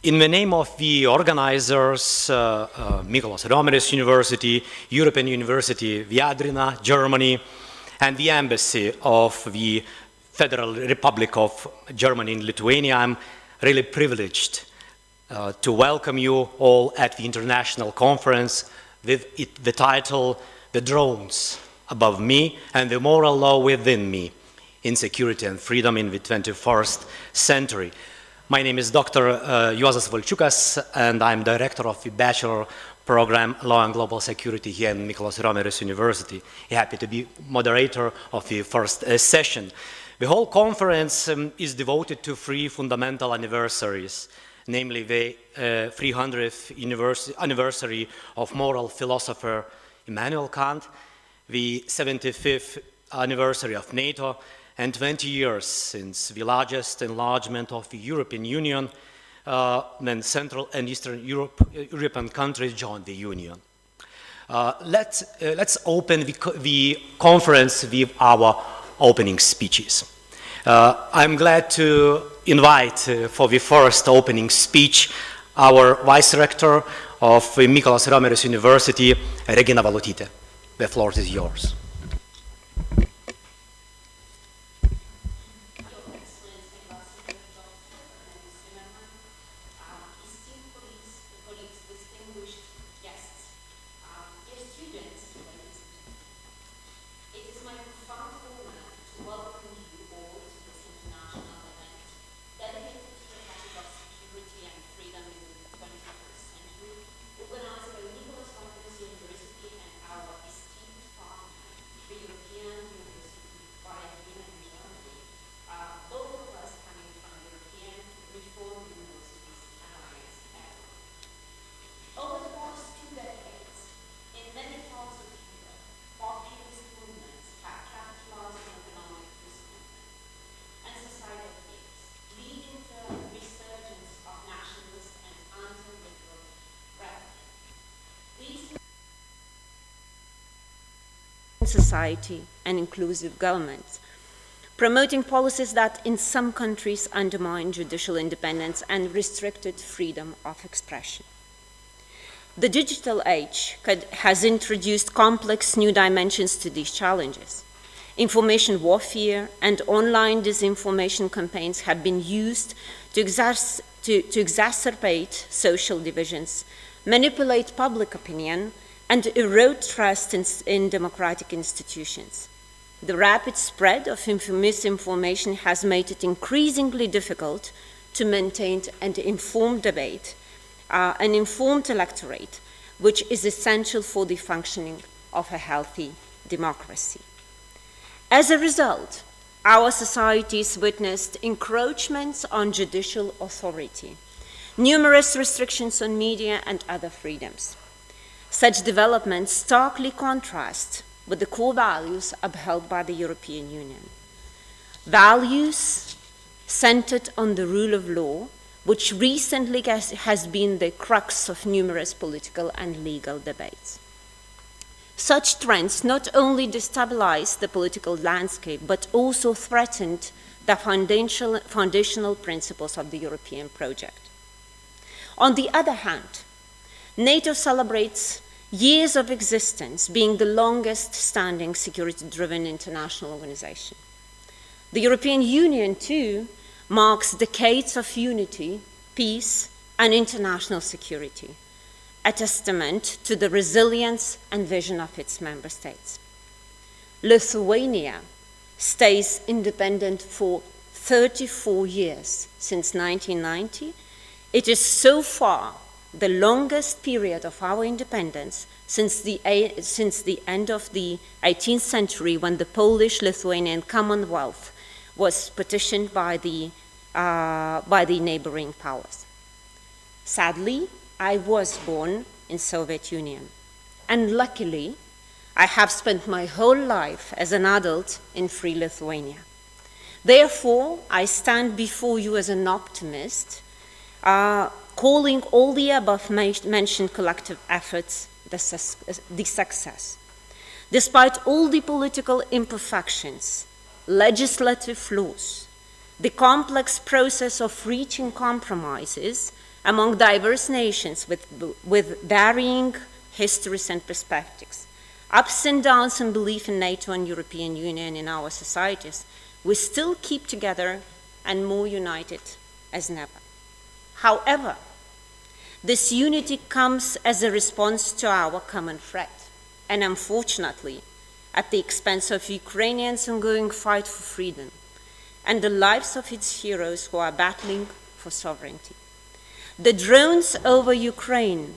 In the name of the organizers, Mykolas Romeris University, European University Viadrina, Germany, and the Embassy of the Federal Republic of Germany in Lithuania, I'm really privileged to welcome you all at the international conference with the title, "The Drones Above Me and the Moral Law Within Me, Insecurity and Freedom in the 21st Century." My name is Dr. Juozas Valčiukas, and I'm director of the Bachelor Program Law and Global Security here in Mykolas Romeris University. Happy to be moderator of the first session. The whole conference is devoted to three fundamental anniversaries, namely the 300th anniversary of moral philosopher Immanuel Kant, the 75th anniversary of NATO, and 20 years since the largest enlargement of the European Union, when Central and Eastern European countries joined the Union. Let's open the conference with our opening speeches. I'm glad to invite for the first opening speech our Vice Rector of Mykolas Romeris University, Regina Valutytė. The floor is yours. Society and inclusive governments, promoting policies that in some countries undermine judicial independence and restricted freedom of expression. The digital age has introduced complex new dimensions to these challenges. Information warfare and online disinformation campaigns have been used to exacerbate social divisions, manipulate public opinion, and erode trust in democratic institutions. The rapid spread of misinformation has made it increasingly difficult to maintain an informed debate, an informed electorate, which is essential for the functioning of a healthy democracy. As a result, our societies witnessed encroachments on judicial authority, numerous restrictions on media and other freedoms. Such developments starkly contrast with the core values upheld by the European Union. Values centered on the rule of law, which recently has been the crux of numerous political and legal debates. Such trends not only destabilized the political landscape, but also threatened the foundational principles of the European project. On the other hand, NATO celebrates years of existence, being the longest-standing security-driven international organization. The European Union, too, marks decades of unity, peace, and international security, a testament to the resilience and vision of its member states. Lithuania stays independent for 34 years since 1990. It is so far the longest period of our independence since the end of the 18th century, when the Polish-Lithuanian Commonwealth was petitioned by the neighboring powers. Sadly, I was born in Soviet Union, and luckily, I have spent my whole life as an adult in free Lithuania. Therefore, I stand before you as an optimist, calling all the above-mentioned collective efforts the success. Despite all the political imperfections, legislative flaws, the complex process of reaching compromises among diverse nations with varying histories and perspectives, ups and downs in belief in NATO and European Union in our societies, we still keep together and more united as never. However, this unity comes as a response to our common threat, and unfortunately, at the expense of Ukrainians' ongoing fight for freedom and the lives of its heroes who are battling for sovereignty. The drones over Ukraine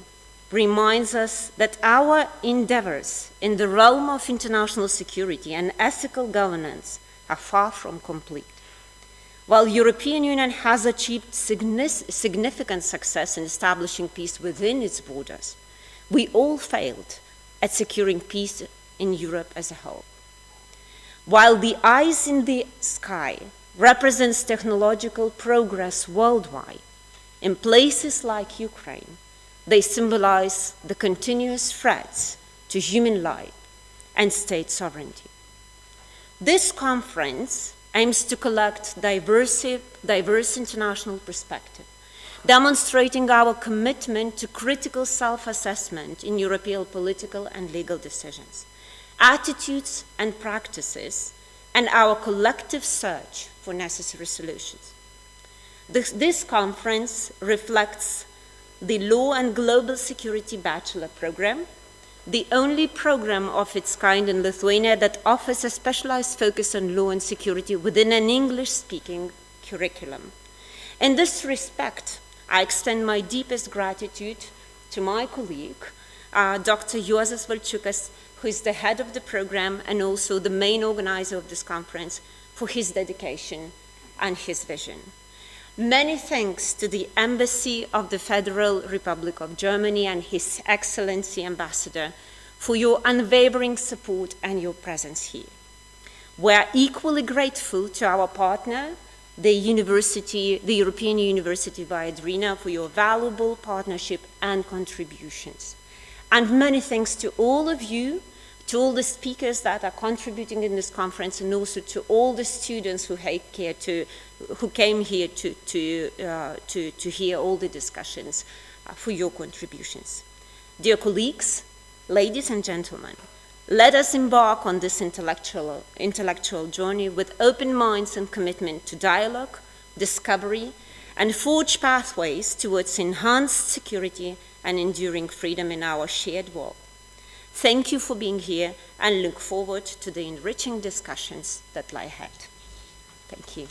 reminds us that our endeavors in the realm of international security and ethical governance are far from complete. While the European Union has achieved significant success in establishing peace within its borders, we all failed at securing peace in Europe as a whole. While the eyes in the sky represents technological progress worldwide, in places like Ukraine, they symbolize the continuous threats to human life and state sovereignty. This conference aims to collect diverse international perspective, demonstrating our commitment to critical self-assessment in European political and legal decisions, attitudes and practices, and our collective search for necessary solutions. This conference reflects the Law and Global Security Bachelor Program, the only program of its kind in Lithuania that offers a specialized focus on law and security within an English-speaking curriculum. In this respect, I extend my deepest gratitude to my colleague, Dr. Juozas Valčiukas, who is the head of the program and also the main organizer of this conference, for his dedication and his vision. Many thanks to the Embassy of the Federal Republic of Germany and His Excellency Ambassador for your unwavering support and your presence here. We are equally grateful to our partner, the European University Viadrina, for your valuable partnership and contributions. And many thanks to all of you, to all the speakers that are contributing in this conference, and also to all the students who came here to hear all the discussions, for your contributions. Dear colleagues, ladies and gentlemen, let us embark on this intellectual journey with open minds and commitment to dialogue, discovery, and forge pathways towards enhanced security and enduring freedom in our shared world. Thank you for being here, and look forward to the enriching discussions that lie ahead. Thank you.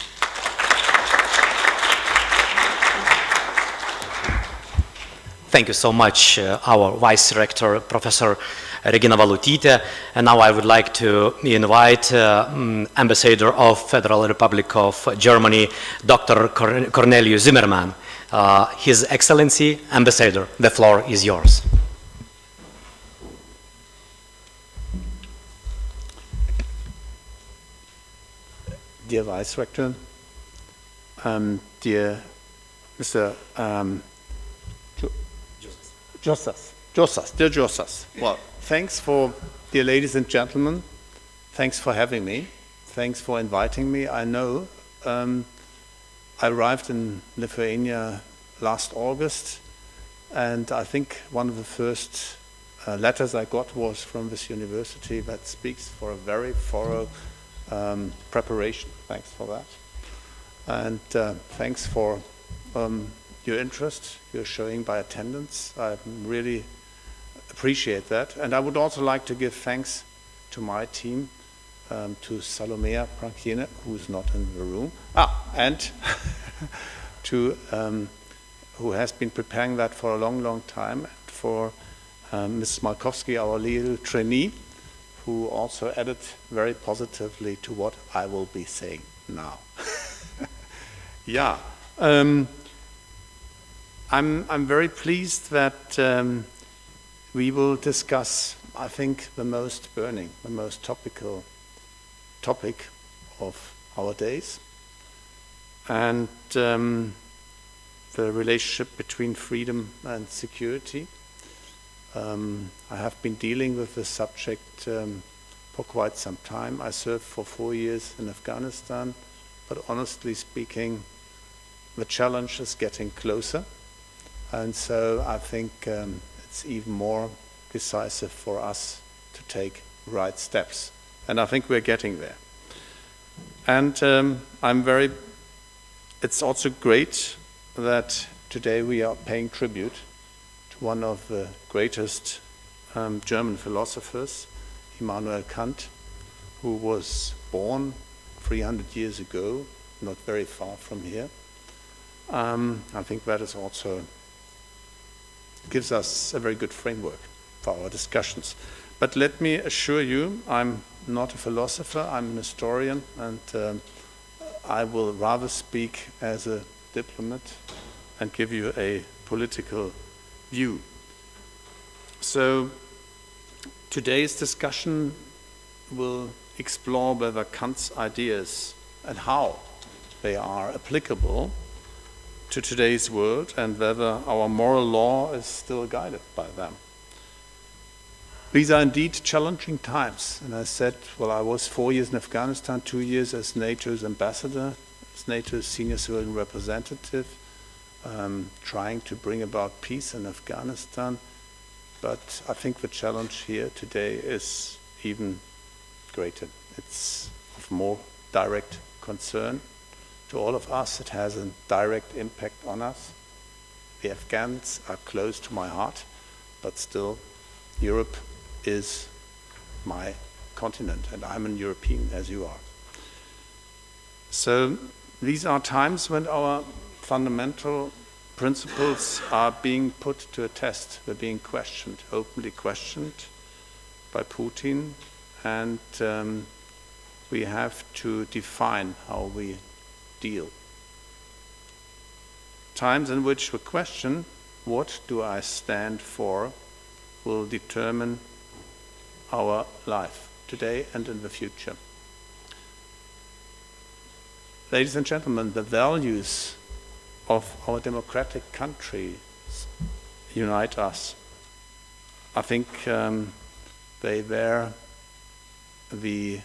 Thank you so much, our Vice Rector, Professor Regina Valutytė. And now I would like to invite Ambassador of Federal Republic of Germany, Dr. Cornelius Zimmermann. His Excellency, Ambassador, the floor is yours. Dear Vice Rector, dear Mr. Josas. Well, thanks for, dear ladies and gentlemen, thanks for having me. Thanks for inviting me. I know I arrived in Lithuania last August, and I think one of the first letters I got was from this university that speaks for a very thorough preparation. Thanks for that. And thanks for your interest you're showing by attendance. I really appreciate that. And I would also like to give thanks to my team, to Salomea Prankiene, who's not in the room, and to who has been preparing that for a long time, and for Ms. Malkowski, our legal trainee, who also added very positively to what I will be saying now. Yeah, I'm very pleased that we will discuss, I think, the most burning, the most topical topic of our days, and the relationship between freedom and security. I have been dealing with this subject for quite some time. I served for 4 years in Afghanistan, but honestly speaking, the challenge is getting closer. And so I think it's even more decisive for us to take right steps. And I think we're getting there. And it's also great that today we are paying tribute to one of the greatest German philosophers, Immanuel Kant, who was born 300 years ago, not very far from here. I think that is also gives us a very good framework for our discussions. But let me assure you, I'm not a philosopher, I'm an historian, and I will rather speak as a diplomat and give you a political view. So today's discussion will explore whether Kant's ideas and how they are applicable to today's world and whether our moral law is still guided by them. These are indeed challenging times. And I said, well, I was 4 years in Afghanistan, 2 years as NATO's ambassador, as NATO's senior civilian representative, trying to bring about peace in Afghanistan. But I think the challenge here today is even greater. It's of more direct concern to all of us. It has a direct impact on us. The Afghans are close to my heart, but still Europe is my continent, and I'm an European as you are. So these are times when our fundamental principles are being put to a test. They're being questioned, openly questioned by Putin, and we have to define how we deal. Times in which the question, what do I stand for, will determine our life today and in the future. Ladies and gentlemen, the values of our democratic countries unite us. I think they were the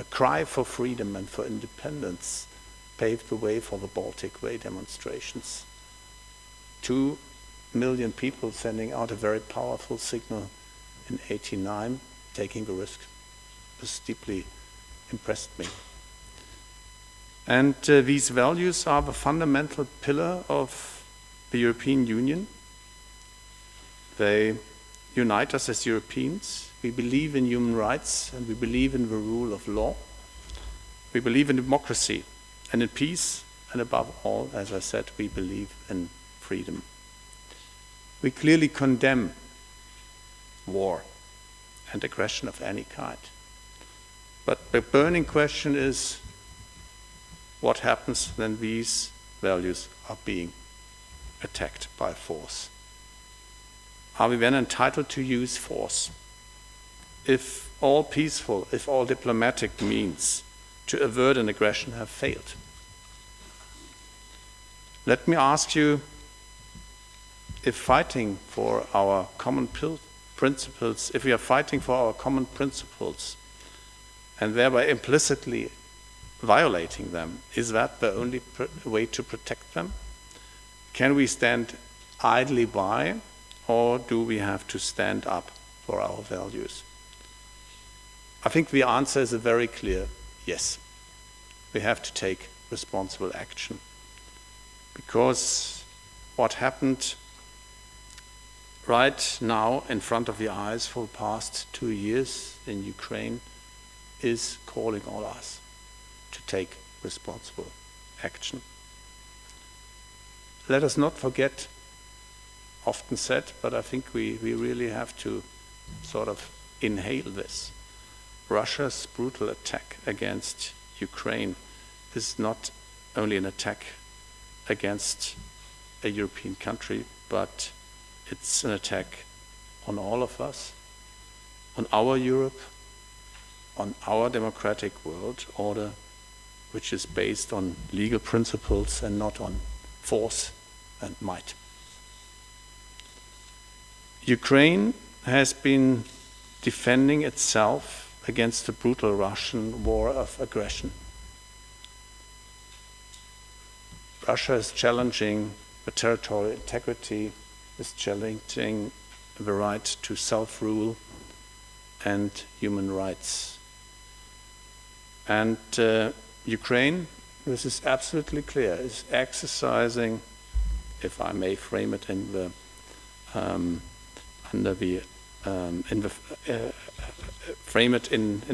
cry for freedom and for independence paved the way for the Baltic Way demonstrations. 2 million people sending out a very powerful signal in '89, taking the risk. This deeply impressed me. And these values are the fundamental pillar of the European Union. They unite us as Europeans. We believe in human rights and we believe in the rule of law. We believe in democracy and in peace, and above all, as I said, we believe in freedom. We clearly condemn war and aggression of any kind. But the burning question is, what happens when these values are being attacked by force? Are we then entitled to use force? If all peaceful, if all diplomatic means to avert an aggression have failed? Let me ask you, if fighting for our common principles, if we are fighting for our common principles and thereby implicitly violating them, is that the only way to protect them? Can we stand idly by, or do we have to stand up for our values? I think the answer is a very clear yes. We have to take responsible action. Because what happened right now in front of the eyes for the past 2 years in Ukraine is calling all us to take responsible action. Let us not forget, often said, but I think we really have to sort of inhale this. Russia's brutal attack against Ukraine is not only an attack against a European country, but it's an attack on all of us, on our Europe, on our democratic world order, which is based on legal principles and not on force and might. Ukraine has been defending itself against the brutal Russian war of aggression. Russia is challenging the territorial integrity, is challenging the right to self-rule and human rights. And Ukraine, this is absolutely clear, is exercising, if I may frame it in the in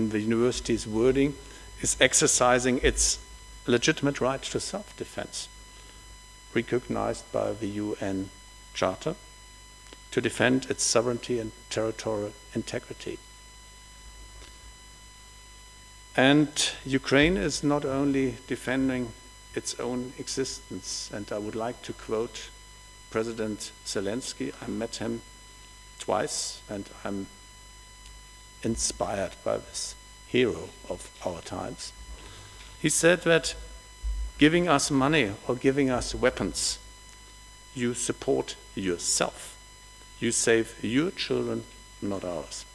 the university's wording, is exercising its legitimate right to self-defense, recognized by the UN Charter, to defend its sovereignty and territorial integrity. And Ukraine is not only defending its own existence, and I would like to quote President Zelensky. I met him twice, and I'm inspired by this hero of our times. He said that giving us money or giving us weapons, you support yourself. You save your children, not ours.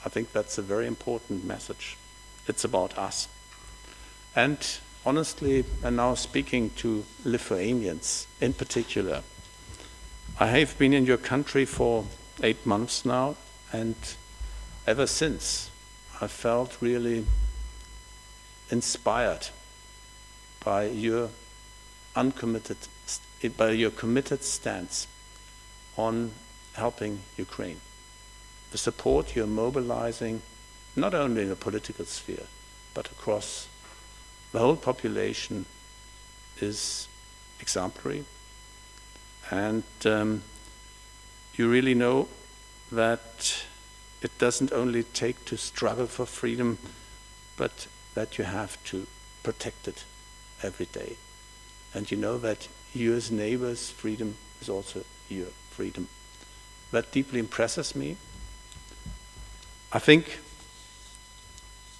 I think that's a very important message. It's about us. And honestly, and now speaking to Lithuanians in particular, I have been in your country for 8 months now, and ever since I felt really inspired by your committed stance on helping Ukraine. The support you're mobilizing, not only in the political sphere, but across the whole population, is exemplary. And you really know that it doesn't only take to struggle for freedom, but that you have to protect it every day. And you know that you as neighbors' freedom is also your freedom. That deeply impresses me. I think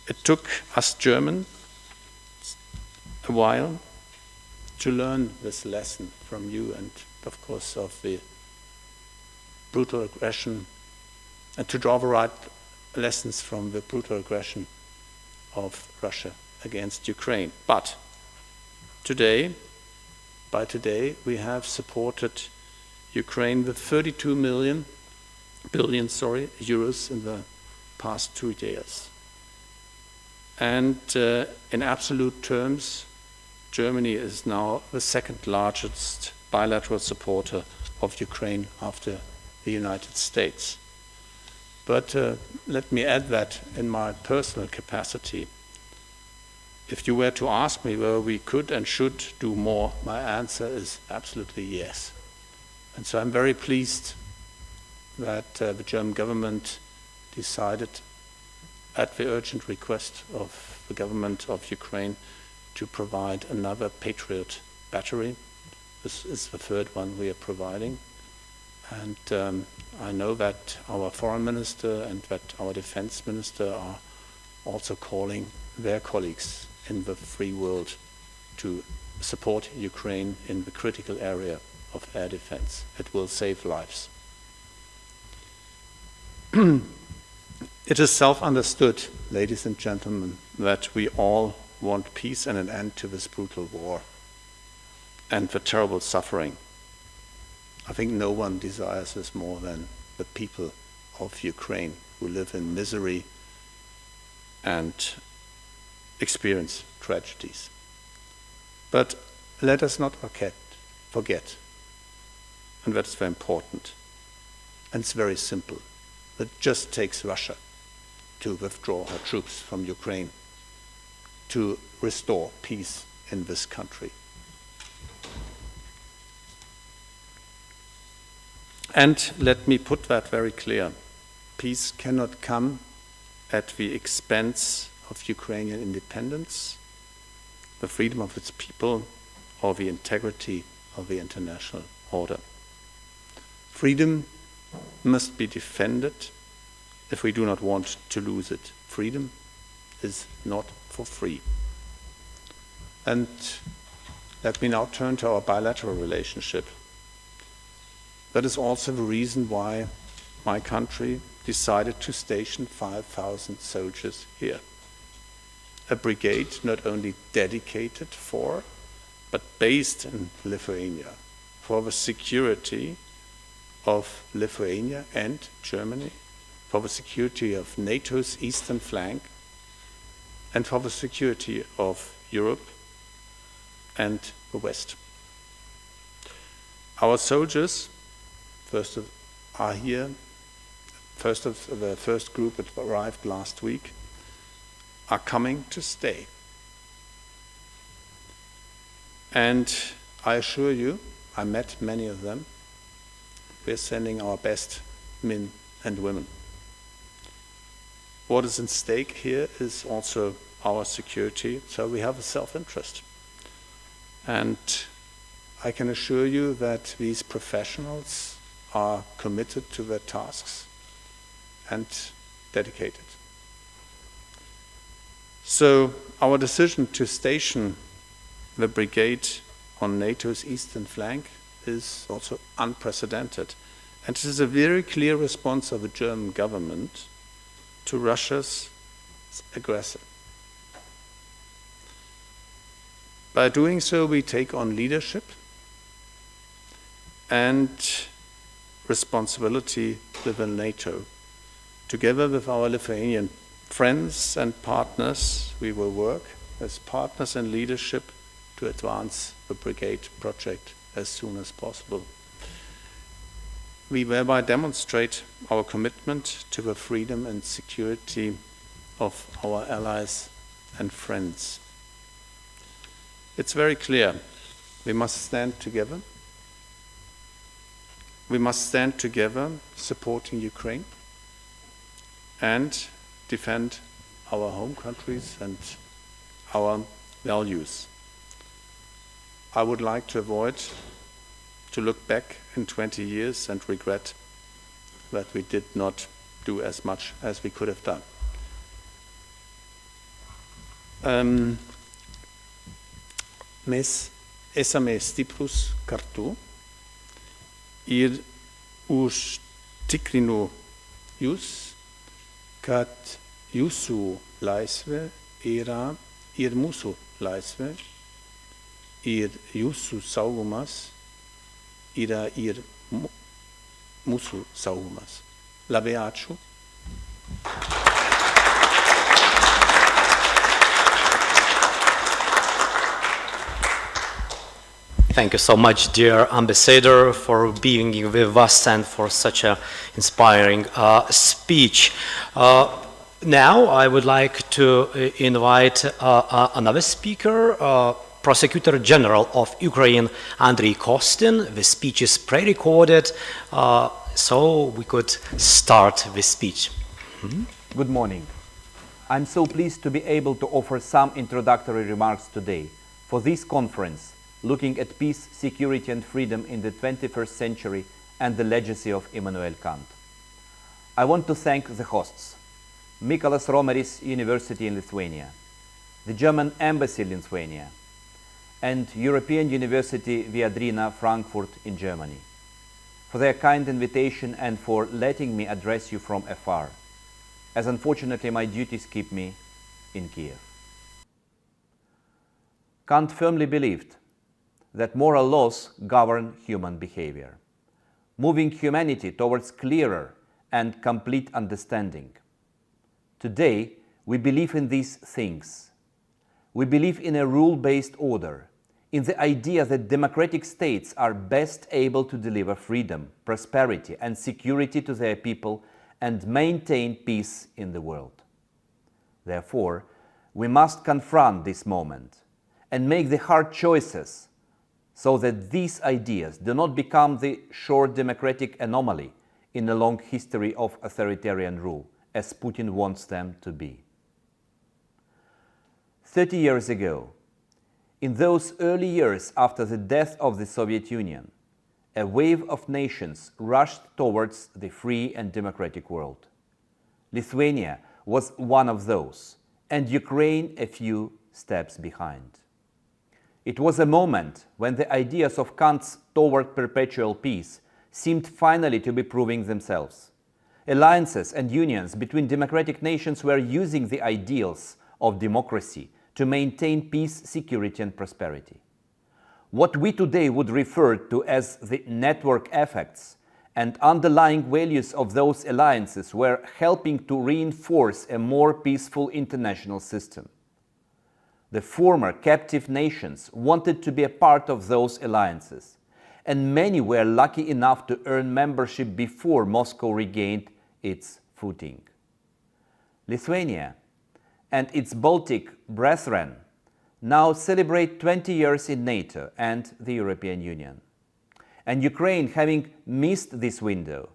it took us Germans a while to learn this lesson from you, and of course of the brutal aggression, and to draw the right lessons from the brutal aggression of Russia against Ukraine. But by today, we have supported Ukraine with 32 billion euros in the past 2 years. And in absolute terms, Germany is now the second largest bilateral supporter of Ukraine after the United States. But let me add that in my personal capacity, if you were to ask me whether we could and should do more, my answer is absolutely yes. And so I'm very pleased that the German government decided, at the urgent request of the government of Ukraine, to provide another Patriot battery. This is the third one we are providing. And I know that our foreign minister and that our defense minister are also calling their colleagues in the free world to support Ukraine in the critical area of air defense. It will save lives. It is self-understood, ladies and gentlemen, that we all want peace and an end to this brutal war and the terrible suffering. I think no one desires this more than the people of Ukraine who live in misery and experience tragedies. But let us not forget, and that's very important, and it's very simple. It just takes Russia to withdraw her troops from Ukraine to restore peace in this country. And let me put that very clear. Peace cannot come at the expense of Ukrainian independence, the freedom of its people, or the integrity of the international order. Freedom must be defended if we do not want to lose it. Freedom is not for free. And let me now turn to our bilateral relationship. That is also the reason why my country decided to station 5,000 soldiers here. A brigade not only dedicated for, but based in Lithuania, for the security of Lithuania and Germany, for the security of NATO's eastern flank, and for the security of Europe and the West. Our soldiers are here. The first group that arrived last week are coming to stay. And I assure you, I met many of them. We're sending our best men and women. What is in stake here is also our security, so we have a self-interest. And I can assure you that these professionals are committed to their tasks and dedicated. So our decision to station the brigade on NATO's eastern flank is also unprecedented. And it is a very clear response of the German government to Russia's aggression. By doing so, we take on leadership and responsibility within NATO. Together with our Lithuanian friends and partners, we will work as partners in leadership to advance the brigade project as soon as possible. We thereby demonstrate our commitment to the freedom and security of our allies and friends. It's very clear, we must stand together. We must stand together supporting Ukraine and defend our home countries and our values. I would like to avoid to look back in 20 years and regret that we did not do as much as we could have done. Mes esame stiprus kartu ir užtikrinu jūs, kad jūsų laisvė yra ir mūsų laisvė, ir jūsų saugumas yra ir mūsų saugumas. Labai ačiū. Thank you so much, dear Ambassador, for being with us and for such an inspiring speech. Now I would like to invite another speaker, Prosecutor General of Ukraine, Andrei Kostin. The speech is pre-recorded, so we could start the speech. Good morning. I'm so pleased to be able to offer some introductory remarks today for this conference, looking at peace, security and freedom in the 21st century and the legacy of Immanuel Kant. I want to thank the hosts, Mykolas Romeris University in Lithuania, the German Embassy in Lithuania, and European University Viadrina, Frankfurt in Germany, for their kind invitation and for letting me address you from afar, as unfortunately my duties keep me in Kiev. Kant firmly believed that moral laws govern human behavior, moving humanity towards clearer and complete understanding. Today, we believe in these things. We believe in a rule-based order, in the idea that democratic states are best able to deliver freedom, prosperity, and security to their people and maintain peace in the world. Therefore, we must confront this moment and make the hard choices so that these ideas do not become the short democratic anomaly in a long history of authoritarian rule, as Putin wants them to be. 30 years ago, in those early years after the death of the Soviet Union, a wave of nations rushed towards the free and democratic world. Lithuania was one of those, and Ukraine a few steps behind. It was a moment when the ideas of Kant's toward perpetual peace seemed finally to be proving themselves. Alliances and unions between democratic nations were using the ideals of democracy to maintain peace, security and prosperity. what we today would refer to as the network effects and underlying values of those alliances were helping to reinforce a more peaceful international system. The former captive nations wanted to be a part of those alliances, and many were lucky enough to earn membership before Moscow regained its footing. Lithuania and its Baltic brethren now celebrate 20 years in NATO and the European Union. And Ukraine, having missed this window,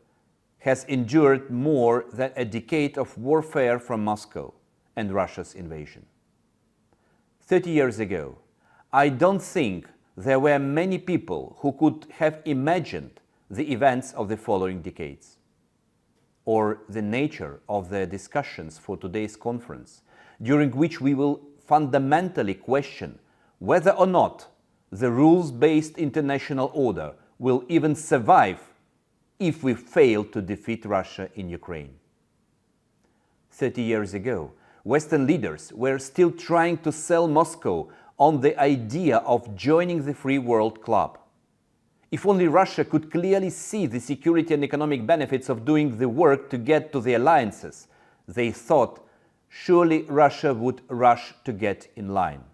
has endured more than a decade of warfare from Moscow and Russia's invasion. 30 years ago, I don't think there were many people who could have imagined the events of the following decades, or the nature of the discussions for today's conference, during which we will fundamentally question whether or not the rules-based international order will even survive if we fail to defeat Russia in Ukraine. 30 years ago, Western leaders were still trying to sell Moscow on the idea of joining the Free World Club. If only Russia could clearly see the security and economic benefits of doing the work to get to the alliances, they thought surely Russia would rush to get in line.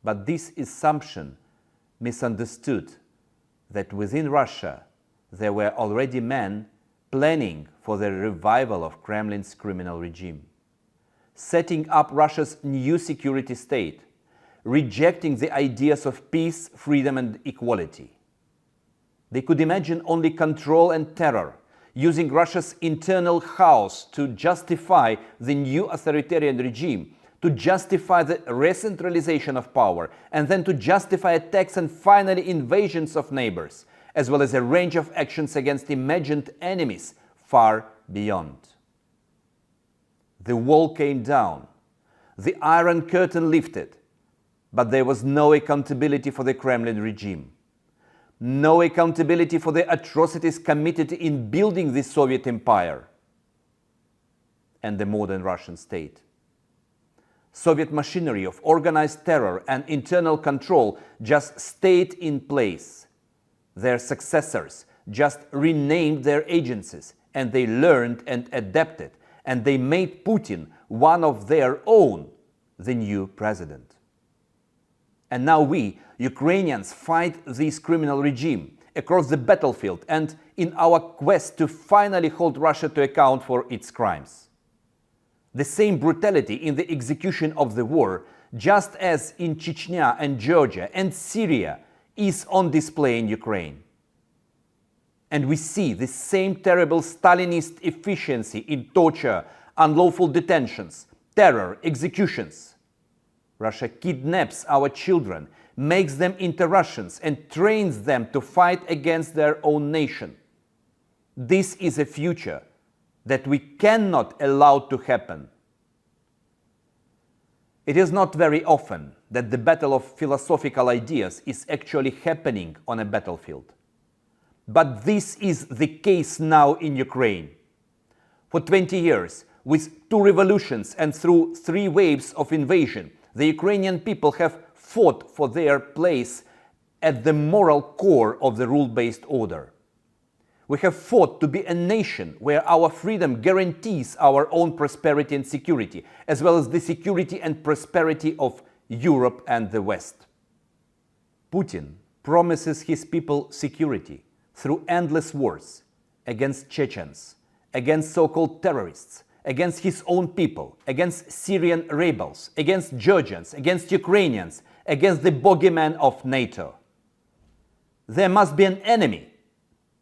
But this assumption misunderstood that within Russia there were already men planning for the revival of Kremlin's criminal regime, setting up Russia's new security state, rejecting the ideas of peace, freedom and equality. They could imagine only control and terror, using Russia's internal chaos to justify the new authoritarian regime, to justify the recentralization of power, and then to justify attacks and finally invasions of neighbors, as well as a range of actions against imagined enemies far beyond. The wall came down, the Iron Curtain lifted, but there was no accountability for the Kremlin regime, no accountability for the atrocities committed in building the Soviet Empire and the modern Russian state. Soviet machinery of organized terror and internal control just stayed in place. Their successors just renamed their agencies, and they learned and adapted, and they made Putin one of their own, the new president. And now we, Ukrainians, fight this criminal regime across the battlefield and in our quest to finally hold Russia to account for its crimes. The same brutality in the execution of the war, just as in Chechnya and Georgia and Syria, is on display in Ukraine. And we see the same terrible Stalinist efficiency in torture, unlawful detentions, terror, executions. Russia kidnaps our children, makes them into Russians, and trains them to fight against their own nation. This is a future that we cannot allow to happen. It is not very often that the battle of philosophical ideas is actually happening on a battlefield. But this is the case now in Ukraine. For 20 years, with 2 revolutions and through 3 waves of invasion, the Ukrainian people have fought for their place at the moral core of the rule-based order. We have fought to be a nation where our freedom guarantees our own prosperity and security, as well as the security and prosperity of Europe and the West. Putin promises his people security through endless wars against Chechens, against so-called terrorists, against his own people, against Syrian rebels, against Georgians, against Ukrainians, against the bogeyman of NATO. There must be an enemy,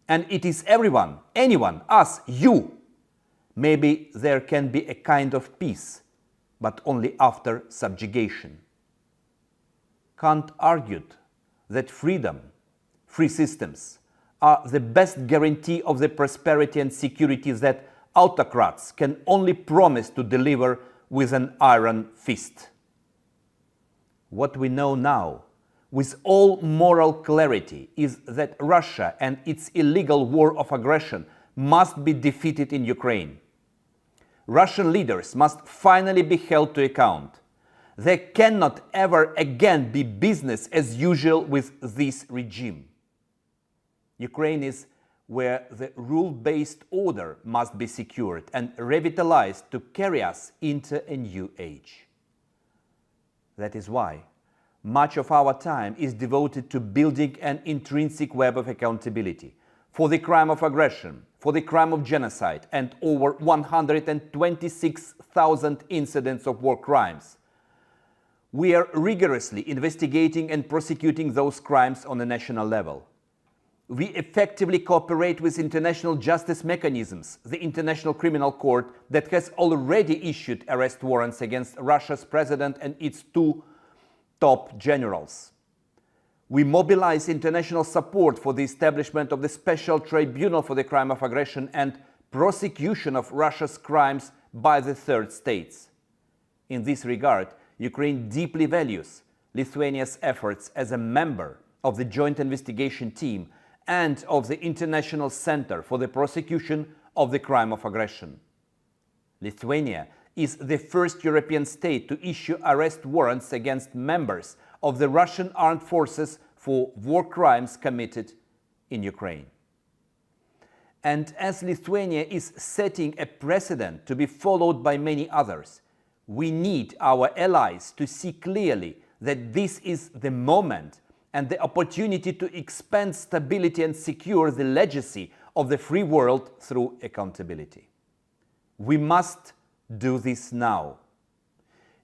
and it is everyone, anyone, us, you. Maybe there can be a kind of peace, but only after subjugation. Kant argued that freedom, free systems, are the best guarantee of the prosperity and security that autocrats can only promise to deliver with an iron fist. What we know now, with all moral clarity, is that Russia and its illegal war of aggression must be defeated in Ukraine. Russian leaders must finally be held to account. There cannot ever again be business as usual with this regime. Ukraine is where the rule-based order must be secured and revitalized to carry us into a new age. That is why much of our time is devoted to building an intrinsic web of accountability for the crime of aggression, for the crime of genocide, and over 126,000 incidents of war crimes. We are rigorously investigating and prosecuting those crimes on a national level. We effectively cooperate with international justice mechanisms, the International Criminal Court that has already issued arrest warrants against Russia's president and its two top generals. We mobilize international support for the establishment of the Special Tribunal for the Crime of Aggression and prosecution of Russia's crimes by the third states. In this regard, Ukraine deeply values Lithuania's efforts as a member of the Joint Investigation Team and of the International Center for the Prosecution of the Crime of Aggression. Lithuania is the first European state to issue arrest warrants against members of the Russian armed forces for war crimes committed in Ukraine. And as Lithuania is setting a precedent to be followed by many others, we need our allies to see clearly that this is the moment and the opportunity to expand stability and secure the legacy of the free world through accountability. We must do this now.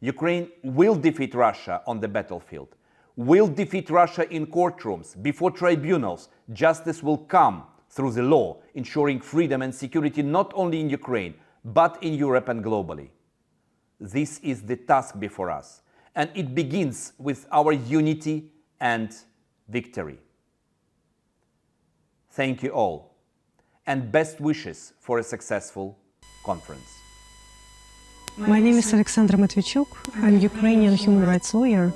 Ukraine will defeat Russia on the battlefield, will defeat Russia in courtrooms, before tribunals. Justice will come through the law, ensuring freedom and security not only in Ukraine, but in Europe and globally. This is the task before us, and it begins with our unity and victory. Thank you all, and best wishes for a successful conference. My name is Oleksandra Matvichiiuk. I'm Ukrainian human rights lawyer,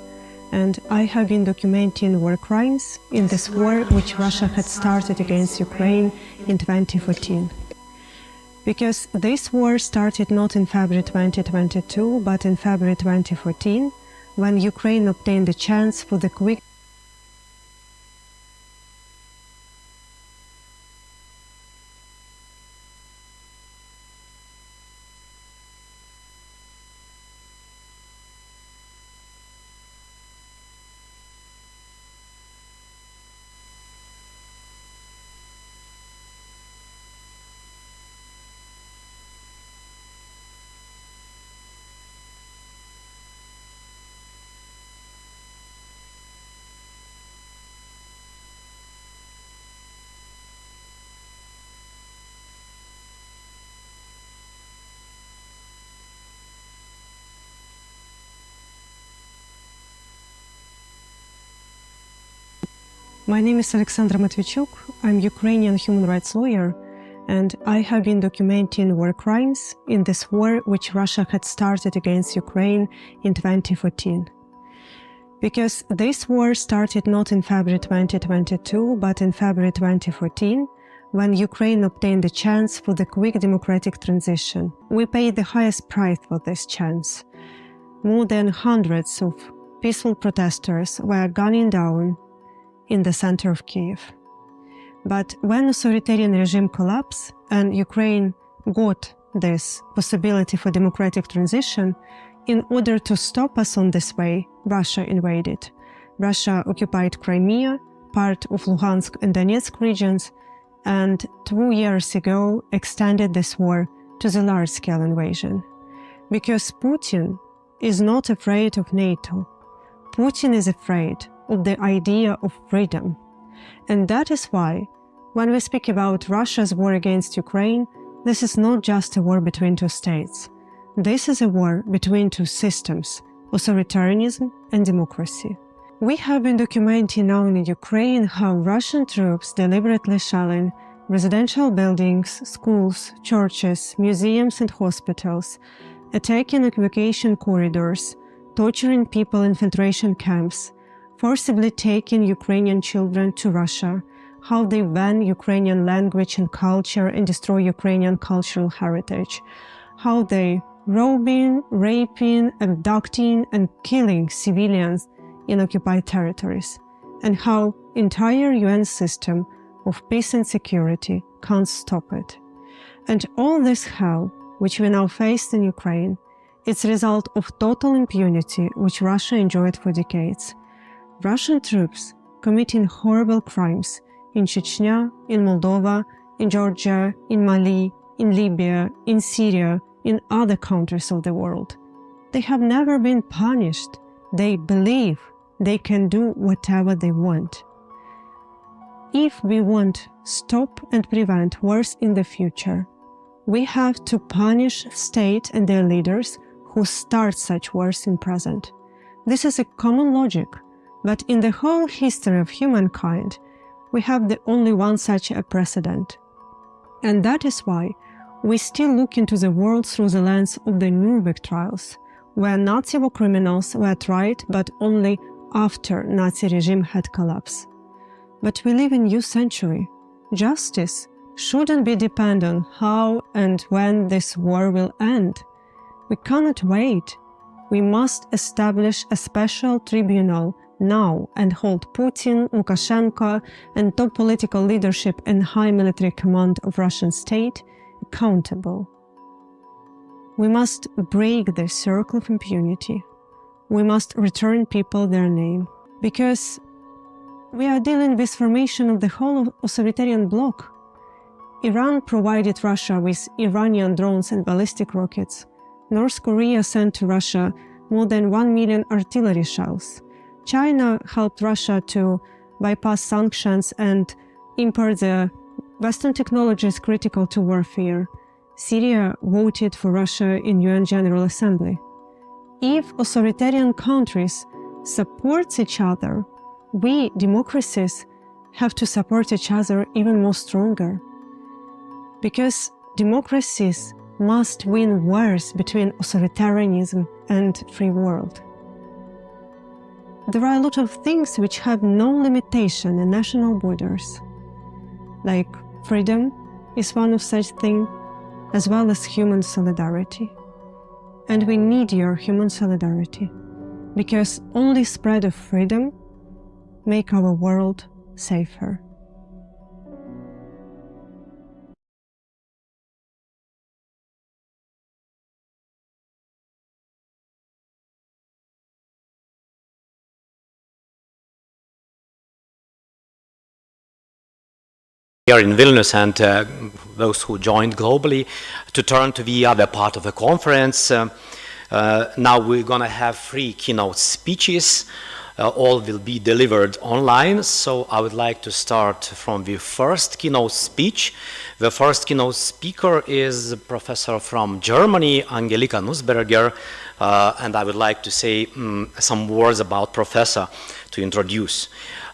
and I have been documenting war crimes in this war which Russia had started against Ukraine in 2014. Because this war started not in February 2022, but in February 2014, when Ukraine obtained the chance for the quick My name is Oleksandra Matvichiiuk. I'm Ukrainian human rights lawyer, and I have been documenting war crimes in this war which Russia had started against Ukraine in 2014. Because this war started not in February 2022, but in February 2014, when Ukraine obtained the chance for the quick democratic transition. We paid the highest price for this chance. More than hundreds of peaceful protesters were gunned down in the center of Kiev. But when authoritarian regime collapsed and Ukraine got this possibility for democratic transition, in order to stop us on this way, Russia invaded. Russia occupied Crimea, part of Luhansk and Donetsk regions, and 2 years ago extended this war to the large-scale invasion. Because Putin is not afraid of NATO. Putin is afraid of the idea of freedom. And that is why, when we speak about Russia's war against Ukraine, this is not just a war between two states. This is a war between two systems, authoritarianism and democracy. We have been documenting now in Ukraine how Russian troops deliberately shelling residential buildings, schools, churches, museums and hospitals, attacking evacuation corridors, torturing people in infiltration camps, forcibly taking Ukrainian children to Russia, how they ban Ukrainian language and culture and destroy Ukrainian cultural heritage, how they robbing, raping, abducting, and killing civilians in occupied territories, and how entire UN system of peace and security can't stop it. And all this hell, which we now face in Ukraine, it's a result of total impunity which Russia enjoyed for decades. Russian troops committing horrible crimes in Chechnya, in Moldova, in Georgia, in Mali, in Libya, in Syria, in other countries of the world. They have never been punished. They believe they can do whatever they want. If we want to stop and prevent wars in the future, we have to punish state and their leaders who start such wars in present. This is a common logic, but in the whole history of humankind, we have the only one such a precedent. And that is why we still look into the world through the lens of the Nuremberg trials, where Nazi war criminals were tried but only after Nazi regime had collapsed. But we live in a new century. Justice shouldn't be dependent on how and when this war will end. We cannot wait. We must establish a special tribunal now and hold Putin, Lukashenko, and top political leadership and high military command of Russian state accountable. We must break the circle of impunity. We must return people their name, because we are dealing with formation of the whole authoritarian bloc. Iran provided Russia with Iranian drones and ballistic rockets. North Korea sent to Russia more than 1 million artillery shells. China helped Russia to bypass sanctions and import the Western technologies critical to warfare. Syria voted for Russia in UN General Assembly. If authoritarian countries support each other, we, democracies, have to support each other even more stronger. Because democracies must win wars between authoritarianism and free world. There are a lot of things which have no limitation in national borders. Like freedom is one of such things, as well as human solidarity. And we need your human solidarity, because only spread of freedom make our world safer. Here in Vilnius and those who joined globally to turn to the other part of the conference. Now we're going to have 3 keynote speeches. All will be delivered online, so I would like to start from the first keynote speech. The first keynote speaker is a professor from Germany, Angelika Nussberger, and I would like to say some words about professor to introduce.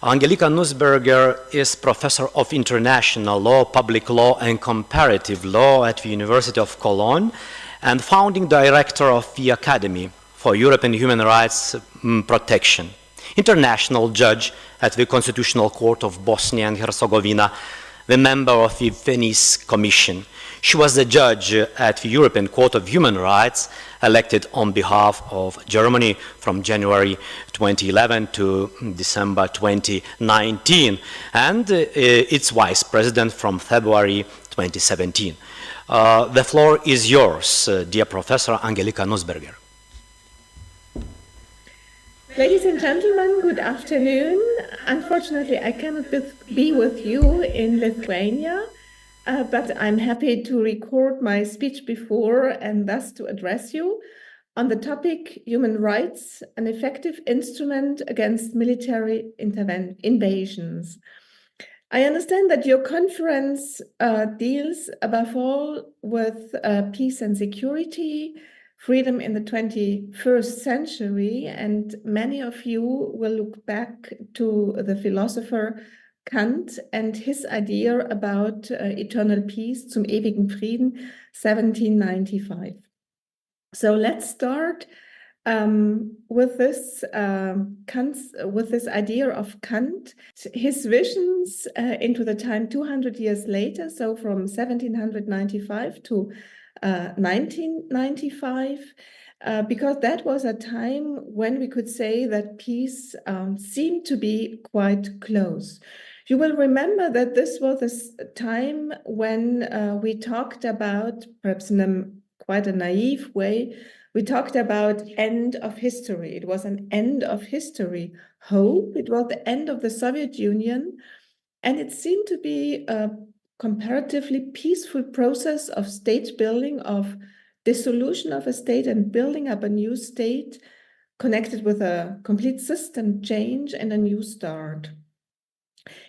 Angelika Nussberger is professor of international law, public law, and comparative law at the University of Cologne, and founding director of the Academy for European Human Rights Protection, international judge at the Constitutional Court of Bosnia and Herzegovina, the member of the Venice Commission. She was the judge at the European Court of Human Rights, elected on behalf of Germany from January 2011 to December 2019, and its vice president from February 2017. The floor is yours, dear Professor Angelika Nussberger. Ladies and gentlemen, good afternoon. Unfortunately, I cannot be with you in Lithuania, but I'm happy to record my speech before and thus to address you on the topic human rights, an effective instrument against military invasions. I understand that your conference deals above all with peace and security, freedom in the 21st century, and many of you will look back to the philosopher Kant and his idea about eternal peace, zum ewigen Frieden, 1795. So let's start with this idea of Kant, his visions into the time 200 years later, so from 1795 to 1995, because that was a time when we could say that peace seemed to be quite close. You will remember that this was a time when we talked about, perhaps in quite a naive way, we talked about end of history. It was an end of history hope. It was the end of the Soviet Union. And it seemed to be a comparatively peaceful process of state building, of dissolution of a state and building up a new state connected with a complete system change and a new start.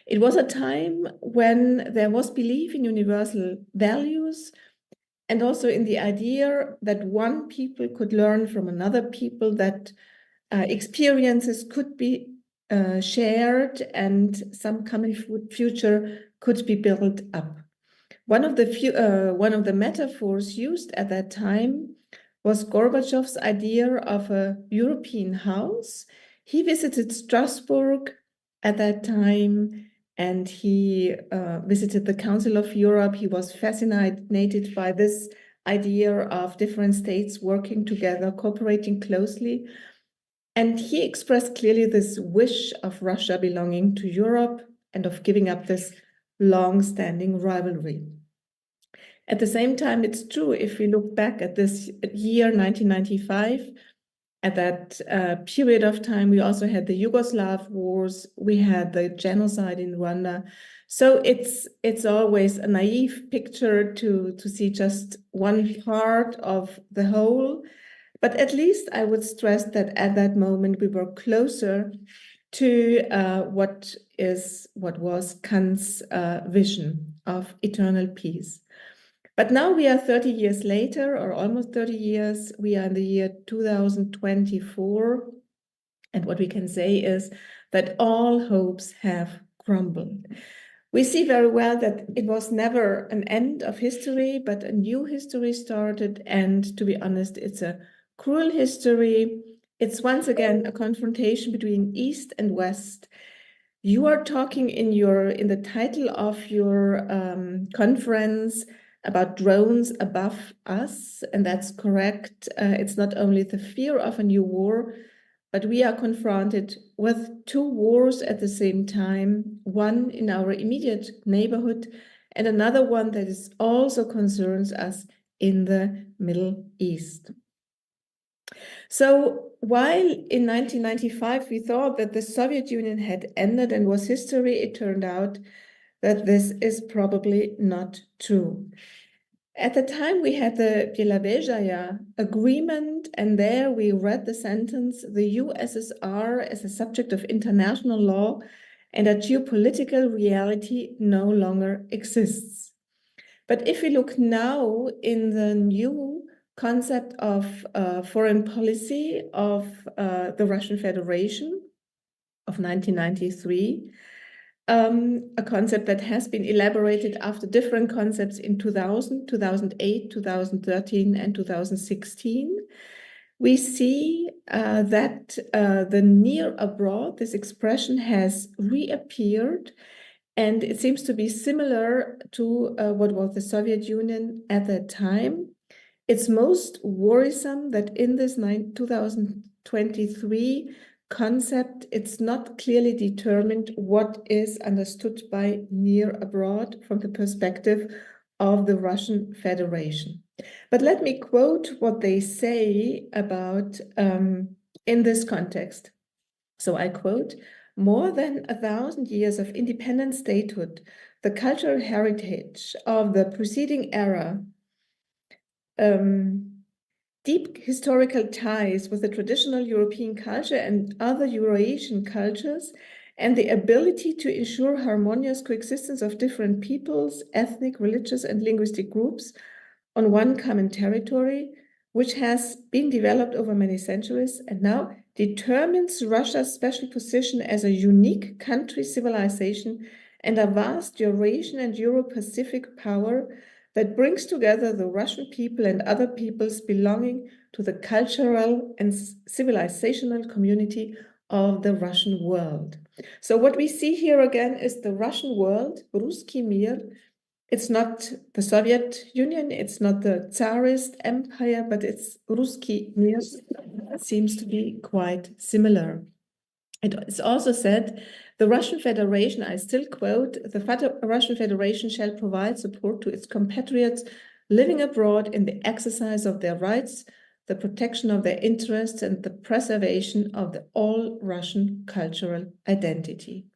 It was a time when there was belief in universal values and also in the idea that one people could learn from another people, that experiences could be shared and some common future could be built up. One of the metaphors used at that time was Gorbachev's idea of a European house. He visited Strasbourg at that time, and he visited the Council of Europe. He was fascinated by this idea of different states working together, cooperating closely. And he expressed clearly this wish of Russia belonging to Europe and of giving up this long-standing rivalry. At the same time, it's true, if we look back at this year, 1995, at that period of time, we also had the Yugoslav wars, we had the genocide in Rwanda. So it's always a naive picture to see just one part of the whole. But at least I would stress that at that moment, we were closer to what was Kant's vision of eternal peace. But now we are 30 years later, or almost 30 years, we are in the year 2024. And what we can say is that all hopes have crumbled. We see very well that it was never an end of history, but a new history started. And to be honest, it's a cruel history. It's once again a confrontation between East and West. You are talking in the title of your conference about drones above us, and that's correct. It's not only the fear of a new war, but we are confronted with two wars at the same time, one in our immediate neighborhood and another one that is also concerns us in the Middle East. So while in 1995 we thought that the Soviet Union had ended and was history, it turned out that this is probably not true. At the time we had the Vilija Vėlyvytė agreement, and there we read the sentence, the USSR as a subject of international law and a geopolitical reality no longer exists. But if we look now in the new concept of foreign policy of the Russian Federation of 1993, a concept that has been elaborated after different concepts in 2000, 2008, 2013, and 2016, we see that the near abroad, this expression has reappeared, and it seems to be similar to what was the Soviet Union at that time. It's most worrisome that in this 2023 concept, it's not clearly determined what is understood by near abroad from the perspective of the Russian Federation. But let me quote what they say about in this context. So I quote, "More than 1,000 years of independent statehood, the cultural heritage of the preceding era, deep historical ties with the traditional European culture and other Eurasian cultures, and the ability to ensure harmonious coexistence of different peoples, ethnic, religious, and linguistic groups on one common territory, which has been developed over many centuries and now determines Russia's special position as a unique country civilization and a vast Eurasian and Euro-Pacific power that brings together the Russian people and other peoples belonging to the cultural and civilizational community of the Russian world." So what we see here again is the Russian world, Ruski Mir, It's not the Soviet Union, it's not the Tsarist Empire, but it's Ruski Mir. It seems to be quite similar. It's also said, the Russian Federation, I still quote, the Russian Federation shall provide support to its compatriots living abroad in the exercise of their rights, the protection of their interests, and the preservation of the all-Russian cultural identity.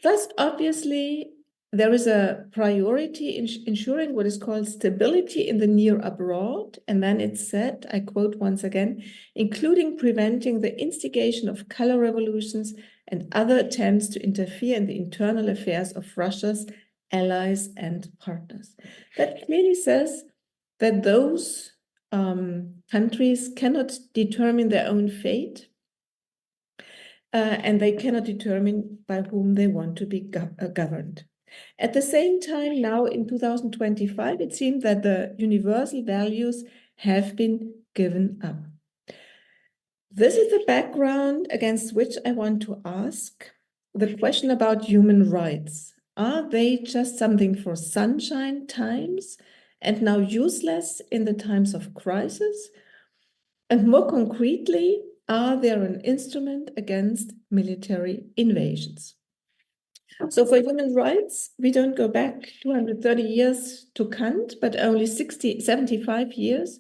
Thus, obviously, there is a priority in ensuring what is called stability in the near abroad. And then it said, I quote once again, including preventing the instigation of color revolutions and other attempts to interfere in the internal affairs of Russia's allies and partners. That clearly says that those countries cannot determine their own fate, and they cannot determine by whom they want to be governed. At the same time, now in 2025, it seems that the universal values have been given up. This is the background against which I want to ask the question about human rights. Are they just something for sunshine times and now useless in the times of crisis? And more concretely, are they an instrument against military invasions? So for human rights, we don't go back 230 years to Kant, but only 75 years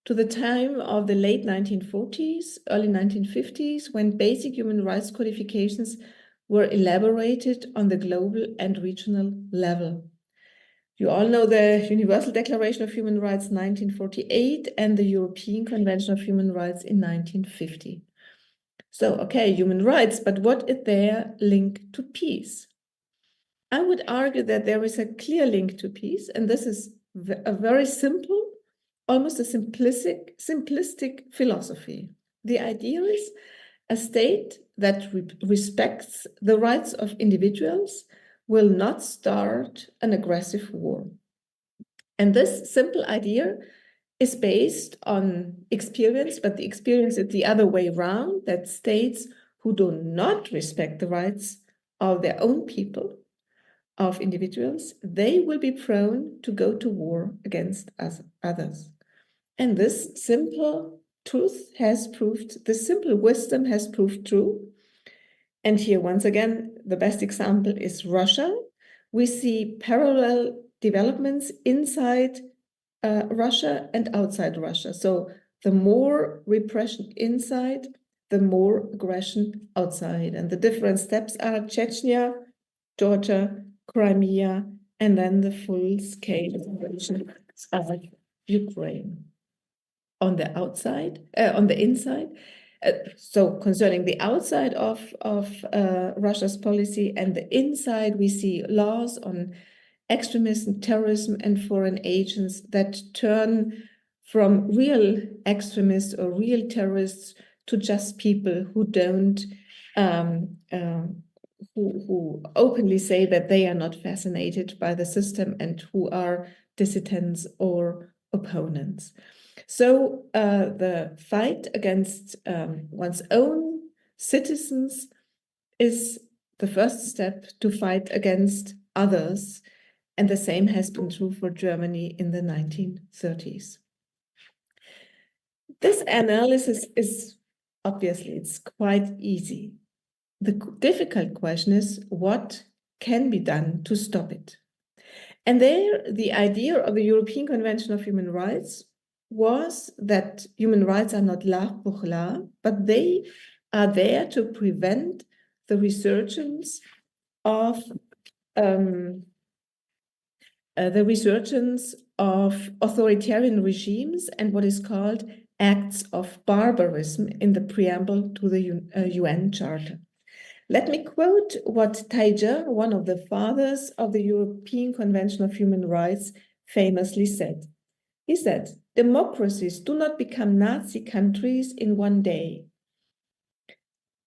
to the time of the late 1940s, early 1950s, when basic human rights codifications were elaborated on the global and regional level. You all know the Universal Declaration of Human Rights 1948 and the European Convention of Human Rights in 1950. So, okay, human rights, but what is their link to peace? I would argue that there is a clear link to peace, and this is a very simple, almost a simplistic philosophy. The idea is a state that respects the rights of individuals will not start an aggressive war. And this simple idea is based on experience, but the experience is the other way around, that states who do not respect the rights of their own people, of individuals, they will be prone to go to war against others. And this simple truth has proved, this simple wisdom has proved true. And here, once again, the best example is Russia. We see parallel developments inside Russia and outside Russia. So the more repression inside, the more aggression outside. And the different steps are Chechnya, Georgia, Crimea, and then the full-scale invasion of Ukraine. On the outside, on the inside, so concerning the outside of Russia's policy and the inside, we see laws on extremism, terrorism, and foreign agents that turn from real extremists or real terrorists to just people who don't, who openly say that they are not fascinated by the system and who are dissidents or opponents. So the fight against one's own citizens is the first step to fight against others. And the same has been true for Germany in the 1930s. This analysis is obviously, it's quite easy. The difficult question is what can be done to stop it? And there, the idea of the European Convention of Human Rights was that human rights are not l'art pour l'art, but they are there to prevent the resurgence of authoritarian regimes and what is called acts of barbarism in the preamble to the UN Charter. Let me quote what Taiger, one of the fathers of the European Convention of Human Rights, famously said. He said, "Democracies do not become Nazi countries in one day.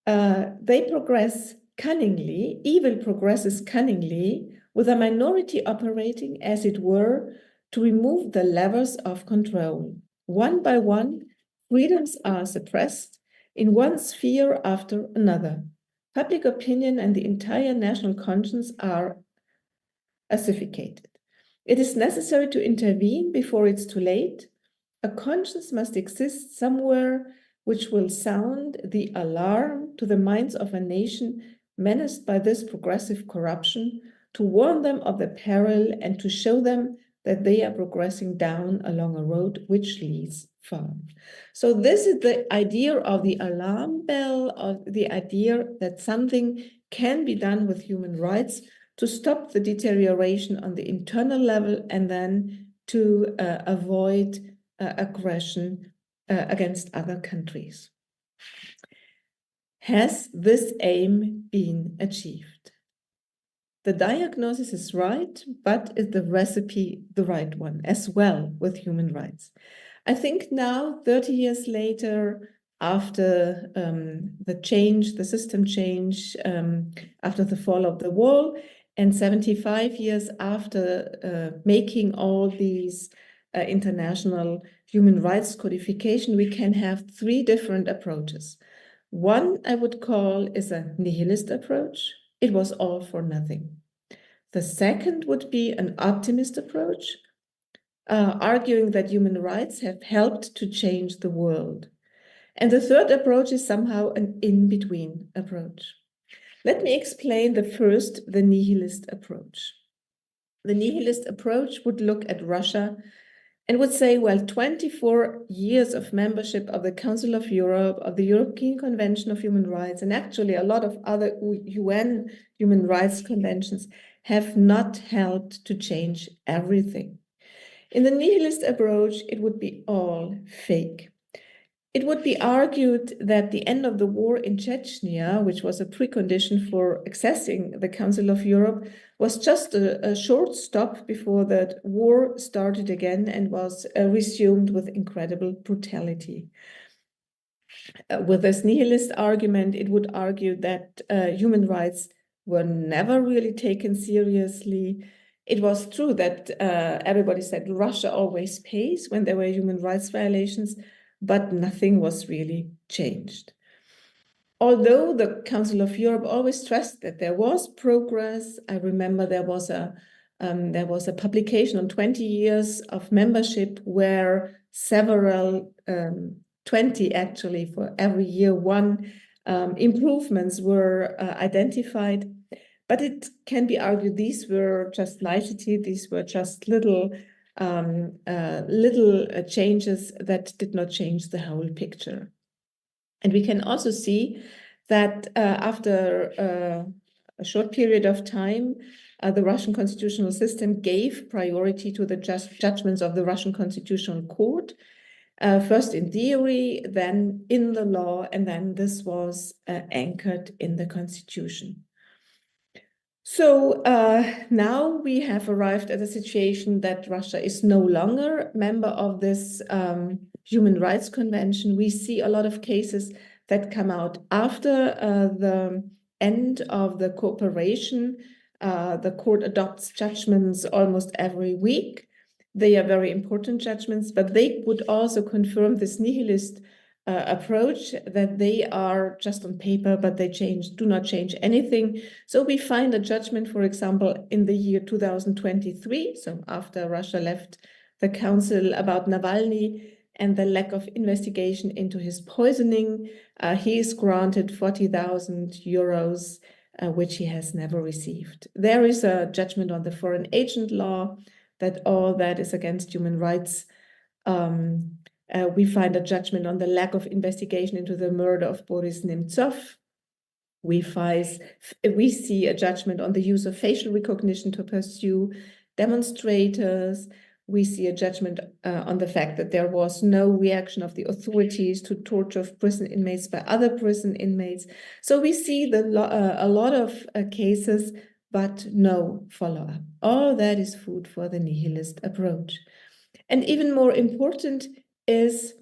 They progress cunningly, evil progresses cunningly, with a minority operating, as it were, to remove the levers of control. One by one, freedoms are suppressed in one sphere after another. Public opinion and the entire national conscience are ossificated. It is necessary to intervene before it's too late. A conscience must exist somewhere which will sound the alarm to the minds of a nation menaced by this progressive corruption, to warn them of the peril and to show them that they are progressing down along a road which leads far. So this is the idea of the alarm bell, of the idea that something can be done with human rights to stop the deterioration on the internal level and then to avoid aggression against other countries. Has this aim been achieved? The diagnosis is right, but is the recipe the right one as well with human rights? I think now, 30 years later, after the system change, after the fall of the wall, and 75 years after making all these international human rights codification, we can have three different approaches. One I would call is a nihilist approach. It was all for nothing. The second would be an optimist approach, arguing that human rights have helped to change the world. And the third approach is somehow an in-between approach. Let me explain the first, the nihilist approach. The nihilist approach would look at Russia and would say, well, 24 years of membership of the Council of Europe, of the European Convention of Human Rights, and actually a lot of other UN human rights conventions have not helped to change everything. In the nihilist approach, it would be all fake. It would be argued that the end of the war in Chechnya, which was a precondition for accessing the Council of Europe, was just a short stop before that war started again and was resumed with incredible brutality. With this nihilist argument, it would argue that human rights were never really taken seriously. It was true that everybody said Russia always pays when there were human rights violations, but nothing was really changed. Although the Council of Europe always stressed that there was progress, I remember there was a publication on 20 years of membership where several, 20 actually for every year, improvements were identified. But it can be argued these were just nicety, these were just little changes that did not change the whole picture. And we can also see that after a short period of time, the Russian constitutional system gave priority to the judgments of the Russian Constitutional Court, first in theory, then in the law, and then this was anchored in the constitution. So now we have arrived at a situation that Russia is no longer a member of this Human Rights Convention. We see a lot of cases that come out after the end of the cooperation. The court adopts judgments almost every week. They are very important judgments, but they would also confirm this nihilist approach that they are just on paper, but they do not change anything. So we find a judgment, for example, in the year 2023, so after Russia left the council, about Navalny and the lack of investigation into his poisoning. He is granted 40,000 euros, which he has never received. There is a judgment on the foreign agent law, that all that is against human rights. We find a judgment on the lack of investigation into the murder of Boris Nemtsov. We see a judgment on the use of facial recognition to pursue demonstrators. We see a judgment on the fact that there was no reaction of the authorities to torture of prison inmates by other prison inmates. So we see a lot of cases, but no follow-up. All that is food for the nihilist approach. And even more important is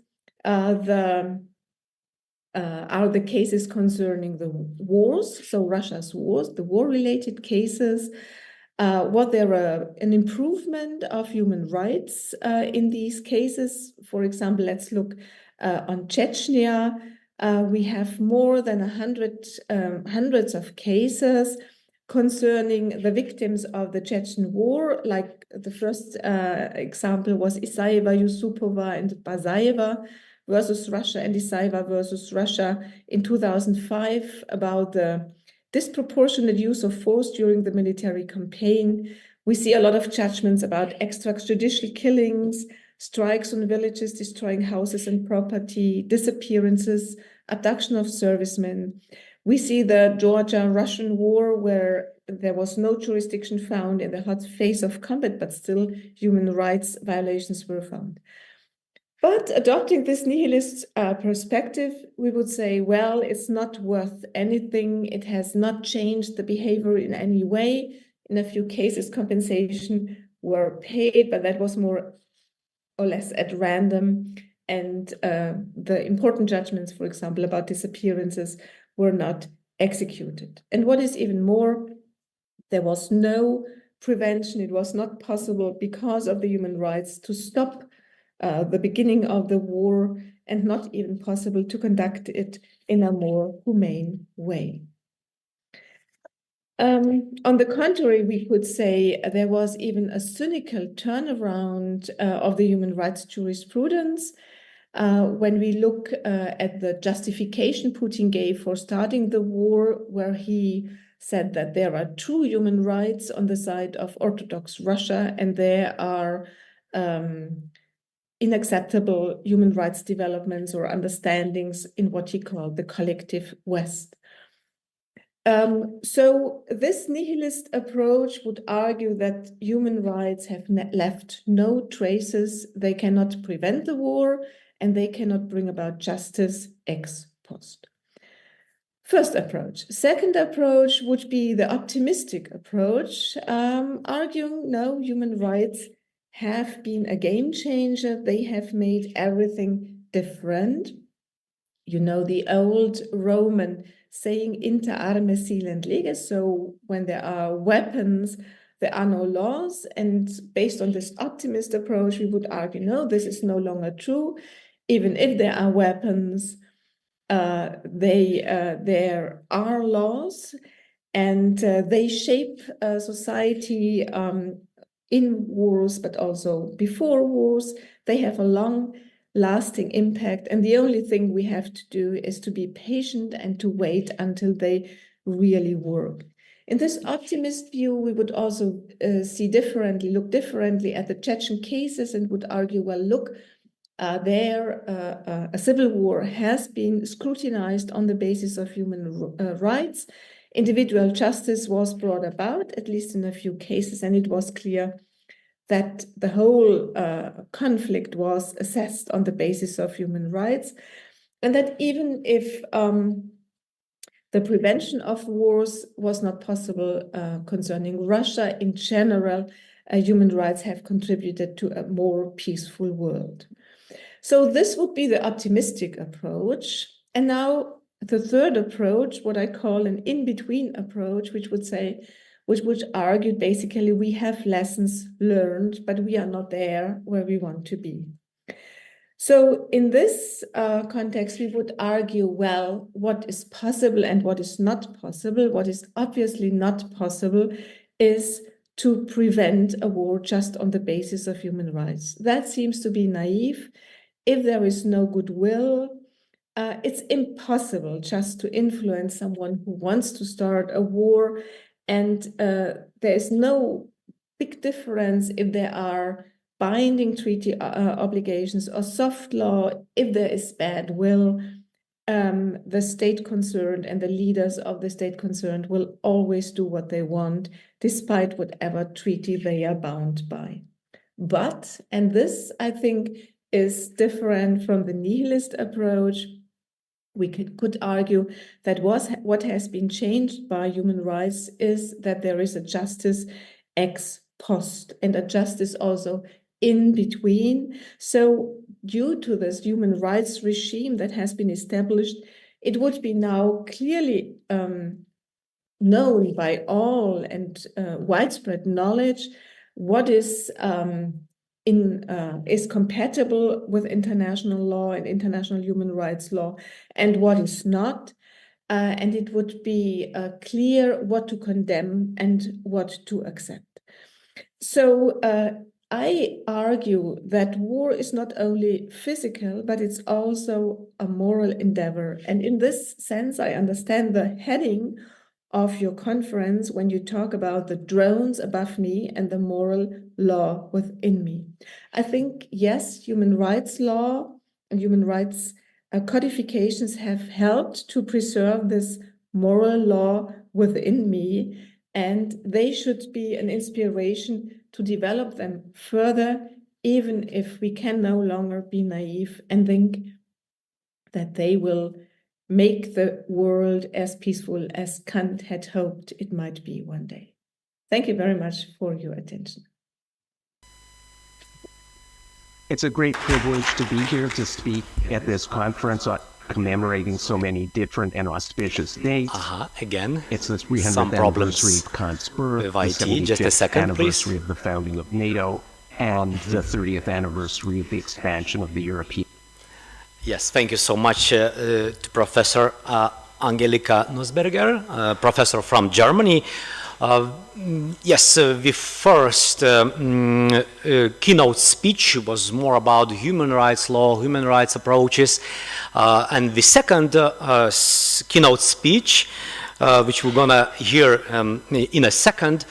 are the cases concerning the wars, so Russia's wars, the war-related cases. Was there an improvement of human rights in these cases? For example, let's look on Chechnya. We have more than hundreds of cases concerning the victims of the Chechen War, like the first example was Isayeva, Yusupova, and Bazaeva versus Russia, and Isayeva versus Russia in 2005 about the disproportionate use of force during the military campaign. We see a lot of judgments about extrajudicial killings, strikes on villages, destroying houses and property, disappearances, abduction of servicemen. We see the Georgia-Russian war, where there was no jurisdiction found in the hot phase of combat, but still human rights violations were found. But adopting this nihilist perspective, we would say, well, it's not worth anything. It has not changed the behavior in any way. In a few cases, compensation were paid, but that was more or less at random. And the important judgments, for example, about disappearances were not executed. And what is even more, there was no prevention. It was not possible because of the human rights to stop the beginning of the war, and not even possible to conduct it in a more humane way. On the contrary, we could say there was even a cynical turnaround of the human rights jurisprudence. When we look at the justification Putin gave for starting the war, where he said that there are true human rights on the side of Orthodox Russia, and there are unacceptable human rights developments or understandings in what he called the collective West. So this nihilist approach would argue that human rights have left no traces, they cannot prevent the war, and they cannot bring about justice ex post. First approach. Second approach would be the optimistic approach, arguing no, human rights have been a game changer. They have made everything different. You know, the old Roman saying inter armes silent leges, so when there are weapons, there are no laws. And based on this optimist approach, we would argue, no, this is no longer true. Even if there are weapons, there are laws, and they shape society in wars, but also before wars. They have a long-lasting impact, and the only thing we have to do is to be patient and to wait until they really work. In this optimist view, we would also look differently at the Chechen cases, and would argue, well, look, a civil war has been scrutinized on the basis of human rights. Individual justice was brought about, at least in a few cases, and it was clear that the whole conflict was assessed on the basis of human rights, and that even if the prevention of wars was not possible concerning Russia, in general, human rights have contributed to a more peaceful world. So this would be the optimistic approach. And now the third approach, what I call an in-between approach, which would argue basically we have lessons learned, but we are not there where we want to be. So in this context, we would argue, well, what is possible and what is not possible? What is obviously not possible is to prevent a war just on the basis of human rights. That seems to be naive. If there is no goodwill, it's impossible just to influence someone who wants to start a war. And there is no big difference if there are binding treaty obligations or soft law. If there is bad will, the state concerned and the leaders of the state concerned will always do what they want, despite whatever treaty they are bound by. But, and this, I think, is different from the nihilist approach, we could argue that what has been changed by human rights is that there is a justice ex post and a justice also in between. So due to this human rights regime that has been established, it would be now clearly known by all and widespread knowledge what is compatible with international law and international human rights law, and what is not. and it would be clear what to condemn and what to accept. So I argue that war is not only physical, but it's also a moral endeavor. And in this sense, I understand the heading of your conference when you talk about the drones above me and the moral law within me. I think, yes, human rights law and human rights codifications have helped to preserve this moral law within me, and they should be an inspiration to develop them further, even if we can no longer be naive and think that they will make the world as peaceful as Kant had hoped it might be one day. Thank you very much for your attention. It's a great privilege to be here to speak at this conference commemorating so many different and auspicious dates. Again, it's the 300th some anniversary of Kant's birth, the 75th anniversary of the founding of NATO, and the 30th anniversary of the expansion of the European. Yes, thank you so much to Professor Angelika Nussberger, professor from Germany. Yes, the first keynote speech was more about human rights law, human rights approaches, and the second keynote speech, which we're gonna hear in a second,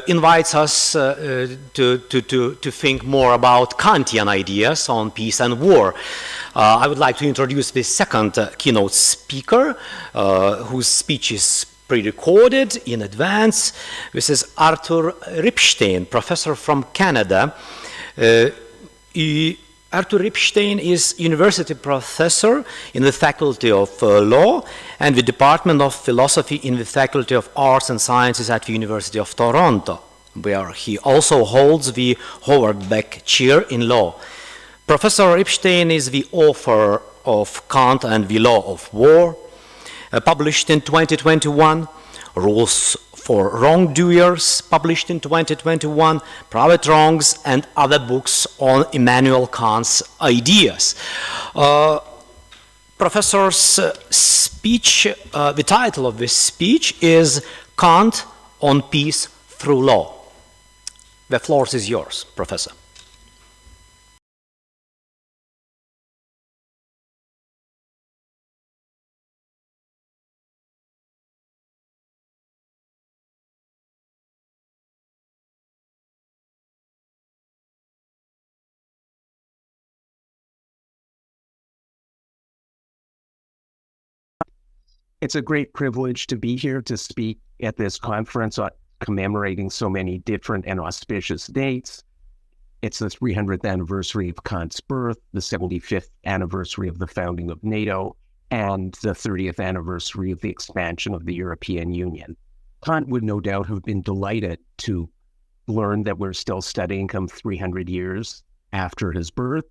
invites us to think more about Kantian ideas on peace and war. I would like to introduce the second keynote speaker, whose speech is pre-recorded in advance. This is Arthur Ripstein, professor from Canada. Arthur Ripstein is university professor in the Faculty of Law and the Department of Philosophy in the Faculty of Arts and Sciences at the University of Toronto, where he also holds the Howard Beck Chair in Law. Professor Ripstein is the author of Kant and the Law of War, published in 2021, Rules for Wrongdoers, published in 2021, Private Wrongs, and other books on Immanuel Kant's ideas. Professor's speech, the title of this speech is Kant on Peace Through Law. The floor is yours, Professor. It's a great privilege to be here to speak at this conference commemorating so many different and auspicious dates. It's the 300th anniversary of Kant's birth, the 75th anniversary of the founding of NATO, and the 30th anniversary of the expansion of the European Union. Kant would no doubt have been delighted to learn that we're still studying him 300 years after his birth.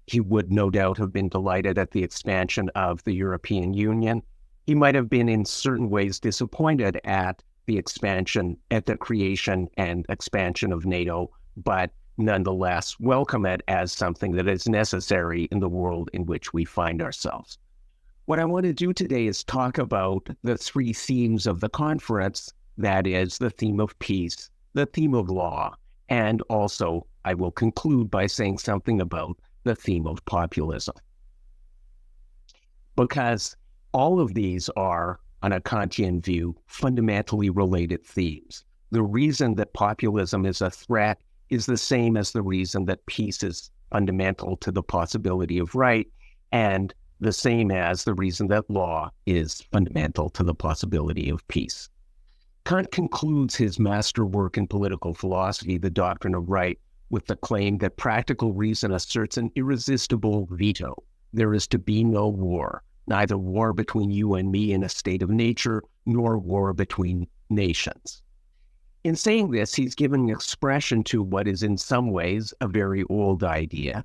He would no doubt have been delighted at the expansion of the European Union. He might have been in certain ways disappointed at the expansion, at the creation and expansion of NATO, but nonetheless welcome it as something that is necessary in the world in which we find ourselves. What I want to do today is talk about the three themes of the conference, that is the theme of peace, the theme of law, and also I will conclude by saying something about the theme of populism. Because all of these are, on a Kantian view, fundamentally related themes. The reason that populism is a threat is the same as the reason that peace is fundamental to the possibility of right, and the same as the reason that law is fundamental to the possibility of peace. Kant concludes his masterwork in political philosophy, The Doctrine of Right, with the claim that practical reason asserts an irresistible veto. There is to be no war. Neither war between you and me in a state of nature, nor war between nations. In saying this, he's giving expression to what is in some ways a very old idea.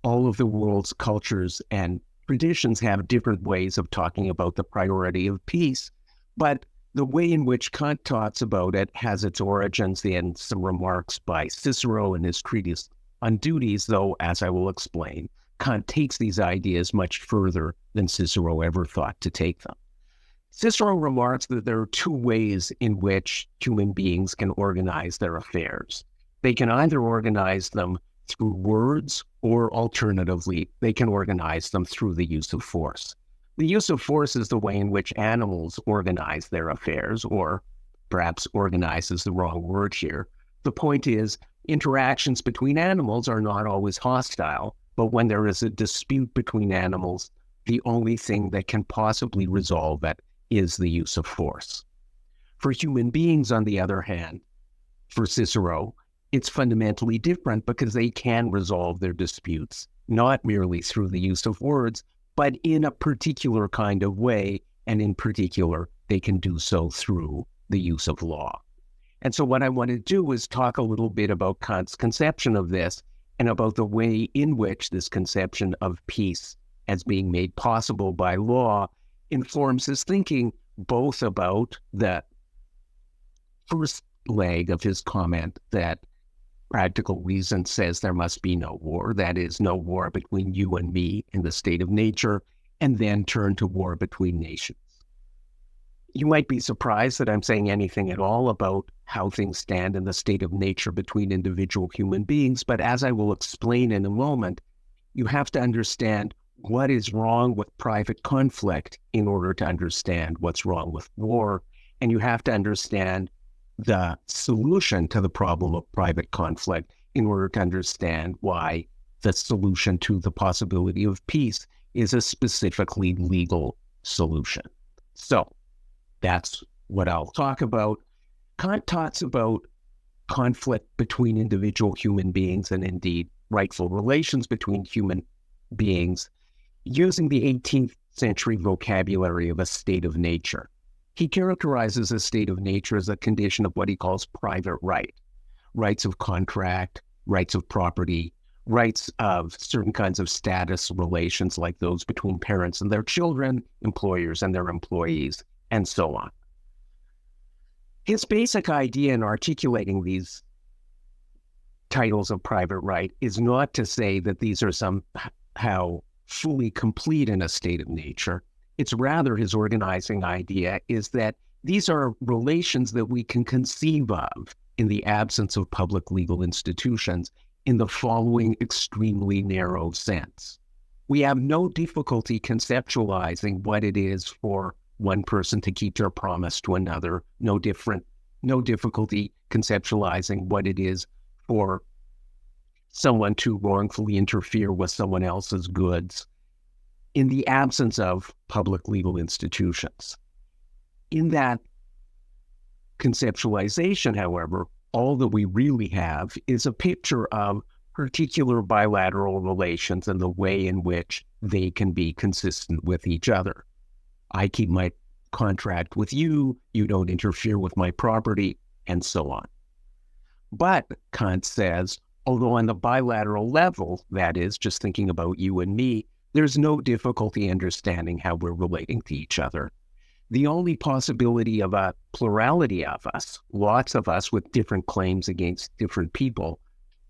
All of the world's cultures and traditions have different ways of talking about the priority of peace, but the way in which Kant talks about it has its origins in some remarks by Cicero in his treatise on duties, though, as I will explain, Kant takes these ideas much further than Cicero ever thought to take them. Cicero remarks that there are two ways in which human beings can organize their affairs. They can either organize them through words, or alternatively, they can organize them through the use of force. The use of force is the way in which animals organize their affairs, or perhaps organize is the wrong word here. The point is, interactions between animals are not always hostile, but when there is a dispute between animals, the only thing that can possibly resolve it is the use of force. For human beings, on the other hand, for Cicero, it's fundamentally different because they can resolve their disputes, not merely through the use of words, but in a particular kind of way, and in particular, they can do so through the use of law. And so what I want to do is talk a little bit about Kant's conception of this and about the way in which this conception of peace as being made possible by law informs his thinking both about the first leg of his comment that practical reason says there must be no war, that is, no war between you and me in the state of nature, and then turn to war between nations. You might be surprised that I'm saying anything at all about how things stand in the state of nature between individual human beings, but as I will explain in a moment, you have to understand what is wrong with private conflict in order to understand what's wrong with war, and you have to understand the solution to the problem of private conflict in order to understand why the solution to the possibility of peace is a specifically legal solution. So that's what I'll talk about. Kant talks about conflict between individual human beings and indeed rightful relations between human beings using the 18th century vocabulary of a state of nature. He characterizes a state of nature as a condition of what he calls private right, rights of contract, rights of property, rights of certain kinds of status relations like those between parents and their children, employers and their employees, and so on. His basic idea in articulating these titles of private right is not to say that these are somehow fully complete in a state of nature. It's rather his organizing idea is that these are relations that we can conceive of in the absence of public legal institutions in the following extremely narrow sense. We have no difficulty conceptualizing what it is for one person to keep their promise to another, no difficulty conceptualizing what it is for someone to wrongfully interfere with someone else's goods in the absence of public legal institutions. In that conceptualization, however, all that we really have is a picture of particular bilateral relations and the way in which they can be consistent with each other. I keep my contract with you, you don't interfere with my property, and so on. But, Kant says, although on the bilateral level, that is, just thinking about you and me, there's no difficulty understanding how we're relating to each other. The only possibility of a plurality of us, lots of us with different claims against different people,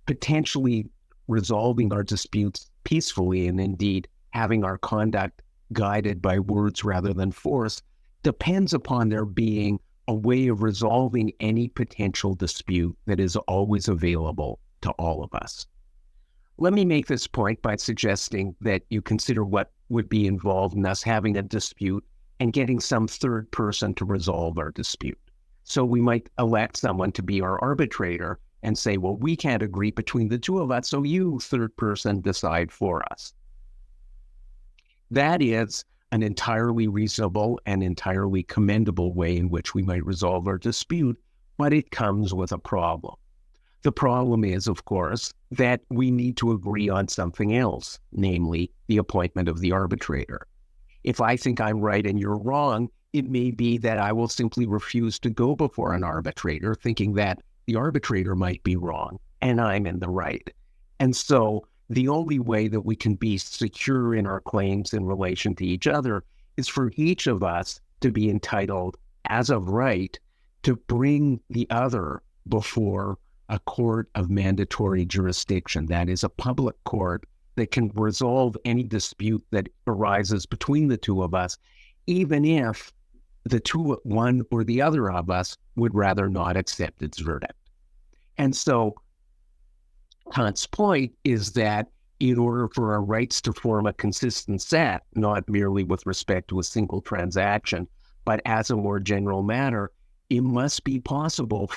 potentially resolving our disputes peacefully and indeed having our conduct guided by words rather than force, depends upon there being a way of resolving any potential dispute that is always available to all of us. Let me make this point by suggesting that you consider what would be involved in us having a dispute and getting some third person to resolve our dispute. So we might elect someone to be our arbitrator and say, well, we can't agree between the two of us, so you, third person, decide for us. That is an entirely reasonable and entirely commendable way in which we might resolve our dispute, but it comes with a problem. The problem is, of course, that we need to agree on something else, namely the appointment of the arbitrator. If I think I'm right and you're wrong, it may be that I will simply refuse to go before an arbitrator, thinking that the arbitrator might be wrong and I'm in the right. And so the only way that we can be secure in our claims in relation to each other is for each of us to be entitled, as of right, to bring the other before a court of mandatory jurisdiction, that is, a public court that can resolve any dispute that arises between the two of us, even if one or the other of us would rather not accept its verdict. And so Kant's point is that in order for our rights to form a consistent set, not merely with respect to a single transaction, but as a more general matter, it must be possible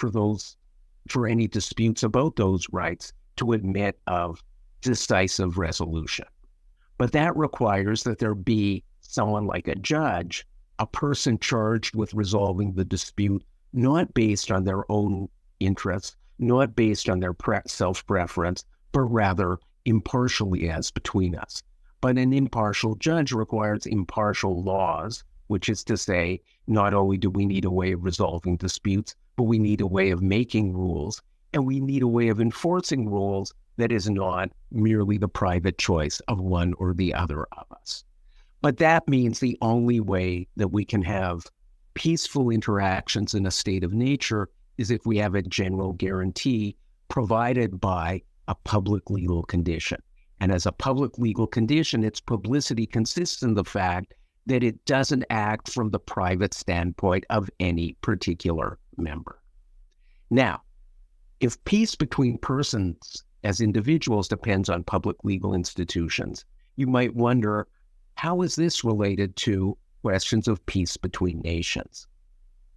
for any disputes about those rights to admit of decisive resolution. But that requires that there be someone like a judge, a person charged with resolving the dispute, not based on their own interests, not based on their self-preference, but rather impartially as between us. But an impartial judge requires impartial laws, which is to say, not only do we need a way of resolving disputes, but we need a way of making rules, and we need a way of enforcing rules that is not merely the private choice of one or the other of us. But that means the only way that we can have peaceful interactions in a state of nature is if we have a general guarantee provided by a public legal condition. And as a public legal condition, its publicity consists in the fact that it doesn't act from the private standpoint of any particular member. Now, if peace between persons as individuals depends on public legal institutions, you might wonder, how is this related to questions of peace between nations?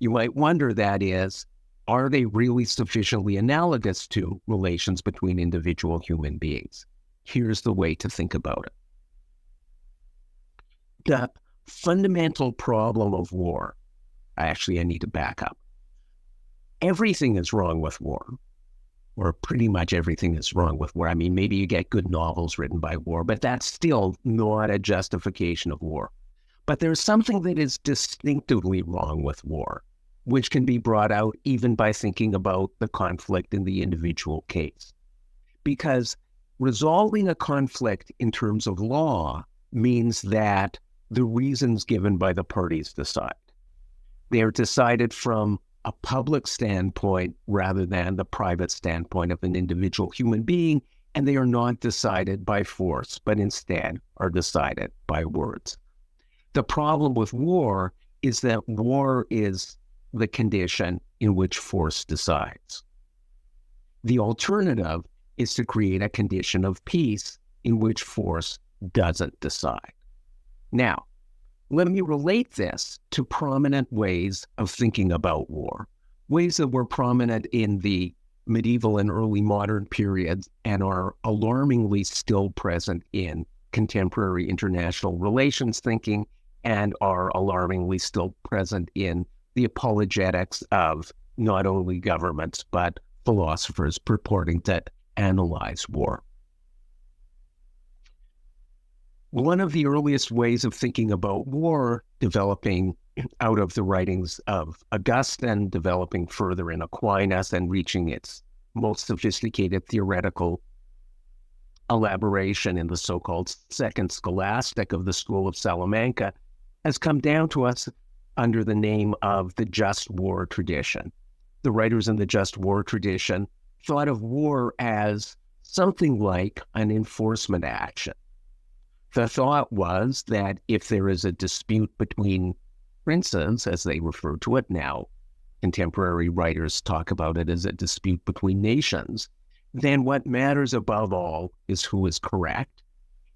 You might wonder, that is, are they really sufficiently analogous to relations between individual human beings? Here's the way to think about it. The fundamental problem of war, I need to back up. Everything is wrong with war, or pretty much everything is wrong with war. I mean, maybe you get good novels written by war, but that's still not a justification of war. But there's something that is distinctively wrong with war, which can be brought out even by thinking about the conflict in the individual case. Because resolving a conflict in terms of law means that the reasons given by the parties decide. They are decided from a public standpoint rather than the private standpoint of an individual human being, and they are not decided by force, but instead are decided by words. The problem with war is that war is the condition in which force decides. The alternative is to create a condition of peace in which force doesn't decide. Now, let me relate this to prominent ways of thinking about war, ways that were prominent in the medieval and early modern periods and are alarmingly still present in contemporary international relations thinking and are alarmingly still present in the apologetics of not only governments, but philosophers purporting to analyze war. One of the earliest ways of thinking about war, developing out of the writings of Augustine, developing further in Aquinas, and reaching its most sophisticated theoretical elaboration in the so-called Second Scholastic of the School of Salamanca, has come down to us under the name of the just war tradition. The writers in the just war tradition thought of war as something like an enforcement action. The thought was that if there is a dispute between princes, as they refer to it now, contemporary writers talk about it as a dispute between nations, then what matters above all is who is correct.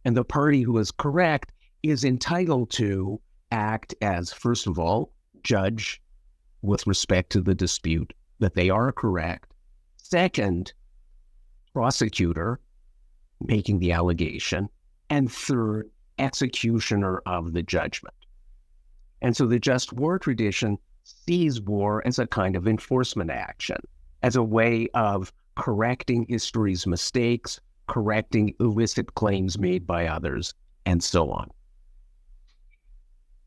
And the party who is correct is entitled to act as, first of all, judge with respect to the dispute that they are correct. Second, prosecutor, making the allegation. And third, executioner of the judgment. And so the just war tradition sees war as a kind of enforcement action, as a way of correcting history's mistakes, correcting illicit claims made by others, and so on.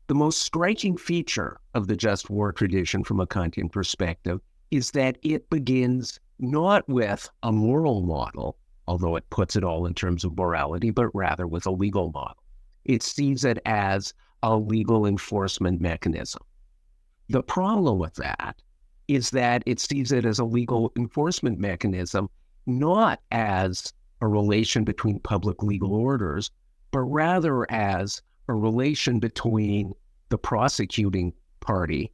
The most striking feature of the just war tradition from a Kantian perspective is that it begins not with a moral model, although it puts it all in terms of morality, but rather with a legal model. It sees it as a legal enforcement mechanism. The problem with that is that it sees it as a legal enforcement mechanism, not as a relation between public legal orders, but rather as a relation between the prosecuting party,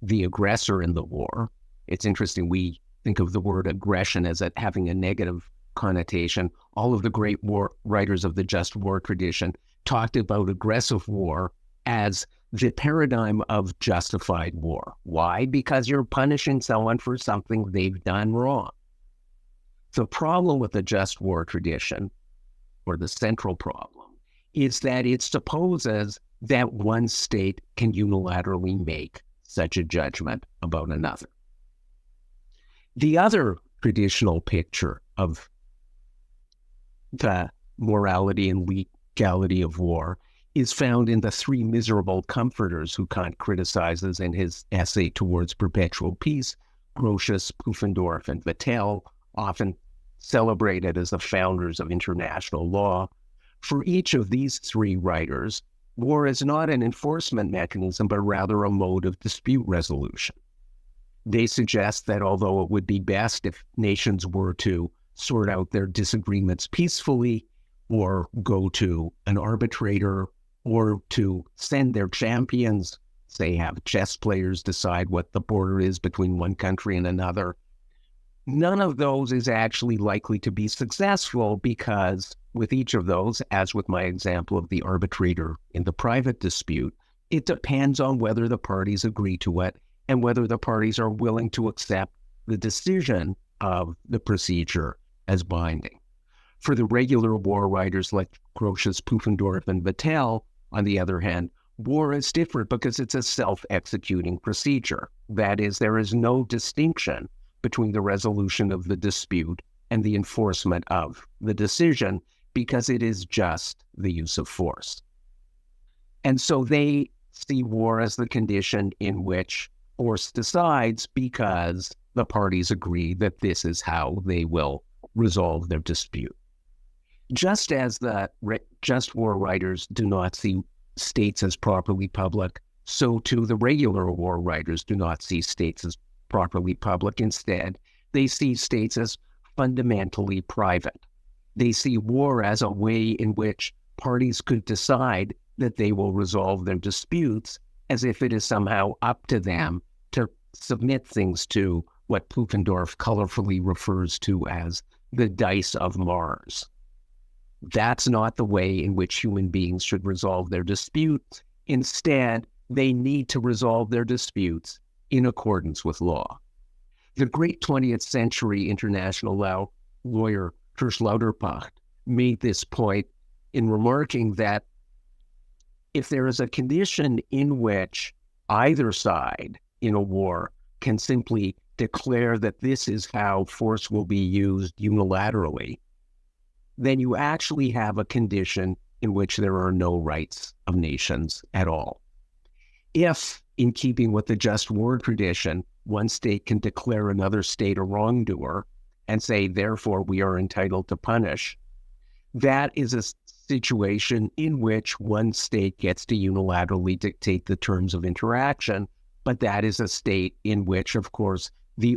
the aggressor in the war. It's interesting, we think of the word aggression as having a negative connotation. All of the great war writers of the just war tradition talked about aggressive war as the paradigm of justified war. Why? Because you're punishing someone for something they've done wrong. The problem with the just war tradition, or the central problem, is that it supposes that one state can unilaterally make such a judgment about another. The other traditional picture of the morality and legality of war is found in the three miserable comforters who Kant criticizes in his essay Towards Perpetual Peace, Grotius, Pufendorf, and Vattel, often celebrated as the founders of international law. For each of these three writers, war is not an enforcement mechanism, but rather a mode of dispute resolution. They suggest that although it would be best if nations were to sort out their disagreements peacefully, or go to an arbitrator, or to send their champions, say have chess players decide what the border is between one country and another, none of those is actually likely to be successful, because with each of those, as with my example of the arbitrator in the private dispute, it depends on whether the parties agree to it and whether the parties are willing to accept the decision of the procedure as binding. For the regular war writers like Grotius, Pufendorf, and Vattel, on the other hand, war is different because it's a self-executing procedure. That is, there is no distinction between the resolution of the dispute and the enforcement of the decision, because it is just the use of force. And so they see war as the condition in which force decides, because the parties agree that this is how they will resolve their dispute. Just as the just war writers do not see states as properly public, so too the regular war writers do not see states as properly public. Instead, they see states as fundamentally private. They see war as a way in which parties could decide that they will resolve their disputes, as if it is somehow up to them to submit things to what Pufendorf colorfully refers to as the dice of Mars. That's not the way in which human beings should resolve their disputes. Instead, they need to resolve their disputes in accordance with law. The great 20th century international law lawyer Kirsch Lauterpacht made this point in remarking that if there is a condition in which either side in a war can simply declare that this is how force will be used unilaterally, then you actually have a condition in which there are no rights of nations at all. If, in keeping with the just war tradition, one state can declare another state a wrongdoer and say, therefore, we are entitled to punish, that is a situation in which one state gets to unilaterally dictate the terms of interaction, but that is a state in which, of course, in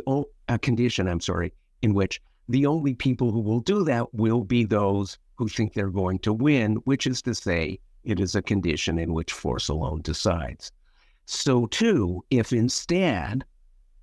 which the only people who will do that will be those who think they're going to win, which is to say, it is a condition in which force alone decides. So too, if instead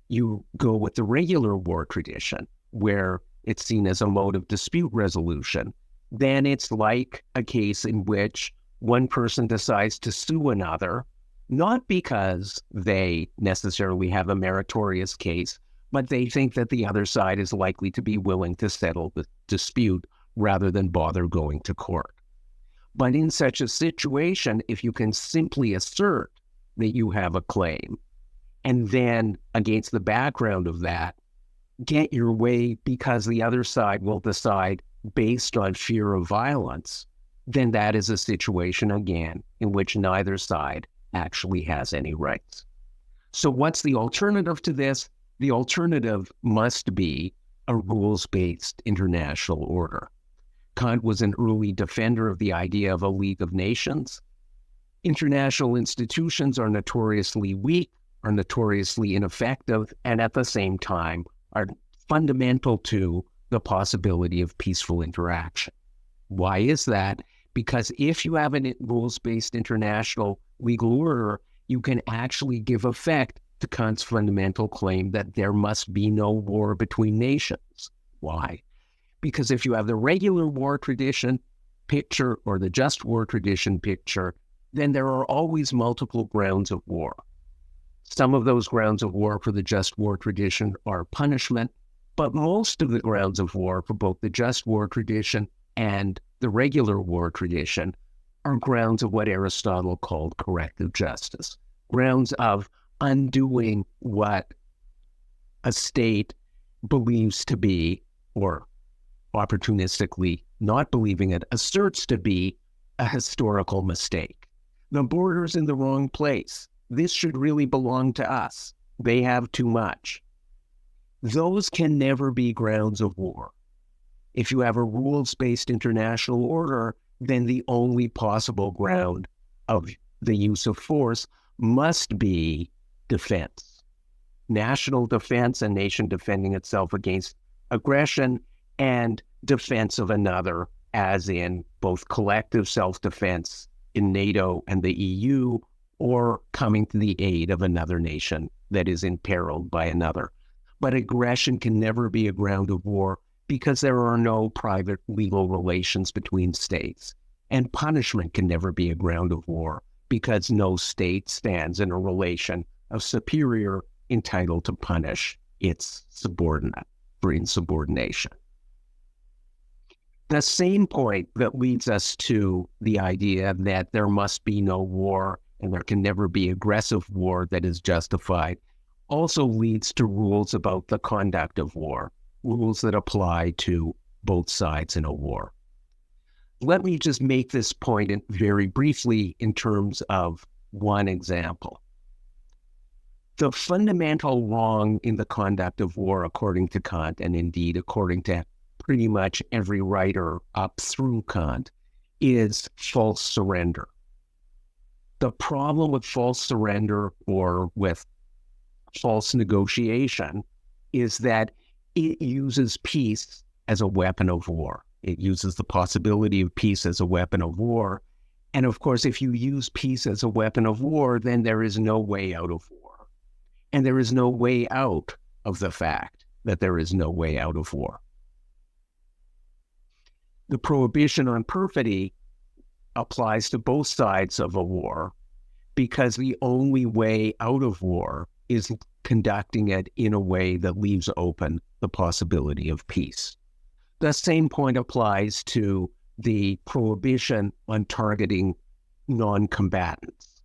you go with the regular war tradition, where it's seen as a mode of dispute resolution, then it's like a case in which one person decides to sue another, not because they necessarily have a meritorious case, but they think that the other side is likely to be willing to settle the dispute rather than bother going to court. But in such a situation, if you can simply assert that you have a claim, and then against the background of that, get your way because the other side will decide based on fear of violence, then that is a situation, again, in which neither side actually has any rights. So what's the alternative to this? The alternative must be a rules-based international order. Kant was an early defender of the idea of a League of Nations. International institutions are notoriously weak, are notoriously ineffective, and at the same time are fundamental to the possibility of peaceful interaction. Why is that? Because if you have a rules-based international legal order, you can actually give effect to Kant's fundamental claim that there must be no war between nations. Why? Because if you have the regular war tradition picture or the just war tradition picture, then there are always multiple grounds of war. Some of those grounds of war for the just war tradition are punishment, but most of the grounds of war for both the just war tradition and the regular war tradition are grounds of what Aristotle called corrective justice, grounds of undoing what a state believes to be, or opportunistically not believing it, asserts to be a historical mistake. The border's in the wrong place. This should really belong to us. They have too much. Those can never be grounds of war. If you have a rules-based international order, then the only possible ground of the use of force must be defense. National defense, a nation defending itself against aggression, and defense of another, as in both collective self-defense in NATO and the EU, or coming to the aid of another nation that is imperiled by another. But aggression can never be a ground of war because there are no private legal relations between states. And punishment can never be a ground of war because no state stands in a relation of superior entitled to punish its subordinate for insubordination. The same point that leads us to the idea that there must be no war and there can never be aggressive war that is justified also leads to rules about the conduct of war, rules that apply to both sides in a war. Let me just make this point very briefly in terms of one example. The fundamental wrong in the conduct of war, according to Kant, and indeed according to pretty much every writer up through Kant, is false surrender. The problem with false surrender or with false negotiation is that it uses peace as a weapon of war. It uses the possibility of peace as a weapon of war. And of course, if you use peace as a weapon of war, then there is no way out of war. And there is no way out of the fact that there is no way out of war. The prohibition on perfidy applies to both sides of a war because the only way out of war is conducting it in a way that leaves open the possibility of peace. The same point applies to the prohibition on targeting non-combatants.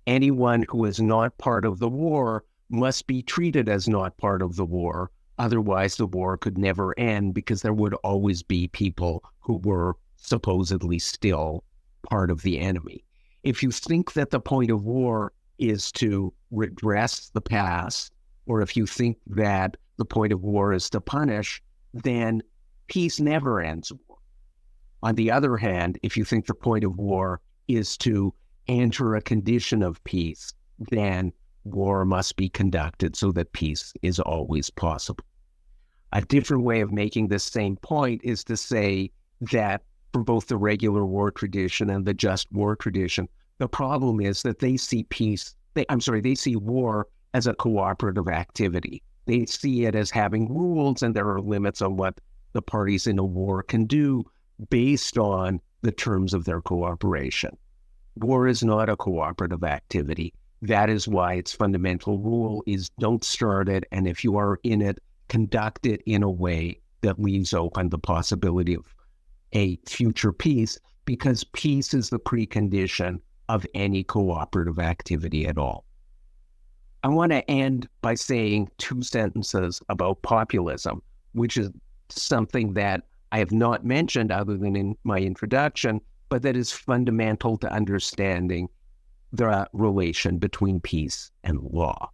Anyone who is not part of the war must be treated as not part of the war. Otherwise, the war could never end because there would always be people who were supposedly still part of the enemy. If you think that the point of war is to redress the past, or if you think that the point of war is to punish, then peace never ends war. On the other hand, if you think the point of war is to enter a condition of peace, then war must be conducted so that peace is always possible. A different way of making this same point is to say that for both the regular war tradition and the just war tradition, the problem is that they see they see war as a cooperative activity. They see it as having rules, and there are limits on what the parties in a war can do based on the terms of their cooperation. War is not a cooperative activity. That is why its fundamental rule is don't start it, and if you are in it, conduct it in a way that leaves open the possibility of a future peace, because peace is the precondition of any cooperative activity at all. I want to end by saying two sentences about populism, which is something that I have not mentioned other than in my introduction, but that is fundamental to understanding the relation between peace and law.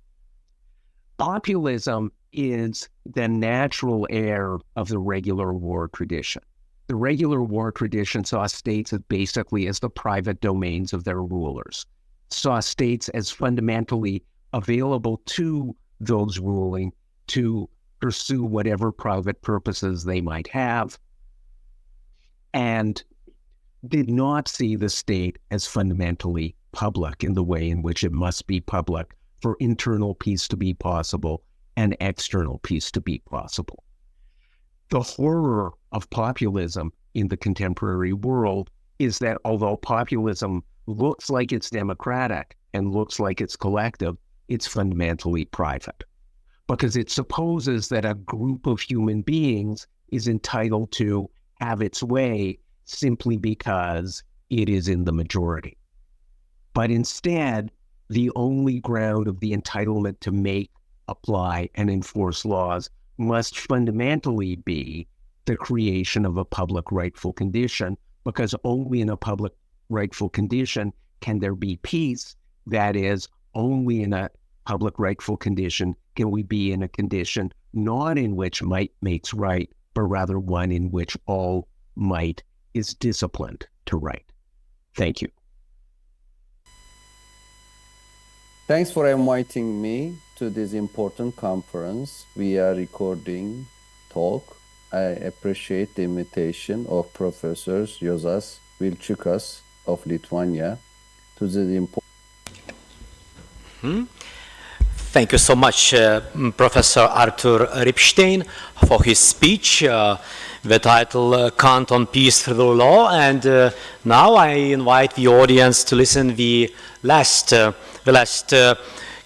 Populism is the natural heir of the regular war tradition. The regular war tradition saw states as basically as the private domains of their rulers, saw states as fundamentally available to those ruling to pursue whatever private purposes they might have, and did not see the state as fundamentally public in the way in which it must be public for internal peace to be possible and external peace to be possible. The horror of populism in the contemporary world is that although populism looks like it's democratic and looks like it's collective, it's fundamentally private, because it supposes that a group of human beings is entitled to have its way simply because it is in the majority. But instead, the only ground of the entitlement to make, apply, and enforce laws must fundamentally be the creation of a public rightful condition, because only in a public rightful condition can there be peace. That is, only in a public rightful condition can we be in a condition not in which might makes right, but rather one in which all might is disciplined to right. Thank you. Thanks for inviting me to this important conference. We are recording talk. I appreciate the invitation of Professors Juozas Vilčiukas of Lithuania to the important. Thank you so much, Professor Artur Ripstein, for his speech, the title Kant on Peace Through Law. And now I invite the audience to listen the last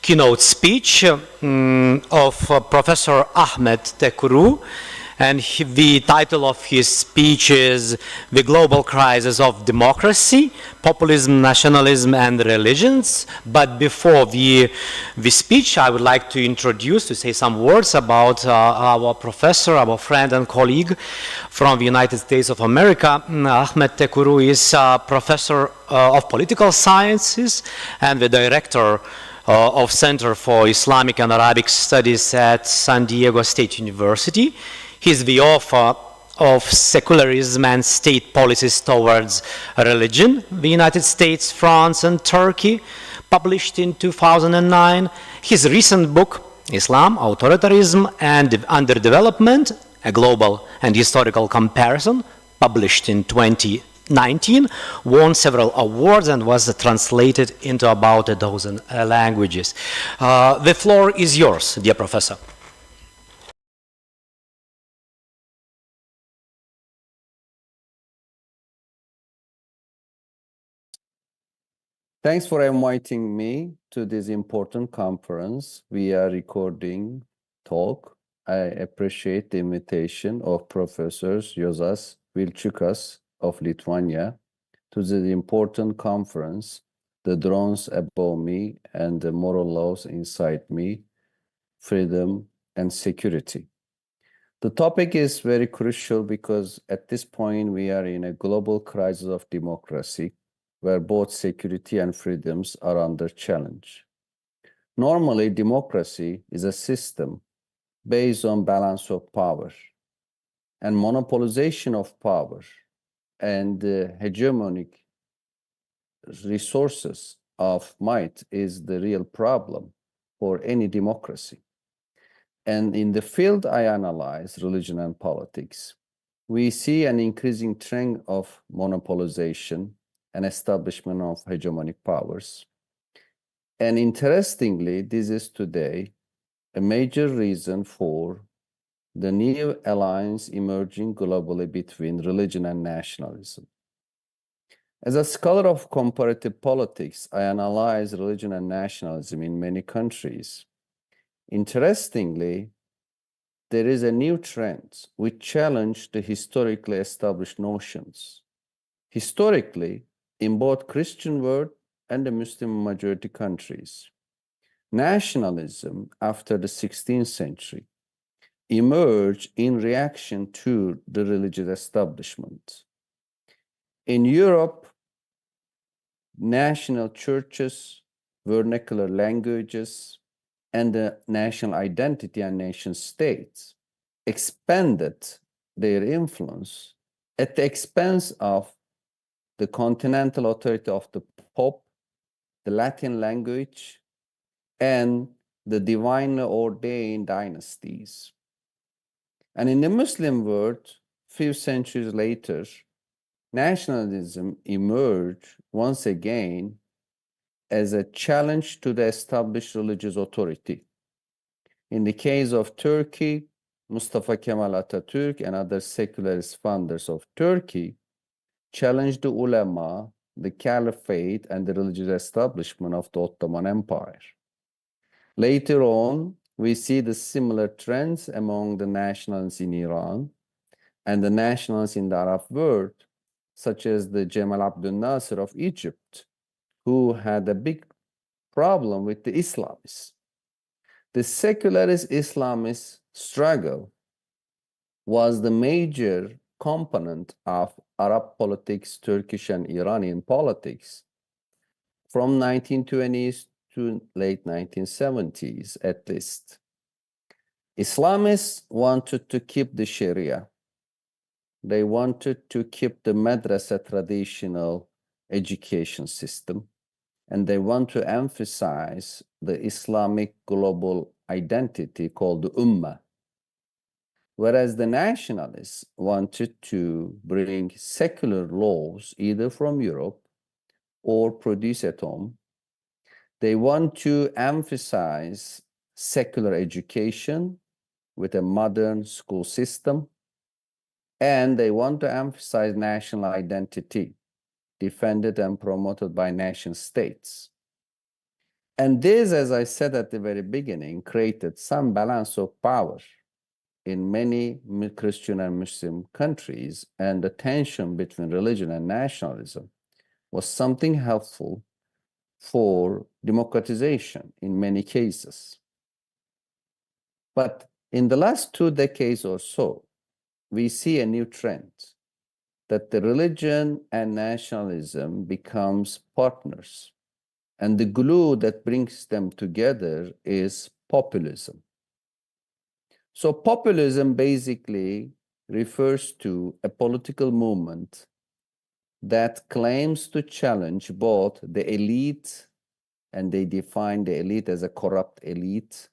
keynote speech of Professor Ahmet Tekuru. And the title of his speech is The Global Crisis of Democracy, Populism, Nationalism, and Religions. But before the speech, I would like to say some words about our professor, our friend and colleague from the United States of America. Ahmet Tekuru is a professor of political sciences and the director of Center for Islamic and Arabic Studies at San Diego State University. He's the author of Secularism and State Policies Towards Religion, the United States, France, and Turkey, published in 2009. His recent book, Islam, Authoritarianism, and Underdevelopment, a Global and Historical Comparison, published in 2019, won several awards and was translated into about a dozen languages. The floor is yours, dear professor. Thanks for inviting me to this important conference. We are recording talk. I appreciate the invitation of Professors Juozas Vilčiukas of Lithuania to the important conference, The Drones Above Me and the Moral Laws Inside Me, Freedom and Security. The topic is very crucial because at this point we are in a global crisis of democracy, where both security and freedoms are under challenge. Normally, democracy is a system based on balance of power, and monopolization of power and hegemonic resources of might is the real problem for any democracy. And in the field I analyze, religion and politics, we see an increasing trend of monopolization and establishment of hegemonic powers. And interestingly, this is today a major reason for the new alliance emerging globally between religion and nationalism. As a scholar of comparative politics, I analyze religion and nationalism in many countries. Interestingly, there is a new trend which challenge the historically established notions. Historically, in both Christian world and the Muslim majority countries, nationalism after the 16th century emerged in reaction to the religious establishment. In Europe, national churches, vernacular languages, and the national identity and nation states expanded their influence at the expense of the continental authority of the Pope, the Latin language, and the divinely ordained dynasties. And in the Muslim world, few centuries later, nationalism emerged once again as a challenge to the established religious authority. In the case of Turkey, Mustafa Kemal Atatürk and other secularist founders of Turkey challenged the ulema, the caliphate, and the religious establishment of the Ottoman Empire. Later on, we see the similar trends among the nationalists in Iran and the nationalists in the Arab world, such as the Jamal Abdel Nasser of Egypt, who had a big problem with the Islamists. The secularist Islamist struggle was the major component of Arab politics, Turkish and Iranian politics from 1920s to late 1970s at least. Islamists wanted to keep the Sharia. They wanted to keep the madrasa traditional education system, and they want to emphasize the Islamic global identity called the Ummah. Whereas the nationalists wanted to bring secular laws either from Europe or produce at home. They want to emphasize secular education with a modern school system, and they want to emphasize national identity, defended and promoted by nation states. And this, as I said at the very beginning, created some balance of power in many Christian and Muslim countries, and the tension between religion and nationalism was something helpful for democratization in many cases. But in the last 2 decades or so, we see a new trend that the religion and nationalism becomes partners, and the glue that brings them together is populism. So populism basically refers to a political movement that claims to challenge both the elite, and they define the elite as a corrupt elite,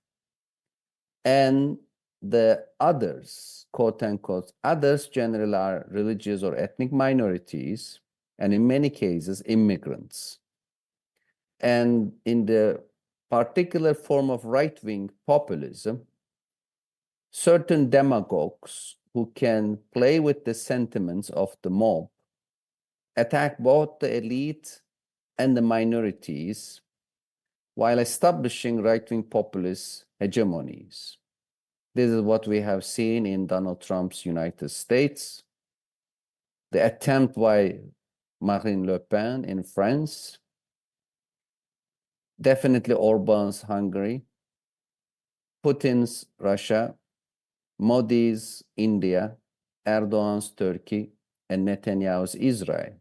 and the others, quote unquote, others generally are religious or ethnic minorities, and in many cases, immigrants. And in the particular form of right-wing populism, certain demagogues who can play with the sentiments of the mob attack both the elite and the minorities while establishing right-wing populist hegemonies. This is what we have seen in Donald Trump's United States, the attempt by Marine Le Pen in France, definitely Orban's Hungary, Putin's Russia, Modi's India, Erdogan's Turkey, and Netanyahu's Israel.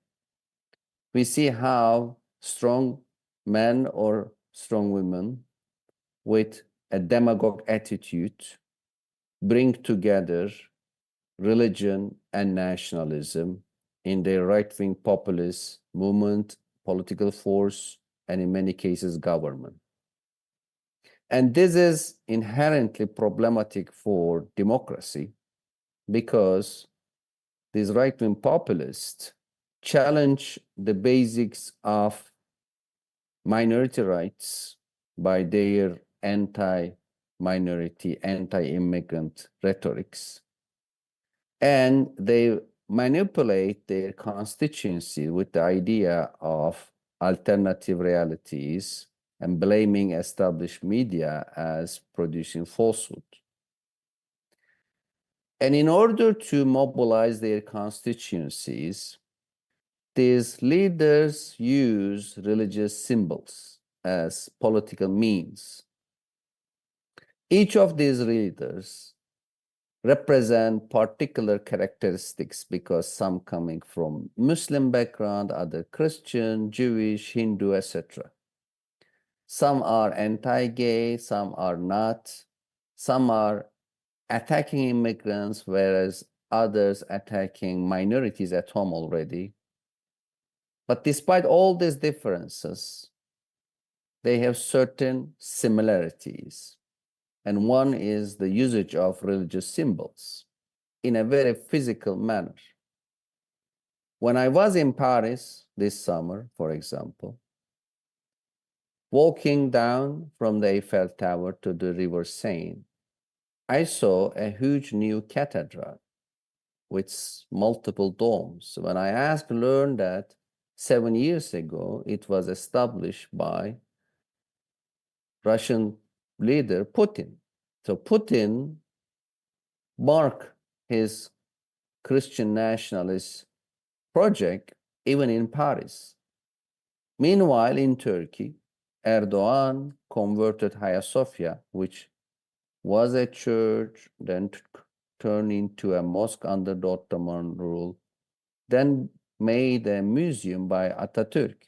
We see how strong men or strong women with a demagogue attitude bring together religion and nationalism in their right-wing populist movement, political force, and in many cases, government. And this is inherently problematic for democracy because these right-wing populists challenge the basics of minority rights by their anti-minority, anti-immigrant rhetorics. And they manipulate their constituency with the idea of alternative realities and blaming established media as producing falsehood. And in order to mobilize their constituencies, these leaders use religious symbols as political means. Each of these leaders represent particular characteristics because some coming from Muslim background, other Christian, Jewish, Hindu, etc. Some are anti-gay, some are not. Some are attacking immigrants, whereas others attacking minorities at home already. But despite all these differences, they have certain similarities. And one is the usage of religious symbols in a very physical manner. When I was in Paris this summer, for example, Walking down from the Eiffel Tower to the River Seine, I saw a huge new cathedral with multiple domes. When I learned that 7 years ago, it was established by Russian leader Putin. So Putin marked his Christian nationalist project even in Paris. Meanwhile, in Turkey, Erdogan converted Hagia Sophia, which was a church, then turned into a mosque under the Ottoman rule, then made a museum by Atatürk.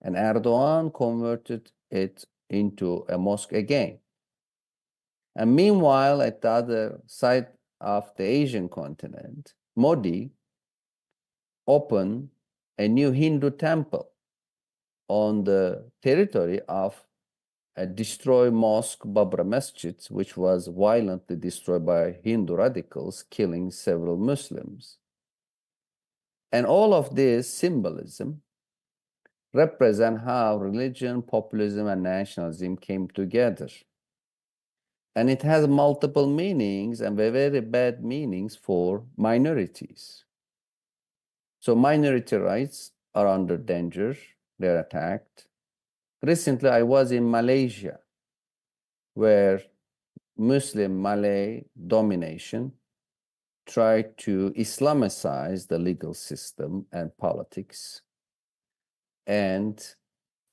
And Erdogan converted it into a mosque again. And meanwhile, at the other side of the Asian continent, Modi opened a new Hindu temple on the territory of a destroyed mosque, Babri Masjid, which was violently destroyed by Hindu radicals, killing several Muslims. And all of this symbolism represent how religion, populism, and nationalism came together. And it has multiple meanings and very bad meanings for minorities. So minority rights are under danger, they're attacked. Recently, I was in Malaysia, where Muslim Malay domination tried to Islamicize the legal system and politics. And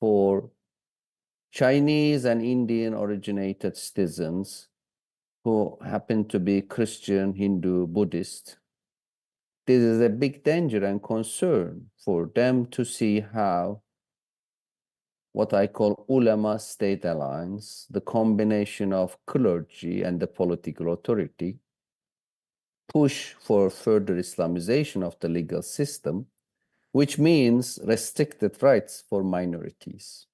for Chinese and Indian originated citizens who happen to be Christian, Hindu, Buddhist, this is a big danger and concern for them to see how what I call ulama-state alliance, the combination of clergy and the political authority, push for further Islamization of the legal system, which means restricted rights for minorities.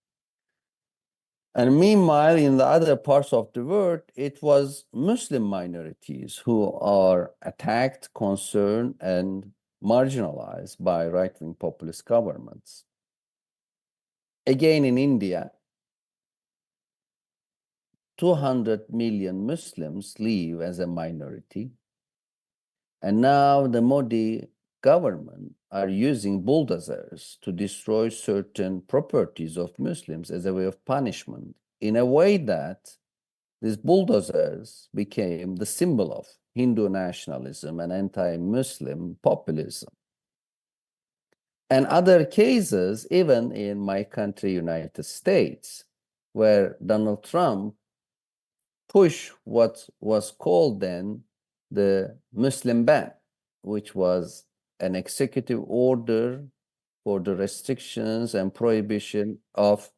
And meanwhile, in the other parts of the world, it was Muslim minorities who are attacked, concerned, and marginalized by right-wing populist governments. Again, in India, 200 million Muslims live as a minority. And now the Modi government are using bulldozers to destroy certain properties of Muslims as a way of punishment, in a way that these bulldozers became the symbol of Hindu nationalism and anti-Muslim populism. And other cases, even in my country, United States, where Donald Trump pushed what was called then the Muslim ban, which was an executive order for the restrictions and prohibition of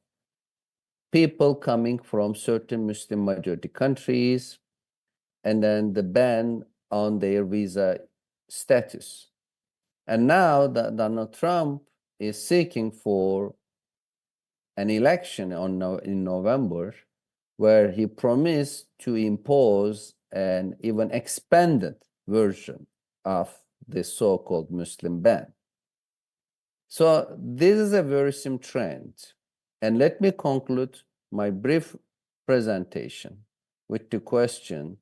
people coming from certain Muslim majority countries, and then the ban on their visa status. And now that Donald Trump is seeking for an election in November, where he promised to impose an even expanded version of the so-called Muslim ban. So this is a worrisome trend. And let me conclude my brief presentation with the question,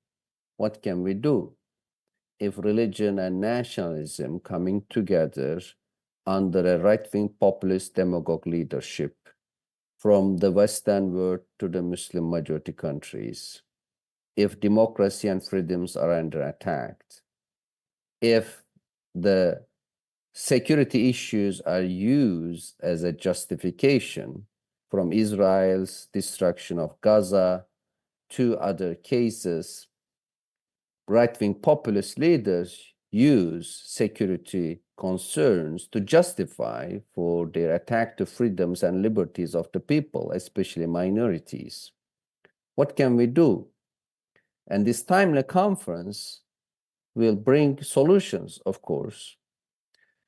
what can we do if religion and nationalism coming together under a right-wing populist demagogue leadership from the Western world to the Muslim majority countries, if democracy and freedoms are under attack, if the security issues are used as a justification from Israel's destruction of Gaza to other cases, right-wing populist leaders use security concerns to justify for their attack to freedoms and liberties of the people, especially minorities. What can we do? And this timely conference will bring solutions, of course.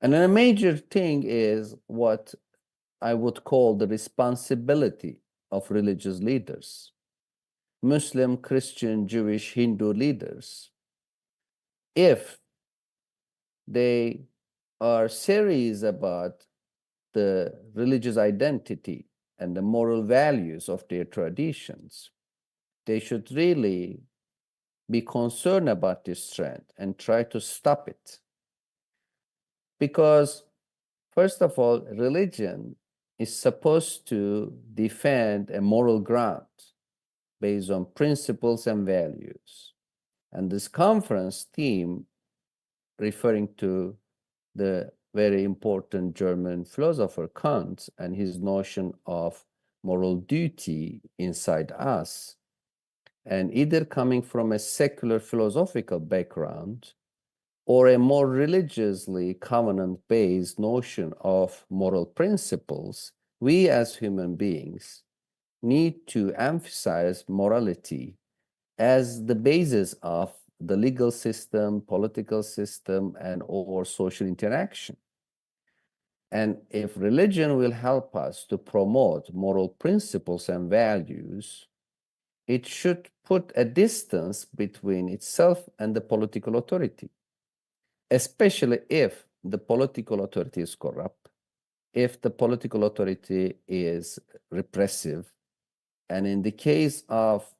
And then a major thing is what I would call the responsibility of religious leaders, Muslim, Christian, Jewish, Hindu leaders. If they are serious about the religious identity and the moral values of their traditions, they should really be concerned about this trend and try to stop it. Because, first of all, religion is supposed to defend a moral ground based on principles and values. And this conference theme, referring to the very important German philosopher Kant and his notion of moral duty inside us, and either coming from a secular philosophical background or a more religiously covenant-based notion of moral principles, we as human beings need to emphasize morality as the basis of the legal system, political system, and or social interaction. And if religion will help us to promote moral principles and values, it should put a distance between itself and the political authority, especially if the political authority is corrupt, if the political authority is repressive, and in the case of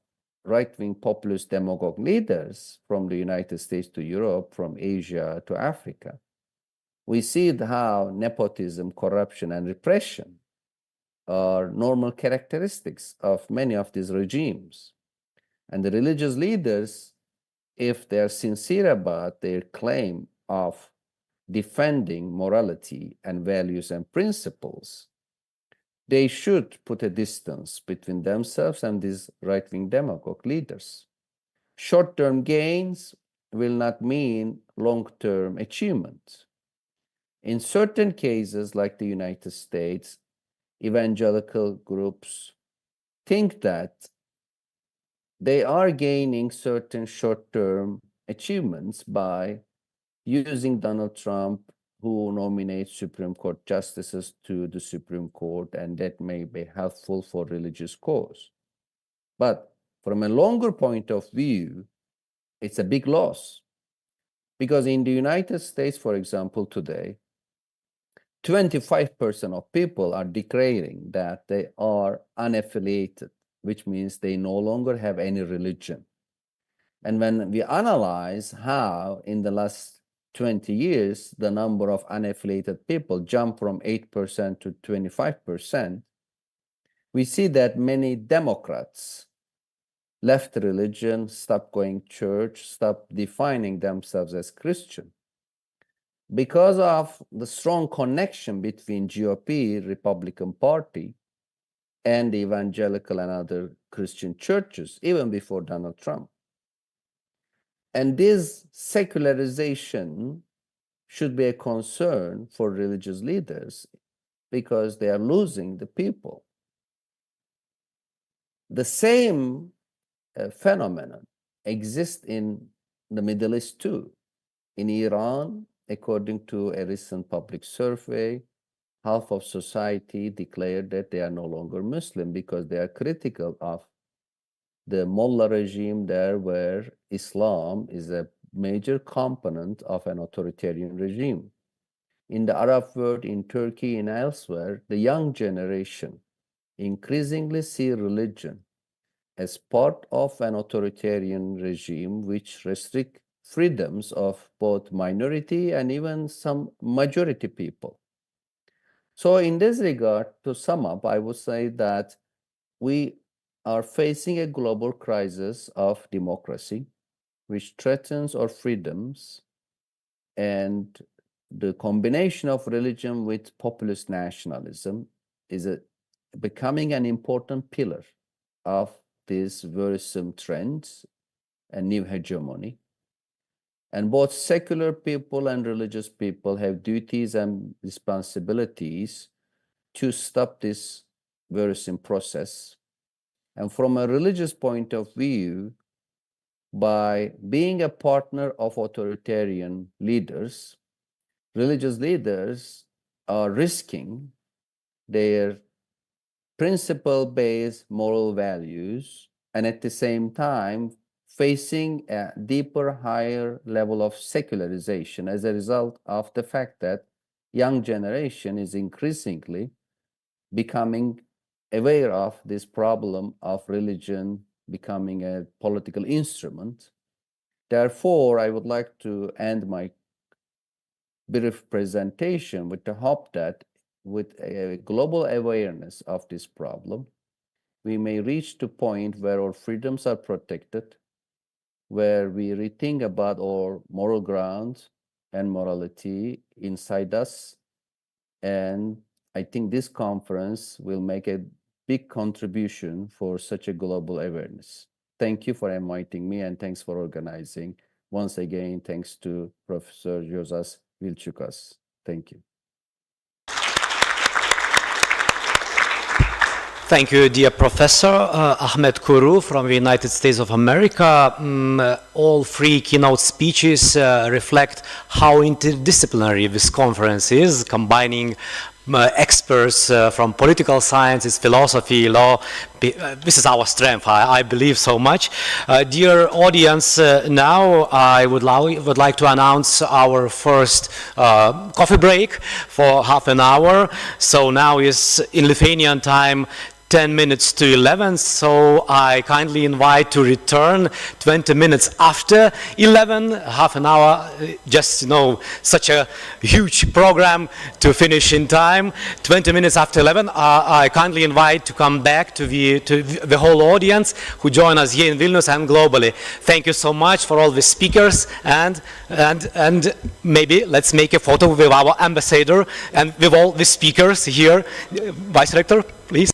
right-wing populist demagogue leaders from the United States to Europe, from Asia to Africa, we see how nepotism, corruption, and repression are normal characteristics of many of these regimes. And the religious leaders, if they are sincere about their claim of defending morality and values and principles, they should put a distance between themselves and these right-wing demagogue leaders. Short-term gains will not mean long-term achievement. In certain cases, like the United States, evangelical groups think that they are gaining certain short-term achievements by using Donald Trump, who nominates Supreme Court justices to the Supreme Court, and that may be helpful for religious cause. But from a longer point of view, it's a big loss. Because in the United States, for example, today, 25% of people are declaring that they are unaffiliated, which means they no longer have any religion. And when we analyze how in the last 20 years, the number of unaffiliated people jumped from 8% to 25%, we see that many Democrats left religion, stopped going to church, stopped defining themselves as Christian. Because of the strong connection between GOP, Republican Party, and the evangelical and other Christian churches, even before Donald Trump. And this secularization should be a concern for religious leaders because they are losing the people. The same phenomenon exists in the Middle East too. In Iran, according to a recent public survey, half of society declared that they are no longer Muslim because they are critical of the mullah regime there, where Islam is a major component of an authoritarian regime. In the Arab world, in Turkey and elsewhere, the young generation increasingly see religion as part of an authoritarian regime which restricts freedoms of both minority and even some majority people. So in this regard, to sum up, I would say that we are facing a global crisis of democracy, which threatens our freedoms, and the combination of religion with populist nationalism is becoming an important pillar of these worrisome trends and new hegemony. And both secular people and religious people have duties and responsibilities to stop this worrisome process. And from a religious point of view, by being a partner of authoritarian leaders, religious leaders are risking their principle-based moral values and at the same time facing a deeper, higher level of secularization as a result of the fact that young generation is increasingly becoming aware of this problem of religion becoming a political instrument. Therefore, I would like to end my brief presentation with the hope that with a global awareness of this problem, we may reach the point where our freedoms are protected, where we rethink about our moral grounds and morality inside us. And I think this conference will make a big contribution for such a global awareness. Thank you for inviting me and thanks for organizing. Once again, thanks to Professor Josas Vilčiukas. Thank you. Thank you, dear Professor Ahmed Kuru from the United States of America. All three keynote speeches reflect how interdisciplinary this conference is, combining experts from political sciences, philosophy, law. This is our strength, I believe so much. Dear audience, now I would like to announce our first coffee break for half an hour. So now is in Lithuanian time 10 minutes to 11, so I kindly invite to return 20 minutes after 11, half an hour, just such a huge program to finish in time. 20 minutes after 11, I kindly invite to come back to the whole audience who join us here in Vilnius and globally. Thank you so much for all the speakers, and maybe let's make a photo with our ambassador and with all the speakers here. Vice Rector, please.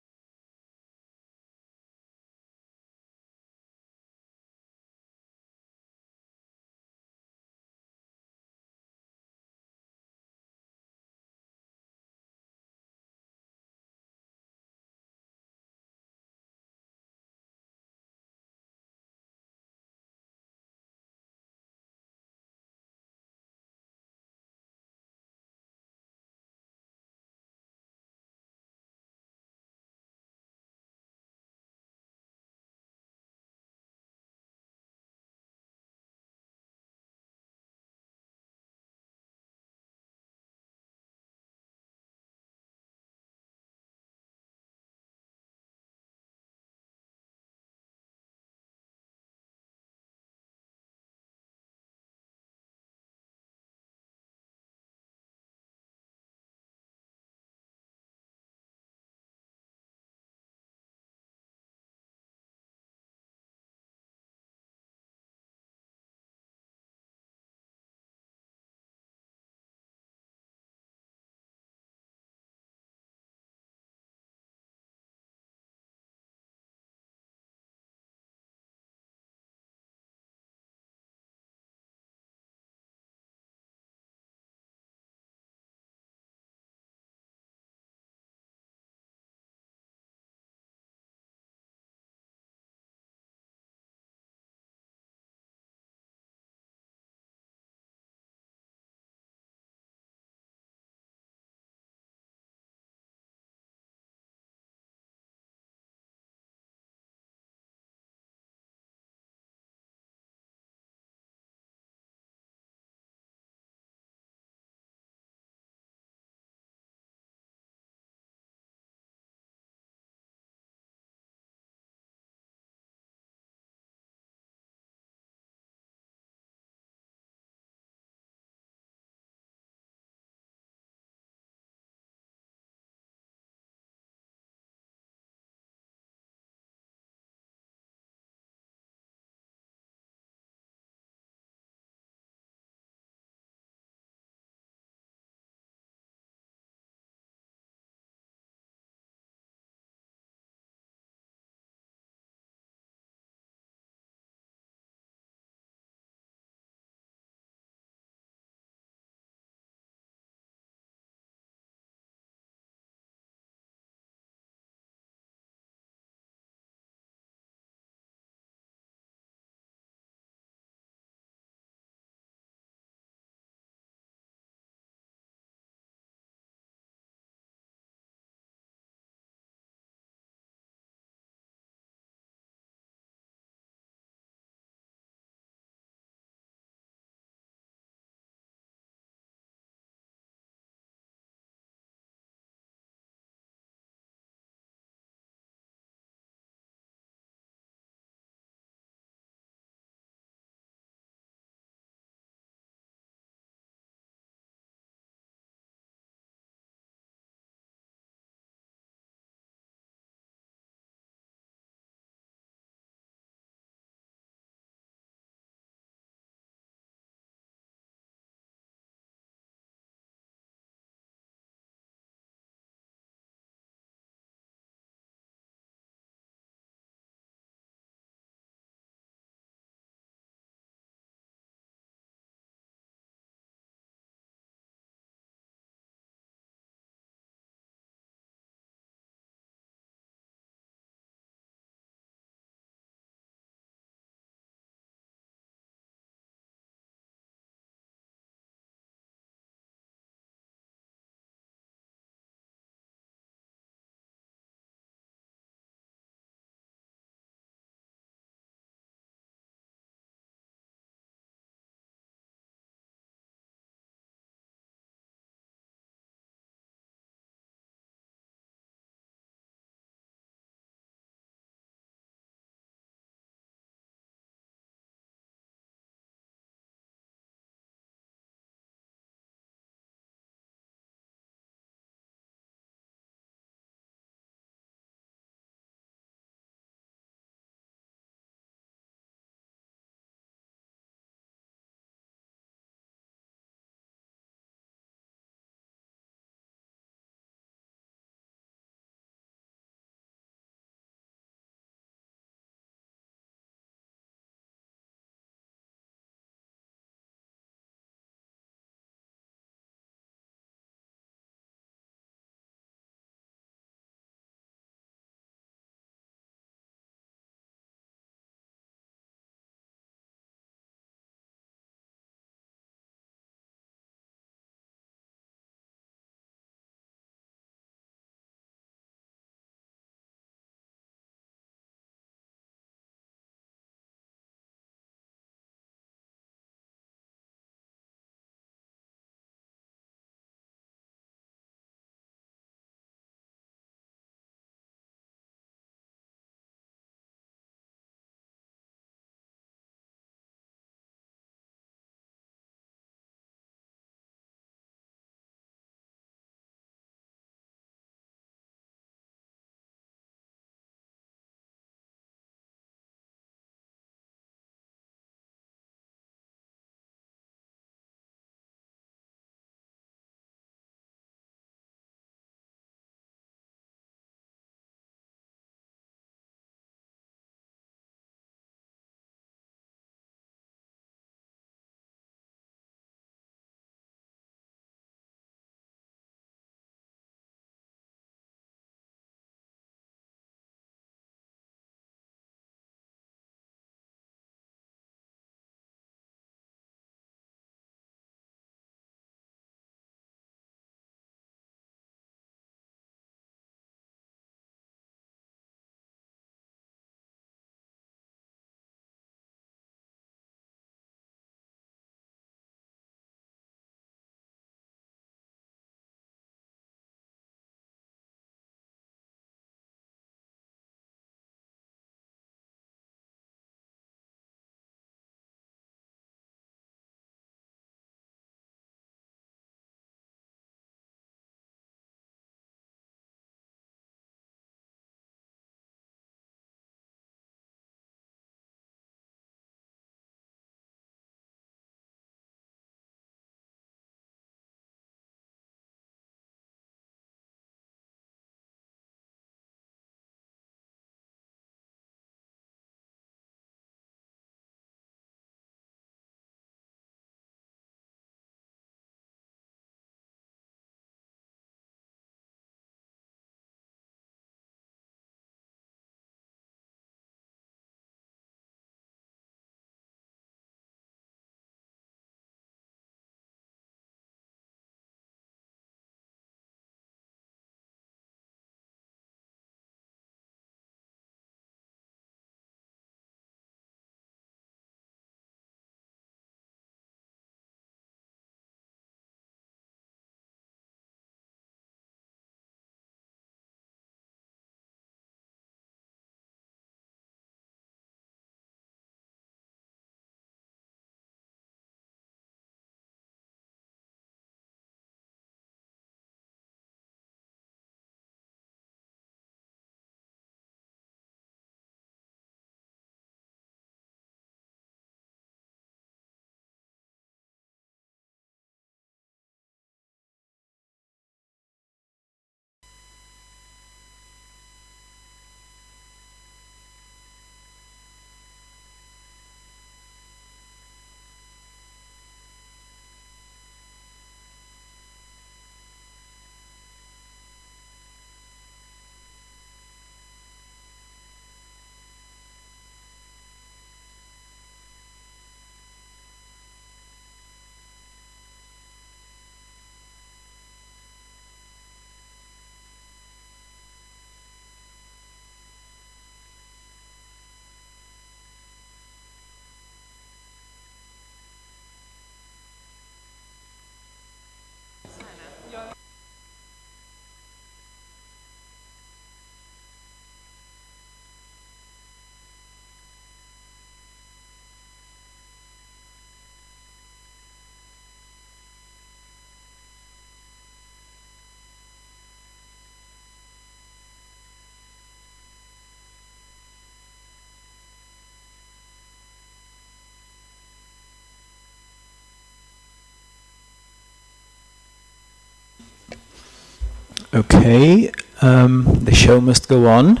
Okay, the show must go on,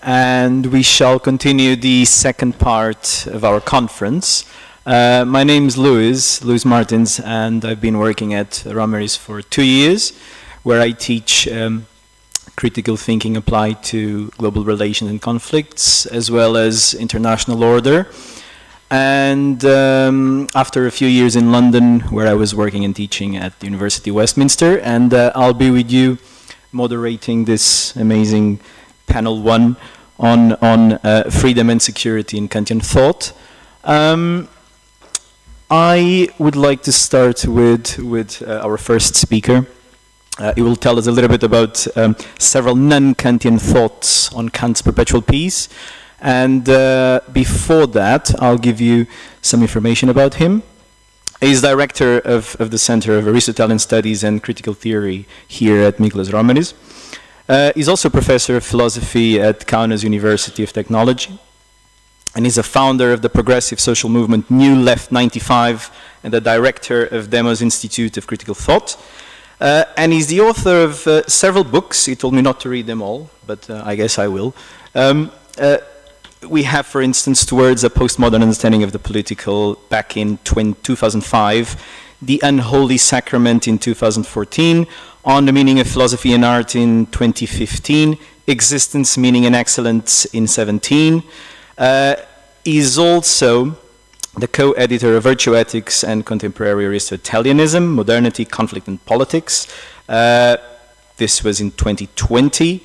and we shall continue the second part of our conference. My name is Luis Martins, and I've been working at Romeris for 2 years, where I teach critical thinking applied to global relations and conflicts, as well as international order. And after a few years in London, where I was working and teaching at the University of Westminster, and I'll be with you moderating this amazing panel 1 on freedom and security in Kantian thought. I would like to start with our first speaker. He will tell us a little bit about several non-Kantian thoughts on Kant's Perpetual Peace. And before that, I'll give you some information about him. He's director of the Center of Aristotelian Studies and Critical Theory here at Mykolas Romeris. He's also professor of philosophy at Kaunas University of Technology. And he's a founder of the progressive social movement New Left 95 and the director of Demos Institute of Critical Thought. And he's the author of several books. He told me not to read them all, but I guess I will. We have, for instance, Towards a Postmodern Understanding of the Political back in 2005, The Unholy Sacrament in 2014, On the Meaning of Philosophy and Art in 2015, Existence, Meaning and Excellence in 2017. He's also the co-editor of Virtue Ethics and Contemporary Aristotelianism, Modernity, Conflict and Politics. This was in 2020.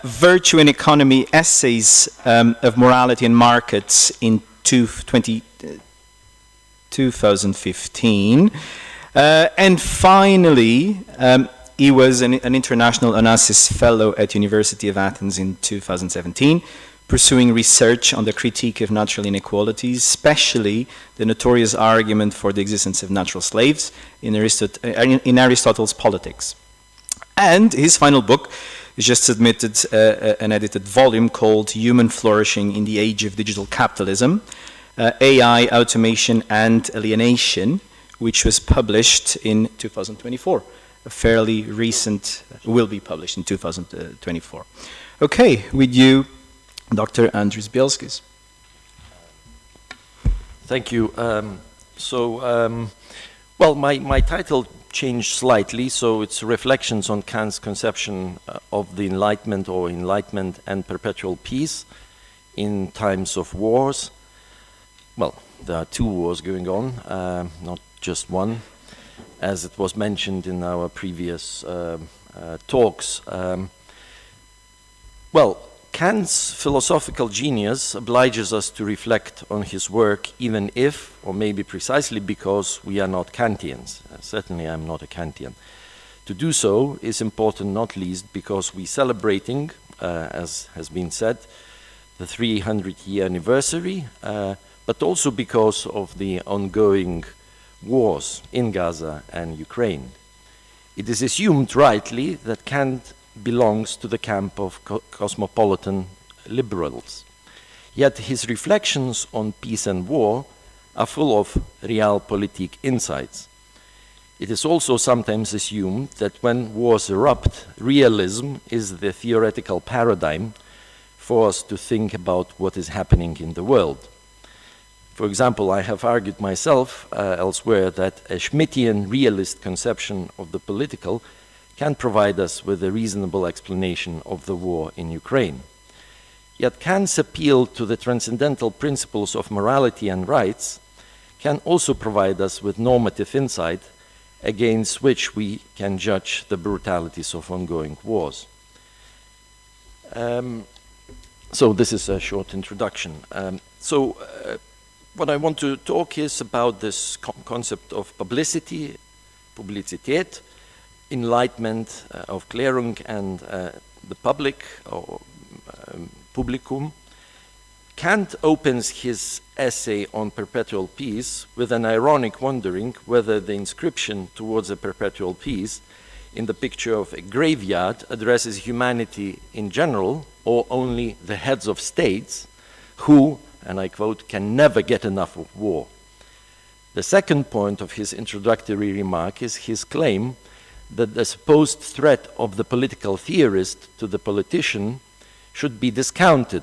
Virtue and Economy Essays of Morality and Markets in 2015. And finally, he was an International Onassis Fellow at University of Athens in 2017, pursuing research on the critique of natural inequalities, especially the notorious argument for the existence of natural slaves in Aristotle's Politics. And his final book is just submitted an edited volume called Human Flourishing in the Age of Digital Capitalism, AI, Automation and Alienation, which was published in 2024. A fairly recent, will be published in 2024. Okay, with you, Dr. Andris Bielskis. Thank you. Well, my title changed slightly, so it's Reflections on Kant's Conception of the Enlightenment or Enlightenment and Perpetual Peace in Times of Wars. Well, there are 2 wars going on, not just one, as it was mentioned in our previous talks. Well, Kant's philosophical genius obliges us to reflect on his work, even if, or maybe precisely because, we are not Kantians. Certainly I'm not a Kantian. To do so is important not least because we're celebrating, as has been said, the 300-year anniversary, but also because of the ongoing wars in Gaza and Ukraine. It is assumed rightly that Kant belongs to the camp of cosmopolitan liberals. Yet his reflections on peace and war are full of realpolitik insights. It is also sometimes assumed that when wars erupt, realism is the theoretical paradigm for us to think about what is happening in the world. For example, I have argued myself elsewhere that a Schmittian realist conception of the political can provide us with a reasonable explanation of the war in Ukraine. Yet Kant's appeal to the transcendental principles of morality and rights can also provide us with normative insight against which we can judge the brutalities of ongoing wars. So this is a short introduction. What I want to talk is about this concept of publicity, publicität, enlightenment of Klärung and the public, or publicum. Kant opens his essay on perpetual peace with an ironic wondering whether the inscription towards a perpetual peace in the picture of a graveyard addresses humanity in general or only the heads of states who, and I quote, can never get enough of war. The second point of his introductory remark is his claim that the supposed threat of the political theorist to the politician should be discounted,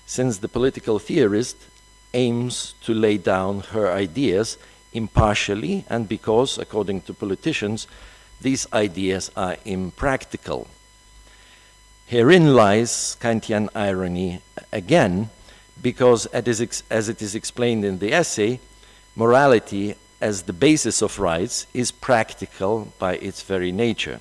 since the political theorist aims to lay down her ideas impartially, and because, according to politicians, these ideas are impractical. Herein lies Kantian irony again, because as it is explained in the essay, morality as the basis of rights is practical by its very nature.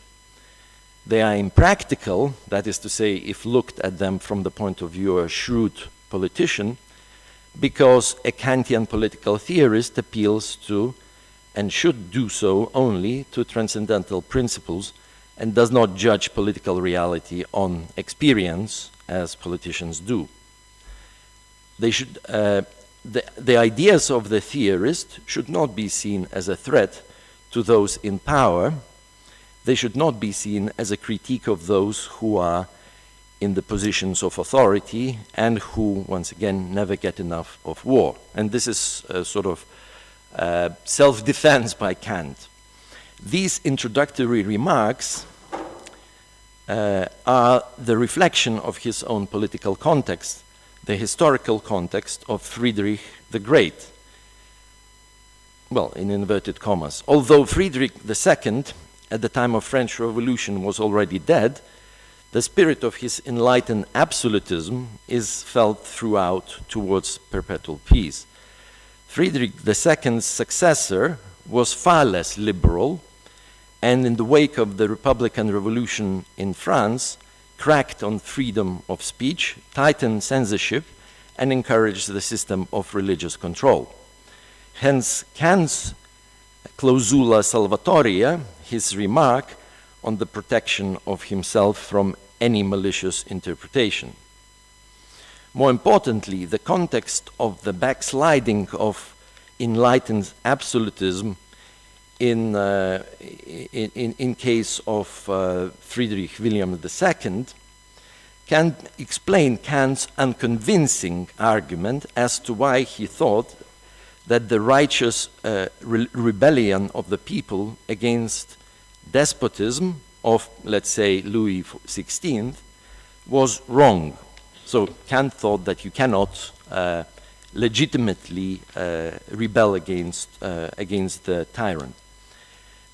They are impractical, that is to say, if looked at them from the point of view of a shrewd politician, because a Kantian political theorist appeals to, and should do so only, to transcendental principles, and does not judge political reality on experience, as politicians do. They should, the ideas of the theorist should not be seen as a threat to those in power. They should not be seen as a critique of those who are in the positions of authority and who, once again, never get enough of war. And this is a sort of self-defense by Kant. These introductory remarks are the reflection of his own political context, the historical context of Friedrich the Great. Well, in inverted commas. Although Friedrich II, at the time of French Revolution, was already dead, the spirit of his enlightened absolutism is felt throughout towards perpetual peace. Friedrich II's successor was far less liberal, and in the wake of the Republican Revolution in France, cracked on freedom of speech, tightened censorship, and encouraged the system of religious control. Hence, Kant's clausula salvatoria, his remark on the protection of himself from any malicious interpretation. More importantly, the context of the backsliding of enlightened absolutism in case of Friedrich William II can explain Kant's unconvincing argument as to why he thought that the righteous rebellion of the people against despotism of, let's say, Louis XVI was wrong. So Kant thought that you cannot legitimately rebel against the tyrant.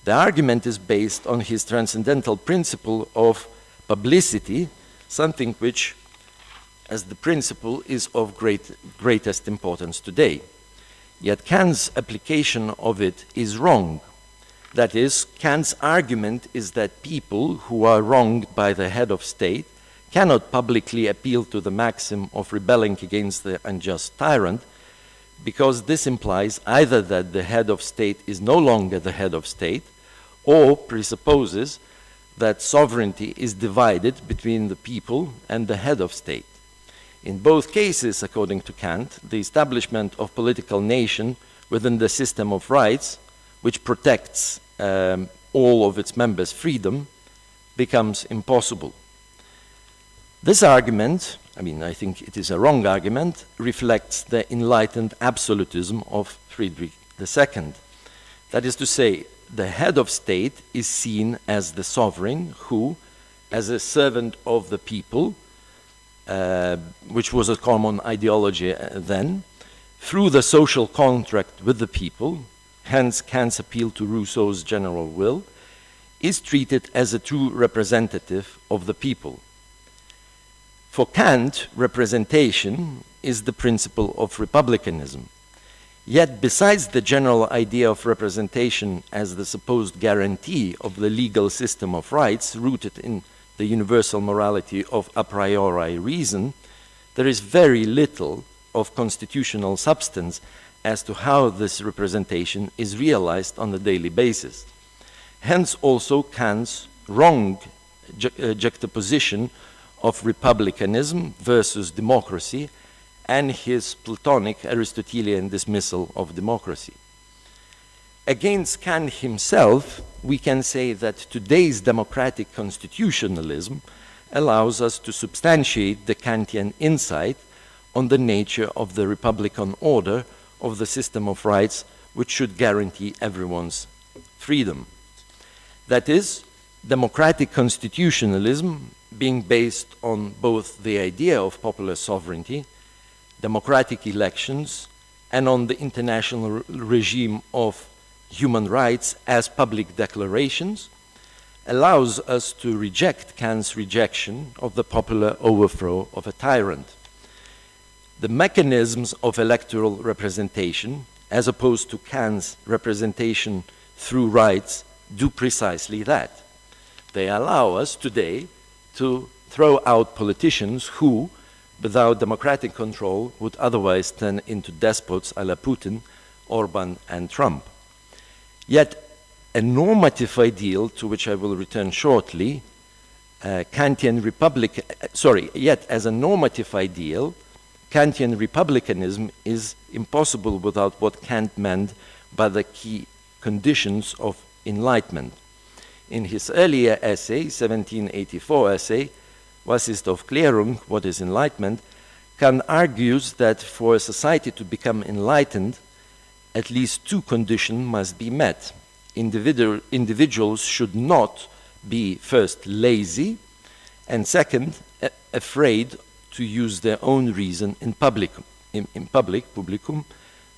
The argument is based on his transcendental principle of publicity, something which, as the principle, is of greatest importance today. Yet Kant's application of it is wrong. That is, Kant's argument is that people who are wronged by the head of state cannot publicly appeal to the maxim of rebelling against the unjust tyrant, because this implies either that the head of state is no longer the head of state, or presupposes that sovereignty is divided between the people and the head of state. In both cases, according to Kant, the establishment of political nation within the system of rights, which protects all of its members' freedom, becomes impossible. This argument, I think it is a wrong argument, reflects the enlightened absolutism of Friedrich II. That is to say, the head of state is seen as the sovereign who, as a servant of the people, which was a common ideology then, through the social contract with the people, hence Kant's appeal to Rousseau's general will, is treated as a true representative of the people. For Kant, representation is the principle of republicanism. Yet, besides the general idea of representation as the supposed guarantee of the legal system of rights rooted in the universal morality of a priori reason, there is very little of constitutional substance as to how this representation is realized on a daily basis. Hence also Kant's wrong juxtaposition of republicanism versus democracy, and his Platonic Aristotelian dismissal of democracy. Against Kant himself, we can say that today's democratic constitutionalism allows us to substantiate the Kantian insight on the nature of the republican order of the system of rights which should guarantee everyone's freedom. That is, democratic constitutionalism being based on both the idea of popular sovereignty, democratic elections, and on the international regime of human rights as public declarations, allows us to reject Kant's rejection of the popular overthrow of a tyrant. The mechanisms of electoral representation, as opposed to Kant's representation through rights, do precisely that. They allow us today to throw out politicians who, without democratic control, would otherwise turn into despots a la Putin, Orban, and Trump. Yet a normative ideal, to which I will return shortly, yet as a normative ideal, Kantian republicanism is impossible without what Kant meant by the key conditions of enlightenment. In his earlier essay, 1784 essay, Was ist Aufklärung, What is Enlightenment, Kant argues that for a society to become enlightened, at least two conditions must be met. Individuals should not be first lazy, and second, afraid to use their own reason in publicum,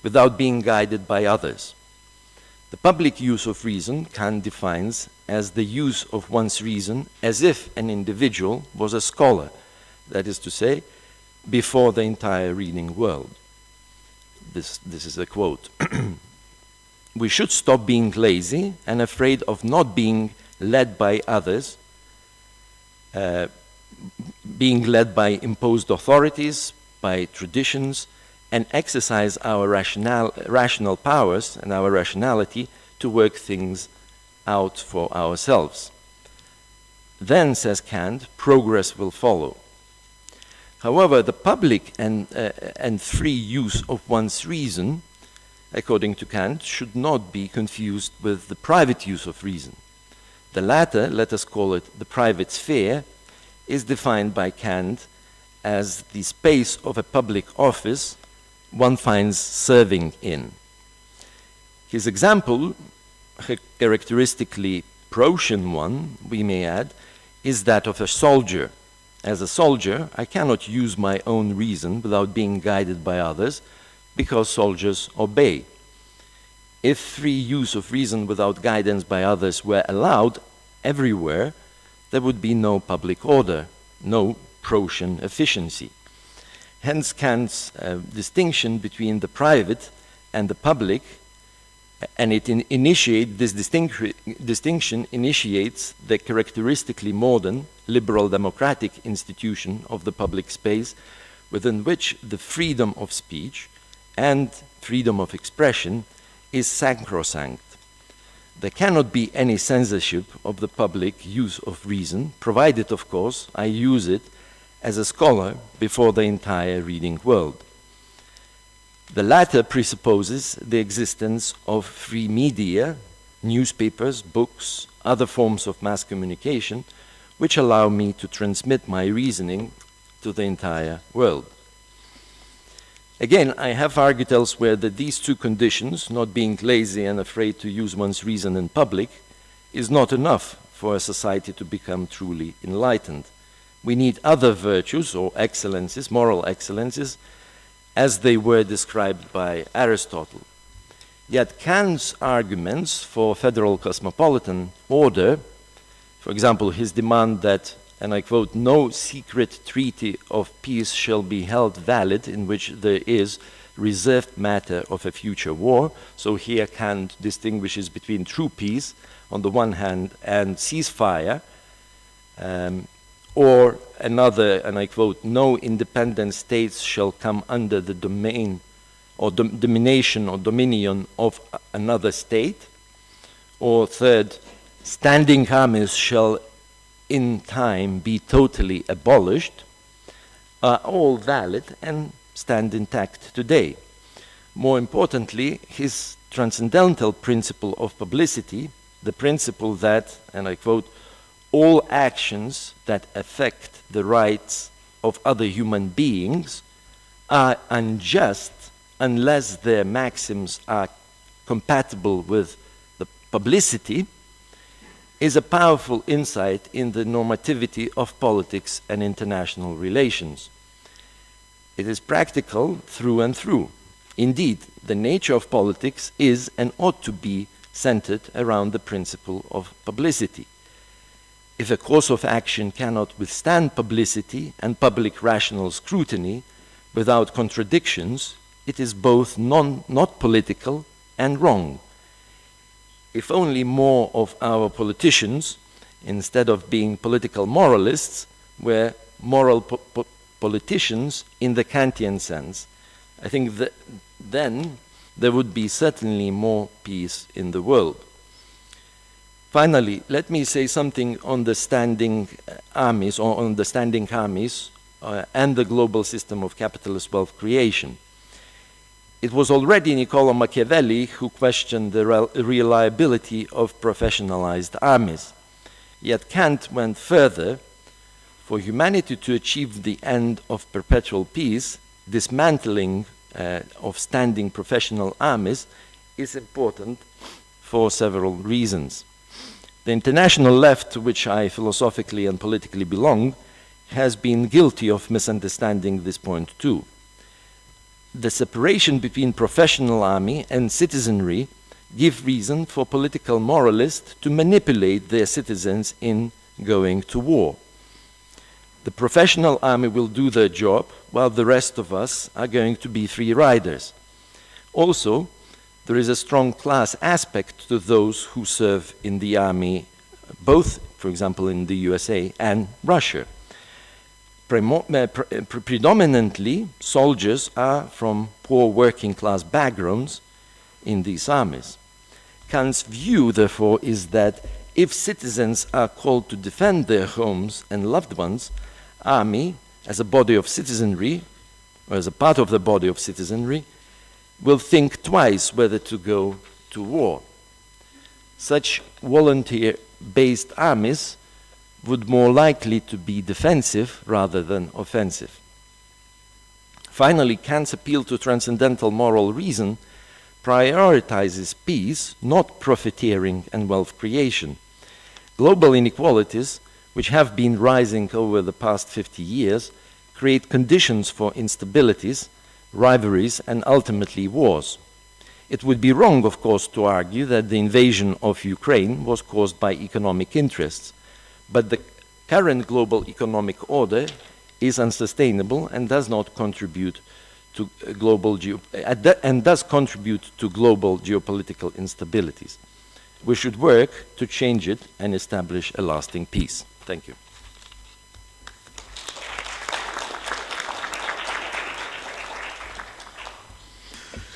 without being guided by others. The public use of reason Kant defines as the use of one's reason as if an individual was a scholar, that is to say, before the entire reading world. This is a quote. We should stop being lazy and afraid of not being led by others, being led by imposed authorities, by traditions, and exercise our rational powers and our rationality to work things out for ourselves. Then, says Kant, progress will follow. However, the public and free use of one's reason, according to Kant, should not be confused with the private use of reason. The latter, let us call it the private sphere, is defined by Kant as the space of a public office one finds serving in. His example, a characteristically Protean one, we may add, is that of a soldier. As a soldier, I cannot use my own reason without being guided by others, because soldiers obey. If free use of reason without guidance by others were allowed everywhere, there would be no public order, no Protean efficiency. Hence Kant's distinction between the private and the public, and this distinction initiates the characteristically modern, liberal democratic institution of the public space, within which the freedom of speech and freedom of expression is sacrosanct. There cannot be any censorship of the public use of reason, provided, of course, I use it as a scholar before the entire reading world. The latter presupposes the existence of free media, newspapers, books, other forms of mass communication, which allow me to transmit my reasoning to the entire world. Again, I have argued elsewhere that these two conditions, not being lazy and afraid to use one's reason in public, is not enough for a society to become truly enlightened. We need other virtues or excellences, moral excellences, as they were described by Aristotle. Yet Kant's arguments for federal cosmopolitan order, for example, his demand that, and I quote, no secret treaty of peace shall be held valid in which there is reserved matter of a future war. So here Kant distinguishes between true peace on the one hand and ceasefire, or another, and I quote, no independent states shall come under the domain or domination or dominion of another state. Or third, standing armies shall in time be totally abolished, are all valid and stand intact today. More importantly, his transcendental principle of publicity, the principle that, and I quote, all actions that affect the rights of other human beings are unjust unless their maxims are compatible with the publicity, is a powerful insight in the normativity of politics and international relations. It is practical through and through. Indeed, the nature of politics is and ought to be centered around the principle of publicity. If a course of action cannot withstand publicity and public rational scrutiny without contradictions, it is both not political and wrong. If only more of our politicians, instead of being political moralists, were moral politicians in the Kantian sense, I think that then there would be certainly more peace in the world. Finally, let me say something on the standing armies, and the global system of capitalist wealth creation. It was already Niccolò Machiavelli who questioned the reliability of professionalized armies. Yet Kant went further. For humanity to achieve the end of perpetual peace, dismantling of standing professional armies is important for several reasons. The international left, to which I philosophically and politically belong, has been guilty of misunderstanding this point too. The separation between professional army and citizenry give reason for political moralists to manipulate their citizens in going to war. The professional army will do their job, while the rest of us are going to be free riders. Also, there is a strong class aspect to those who serve in the army, both, for example, in the USA and Russia. Predominantly, soldiers are from poor working class backgrounds in these armies. Kant's view, therefore, is that if citizens are called to defend their homes and loved ones, army, as a body of citizenry, or as a part of the body of citizenry, will think twice whether to go to war. Such volunteer-based armies would more likely to be defensive rather than offensive. Finally, Kant's appeal to transcendental moral reason prioritizes peace, not profiteering and wealth creation. Global inequalities, which have been rising over the past 50 years, create conditions for instabilities, rivalries, and ultimately wars. It would be wrong, of course, to argue that the invasion of Ukraine was caused by economic interests, but the current global economic order is unsustainable and does not contribute to global geopolitical instabilities. We should work to change it and establish a lasting peace. Thank you.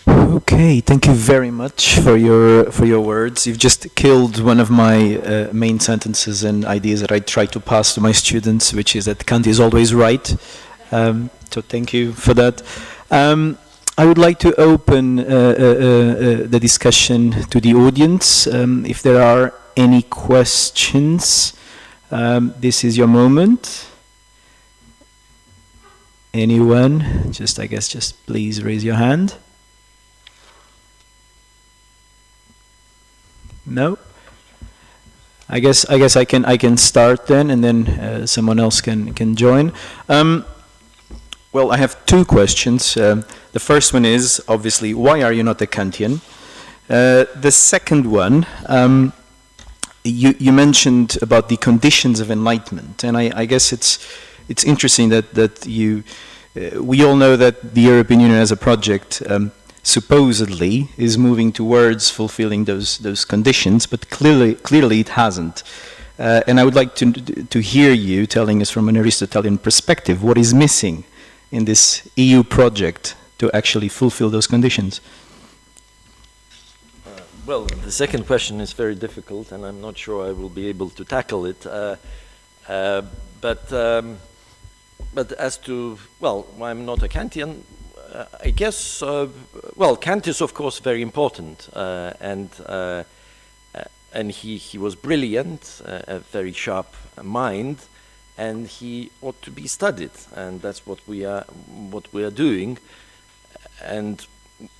Okay, thank you very much for your words. You've just killed one of my main sentences and ideas that I try to pass to my students, which is that Kant is always right. So thank you for that. I would like to open the discussion to the audience. If there are any questions, this is your moment. Anyone? I guess just please raise your hand. No? I guess I can start then, and then someone else can join. Well, I have two questions. The first one is, obviously, why are you not a Kantian? The second one, you mentioned about the conditions of enlightenment, and I guess it's interesting that we all know that the European Union as a project supposedly is moving towards fulfilling those conditions, but clearly it hasn't. And I would like to hear you telling us from an Aristotelian perspective what is missing in this EU project to actually fulfill those conditions. Well, the second question is very difficult, and I'm not sure I will be able to tackle it. But as to, well, why I'm not a Kantian, I guess, well, Kant is of course very important, and he was brilliant, a very sharp mind, and he ought to be studied, and that's what we are doing. And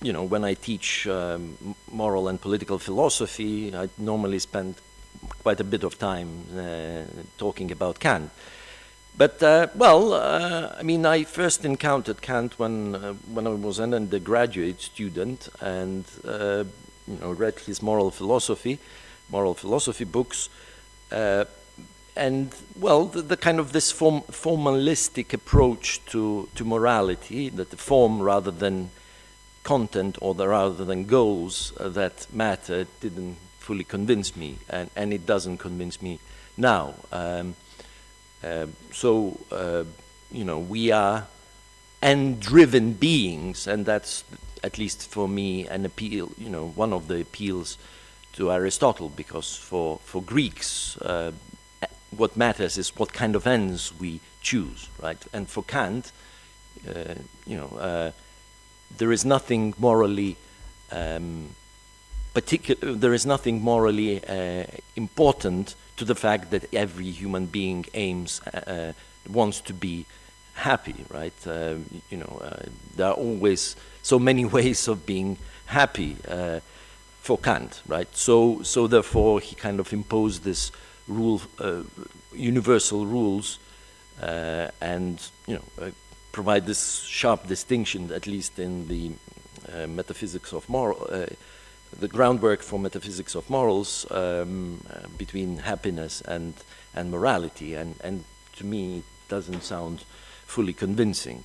you know, when I teach moral and political philosophy, I normally spend quite a bit of time talking about Kant. But I mean, I first encountered Kant when I was an undergraduate student, and read his moral philosophy books, and well, the kind of this formalistic approach to morality, that the form rather than content or rather than goals that matter, didn't fully convince me, and it doesn't convince me now. We are end-driven beings, and that's, at least for me, an appeal, one of the appeals to Aristotle, because for Greeks, what matters is what kind of ends we choose, right? And for Kant, there is nothing morally there is nothing morally important to the fact that every human being wants to be happy, right? There are always so many ways of being happy for Kant, right? So therefore he kind of imposed this rule, universal rules, and provide this sharp distinction, at least in the metaphysics of moral. The groundwork for metaphysics of morals between happiness and morality, and to me it doesn't sound fully convincing.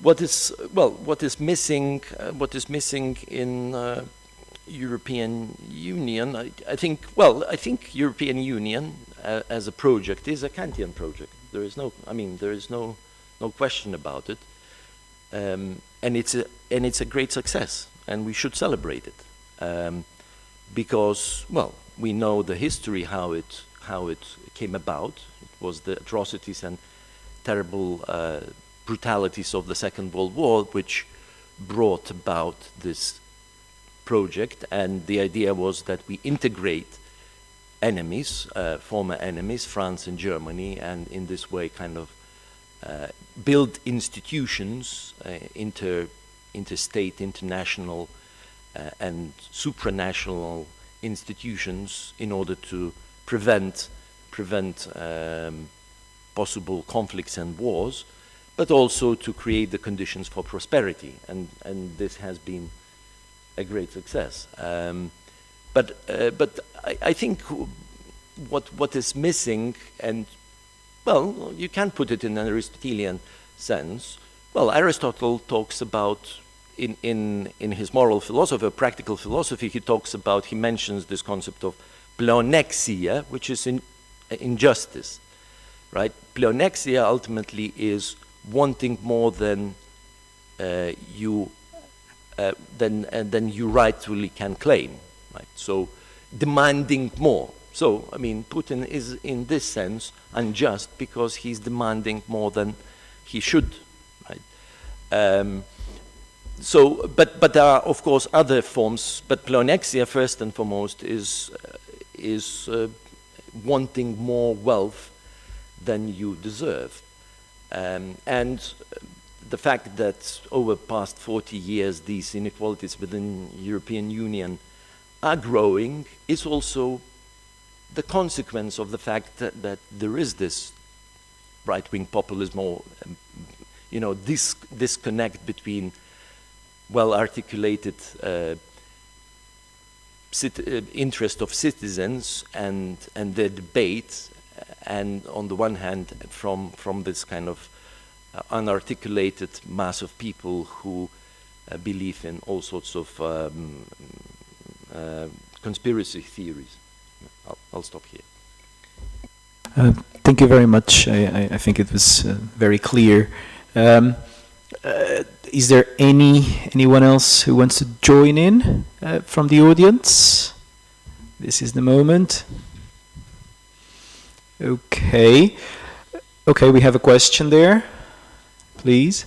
What is missing in European Union? I think European Union as a project is a Kantian project. There is no question about it, and it's a great success. And we should celebrate it, because, well, we know the history, how it came about. It was the atrocities and terrible brutalities of the Second World War which brought about this project, and the idea was that we integrate enemies, former enemies, France and Germany, and in this way kind of build institutions, interstate, international, and supranational institutions in order to prevent possible conflicts and wars, but also to create the conditions for prosperity, and this has been a great success. But I think what is missing, and well, you can put it in an Aristotelian sense. Well, Aristotle talks about, in his moral philosophy, practical philosophy, he mentions this concept of pleonexia, which is injustice, right? Pleonexia ultimately is wanting more than you rightfully can claim, right? So demanding more. So, I mean, Putin is in this sense unjust because he's demanding more than he should. But there are, of course, other forms. But pleonexia, first and foremost, is wanting more wealth than you deserve, and the fact that over the past 40 years these inequalities within the European Union are growing is also the consequence of the fact that there is this right-wing populism, or this disconnect between well-articulated interest of citizens and their debate, and on the one hand from this kind of unarticulated mass of people who believe in all sorts of conspiracy theories. I'll stop here. Thank you very much. I think it was very clear. Is there anyone else who wants to join in from the audience? This is the moment. Okay. Okay, we have a question there. Please.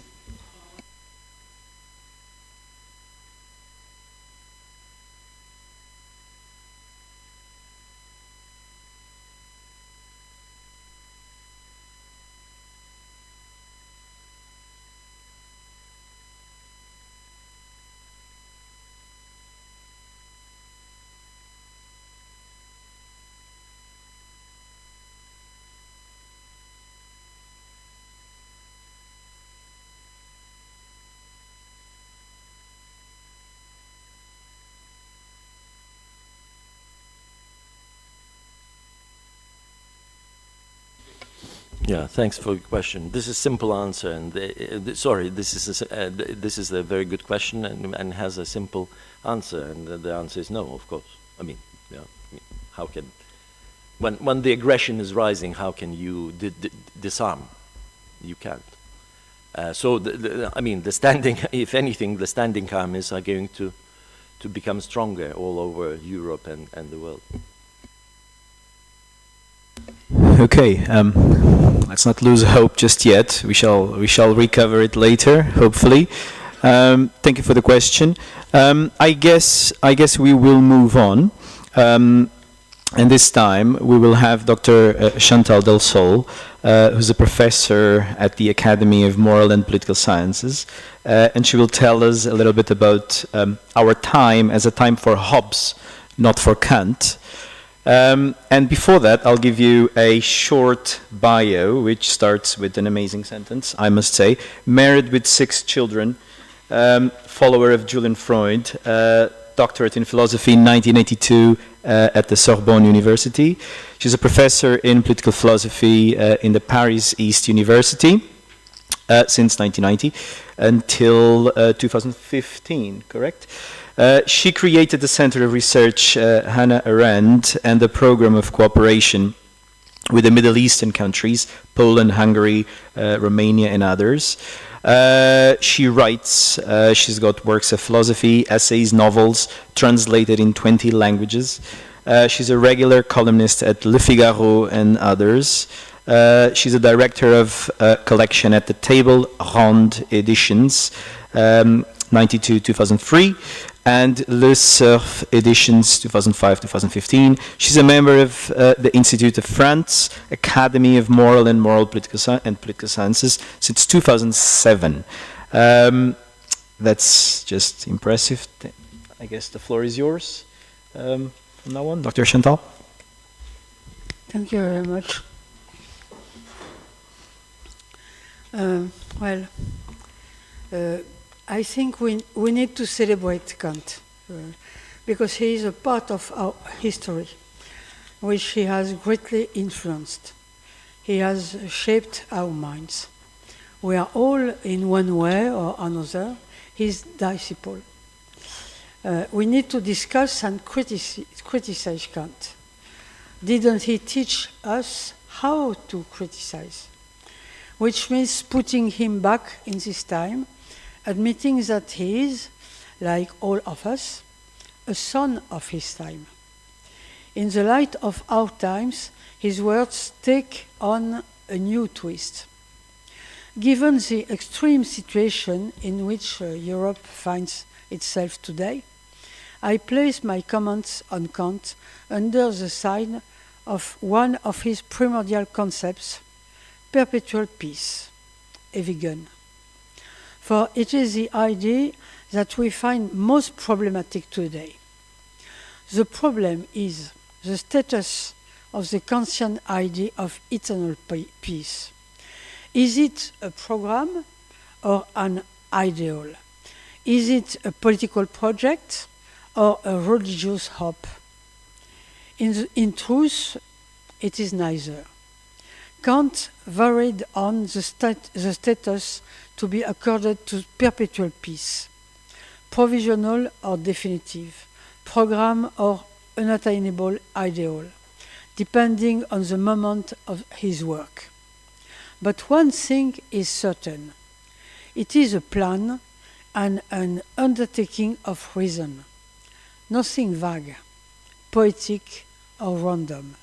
Yeah, thanks for your question. This is a simple answer, and this is a very good question and has a simple answer, and the answer is no, of course. I mean, yeah, how can, when the aggression is rising, how can you disarm? You can't. So, I mean, the standing, if anything, the standing armies are going to become stronger all over Europe and the world. Okay, let's not lose hope just yet. We shall recover it later, hopefully. Thank you for the question. I guess we will move on. And this time we will have Dr. Chantal Delsol, who's a professor at the Academy of Moral and Political Sciences, and she will tell us a little bit about our time as a time for Hobbes, not for Kant. And before that, I'll give you a short bio, which starts with an amazing sentence, I must say. Married with 6 children, follower of Julian Freud, doctorate in philosophy in 1982 at the Sorbonne University. She's a professor in political philosophy in the Paris East University since 1990 until 2015, correct? She created the Center of Research Hannah Arendt and the program of cooperation with the Middle Eastern countries, Poland, Hungary, Romania, and others. She writes, she's got works of philosophy, essays, novels, translated in 20 languages. She's a regular columnist at Le Figaro and others. She's a director of collection at the Table Ronde Editions, 92-2003, and Le Surf Editions 2005-2015. She's a member of the Institute of France, Academy of Moral and Political Sciences since 2007. That's just impressive. I guess the floor is yours from now on. Dr. Chantal. Thank you very much. I think we need to celebrate Kant because he is a part of our history, which he has greatly influenced. He has shaped our minds. We are all, in one way or another, his disciple. We need to discuss and criticize Kant. Didn't he teach us how to criticize? Which means putting him back in this time, admitting that he is, like all of us, a son of his time. In the light of our times, his words take on a new twist. Given the extreme situation in which Europe finds itself today, I place my comments on Kant under the sign of one of his primordial concepts, perpetual peace, evigen. For it is the idea that we find most problematic today. The problem is the status of the Kantian idea of eternal peace. Is it a program or an ideal? Is it a political project or a religious hope? In truth, it is neither. Kant varied on the status to be accorded to perpetual peace, provisional or definitive, program or unattainable ideal, depending on the moment of his work. But one thing is certain. It is a plan and an undertaking of reason, nothing vague, poetic or random,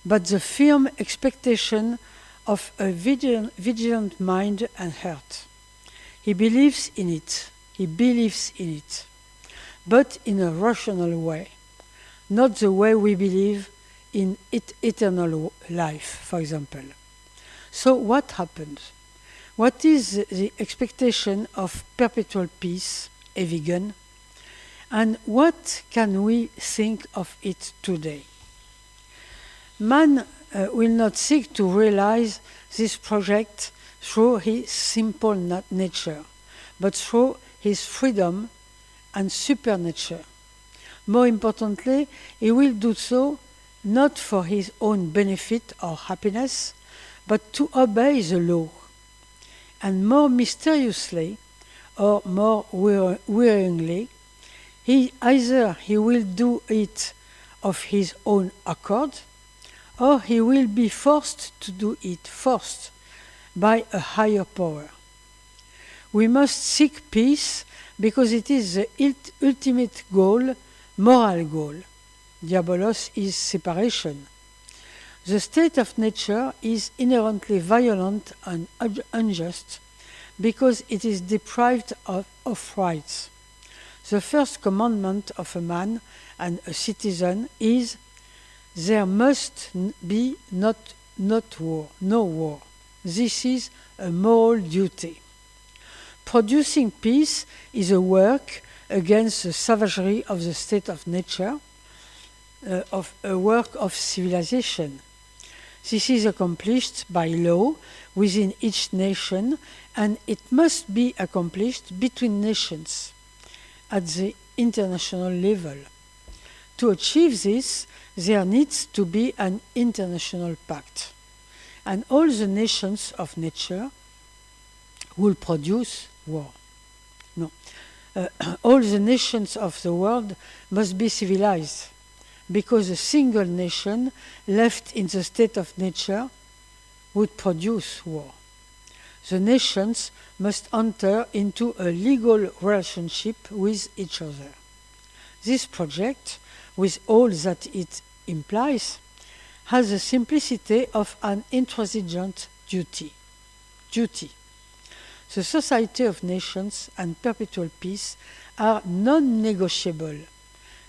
but the firm expectation of a vigilant mind and heart. He believes in it, but in a rational way, not the way we believe in eternal life, for example. So what happens? What is the expectation of perpetual peace, evigen, and what can we think of it today? Man will not seek to realize this project through his simple nature, but through his freedom and supernature. More importantly, he will do so not for his own benefit or happiness, but to obey the law. And more mysteriously, or more wearingly, either he will do it of his own accord, or he will be forced to do it first by a higher power. We must seek peace because it is the ultimate goal, moral goal. Diabolos is separation. The state of nature is inherently violent and unjust because it is deprived of rights. The first commandment of a man and a citizen is, there must be no war. This is a moral duty. Producing peace is a work against the savagery of the state of nature, of a work of civilization. This is accomplished by law within each nation, and it must be accomplished between nations at the international level. To achieve this, there needs to be an international pact, and all the nations of nature will produce war. No. All the nations of the world must be civilized, because a single nation left in the state of nature would produce war. The nations must enter into a legal relationship with each other. This project, with all that it implies, has the simplicity of an intransigent duty. The Society of Nations and Perpetual Peace are non-negotiable,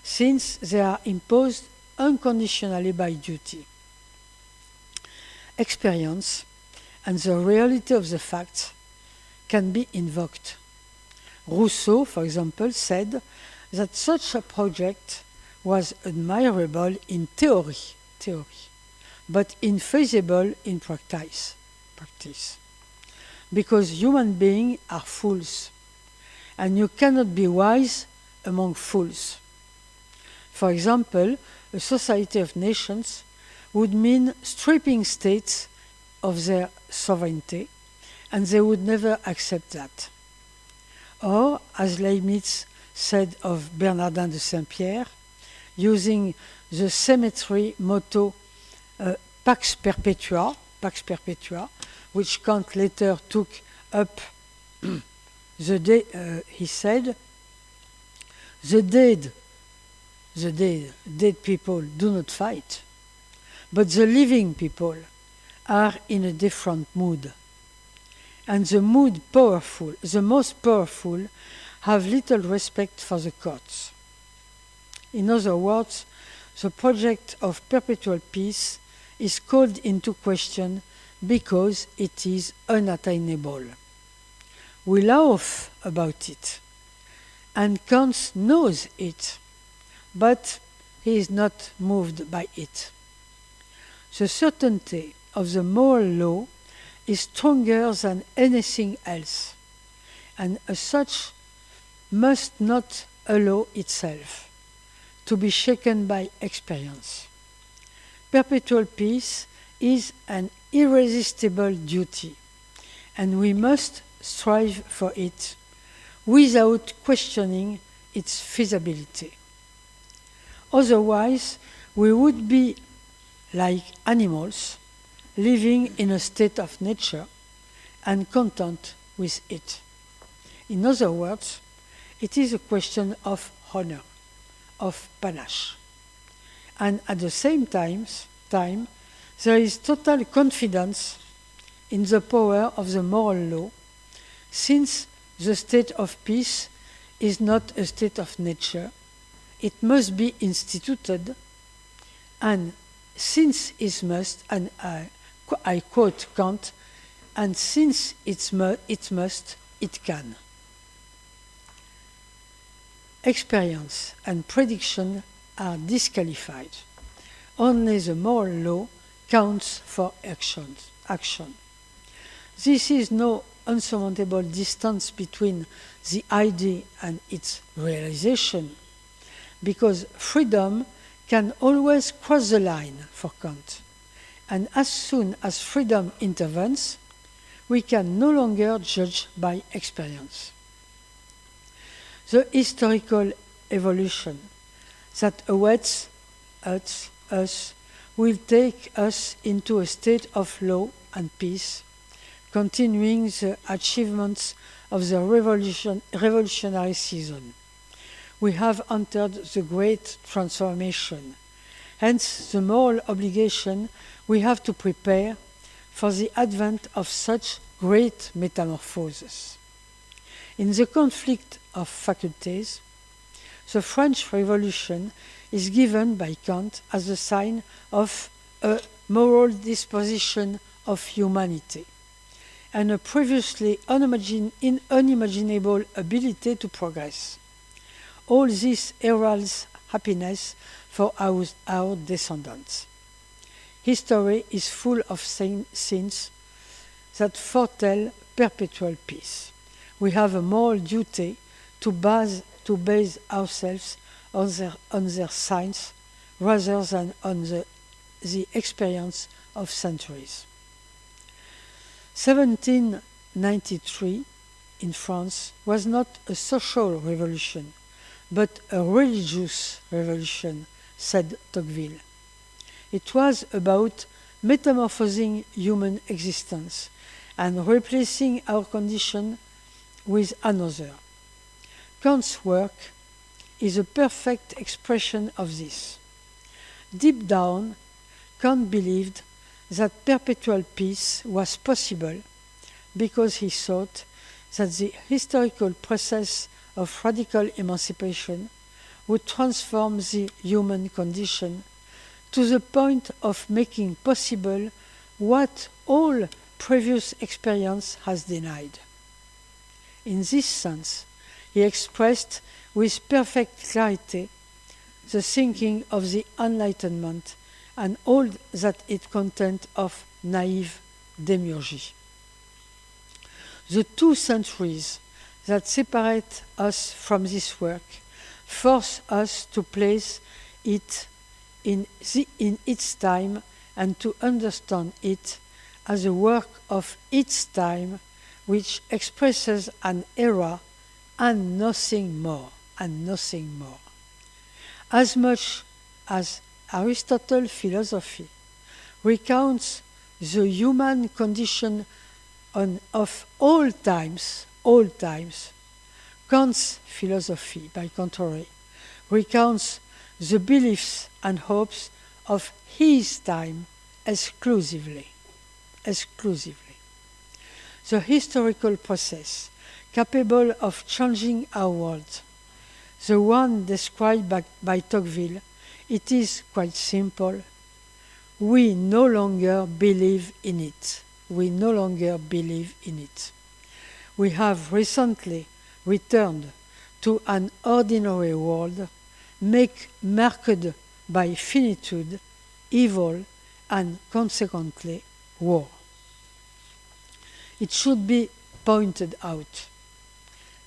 since they are imposed unconditionally by duty. Experience and the reality of the facts can be invoked. Rousseau, for example, said that such a project was admirable in theory, but infeasible in practice. Because human beings are fools, and you cannot be wise among fools. For example, a society of nations would mean stripping states of their sovereignty, and they would never accept that. Or, as Leibniz said of Bernardin de Saint-Pierre, using the symmetry motto Pax Perpetua, which Kant later took up the day, he said, the dead people do not fight, but the living people are in a different mood. And the most powerful, have little respect for the courts. In other words, the project of perpetual peace is called into question because it is unattainable. We laugh about it, and Kant knows it, but he is not moved by it. The certainty of the moral law is stronger than anything else, and as such must not allow itself to be shaken by experience. Perpetual peace is an irresistible duty, and we must strive for it without questioning its feasibility. Otherwise, we would be like animals living in a state of nature and content with it. In other words, it is a question of honor, of panache. And at the same time, there is total confidence in the power of the moral law, since the state of peace is not a state of nature. It must be instituted, and since it must, and I quote Kant, and since it must, it can. Experience and prediction are disqualified. Only the moral law counts for action. This is no unsurmountable distance between the idea and its realization, because freedom can always cross the line for Kant, And as soon as freedom intervenes, we can no longer judge by experience. The historical evolution that awaits us will take us into a state of law and peace, continuing the achievements of the revolutionary season. We have entered the great transformation. Hence, the moral obligation we have to prepare for the advent of such great metamorphoses. In the conflict of faculties, the French Revolution is given by Kant as a sign of a moral disposition of humanity and a previously unimaginable ability to progress. All this heralds happiness for our descendants. History is full of scenes that foretell perpetual peace. We have a moral duty to base ourselves on their signs rather than on the experience of centuries. 1793 in France was not a social revolution, but a religious revolution, said Tocqueville. It was about metamorphosing human existence and replacing our condition with another. Kant's work is a perfect expression of this. Deep down, Kant believed that perpetual peace was possible because he thought that the historical process of radical emancipation would transform the human condition to the point of making possible what all previous experience has denied. In this sense, he expressed with perfect clarity the thinking of the Enlightenment and all that it contained of naive demiurgy. The 2 centuries that separate us from this work force us to place it in its time and to understand it as a work of its time which expresses an era and nothing more, and nothing more. As much as Aristotle's philosophy recounts the human condition of all times, Kant's philosophy, by contrary, recounts the beliefs and hopes of his time exclusively. The historical process capable of changing our world, the one described by Tocqueville, it is quite simple. We no longer believe in it. We have recently returned to an ordinary world marked by finitude, evil, and consequently war. It should be pointed out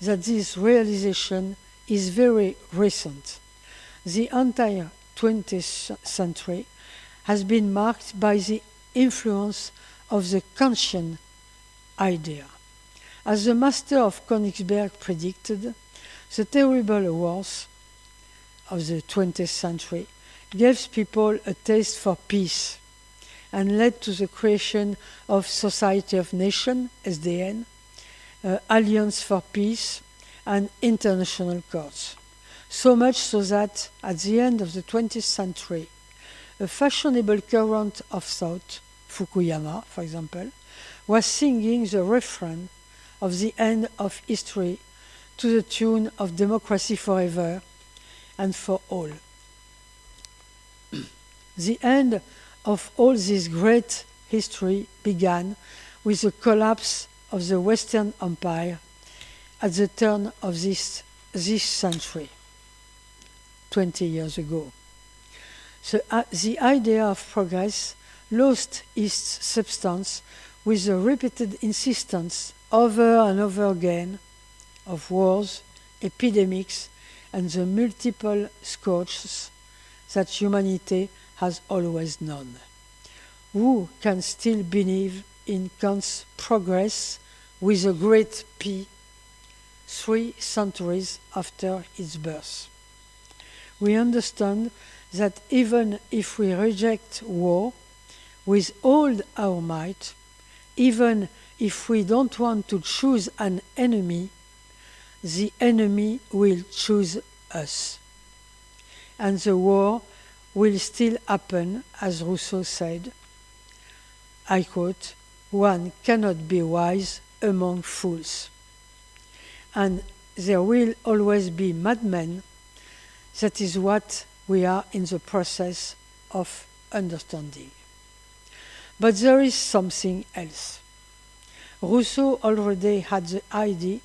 that this realization is very recent. The entire 20th century has been marked by the influence of the Kantian idea. As the master of Königsberg predicted, the terrible wars of the 20th century gave people a taste for peace and led to the creation of Society of Nations, SDN, Alliance for Peace, and international courts. So much so that at the end of the 20th century, a fashionable current of thought, Fukuyama, for example, was singing the refrain of the end of history to the tune of Democracy Forever and for all. The end of all this great history began with the collapse of the Western Empire at the turn of this century, 20 years ago. So, the idea of progress lost its substance with the repeated insistence over and over again of wars, epidemics, and the multiple scourges that humanity has always known. who can still believe in Kant's progress with a great P 3 centuries after its birth? We understand that even if we reject war with all our might, even if we don't want to choose an enemy, the enemy will choose us. And the war will still happen, as Rousseau said. I quote, "One cannot be wise among fools." And there will always be madmen. That is what we are in the process of understanding. But there is something else. Rousseau already had the idea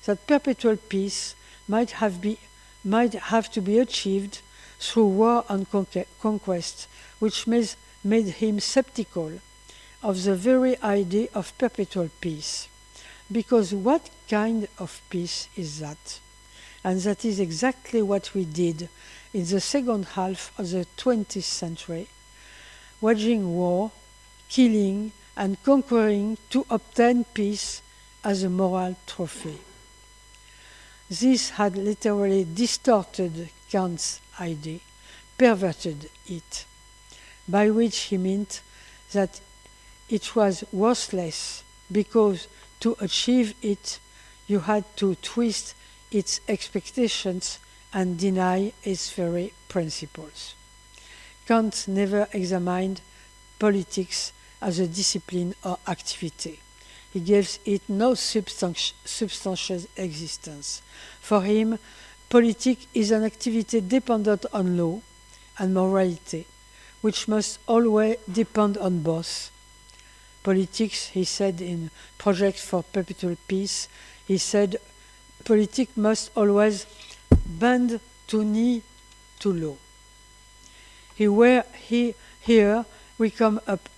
that perpetual peace might have to be achieved through war and conquest, which made him skeptical of the very idea of perpetual peace. Because what kind of peace is that? And that is exactly what we did in the second half of the 20th century, waging war, killing and conquering to obtain peace as a moral trophy. This had literally distorted Kant's idea, perverted it, by which he meant that it was worthless because to achieve it you had to twist its expectations and deny its very principles. Kant never examined politics as a discipline or activity. He gives it no substantial existence. For him, politics is an activity dependent on law and morality, which must always depend on both. Politics, he said in Project for Perpetual Peace, he said, politics must always bend to knee to law. Here we come up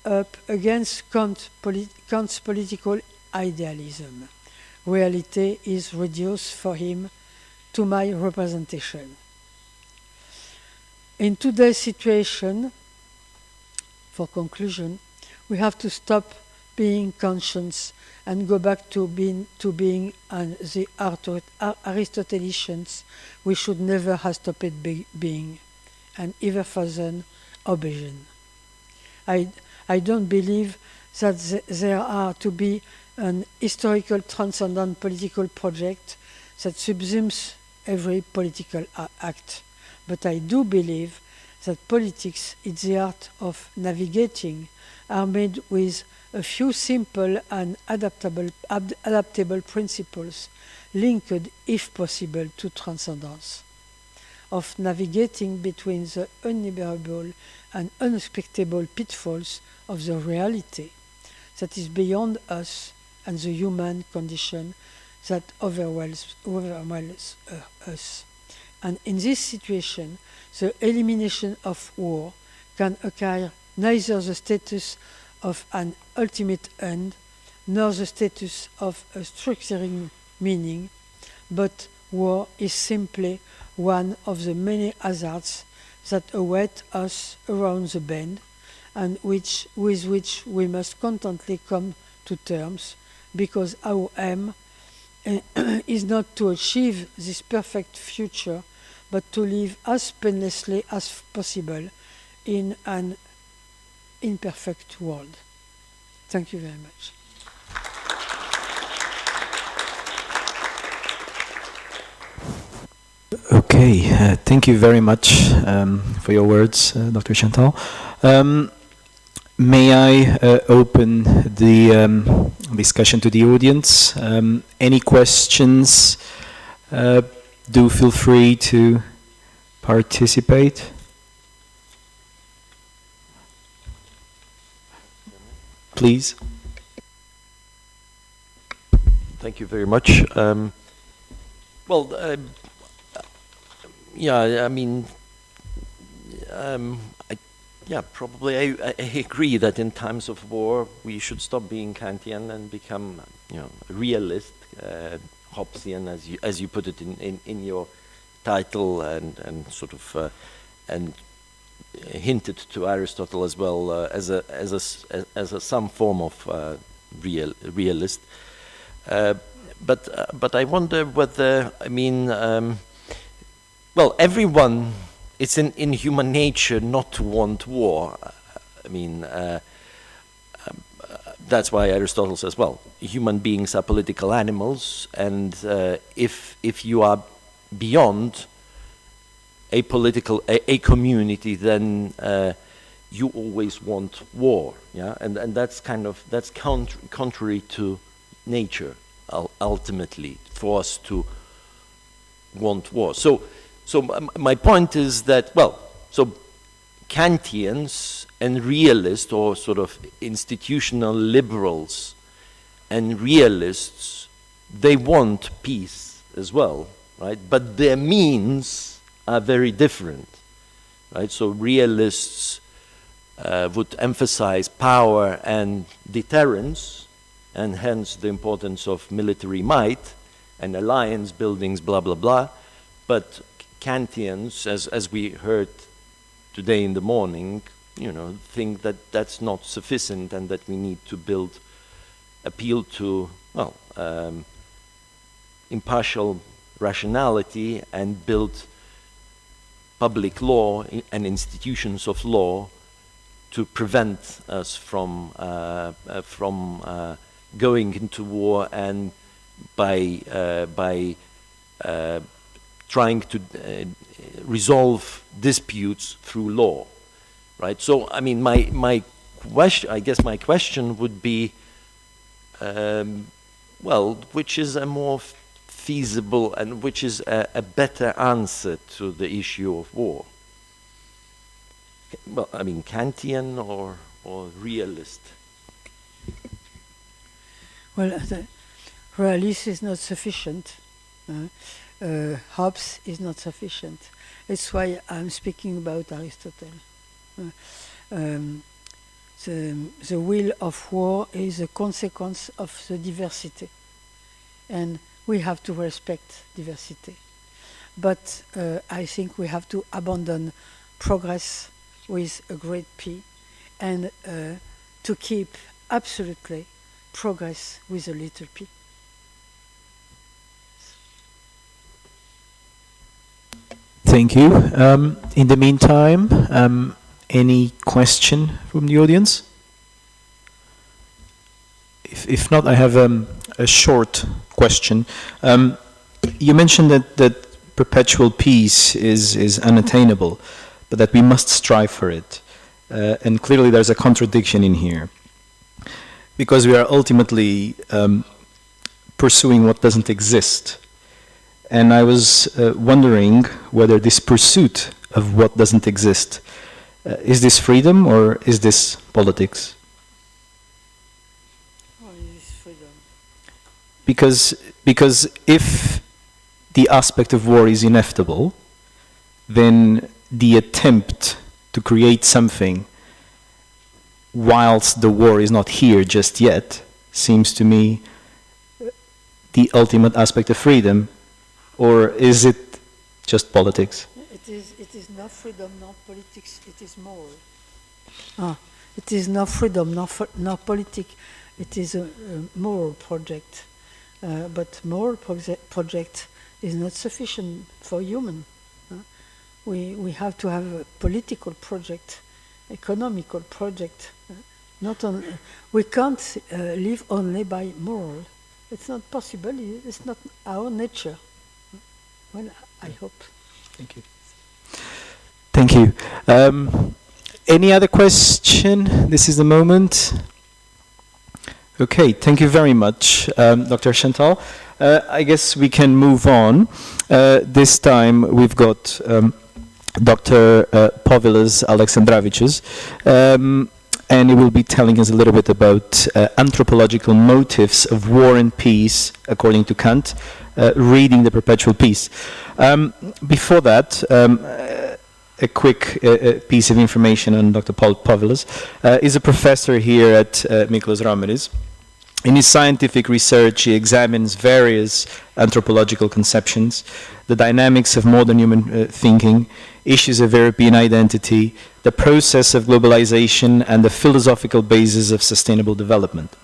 against Kant's political idealism. Reality is reduced for him to my representation. In today's situation, for conclusion, we have to stop being conscious and go back to being the Aristotelians we should never have stopped being, and even further obeying. I don't believe that there are to be an historical transcendent political project that subsumes every political act. But I do believe that politics is the art of navigating are made with a few simple and adaptable principles linked, if possible, to transcendence, of navigating between the unbearable and unexpectable pitfalls of the reality that is beyond us and the human condition that overwhelms us. And in this situation, the elimination of war can acquire neither the status of an ultimate end nor the status of a structuring meaning, but war is simply one of the many hazards that await us around the bend and with which we must constantly come to terms, because our aim is not to achieve this perfect future, but to live as painlessly as possible in an imperfect world. Thank you very much. Okay, thank you very much for your words, Dr. Chantal. May I open the discussion to the audience? Any questions? Do feel free to participate. Please. Thank you very much. Yeah, I mean, probably I agree that in times of war we should stop being Kantian and become, a realist, Hobbesian, as you put it in your title, and sort of and hinted to Aristotle as well as some form of realist. But I wonder whether, I mean, well, everyone, it's in human nature not to want war. I mean, that's why Aristotle says, well, human beings are political animals, and if you are beyond a political, a community, then you always want war, yeah, and that's kind of, that's contrary to nature, ultimately, for us to want war. So my point is that, well, so Kantians and realists, or sort of institutional liberals and realists, they want peace as well, right? But their means are very different, right? So realists would emphasize power and deterrence, and hence the importance of military might and alliance buildings, blah, blah, blah. But Kantians, as we heard today in the morning, you know, think that that's not sufficient, and that we need to appeal to, well, impartial rationality, and build public law and institutions of law to prevent us from going into war, and by trying to resolve disputes through law, right? So, I mean, my question, I guess my question would be, well, which is a more feasible and which is a better answer to the issue of war? Well, I mean, Kantian or realist? Well, the realist is not sufficient. Hobbes is not sufficient. It's why I'm speaking about Aristotle. The will of war is a consequence of the diversity, and we have to respect diversity. But I think we have to abandon progress with a great P, and to keep absolutely progress with a little p. Thank you. In the meantime, any question from the audience? If not, I have a short question. You mentioned that perpetual peace is unattainable, but that we must strive for it. And clearly there's a contradiction in here, because we are ultimately pursuing what doesn't exist. And I was wondering whether this pursuit of what doesn't exist, is this freedom or is this politics? Or is this freedom? Because if the aspect of war is inevitable, then the attempt to create something whilst the war is not here just yet seems to me the ultimate aspect of freedom. Or is it just politics? It is not freedom, not politics, it is moral. It is not freedom, not politics, it is a moral project. But moral project is not sufficient for human. We have to have a political project, economical project. Not only, we can't live only by moral. It's not possible, it's not our nature. Well, I hope. Thank you. Thank you. Any other question? This is the moment. Okay, thank you very much, Dr. Chantal. I guess we can move on. This time we've got Dr. Povilas Aleksandravičius, and he will be telling us a little bit about anthropological motives of war and peace, according to Kant, reading the Perpetual Peace. Before that, a quick piece of information on Dr. Povilas. He's a professor here at Mykolas Romeris In his scientific research, he examines various anthropological conceptions, the dynamics of modern human thinking, issues of European identity, the process of globalization, and the philosophical basis of sustainable development.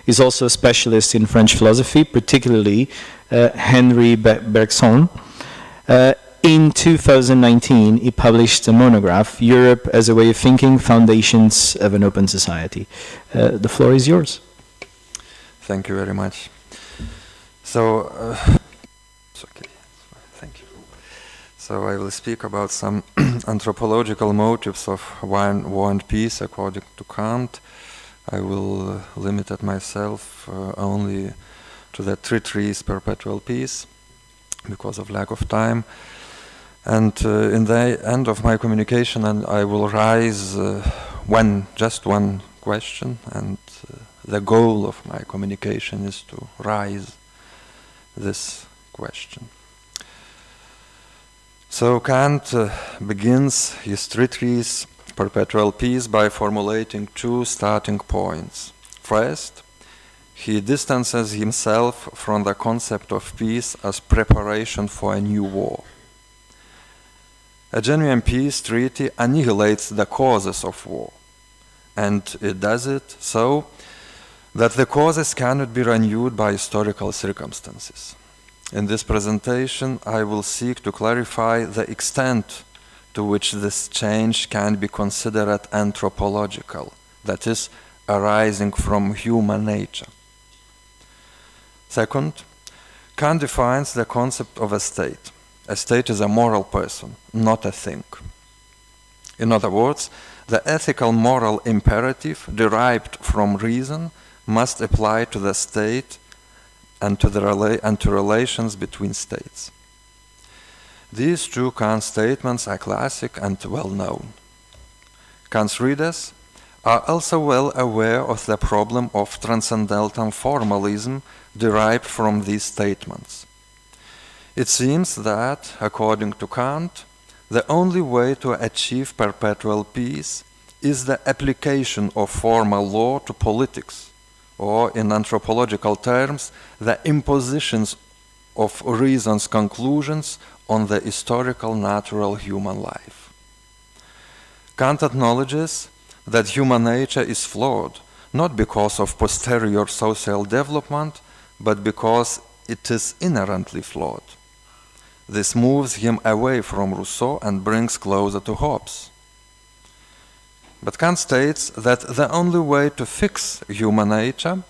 He's also a specialist in French philosophy, particularly Henri Bergson. In 2019, he published a monograph, Europe as a Way of Thinking, Foundations of an Open Society. The floor is yours. Thank you very much. So, it's okay. Thank you. So I will speak about some anthropological motives of war and peace according to Kant. I will limit myself only to the treatise Perpetual Peace because of lack of time. And in the end of my communication, I will raise just one question, and the goal of my communication is to raise this question. So Kant begins his treatise Perpetual Peace by formulating two starting points. First, he distances himself from the concept of peace as preparation for a new war. A genuine peace treaty annihilates the causes of war, and it does it so that the causes cannot be renewed by historical circumstances. In this presentation, I will seek to clarify the extent to which this change can be considered anthropological, that is, arising from human nature. Second, Kant defines the concept of a state. A state is a moral person, not a thing. In other words, the ethical moral imperative derived from reason must apply to the state and to relations between states. These two Kant statements are classic and well known. Kant's readers are also well aware of the problem of transcendental formalism derived from these statements. It seems that, according to Kant, the only way to achieve perpetual peace is the application of formal law to politics, or in anthropological terms, the impositions of reason's conclusions on the historical natural human life. Kant acknowledges that human nature is flawed, not because of posterior social development, but because it is inherently flawed. This moves him away from Rousseau and brings closer to Hobbes. But Kant states that the only way to fix human nature,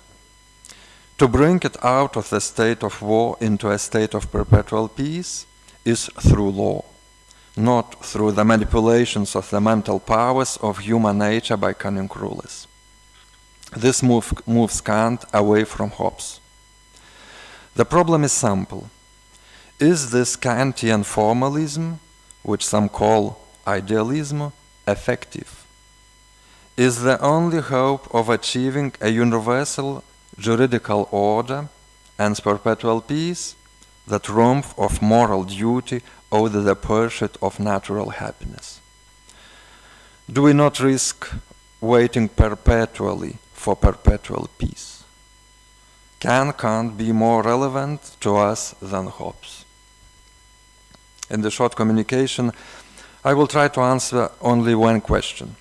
to bring it out of the state of war into a state of perpetual peace, is through law, not through the manipulations of the mental powers of human nature by cunning rulers. This moves Kant away from Hobbes. The problem is simple. Is this Kantian formalism, which some call idealism, effective? Is the only hope of achieving a universal juridical order and perpetual peace the triumph of moral duty over the pursuit of natural happiness? Do we not risk waiting perpetually for perpetual peace? Can Kant be more relevant to us than Hobbes? In the short communication, I will try to answer only one question.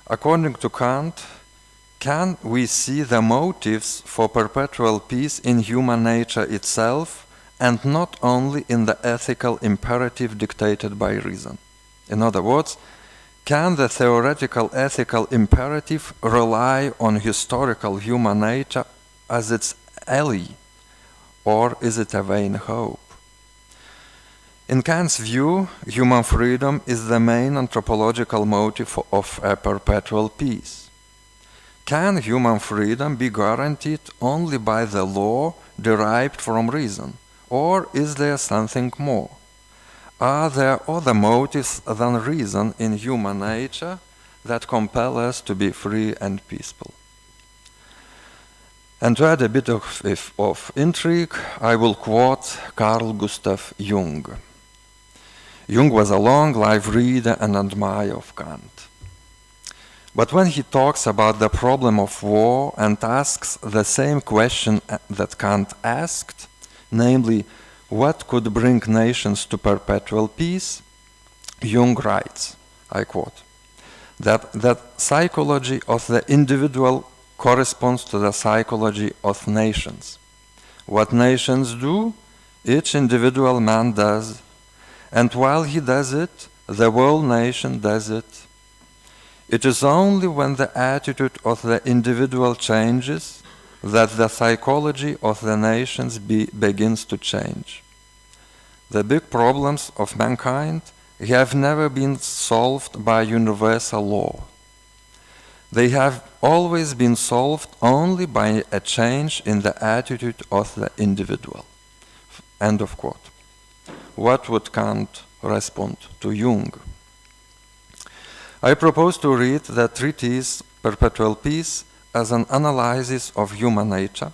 According to Kant, can we see the motives for perpetual peace in human nature itself and not only in the ethical imperative dictated by reason? In other words, can the theoretical ethical imperative rely on historical human nature as its ally, or is it a vain hope? In Kant's view, human freedom is the main anthropological motive of a perpetual peace. Can human freedom be guaranteed only by the law derived from reason, or is there something more? Are there other motives than reason in human nature that compel us to be free and peaceful? And to add a bit of intrigue, I will quote Carl Gustav Jung. Jung was a long life reader and admirer of Kant. But when he talks about the problem of war and asks the same question that Kant asked, namely, what could bring nations to perpetual peace, Jung writes, I quote, that psychology of the individual corresponds to the psychology of nations. What nations do, each individual man does, and while he does it, the whole nation does it. It is only when the attitude of the individual changes that the psychology of the nations begins to change. The big problems of mankind have never been solved by universal law. They have always been solved only by a change in the attitude of the individual. End of quote. What would Kant respond to Jung? I propose to read the treatise Perpetual Peace as an analysis of human nature,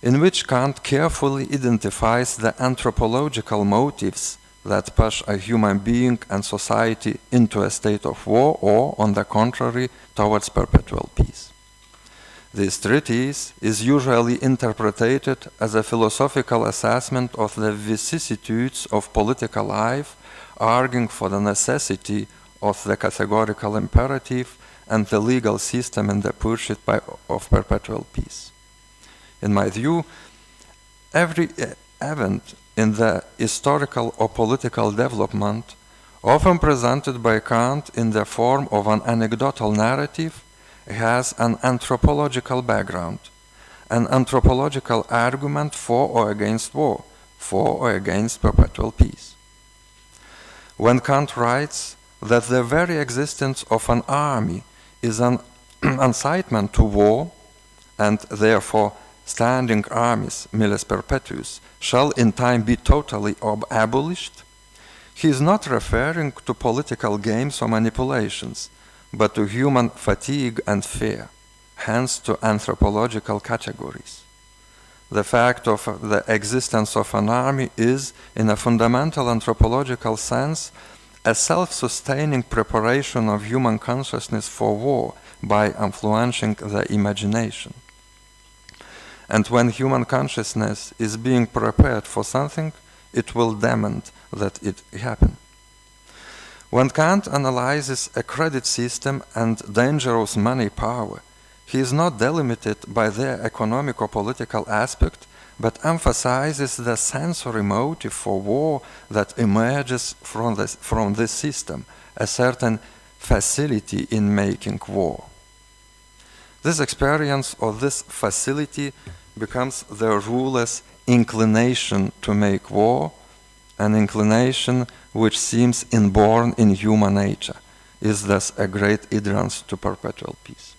in which Kant carefully identifies the anthropological motives that push a human being and society into a state of war or, on the contrary, towards perpetual peace. This treatise is usually interpreted as a philosophical assessment of the vicissitudes of political life, arguing for the necessity of the categorical imperative and the legal system in the pursuit of perpetual peace. In my view, every event in the historical or political development, often presented by Kant in the form of an anecdotal narrative, has an anthropological background, an anthropological argument for or against war, for or against perpetual peace. When Kant writes that the very existence of an army is an incitement to war, and therefore standing armies, miles perpetuus, shall in time be totally abolished, he is not referring to political games or manipulations, but to human fatigue and fear, hence to anthropological categories. The fact of the existence of an army is, in a fundamental anthropological sense, a self-sustaining preparation of human consciousness for war by influencing the imagination. And when human consciousness is being prepared for something, it will demand that it happen. When Kant analyzes a credit system and dangerous money power, he is not delimited by their economic or political aspect, but emphasizes the sensory motive for war that emerges from this system, a certain facility in making war. This experience or this facility becomes the ruler's inclination to make war, an inclination which seems inborn in human nature, is thus a great hindrance to perpetual peace.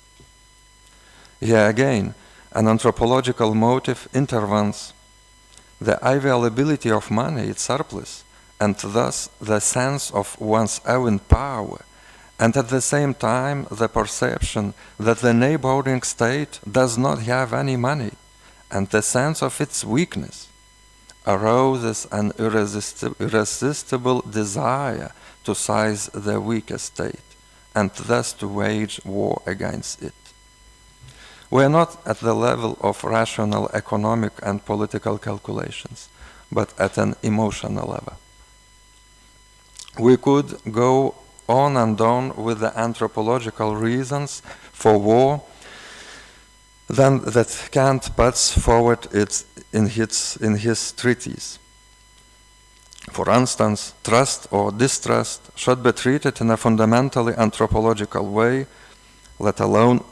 Here again, an anthropological motive intervenes. The availability of money, its surplus, and thus the sense of one's own power, and at the same time the perception that the neighboring state does not have any money, and the sense of its weakness, arouses an irresistible desire to seize the weaker state, and thus to wage war against it. We are not at the level of rational economic and political calculations, but at an emotional level. We could go on and on with the anthropological reasons for war then that Kant puts forward in his treatise. For instance, trust or distrust should be treated in a fundamentally anthropological way, let alone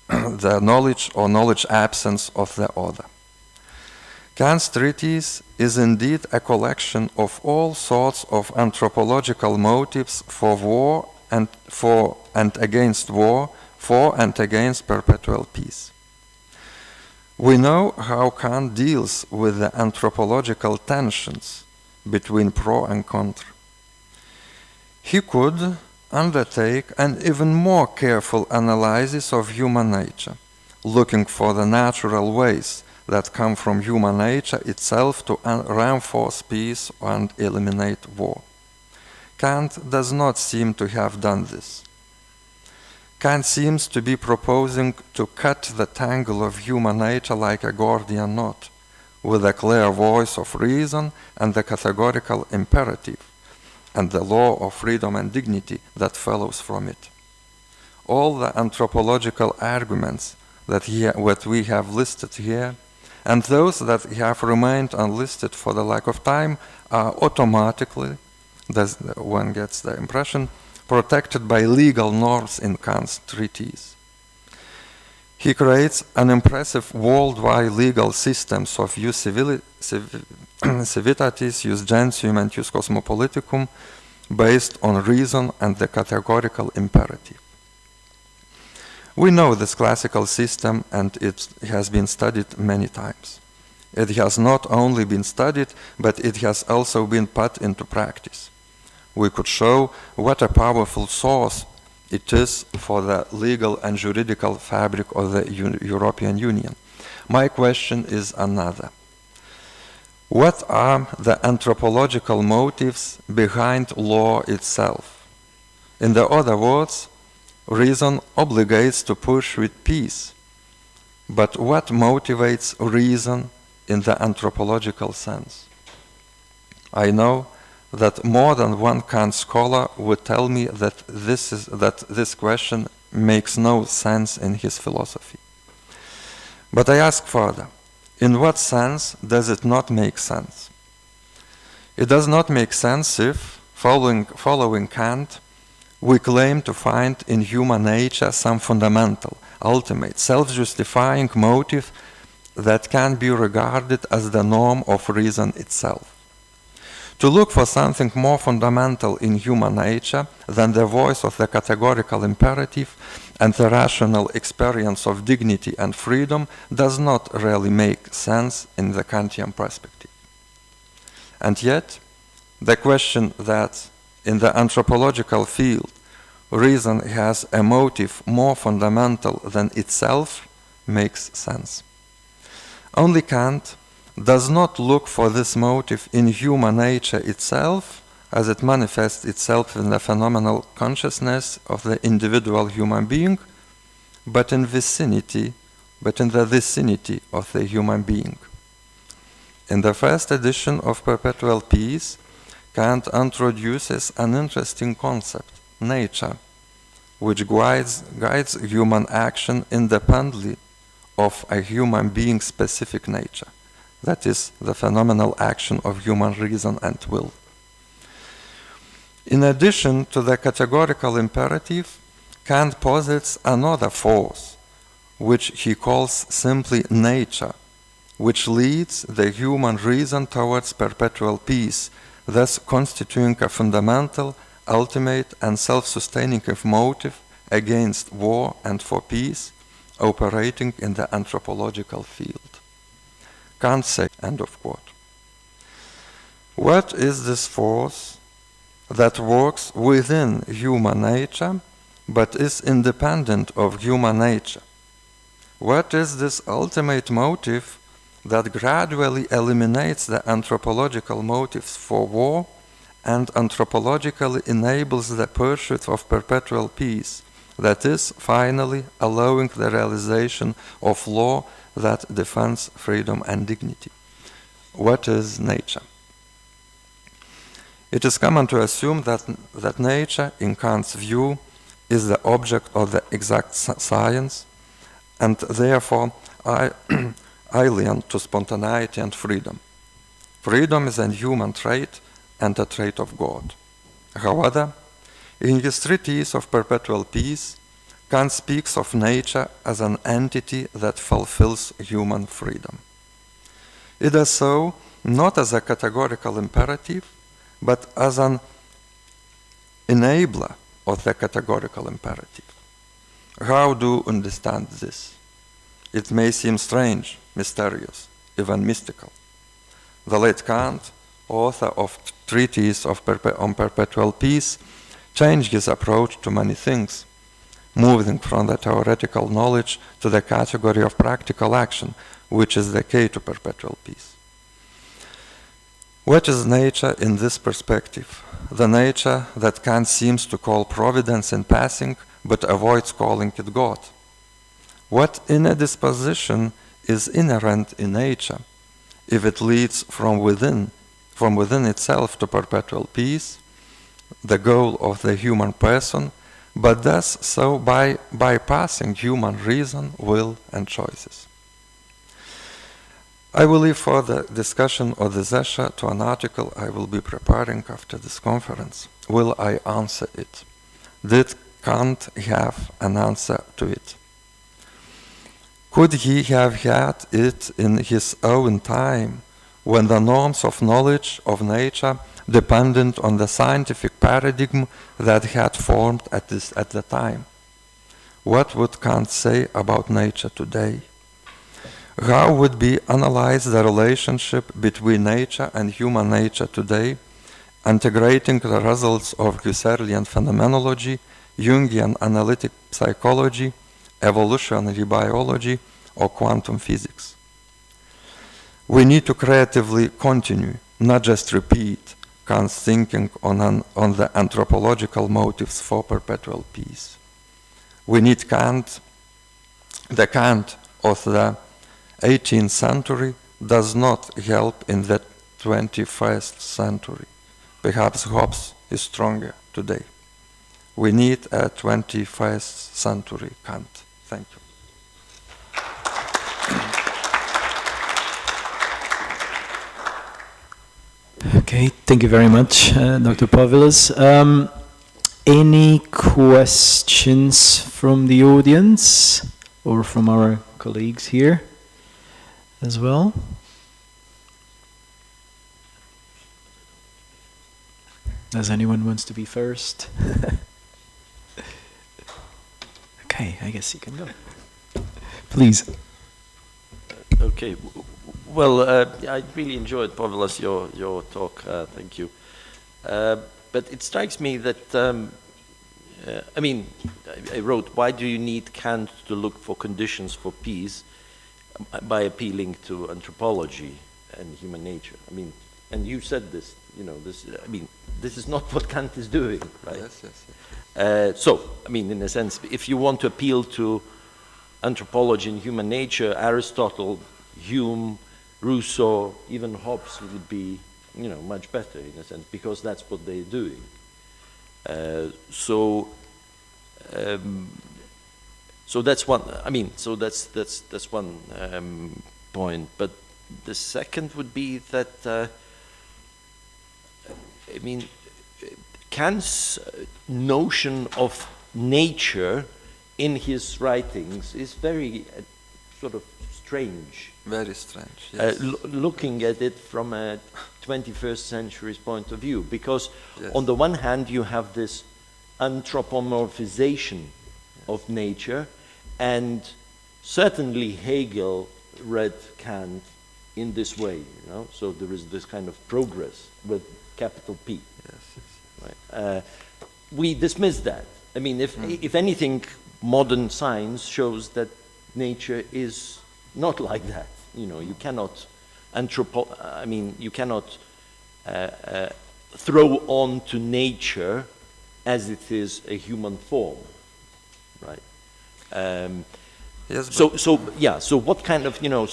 the knowledge or knowledge absence of the other. Kant's treatise is indeed a collection of all sorts of anthropological motives for war and against war, for and against perpetual peace. We know how Kant deals with the anthropological tensions between pro and contra. He could undertake an even more careful analysis of human nature, looking for the natural ways that come from human nature itself to reinforce peace and eliminate war. Kant does not seem to have done this. Kant seems to be proposing to cut the tangle of human nature like a Gordian knot, with a clear voice of reason and the categorical imperative, and the law of freedom and dignity that follows from it. All the anthropological arguments that we have listed here, and those that have remained unlisted for the lack of time, are automatically, one gets the impression, protected by legal norms in Kant's treatise. He creates an impressive worldwide legal systems of jus civitatis, jus gentium, and jus cosmopoliticum, based on reason and the categorical imperative. We know this classical system, and it has been studied many times. It has not only been studied, but it has also been put into practice. We could show what a powerful source it is for the legal and juridical fabric of the European Union. My question is another. What are the anthropological motives behind law itself? In other words, reason obligates to push with peace. But what motivates reason in the anthropological sense? I know that more than one Kant scholar would tell me that this question makes no sense in his philosophy. But I ask further, in what sense does it not make sense? It does not make sense if, following Kant, we claim to find in human nature some fundamental, ultimate, self-justifying motive that can be regarded as the norm of reason itself. To look for something more fundamental in human nature than the voice of the categorical imperative and the rational experience of dignity and freedom does not really make sense in the Kantian perspective. And yet, the question that in the anthropological field reason has a motive more fundamental than itself makes sense. Only Kant does not look for this motive in human nature itself, as it manifests itself in the phenomenal consciousness of the individual human being, but in the vicinity of the human being. In the first edition of Perpetual Peace, Kant introduces an interesting concept, nature, which guides human action independently of a human being's specific nature. That is the phenomenal action of human reason and will. In addition to the categorical imperative, Kant posits another force, which he calls simply nature, which leads the human reason towards perpetual peace, thus constituting a fundamental, ultimate, and self-sustaining motive against war and for peace, operating in the anthropological field. Kant says, end of quote. What is this force that works within human nature but is independent of human nature? What is this ultimate motive that gradually eliminates the anthropological motives for war and anthropologically enables the pursuit of perpetual peace, that is, finally allowing the realization of law that defends freedom and dignity? What is nature? It is common to assume that nature, in Kant's view, is the object of the exact science and therefore alien to spontaneity and freedom. Freedom is a human trait and a trait of God. However, in his treatise of Perpetual Peace, Kant speaks of nature as an entity that fulfills human freedom. It does so not as a categorical imperative, but as an enabler of the categorical imperative. How do you understand this? It may seem strange, mysterious, even mystical. The late Kant, author of Treatise on Perpetual Peace, changed his approach to many things, moving from the theoretical knowledge to the category of practical action, which is the key to perpetual peace. What is nature in this perspective? The nature that Kant seems to call providence in passing, but avoids calling it God. What inner disposition is inherent in nature, if it leads from within itself to perpetual peace, the goal of the human person, but does so by bypassing human reason, will, and choices? I will leave further discussion of this issue to an article I will be preparing after this conference. Will I answer it? Did Kant have an answer to it? Could he have had it in his own time, when the norms of knowledge of nature depended on the scientific paradigm that had formed at the time? What would Kant say about nature today? How would be analyzed the relationship between nature and human nature today, integrating the results of Husserlian phenomenology, Jungian analytic psychology, evolutionary biology, or quantum physics? We need to creatively continue, not just repeat, Kant's thinking on the anthropological motives for perpetual peace. We need Kant. The Kant of the 18th century does not help in the 21st century. Perhaps Hobbes is stronger today. We need a 21st century Kant. Thank you. Okay, thank you very much, Dr. Povilas. Any questions from the audience or from our colleagues here as well? Does anyone wants to be first? Okay, I guess you can go. Please. Okay. Well, I really enjoyed, Povilas, your talk. Thank you. But it strikes me that, I mean, I wrote, why do you need Kant to look for conditions for peace by appealing to anthropology and human nature? I mean, and you said this, you know, this, I mean, this is not what Kant is doing, right? Yes, yes, yes. So, I mean, in a sense, if you want to appeal to anthropology and human nature, Aristotle, Hume, Rousseau, even Hobbes would be, you know, much better in a sense, because that's what they're doing. So that's one. I mean, so that's one point. But the second would be that I mean, Kant's notion of nature in his writings is very sort of strange. Very strange, yes. Looking at it from a 21st century's point of view, because on the one hand you have this anthropomorphization of nature, and certainly Hegel read Kant in this way, you know, so there is this kind of progress with capital P. Yes, yes. Right? We dismiss that. I mean, if anything, modern science shows that nature is not like that. You know, you cannot you cannot throw on to nature as it is a human form, right? Yes. So what kind of, you know,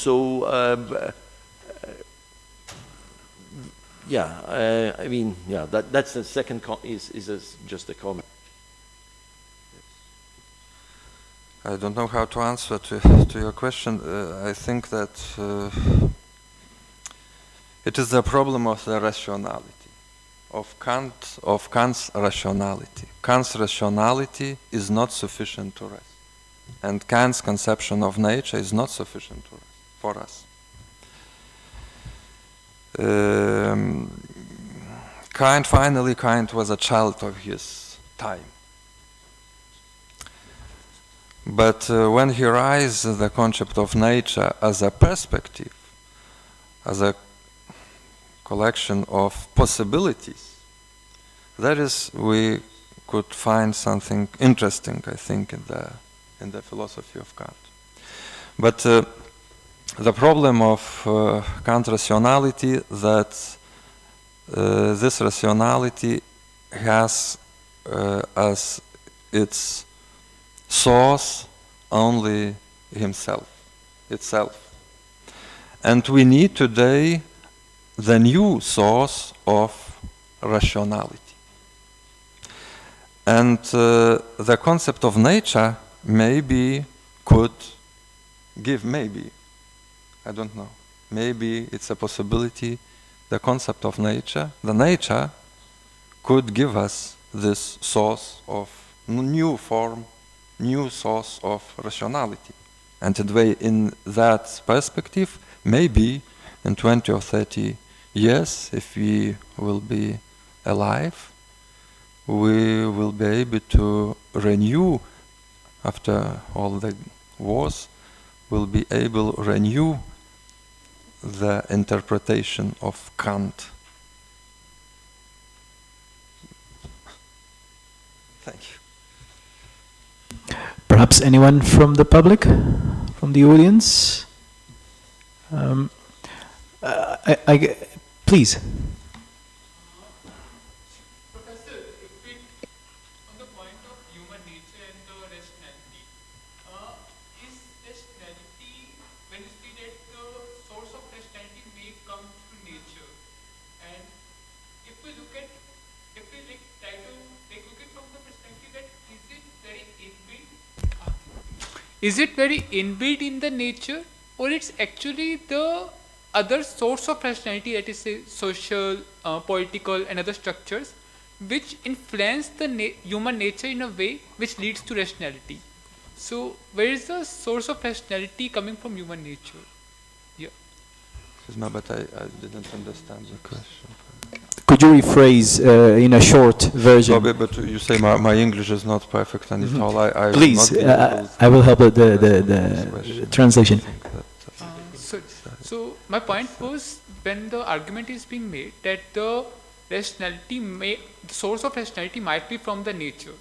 I mean, yeah, that's the second just a comment. I don't know how to answer to your question. I think that it is the problem of the rationality, of Kant's rationality. Kant's rationality is not sufficient to rest, and Kant's conception of nature is not sufficient to rest for us. Kant was a child of his time. But when he raised the concept of nature as a perspective, as a collection of possibilities, that is, we could find something interesting, I think, in the philosophy of Kant. But the problem of Kant rationality that this rationality has as its source only itself. And we need today the new source of rationality. And the concept of nature could give, I don't know, maybe it's a possibility, the concept of nature, the nature could give us this source of new source of rationality. And in that perspective, maybe in 20 or 30 years, if we will be alive, we will be able to renew, after all the wars, will be able to renew the interpretation of Kant. Thank you. Perhaps anyone from the public, from the audience? Please. Professor, on the point of human nature and the rationality, is rationality, when you see that the source of rationality may come through nature, and if we try to look it from the perspective that is it very inbuilt in the nature, or it's actually the other source of rationality, that is say social, political and other structures, which influence the human nature in a way which leads to rationality. So where is the source of rationality coming from human nature? Yeah. No, but I didn't understand the question. Could you rephrase in a short version? No, but you say my English is not perfect, and it's all I Please, I will help the translation. So my point was, when the argument is being made that the source of rationality might be from the nature.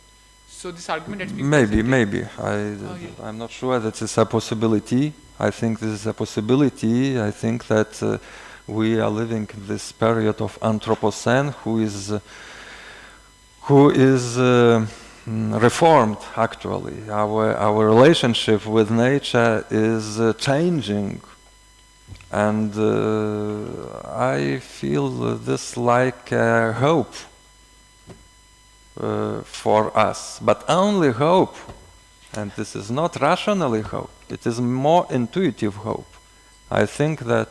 So this argument that's being maybe I'm not sure that it's a possibility. I think this is a possibility. I think that we are living in this period of Anthropocene, who is reformed. Actually, our relationship with nature is changing. And I feel this like a hope for us, but only hope. And this is not rationally hope, it is more intuitive hope. I think that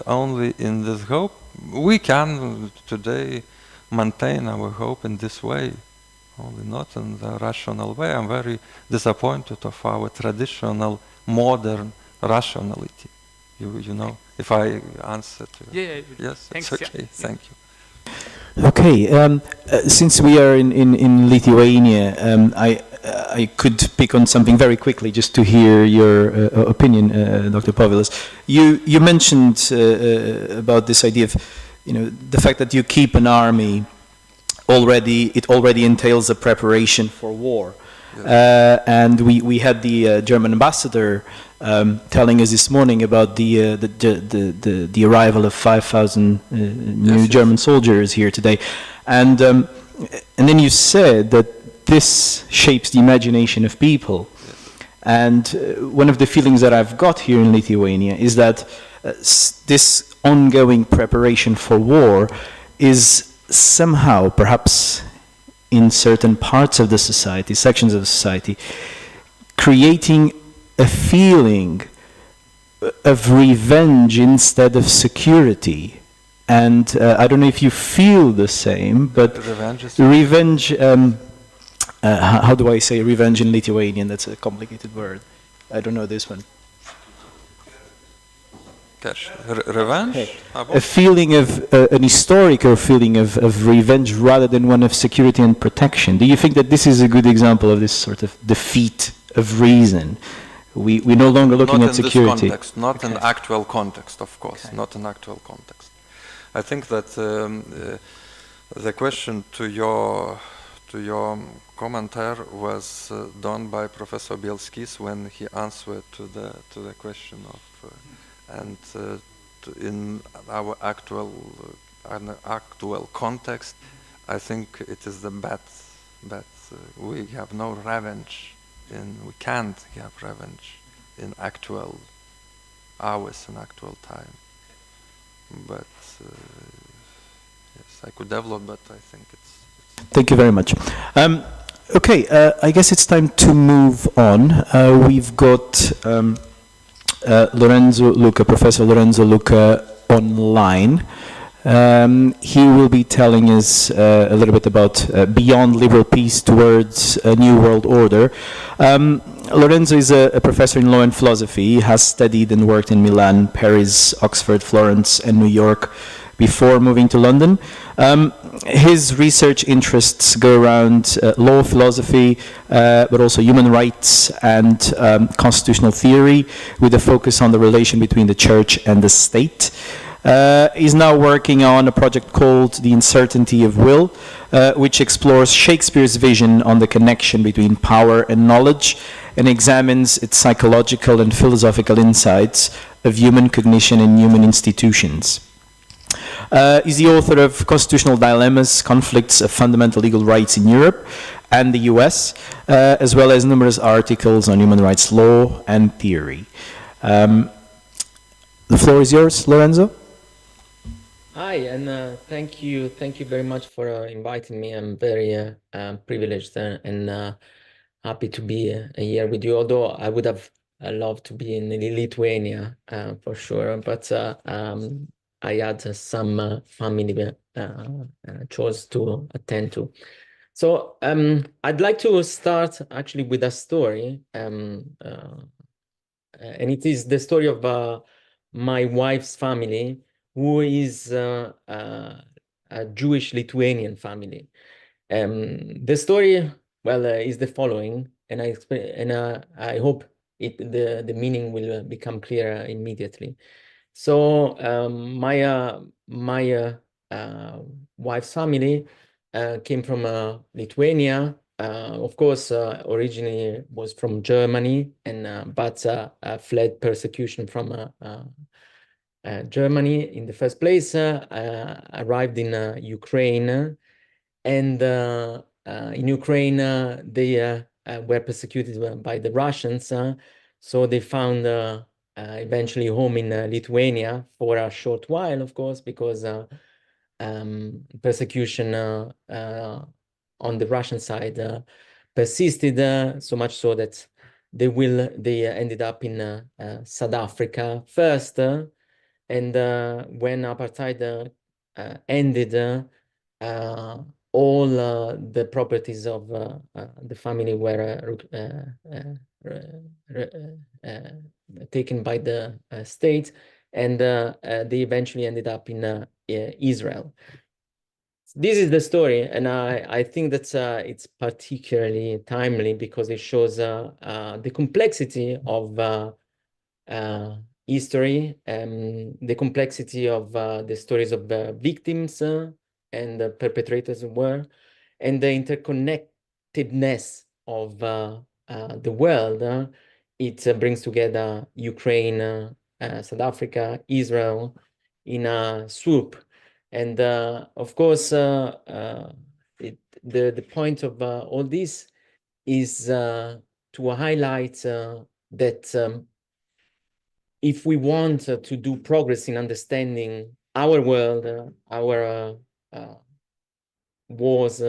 only in this hope we can today maintain our hope in this way, only not in the rational way. I'm very disappointed of our traditional modern rationality. You know, if I answer to yes, thanks, it's okay. Thank you. Okay, since we are in Lithuania, I could pick on something very quickly just to hear your opinion, Dr. Povilas. You mentioned about this idea of, the fact that you keep an army it already entails a preparation for war. Yes. And we had the German ambassador telling us this morning about the arrival of 5,000 new German soldiers here today, and then you said that this shapes the imagination of people. Yes. And one of the feelings that I've got here in Lithuania is that this ongoing preparation for war is somehow, perhaps in certain parts of the society, sections of the society, creating a feeling of revenge instead of security. And I don't know if you feel the same, but revenge, how do I say revenge in Lithuanian? That's a complicated word. I don't know this one. Revenge? Hey. A feeling of, an historical feeling of revenge rather than one of security and protection. Do you think that this is a good example of this sort of defeat of reason? We're no longer looking at security. Not in actual context, of course, not in actual context. I think that the question to your commentaire was done by Professor Bielskis when he answered to the question of and in our actual context, I think it is the bet that we have no revenge, we can't have revenge in actual hours and actual time. But yes, I could develop, but I think it's... Thank you very much. Okay, I guess it's time to move on. We've got Lorenzo Zucca, Professor Lorenzo Zucca online. He will be telling us a little bit about beyond liberal peace towards a new world order. Lorenzo is a professor in law and philosophy. He has studied and worked in Milan, Paris, Oxford, Florence, and New York before moving to London. His research interests go around law, philosophy, but also human rights and constitutional theory, with a focus on the relation between the church and the state. He's now working on a project called The Uncertainty of Will, which explores Shakespeare's vision on the connection between power and knowledge and examines its psychological and philosophical insights of human cognition and human institutions. He's the author of Constitutional Dilemmas, Conflicts of Fundamental Legal Rights in Europe and the US, as well as numerous articles on human rights law and theory. The floor is yours, Lorenzo. Hi, and thank you very much for inviting me. I'm very privileged and happy to be here with you, although I would have loved to be in Lithuania for sure, but I had some family chores to attend to. So I'd like to start actually with a story, and it is the story of my wife's family, who is a Jewish Lithuanian family. The story, well, is the following, and I hope the meaning will become clear immediately. So my wife's family came from Lithuania. Of course, originally was from Germany, and but fled persecution from Germany in the first place, arrived in Ukraine, and in Ukraine they were persecuted by the Russians, so they found eventually home in Lithuania for a short while, of course, because persecution on the Russian side persisted, so much so that they ended up in South Africa first. And when apartheid ended, all the properties of the family were taken by the state, and they eventually ended up in Israel. This is the story, and I think that it's particularly timely because it shows the complexity of history, the complexity of the stories of the victims and the perpetrators of war, and the interconnectedness of the world. It brings together Ukraine, South Africa, Israel in a swoop. And of course, the point of all this is to highlight that if we want to do progress in understanding our world, our wars,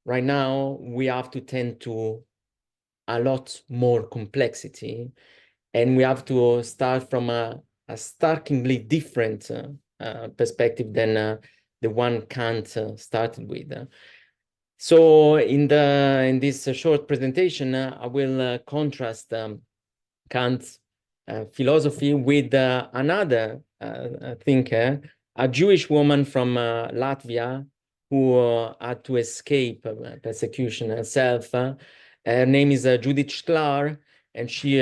right now we have to tend to a lot more complexity, and we have to start from a starkly different perspective than the one Kant started with. So in this short presentation, I will contrast Kant's philosophy with another thinker, a Jewish woman from Latvia who had to escape persecution herself. Her name is Judith Shklar, and she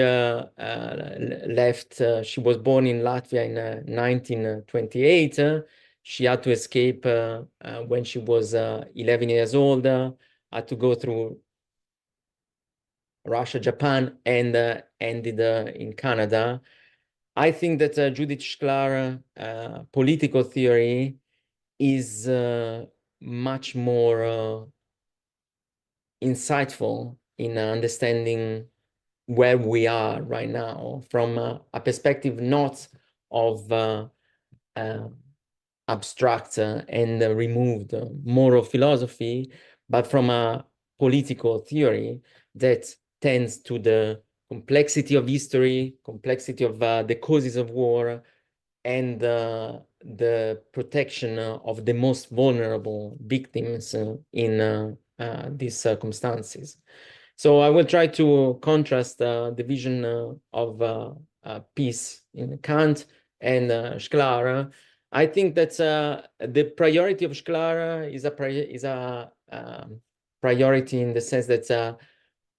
left. She was born in Latvia in 1928. She had to escape when she was 11 years old, had to go through Russia, Japan, and ended in Canada. I think that Judith Shklar political theory is much more insightful in understanding where we are right now from a perspective not of abstract and removed moral philosophy, but from a political theory that tends to the complexity of history, complexity of the causes of war, and the protection of the most vulnerable victims in these circumstances. So I will try to contrast the vision of peace in Kant and Shklar. I think that the priority of Shklar is a priority in the sense that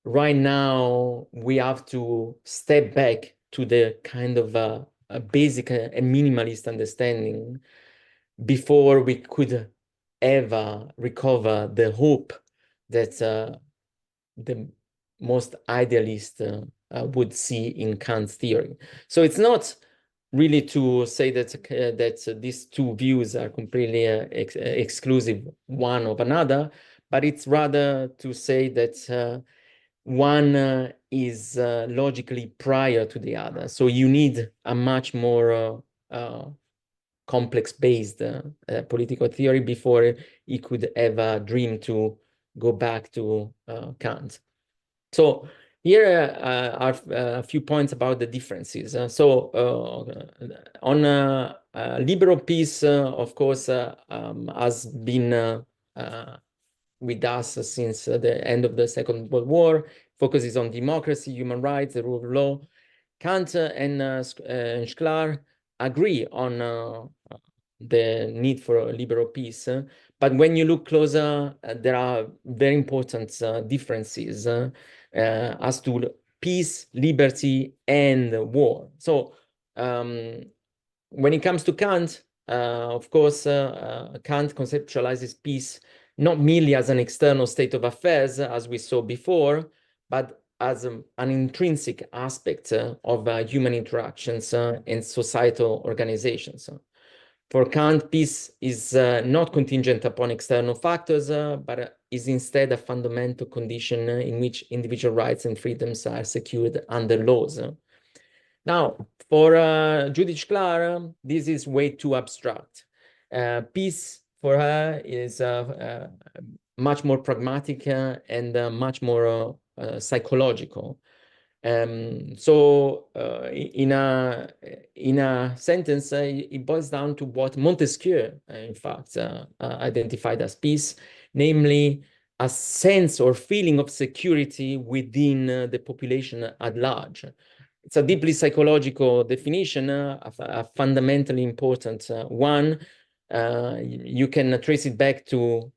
right now we have to step back to the kind of a basic and minimalist understanding before we could ever recover the hope that the most idealist would see in Kant's theory. So it's not really to say that these two views are completely exclusive one of another, but it's rather to say that one is logically prior to the other. So you need a much more complex-based political theory before he could ever dream to go back to Kant. So here are a few points about the differences. On liberal peace, of course, has been with us since the end of the Second World War, focuses on democracy, human rights, the rule of law. Kant and Shklar agree on the need for liberal peace. But when you look closer, there are very important differences as to peace, liberty, and war. So when it comes to Kant, of course, Kant conceptualizes peace not merely as an external state of affairs, as we saw before, but as an intrinsic aspect of human interactions and societal organizations. For Kant, peace is not contingent upon external factors, but is instead a fundamental condition in which individual rights and freedoms are secured under laws. Now, for Judith Shklar, this is way too abstract. Peace for her is much more pragmatic and much more psychological. So in a sentence, it boils down to what Montesquieu, in fact, identified as peace, namely a sense or feeling of security within the population at large. It's a deeply psychological definition, a fundamentally important one. You can trace it back to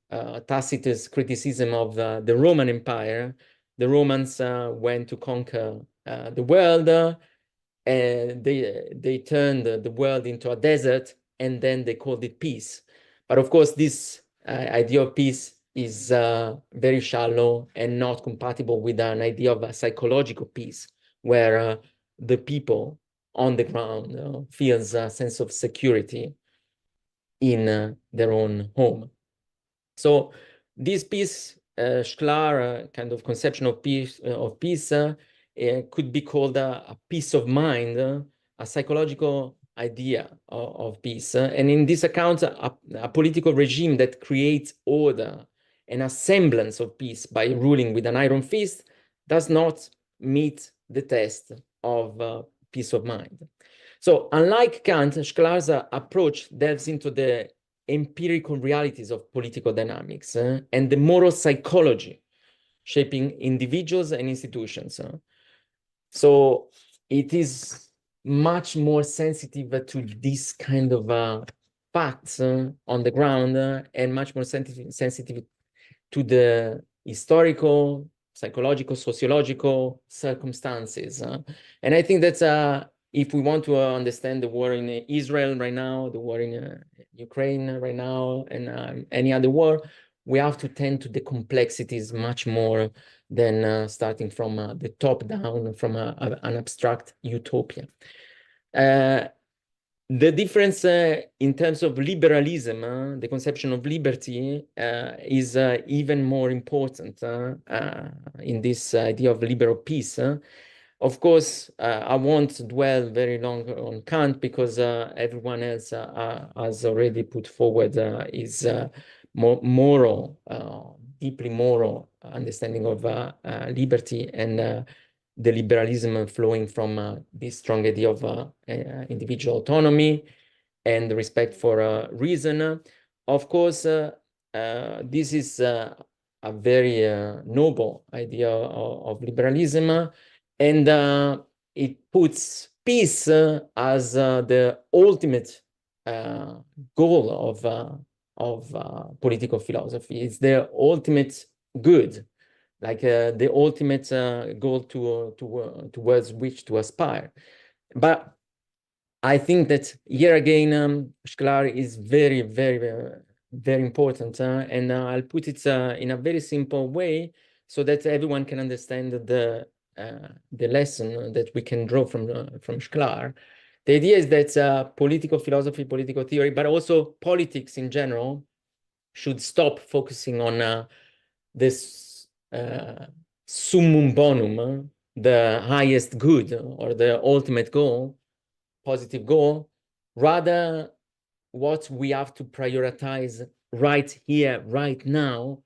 Tacitus' criticism of the Roman Empire. The Romans went to conquer the world, and they turned the world into a desert, and then they called it peace. But of course, this idea of peace is very shallow and not compatible with an idea of a psychological peace, where the people on the ground feels a sense of security in their own home. So this peace, Shklar kind of conception of peace could be called a peace of mind, a psychological idea of peace. And in this account, a political regime that creates order and a semblance of peace by ruling with an iron fist does not meet the test of peace of mind. So unlike Kant, Shklar's approach delves into the empirical realities of political dynamics and the moral psychology shaping individuals and institutions. So it is much more sensitive to this kind of facts on the ground and much more sensitive to the historical, psychological, sociological circumstances. And I think that if we want to understand the war in Israel right now, the war in Ukraine right now, and any other war, we have to tend to the complexities much more than starting from the top down, from an abstract utopia. The difference in terms of liberalism, the conception of liberty, is even more important in this idea of liberal peace. Of course, I won't dwell very long on Kant because everyone else has already put forward his moral, deeply moral understanding of liberty and the liberalism flowing from this strong idea of individual autonomy and respect for reason. Of course, this is a very noble idea of liberalism, and it puts peace as the ultimate goal of political philosophy. It's the ultimate good, like the ultimate goal towards which to aspire. But I think that here again, Shklar is very, very, very important, and I'll put it in a very simple way so that everyone can understand the lesson that we can draw from Shklar. The idea is that political philosophy, political theory, but also politics in general, should stop focusing on this summum bonum, the highest good or the ultimate goal, positive goal. Rather, what we have to prioritize right here, right now,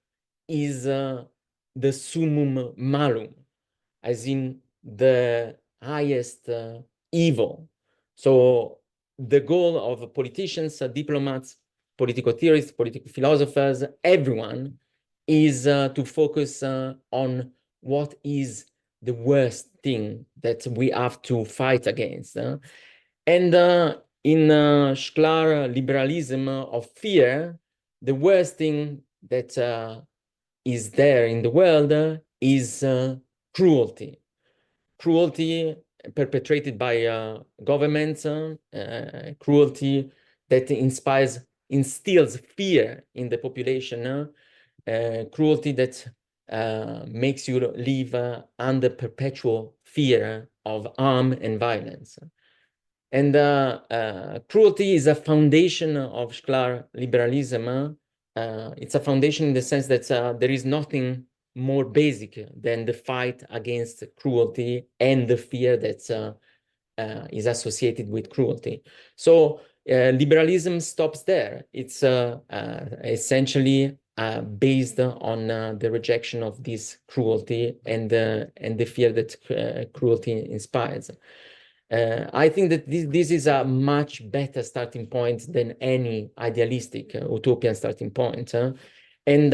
is the summum malum, as in the highest evil. So the goal of politicians, diplomats, political theorists, political philosophers, everyone, is to focus on what is the worst thing that we have to fight against. And in Shklar liberalism of fear, the worst thing that is there in the world is cruelty. Cruelty perpetrated by governments, cruelty that instills fear in the population, cruelty that makes you live under perpetual fear of harm and violence. And cruelty is a foundation of Shklar liberalism. It's a foundation in the sense that there is nothing more basic than the fight against cruelty and the fear that is associated with cruelty. So liberalism stops there. It's essentially based on the rejection of this cruelty and the fear that cruelty inspires. I think that this is a much better starting point than any idealistic utopian starting point. And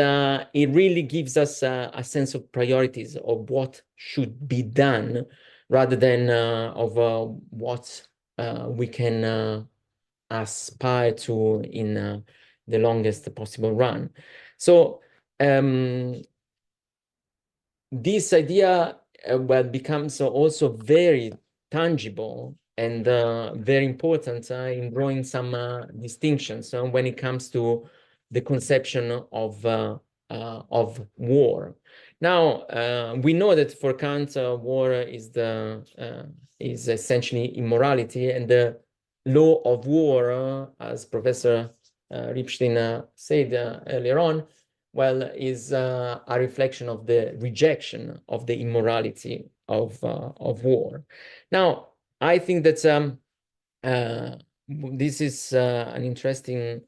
it really gives us a sense of priorities of what should be done rather than of what we can aspire to in the longest possible run. So this idea becomes also very tangible and very important in drawing some distinctions when it comes to the conception of war. Now we know that for Kant, war is essentially immorality, and the law of war, as Professor Ripstein said earlier on, well, is a reflection of the rejection of the immorality of war. Now, I think that this is an interesting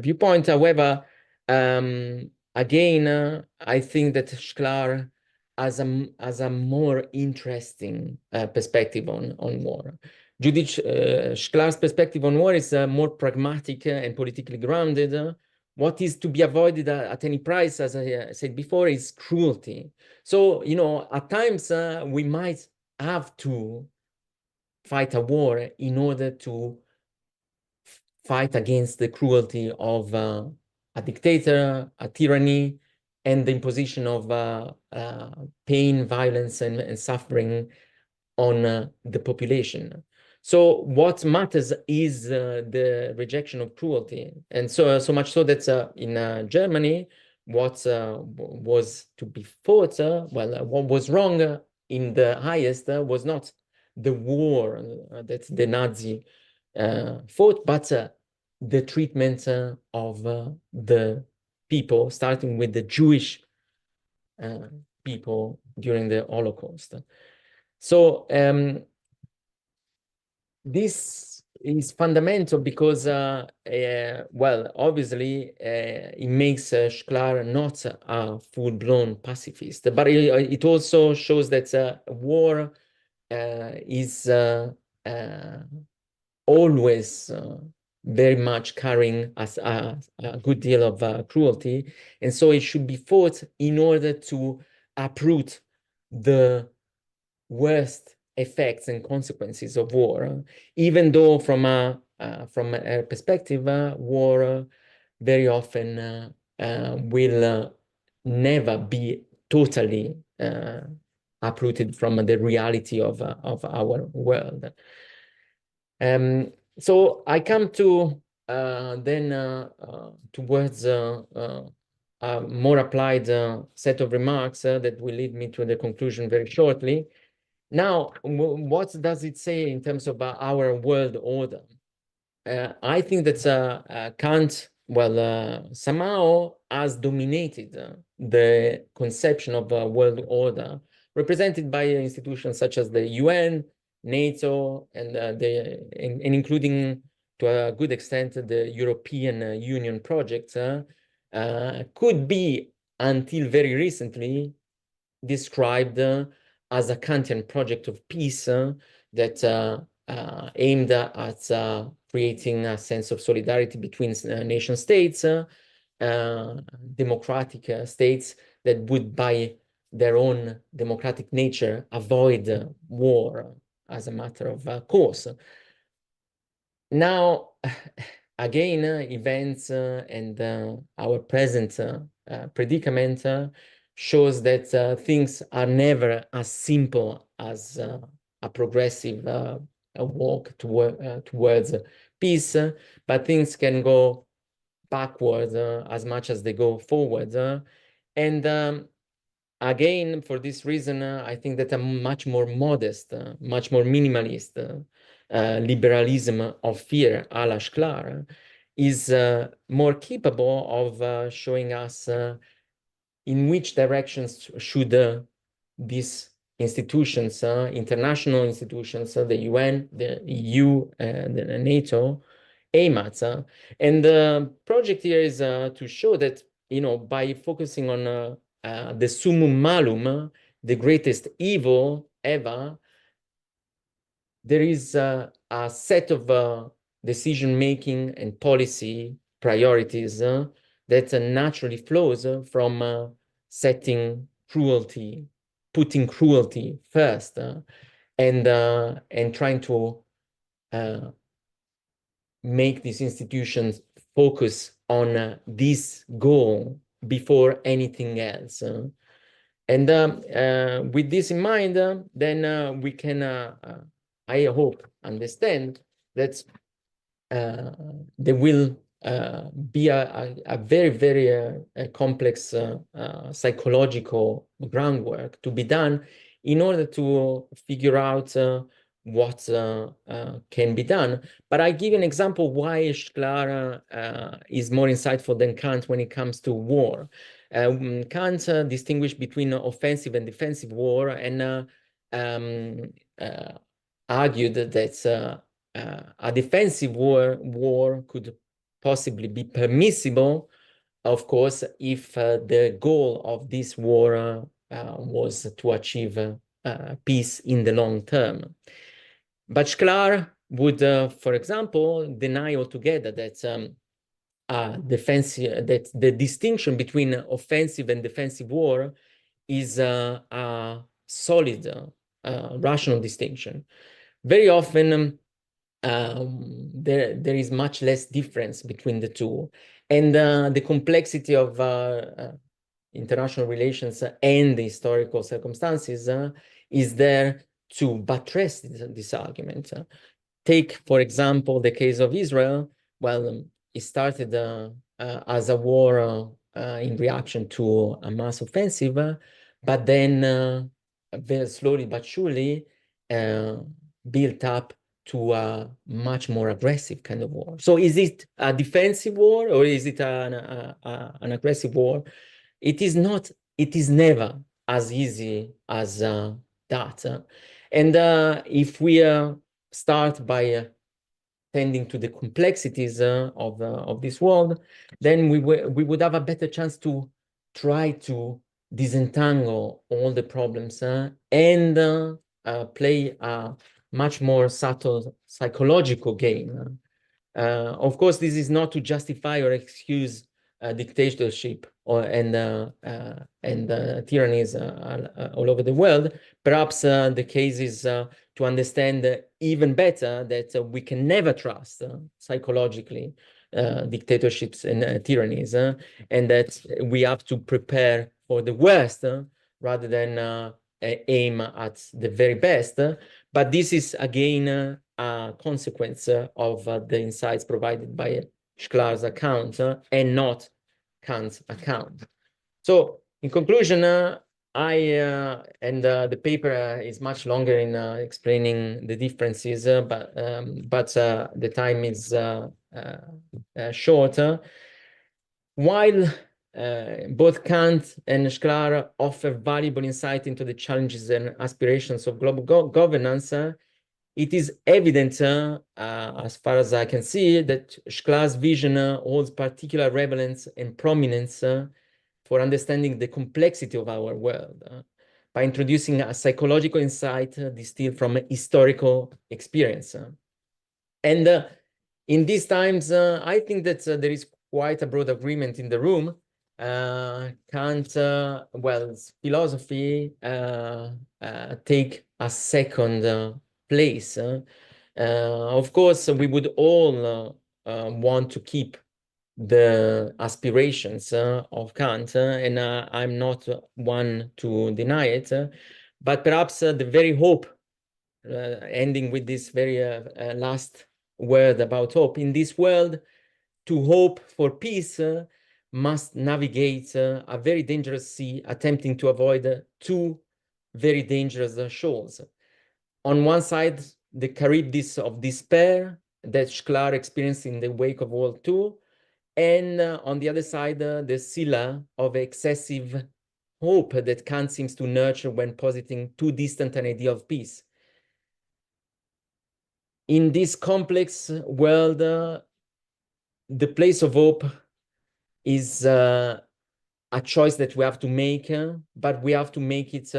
viewpoint. However, again, I think that Shklar has a more interesting perspective on war. Shklar's perspective on war is more pragmatic and politically grounded. What is to be avoided at any price, as I said before, is cruelty. So, you know, at times we might have to fight a war in order to fight against the cruelty of a dictator, a tyranny, and the imposition of pain, violence, and suffering on the population. So what matters is the rejection of cruelty. And so much so that in Germany, what was to be fought, what was wrong in the highest was not the war that the Nazi fought, but the treatment of the people, starting with the Jewish people during the Holocaust. So this is fundamental because, well, obviously, it makes Shklar not a full-blown pacifist, but it also shows that war is always very much carrying a good deal of cruelty, and so it should be fought in order to uproot the worst effects and consequences of war, even though from a perspective, war very often will never be totally uprooted from the reality of our world. So I come to then towards a more applied set of remarks that will lead me to the conclusion very shortly. Now, what does it say in terms of our world order? I think that Kant, well, somehow has dominated the conception of a world order, represented by institutions such as the UN, NATO, and including, to a good extent, the European Union project, could be, until very recently, described as a Kantian project of peace that aimed at creating a sense of solidarity between nation states, democratic states that would, by their own democratic nature, avoid war as a matter of course. Now, again, events and our present predicament shows that things are never as simple as a progressive walk towards peace, but things can go backwards as much as they go forward. And again, for this reason, I think that a much more modest, much more minimalist liberalism of fear, a la Shklar, is more capable of showing us in which directions should these institutions, international institutions, the UN, the EU, the NATO, aim at. And the project here is to show that, by focusing on the summum malum, the greatest evil ever, there is a set of decision-making and policy priorities that naturally flows from setting cruelty, putting cruelty first, and trying to make these institutions focus on this goal before anything else. And with this in mind, then we can, I hope, understand that there will be a very, very complex psychological groundwork to be done in order to figure out what can be done. But I give an example why Shklar is more insightful than Kant when it comes to war. Kant distinguished between offensive and defensive war, and argued that a defensive war could possibly be permissible, of course, if the goal of this war was to achieve peace in the long term. But Shklar would, for example, deny altogether that that the distinction between offensive and defensive war is a solid, rational distinction. Very often, there is much less difference between the two, and the complexity of international relations and the historical circumstances is there to buttress this argument. Take, for example, the case of Israel. Well, it started as a war in reaction to a mass offensive, but then very slowly but surely, built up to a much more aggressive kind of war. So is it a defensive war or is it an aggressive war? It is not, it is never as easy as that. And if we start by tending to the complexities of this world, then we would have a better chance to try to disentangle all the problems and play a much more subtle psychological game. Of course, this is not to justify or excuse dictatorship and tyrannies all over the world. Perhaps the case is to understand even better that we can never trust psychologically dictatorships and tyrannies, and that we have to prepare for the worst rather than aim at the very best. But this is again a consequence of the insights provided by Shklar's account and not Kant's account. So in conclusion, the paper is much longer in explaining the differences, but the time is shorter. While both Kant and Shklar offer valuable insight into the challenges and aspirations of global governance, it is evident, as far as I can see, that Shklar's vision holds particular relevance and prominence for understanding the complexity of our world by introducing a psychological insight distilled from historical experience. And in these times, I think that there is quite a broad agreement in the room. Kant, philosophy take a second place. Of course, we would all want to keep the aspirations of Kant, and I'm not one to deny it, but perhaps the very hope, ending with this very last word about hope, in this world, to hope for peace must navigate a very dangerous sea, attempting to avoid two very dangerous shores. On one side, the Charybdis of despair that Shklar experienced in the wake of World War II, and on the other side, the Scylla of excessive hope that Kant seems to nurture when positing too distant an idea of peace. In this complex world, the place of hope is a choice that we have to make, but we have to make it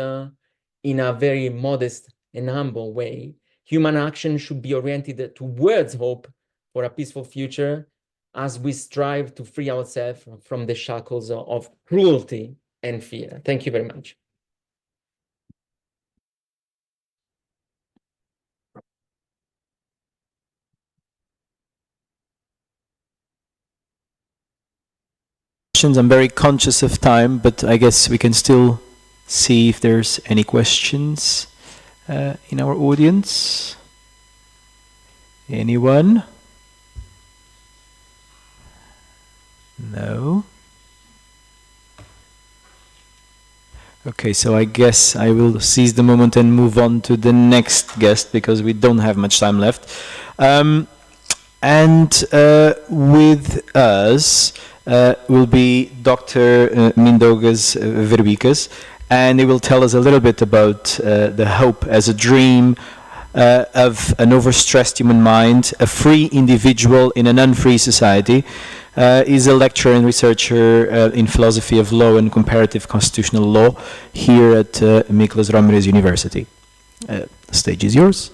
in a very modest and humble way. Human action should be oriented towards hope for a peaceful future as we strive to free ourselves from the shackles of cruelty and fear. Thank you very much. I'm very conscious of time, but I guess we can still see if there's any questions in our audience. Anyone? No? Okay, so I guess I will seize the moment and move on to the next guest because we don't have much time left. With us will be Dr. Mindaugas Verbickas, and he will tell us a little bit about the hope as a dream of an overstressed human mind, a free individual in an unfree society. He's a lecturer and researcher in philosophy of law and comparative constitutional law here at Mykolas Romeris University. The stage is yours.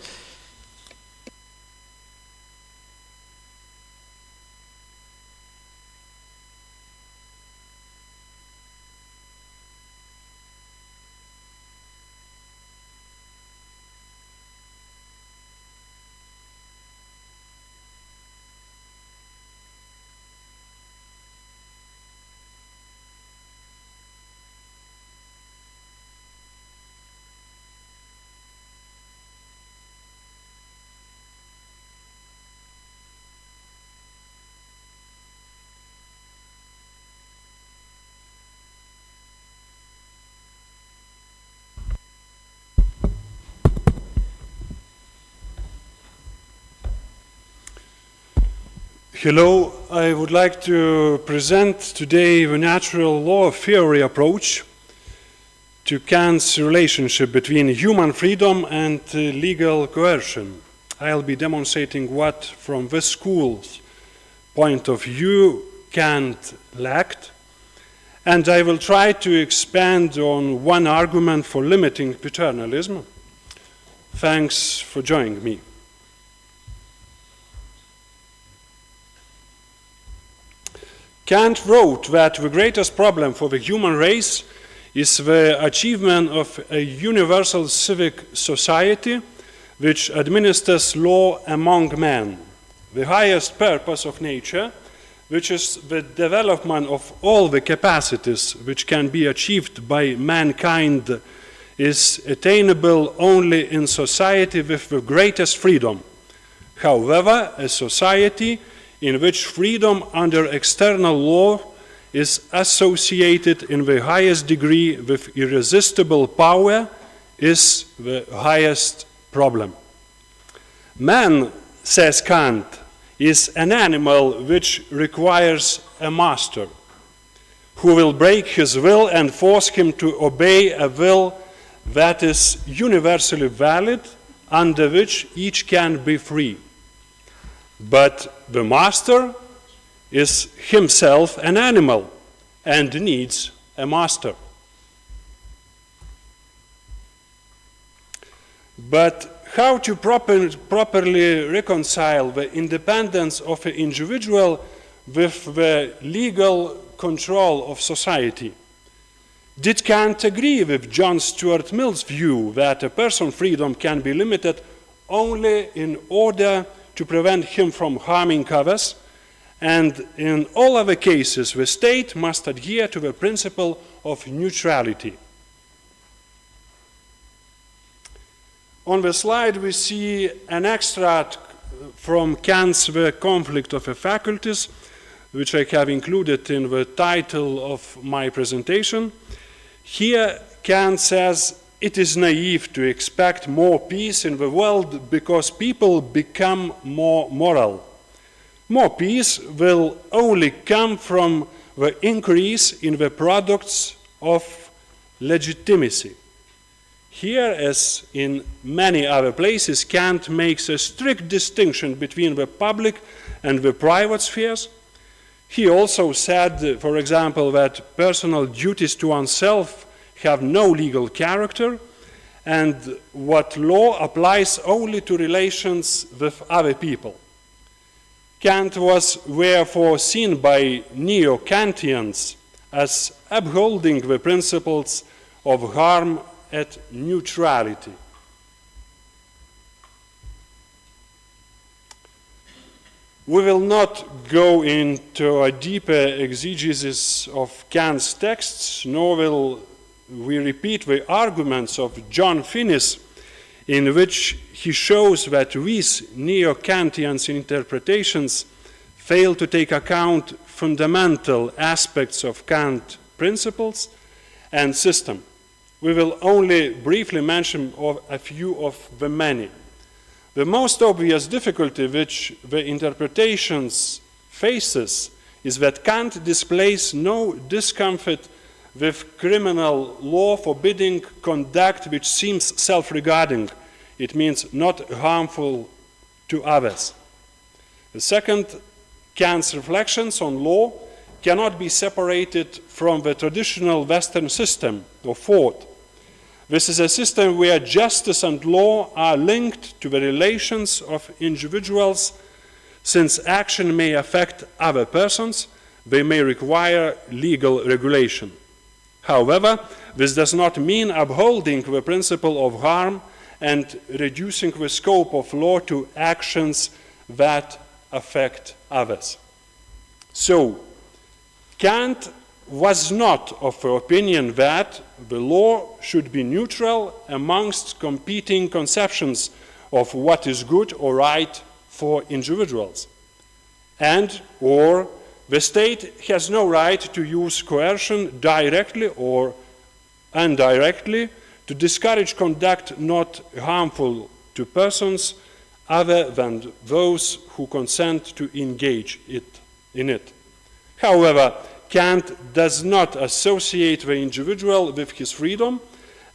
Hello, I would like to present today the natural law theory approach to Kant's relationship between human freedom and legal coercion. I'll be demonstrating what, from this school's point of view, Kant lacked, and I will try to expand on one argument for limiting paternalism. Thanks for joining me. Kant wrote that the greatest problem for the human race is the achievement of a universal civic society which administers law among men. The highest purpose of nature, which is the development of all the capacities which can be achieved by mankind, is attainable only in society with the greatest freedom. However, a society in which freedom under external law is associated in the highest degree with irresistible power is the highest problem. Man, says Kant, is an animal which requires a master who will break his will and force him to obey a will that is universally valid, under which each can be free. But the master is himself an animal and needs a master. But how to properly reconcile the independence of an individual with the legal control of society? Did Kant agree with John Stuart Mill's view that a person's freedom can be limited only in order to prevent him from harming others, and in all other cases the state must adhere to the principle of neutrality? On the slide we see an extract from Kant's The Conflict of the Faculties, which I have included in the title of my presentation. Here Kant says, "It is naive to expect more peace in the world because people become more moral. More peace will only come from the increase in the products of legitimacy." Here, as in many other places, Kant makes a strict distinction between the public and the private spheres. He also said, for example, that personal duties to oneself have no legal character, and what law applies only to relations with other people. Kant was therefore seen by neo-Kantians as upholding the principles of harm at neutrality. We will not go into a deeper exegesis of Kant's texts, nor will we repeat the arguments of John Finnis, in which he shows that these neo-Kantian interpretations fail to take account fundamental aspects of Kant principles and system. We will only briefly mention a few of the many. The most obvious difficulty which the interpretations faces is that Kant displays no discomfort with criminal law forbidding conduct which seems self-regarding. It means not harmful to others. The second, Kant's reflections on law cannot be separated from the traditional Western system of thought. This is a system where justice and law are linked to the relations of individuals. Since action may affect other persons, they may require legal regulation. However, this does not mean upholding the principle of harm and reducing the scope of law to actions that affect others. So, Kant was not of the opinion that the law should be neutral amongst competing conceptions of what is good or right for individuals, and or the state has no right to use coercion directly or indirectly to discourage conduct not harmful to persons other than those who consent to engage in it. However, Kant does not associate the individual with his freedom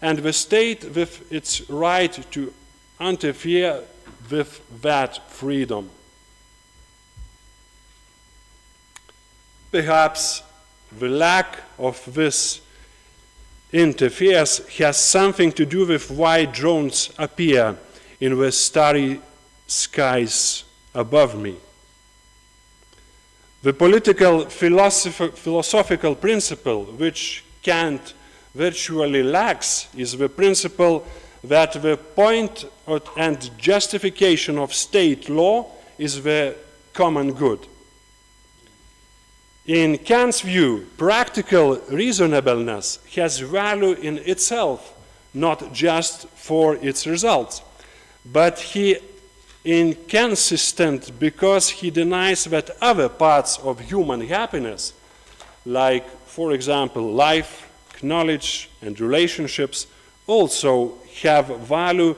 and the state with its right to interfere with that freedom. Perhaps the lack of this interference has something to do with why drones appear in the starry skies above me. The political philosophical principle which Kant virtually lacks is the principle that the point and justification of state law is the common good. In Kant's view, practical reasonableness has value in itself, not just for its results, but he inconsistent because he denies that other parts of human happiness, like, for example, life, knowledge, and relationships, also have value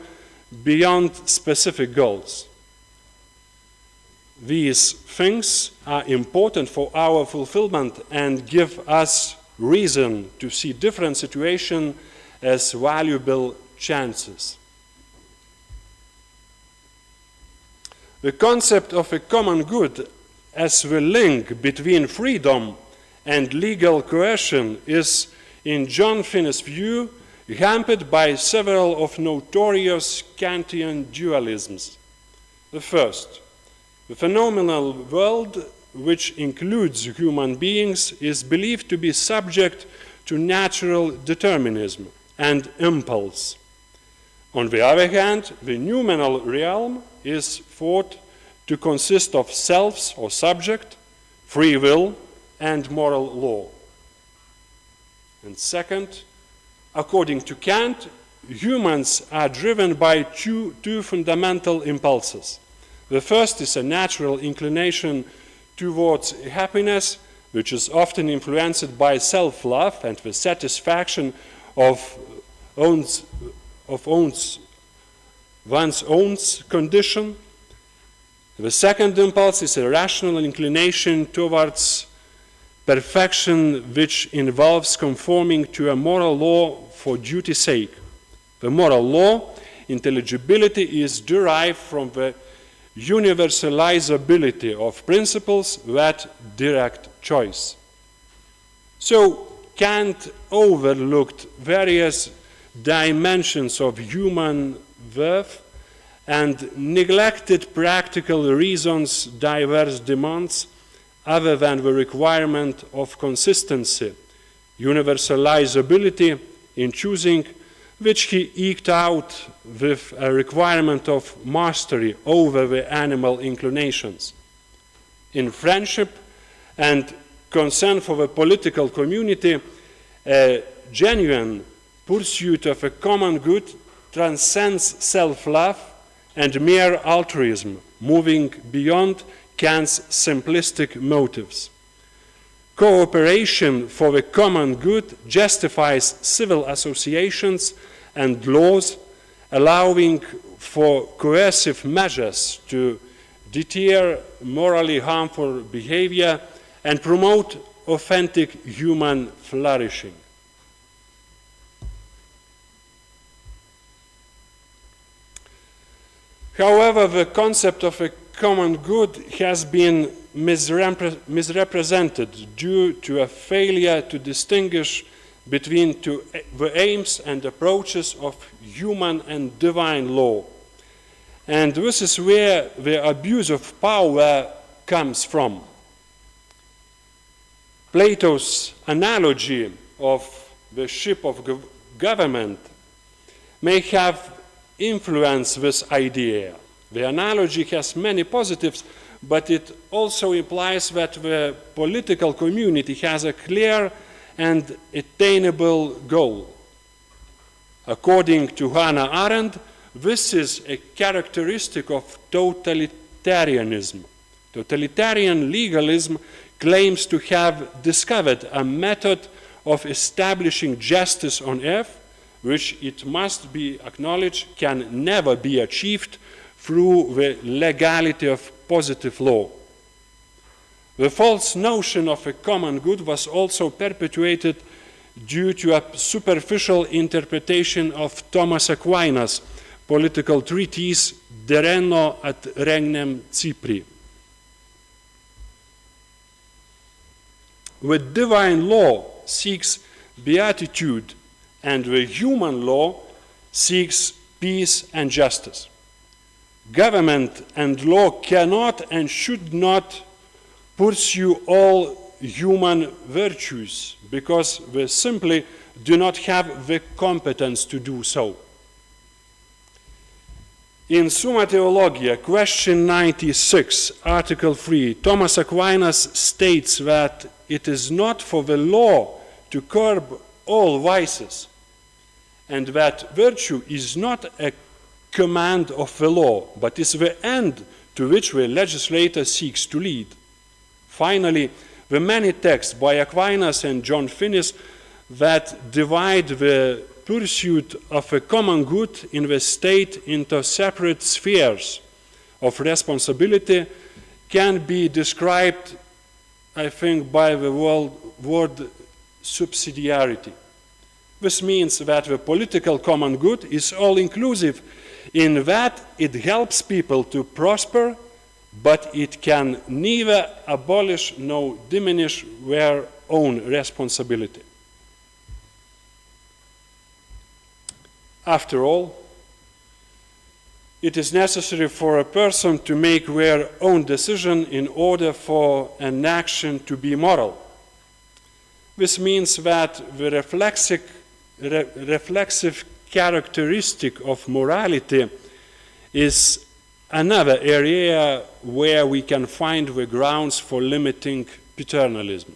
beyond specific goals. These things are important for our fulfillment and give us reason to see different situations as valuable chances. The concept of a common good as the link between freedom and legal coercion is, in John Finnes's view, hampered by several of notorious Kantian dualisms. The first, the phenomenal world, which includes human beings, is believed to be subject to natural determinism and impulse. On the other hand, the noumenal realm is thought to consist of selves or subject, free will, and moral law. And second, according to Kant, humans are driven by two fundamental impulses. The first is a natural inclination towards happiness, which is often influenced by self-love and the satisfaction of one's own condition. The second impulse is a rational inclination towards perfection, which involves conforming to a moral law for duty's sake. The moral law, intelligibility, is derived from the universalizability of principles that direct choice. So Kant overlooked various dimensions of human worth and neglected practical reasons' diverse demands other than the requirement of consistency, universalizability in choosing, which he eked out with a requirement of mastery over the animal inclinations. In friendship and concern for the political community, a genuine pursuit of a common good transcends self-love and mere altruism, moving beyond Kant's simplistic motives. Cooperation for the common good justifies civil associations and laws, allowing for coercive measures to deter morally harmful behavior and promote authentic human flourishing. However, the concept of a common good has been misrepresented due to a failure to distinguish between the aims and approaches of human and divine law. And this is where the abuse of power comes from. Plato's analogy of the ship of government may have influenced this idea. The analogy has many positives, but it also implies that the political community has a clear and attainable goal. According to Hannah Arendt, this is a characteristic of totalitarianism. Totalitarian legalism claims to have discovered a method of establishing justice on earth, which it must be acknowledged can never be achieved through the legality of positive law. The false notion of a common good was also perpetuated due to a superficial interpretation of Thomas Aquinas' political treatise De Reno ad Regnem Cipri. The divine law seeks beatitude, and the human law seeks peace and justice. Government and law cannot and should not pursue all human virtues because they simply do not have the competence to do so. In Summa Theologia, question 96, article 3, Thomas Aquinas states that it is not for the law to curb all vices, and that virtue is not a command of the law, but is the end to which the legislator seeks to lead. Finally, the many texts by Aquinas and John Finnis that divide the pursuit of a common good in the state into separate spheres of responsibility can be described, I think, by the word subsidiarity. This means that the political common good is all-inclusive in that it helps people to prosper, but it can neither abolish nor diminish their own responsibility. After all, it is necessary for a person to make their own decision in order for an action to be moral. This means that the reflexive characteristic of morality is another area where we can find the grounds for limiting paternalism.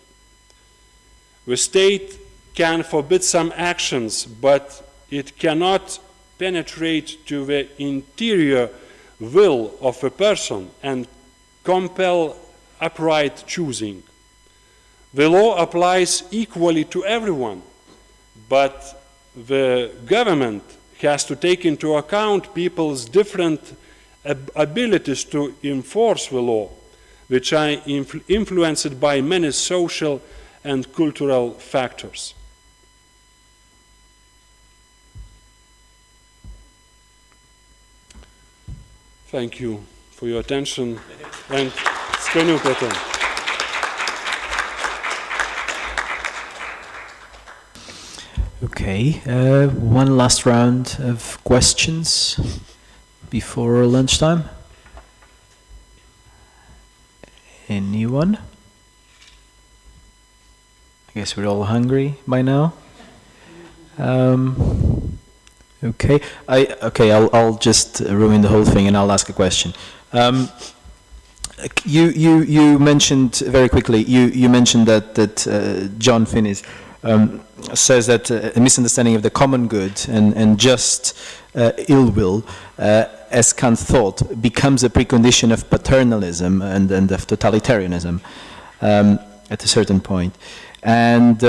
The state can forbid some actions, but it cannot penetrate to the interior will of a person and compel upright choosing. The law applies equally to everyone, but the government has to take into account people's different abilities to enforce the law, which are influenced by many social and cultural factors. Thank you for your attention and skanių pietų. Okay, one last round of questions before lunchtime. Anyone? I guess we're all hungry by now. Okay, I'll just ruin the whole thing and I'll ask a question. You mentioned very quickly. You mentioned that John Finnis says that a misunderstanding of the common good and just ill will, as Kant thought, becomes a precondition of paternalism and of totalitarianism at a certain point. And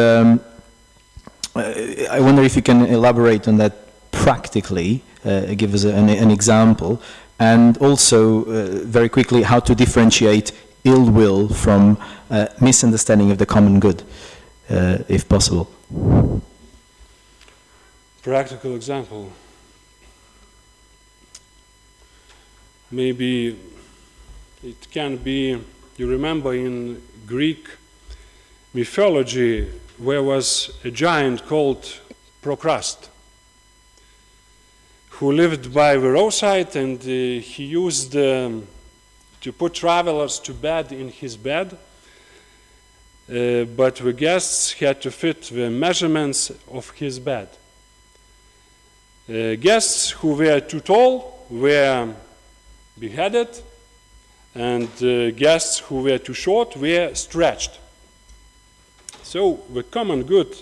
I wonder if you can elaborate on that practically, give us an example, and also very quickly how to differentiate ill will from misunderstanding of the common good, if possible. Practical example. Maybe it can be, you remember in Greek mythology, there was a giant called Procrast, who lived by the roadside, and he used to put travelers to bed in his bed, but the guests had to fit the measurements of his bed. Guests who were too tall were beheaded, and guests who were too short were stretched. So the common good,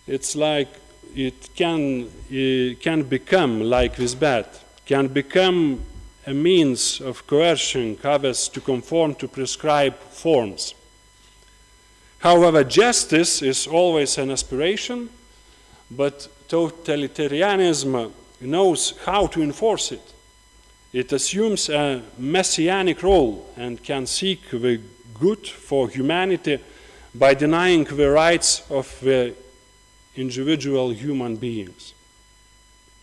it's like it can become like this bed, can become a means of coercion others to conform to prescribed forms. However, justice is always an aspiration, but totalitarianism knows how to enforce it. It assumes a messianic role and can seek the good for humanity by denying the rights of the individual human beings.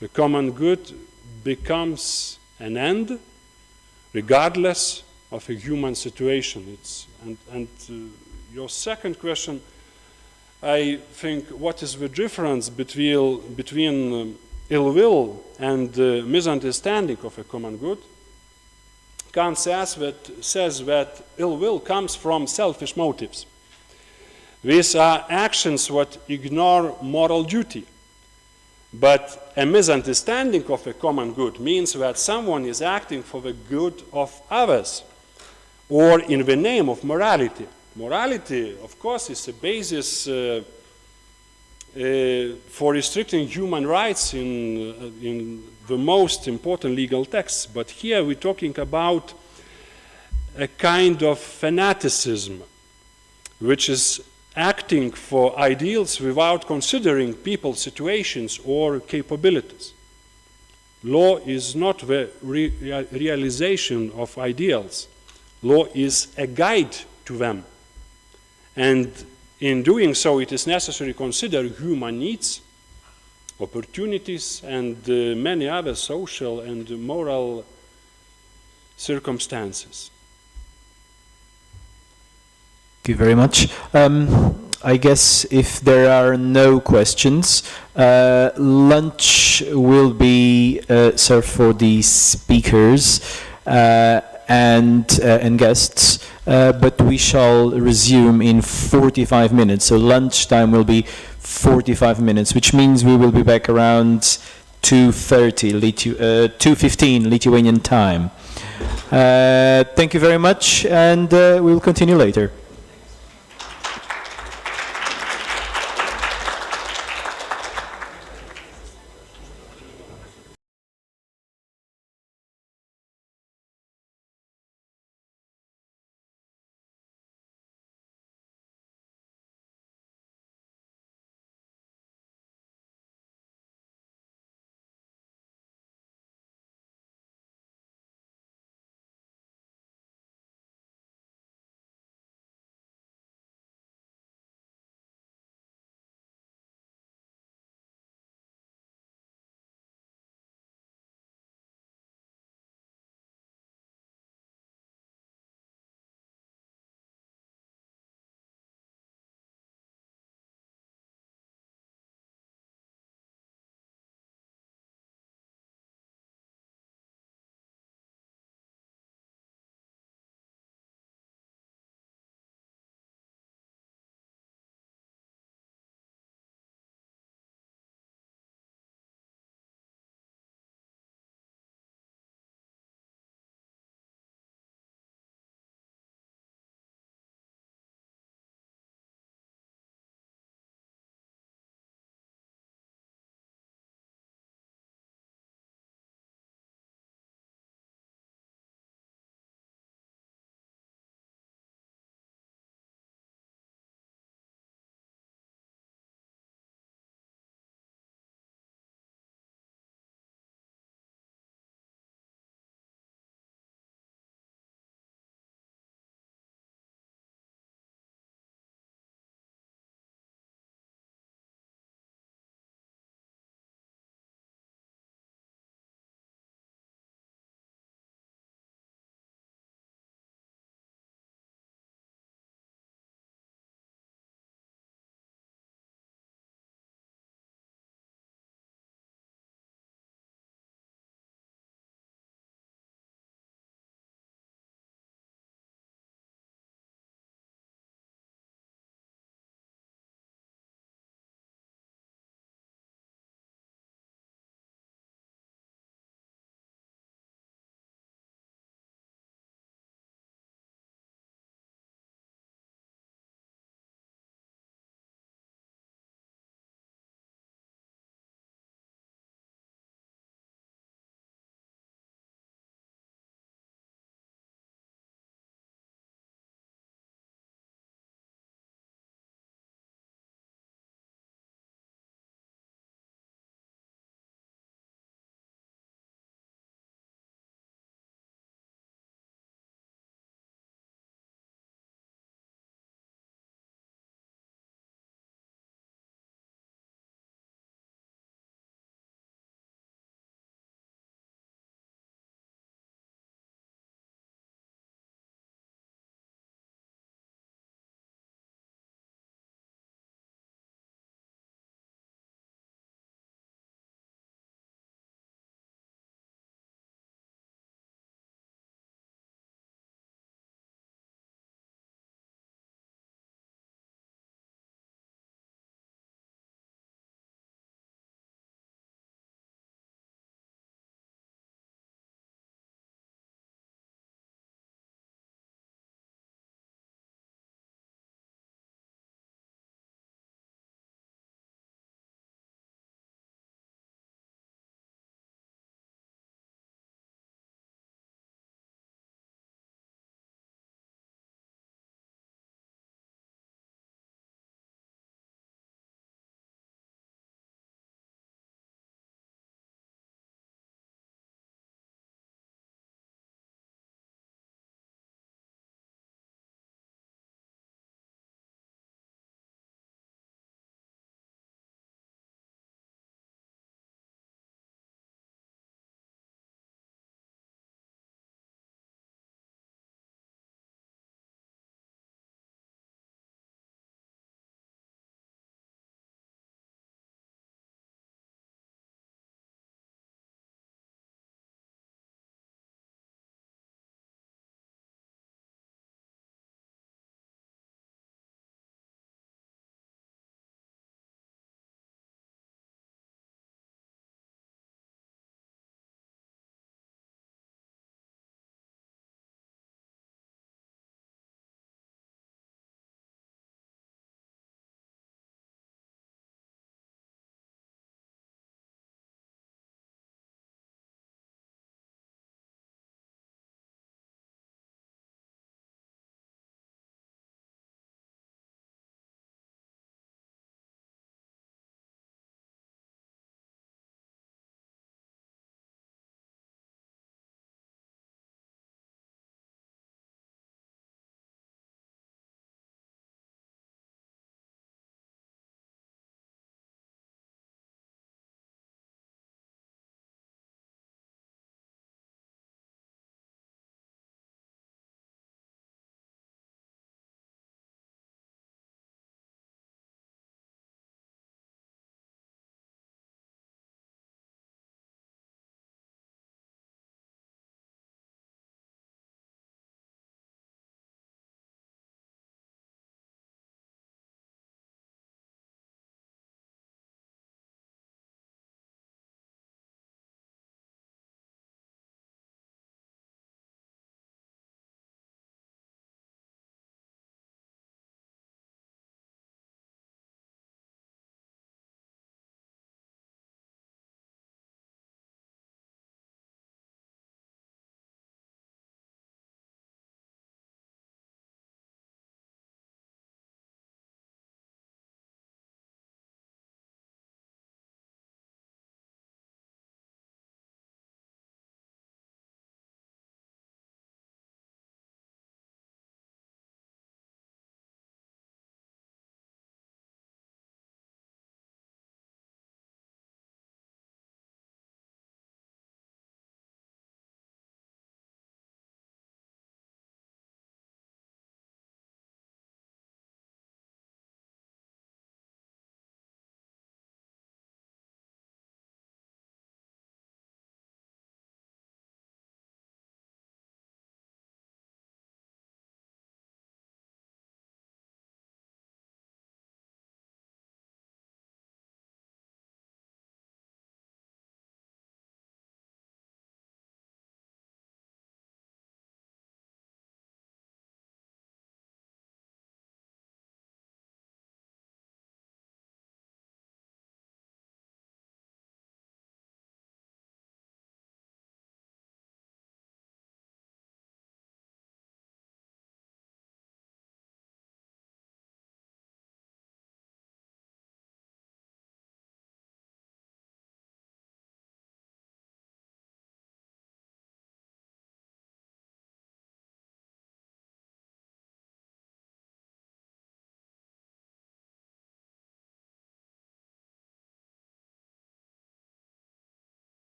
The common good becomes an end regardless of a human situation. Your second question, I think, what is the difference between ill will and misunderstanding of a common good? Kant says that ill will comes from selfish motives. These are actions that ignore moral duty. But a misunderstanding of a common good means that someone is acting for the good of others or in the name of morality. Morality, of course, is a basis for restricting human rights in the most important legal texts. But here we're talking about a kind of fanaticism, which is acting for ideals without considering people's situations or capabilities. Law is not the realization of ideals. Law is a guide to them. And in doing so, it is necessary to consider human needs, opportunities, and many other social and moral circumstances. Thank you very much. I guess if there are no questions, lunch will be served for the speakers and guests, but we shall resume in 45 minutes. So lunchtime will be 45 minutes, which means we will be back around 2:15 Lithuanian time. Thank you very much, and we will continue later.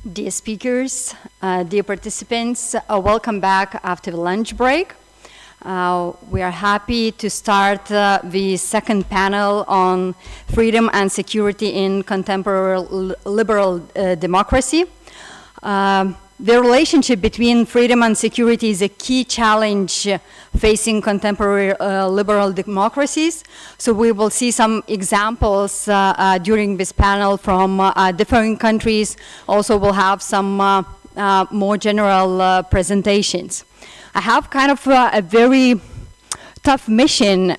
Dear speakers, dear participants, welcome back after the lunch break. We are happy to start the second panel on freedom and security in contemporary liberal democracy. The relationship between freedom and security is a key challenge facing contemporary liberal democracies. So we will see some examples during this panel from different countries. Also, we'll have some more general presentations. I have kind of a very tough mission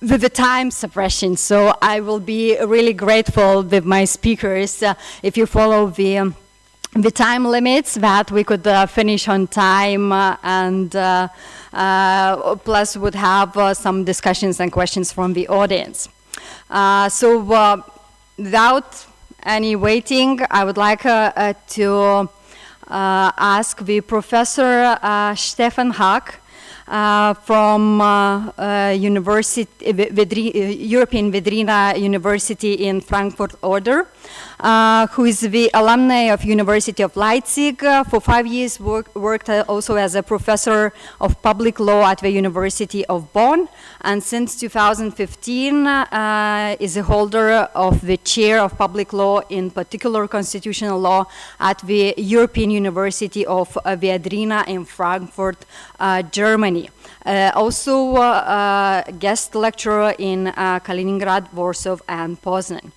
with the time suppression, so I will be really grateful with my speakers if you follow the time limits, that we could finish on time, and plus would have some discussions and questions from the audience. So without any waiting, I would like to ask the Professor Stefan Haack from European Viadrina University in Frankfurt Oder, who is the alumni of University of Leipzig. For 5 years worked also as a professor of public law at the University of Bonn, and since 2015 is a holder of the chair of public law, in particular constitutional law, at the European University of Viadrina in Frankfurt, Germany. Also guest lecturer in Kaliningrad, Warsaw, and Poznan.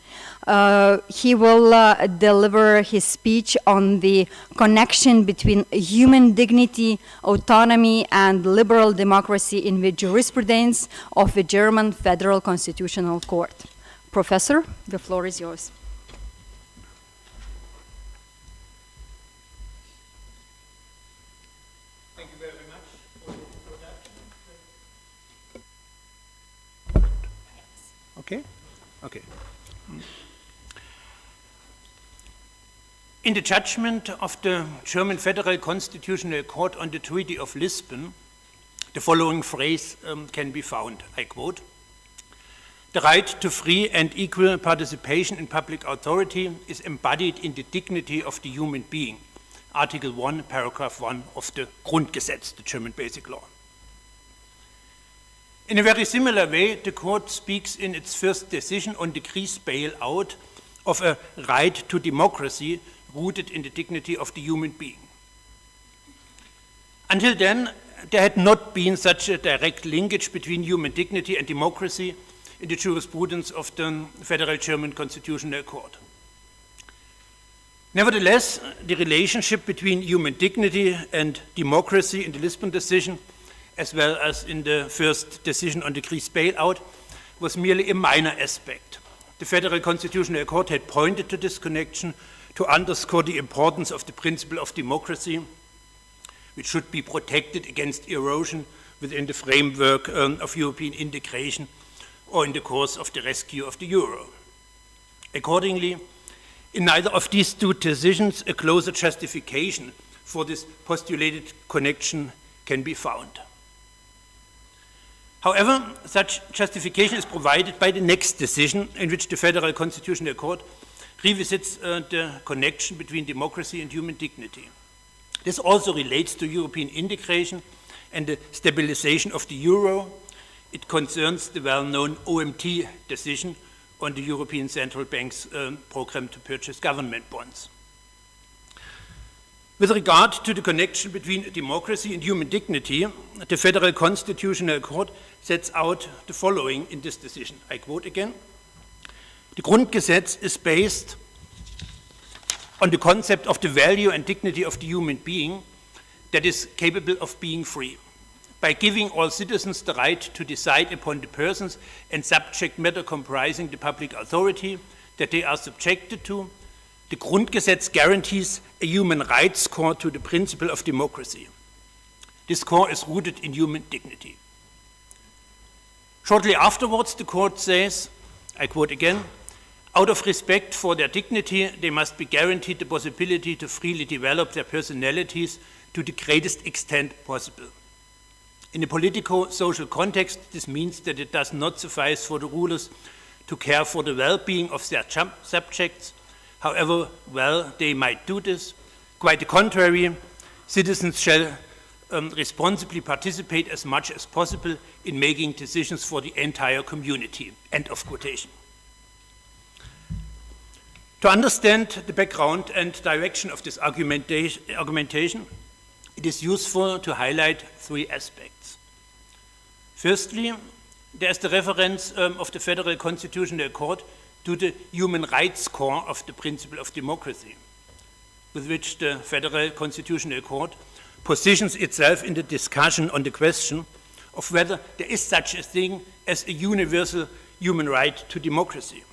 He will deliver his speech on the connection between human dignity, autonomy, and liberal democracy in the jurisprudence of the German Federal Constitutional Court. Professor, the floor is yours. Thank you very much for the introduction. Okay? Okay. In the judgment of the German Federal Constitutional Court on the Treaty of Lisbon, the following phrase can be found, I quote, "The right to free and equal participation in public authority is embodied in the dignity of the human being." Article 1, paragraph 1 of the Grundgesetz, the German Basic Law. In a very similar way, the court speaks in its first decision on the Greece bailout of a right to democracy rooted in the dignity of the human being. Until then, there had not been such a direct linkage between human dignity and democracy in the jurisprudence of the Federal German Constitutional Court. Nevertheless, the relationship between human dignity and democracy in the Lisbon decision, as well as in the first decision on the Greece bailout, was merely a minor aspect. The Federal Constitutional Court had pointed to this connection to underscore the importance of the principle of democracy, which should be protected against erosion within the framework of European integration or in the course of the rescue of the euro. Accordingly, in neither of these two decisions, a closer justification for this postulated connection can be found. However, such justification is provided by the next decision, in which the Federal Constitutional Court revisits the connection between democracy and human dignity. This also relates to European integration and the stabilization of the euro. It concerns the well-known OMT decision on the European Central Bank's program to purchase government bonds. With regard to the connection between democracy and human dignity, the Federal Constitutional Court sets out the following in this decision. I quote again, "The Grundgesetz is based on the concept of the value and dignity of the human being that is capable of being free. By giving all citizens the right to decide upon the persons and subject matter comprising the public authority that they are subjected to, the Grundgesetz guarantees a human rights core to the principle of democracy. This core is rooted in human dignity." Shortly afterwards, the court says, I quote again, "Out of respect for their dignity, they must be guaranteed the possibility to freely develop their personalities to the greatest extent possible. In a politico-social context, this means that it does not suffice for the rulers to care for the well-being of their subjects, however well they might do this. Quite the contrary, citizens shall responsibly participate as much as possible in making decisions for the entire community. End of quotation. To understand the background and direction of this argumentation, it is useful to highlight three aspects. Firstly, there is the reference of the Federal Constitutional Court to the human rights core of the principle of democracy, with which the Federal Constitutional Court positions itself in the discussion on the question of whether there is such a thing as a universal human right to democracy.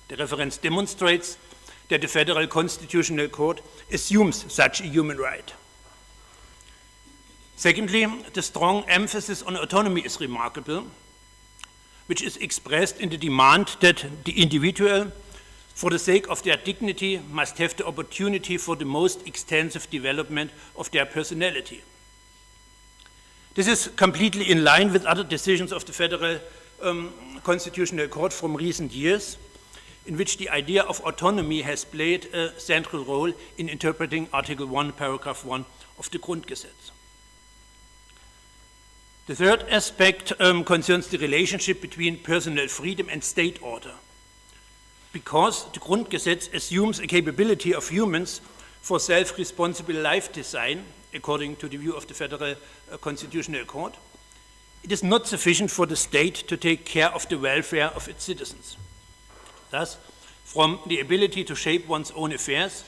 The reference demonstrates that the Federal Constitutional Court assumes such a human right. Secondly, the strong emphasis on autonomy is remarkable, which is expressed in the demand that the individual, for the sake of their dignity, must have the opportunity for the most extensive development of their personality. This is completely in line with other decisions of the Federal Constitutional Court from recent years, in which the idea of autonomy has played a central role in interpreting Article 1, Paragraph 1 of the Grundgesetz. The third aspect concerns the relationship between personal freedom and state order. Because the Grundgesetz assumes a capability of humans for self-responsible life design, according to the view of the Federal Constitutional Court, it is not sufficient for the state to take care of the welfare of its citizens. Thus, from the ability to shape one's own affairs,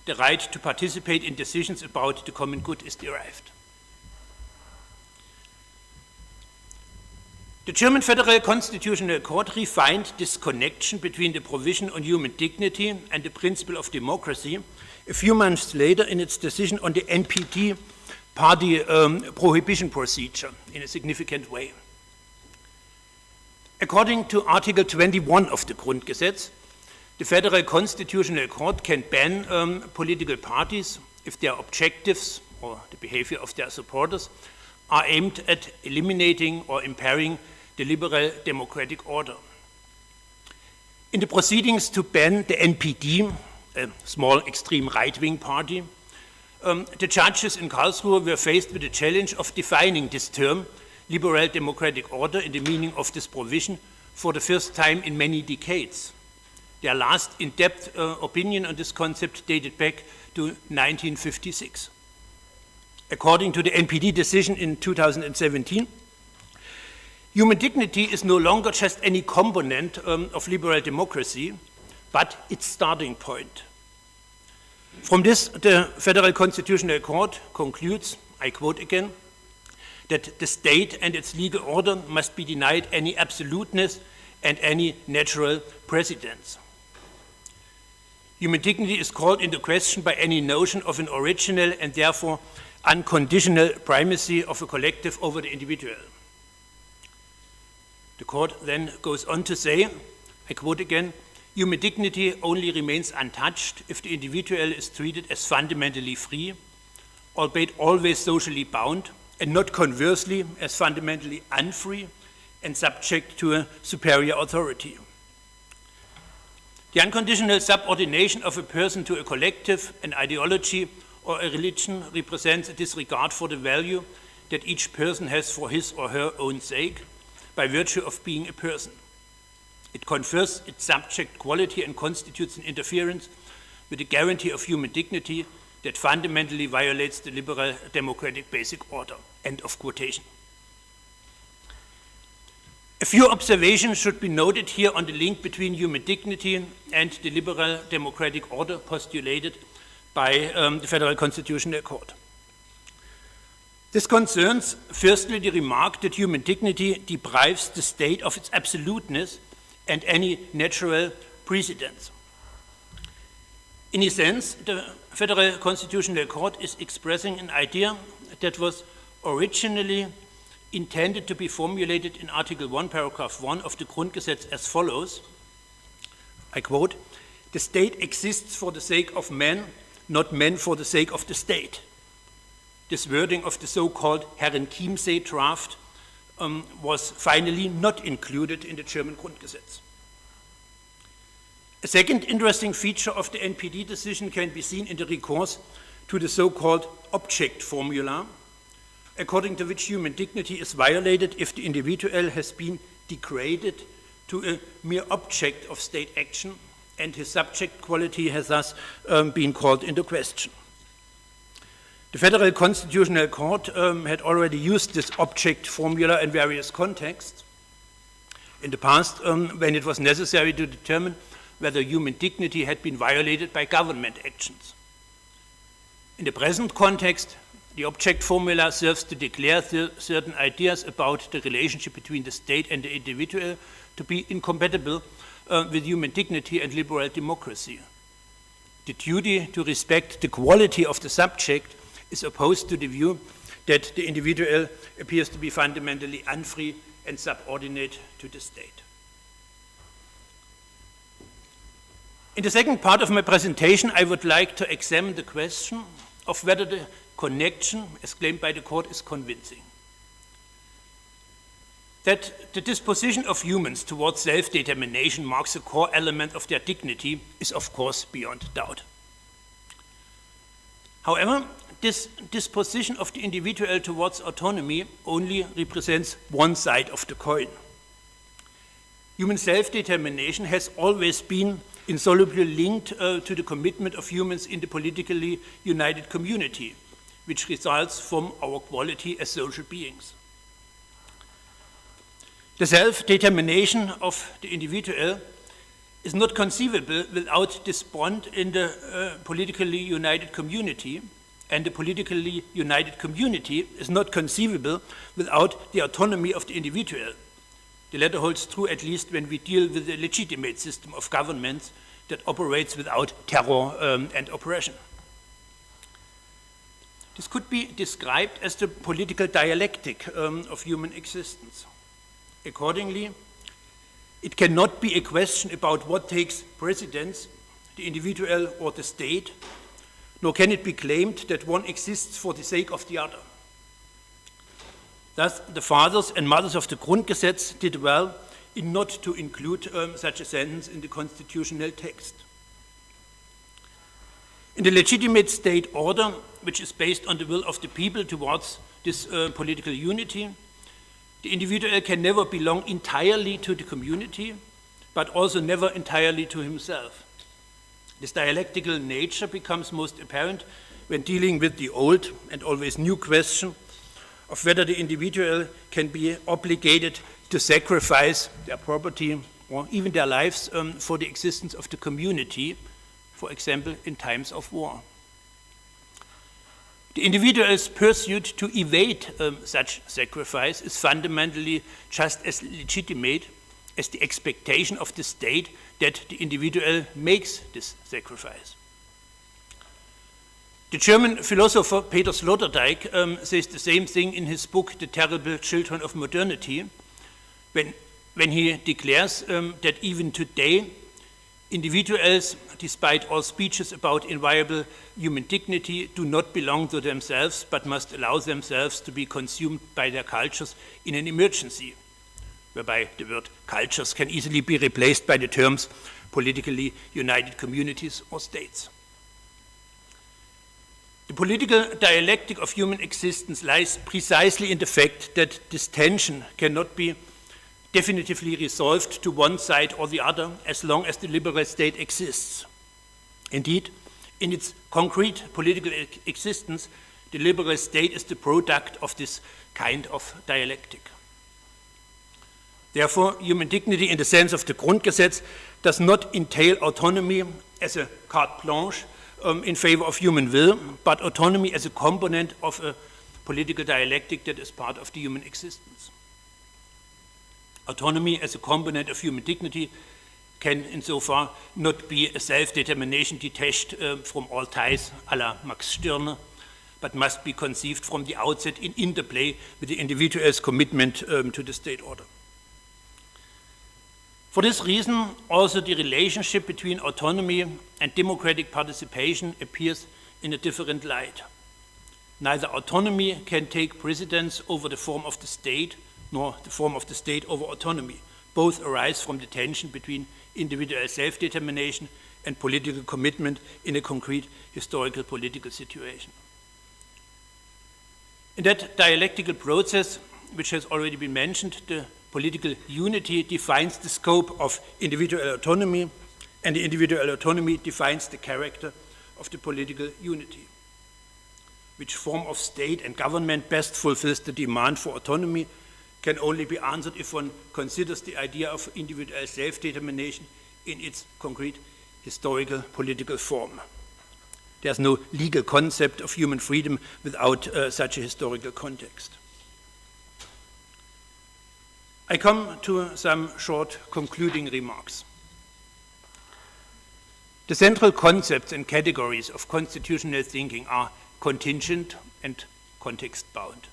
the right to participate in decisions about the common good is derived. The German Federal Constitutional Court refined this connection between the provision on human dignity and the principle of democracy a few months later in its decision on the NPD party prohibition procedure in a significant way. According to Article 21 of the Grundgesetz, the Federal Constitutional Court can ban political parties if their objectives or the behavior of their supporters are aimed at eliminating or impairing the liberal democratic order. In the proceedings to ban the NPD, a small extreme right-wing party, the judges in Karlsruhe were faced with the challenge of defining this term, liberal democratic order, in the meaning of this provision for the first time in many decades. Their last in-depth opinion on this concept dated back to 1956. According to the NPD decision in 2017, human dignity is no longer just any component of liberal democracy, but its starting point. From this, the Federal Constitutional Court concludes, I quote again, that the state and its legal order must be denied any absoluteness and any natural precedence. Human dignity is called into question by any notion of an original and therefore unconditional primacy of a collective over the individual. The court then goes on to say, I quote again, human dignity only remains untouched if the individual is treated as fundamentally free, albeit always socially bound, and not conversely as fundamentally unfree and subject to a superior authority. The unconditional subordination of a person to a collective, an ideology, or a religion represents a disregard for the value that each person has for his or her own sake, by virtue of being a person. It confers its subject quality and constitutes an interference with the guarantee of human dignity that fundamentally violates the liberal democratic basic order. End of quotation. A few observations should be noted here on the link between human dignity and the liberal democratic order postulated by the Federal Constitutional Court. This concerns, firstly, the remark that human dignity deprives the state of its absoluteness and any natural precedence. In a sense, the Federal Constitutional Court is expressing an idea that was originally intended to be formulated in Article 1, Paragraph 1 of the Grundgesetz as follows, I quote, "The state exists for the sake of men, not men for the sake of the state." This wording of the so-called Herrenchiemsee draft was finally not included in the German Grundgesetz. A second interesting feature of the NPD decision can be seen in the recourse to the so-called object formula, according to which human dignity is violated if the individual has been degraded to a mere object of state action, and his subject quality has thus been called into question. The Federal Constitutional Court had already used this object formula in various contexts in the past when it was necessary to determine whether human dignity had been violated by government actions. In the present context, the object formula serves to declare certain ideas about the relationship between the state and the individual to be incompatible with human dignity and liberal democracy. The duty to respect the quality of the subject is opposed to the view that the individual appears to be fundamentally unfree and subordinate to the state. In the second part of my presentation, I would like to examine the question of whether the connection, as claimed by the court, is convincing. That the disposition of humans towards self-determination marks a core element of their dignity is, of course, beyond doubt. However, this disposition of the individual towards autonomy only represents one side of the coin. Human self-determination has always been insolubly linked to the commitment of humans in the politically united community, which results from our quality as social beings. The self-determination of the individual is not conceivable without this bond in the politically united community, and the politically united community is not conceivable without the autonomy of the individual. The latter holds true at least when we deal with a legitimate system of government that operates without terror and oppression. This could be described as the political dialectic of human existence. Accordingly, it cannot be a question about what takes precedence, the individual or the state, nor can it be claimed that one exists for the sake of the other. Thus, the fathers and mothers of the Grundgesetz did well in not to include such a sentence in the constitutional text. In the legitimate state order, which is based on the will of the people towards this political unity, the individual can never belong entirely to the community, but also never entirely to himself. This dialectical nature becomes most apparent when dealing with the old and always new question of whether the individual can be obligated to sacrifice their property or even their lives for the existence of the community, for example, in times of war. The individual's pursuit to evade such sacrifice is fundamentally just as legitimate as the expectation of the state that the individual makes this sacrifice. The German philosopher Peter Sloterdijk says the same thing in his book, The Terrible Children of Modernity, when he declares that even today, individuals, despite all speeches about inviolable human dignity, do not belong to themselves, but must allow themselves to be consumed by their cultures in an emergency, whereby the word cultures can easily be replaced by the terms politically united communities or states. The political dialectic of human existence lies precisely in the fact that this tension cannot be definitively resolved to one side or the other as long as the liberal state exists. Indeed, in its concrete political existence, the liberal state is the product of this kind of dialectic. Therefore, human dignity in the sense of the Grundgesetz does not entail autonomy as a carte blanche in favor of human will, but autonomy as a component of a political dialectic that is part of the human existence. Autonomy as a component of human dignity can, insofar, not be a self-determination detached from all ties à la Max Stirner, but must be conceived from the outset in interplay with the individual's commitment to the state order. For this reason, also the relationship between autonomy and democratic participation appears in a different light. Neither autonomy can take precedence over the form of the state, nor the form of the state over autonomy, Both arise from the tension between individual self-determination and political commitment in a concrete historical political situation. In that dialectical process, which has already been mentioned, the political unity defines the scope of individual autonomy, and the individual autonomy defines the character of the political unity. Which form of state and government best fulfills the demand for autonomy can only be answered if one considers the idea of individual self-determination in its concrete historical political form. There's no legal concept of human freedom without such a historical context. I come to some short concluding remarks. The central concepts and categories of constitutional thinking are contingent and context-bound.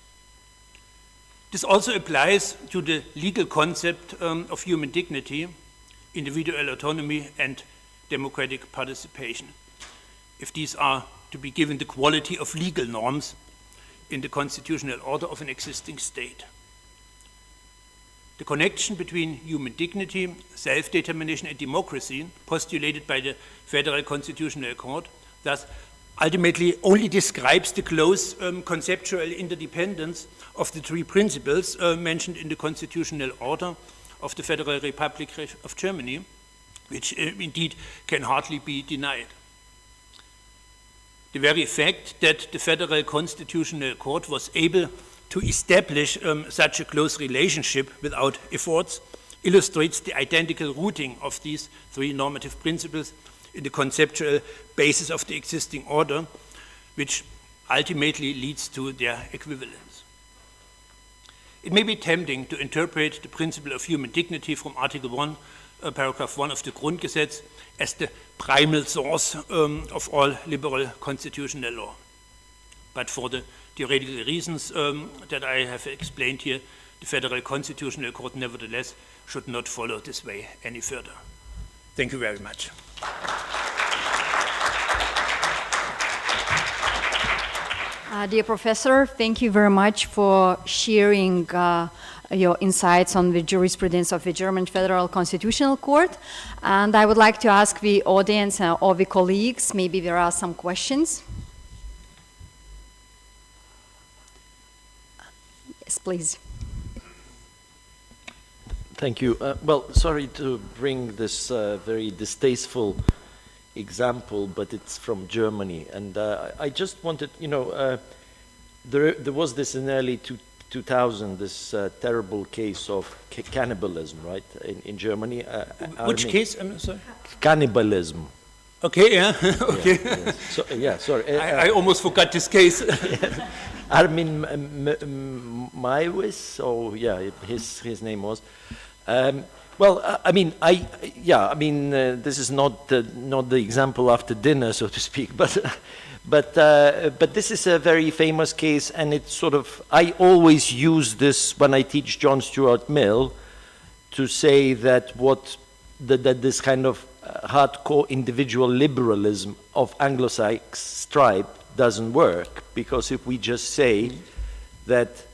This also applies to the legal concept of human dignity, individual autonomy, and democratic participation, if these are to be given the quality of legal norms in the constitutional order of an existing state. The connection between human dignity, self-determination, and democracy, postulated by the Federal Constitutional Court, thus ultimately only describes the close conceptual interdependence of the three principles mentioned in the constitutional order of the Federal Republic of Germany, which indeed can hardly be denied. The very fact that the Federal Constitutional Court was able to establish such a close relationship without efforts illustrates the identical rooting of these three normative principles in the conceptual basis of the existing order, which ultimately leads to their equivalence. It may be tempting to interpret the principle of human dignity from Article 1, Paragraph 1 of the Grundgesetz as the primal source of all liberal constitutional law. But for the theoretical reasons that I have explained here, the Federal Constitutional Court nevertheless should not follow this way any further. Thank you very much. Dear Professor, thank you very much for sharing your insights on the jurisprudence of the German Federal Constitutional Court. And I would like to ask the audience or the colleagues, maybe there are some questions. Yes, please. Thank you. Well, sorry to bring this very distasteful example, but it's from Germany. And I just wanted, there was this in early 2000, this terrible case of cannibalism, right, in Germany. Which case? I'm sorry? Cannibalism. Okay, yeah. Okay. Yeah. So, yeah, sorry. I almost forgot this case. Armin Maiwis, oh yeah, his name was. Well, this is not the example after dinner, so to speak, but this is a very famous case, and it's sort of, I always use this when I teach John Stuart Mill to say that that this kind of hardcore individual liberalism of Anglo-Saxon stripe doesn't work, because if we just say that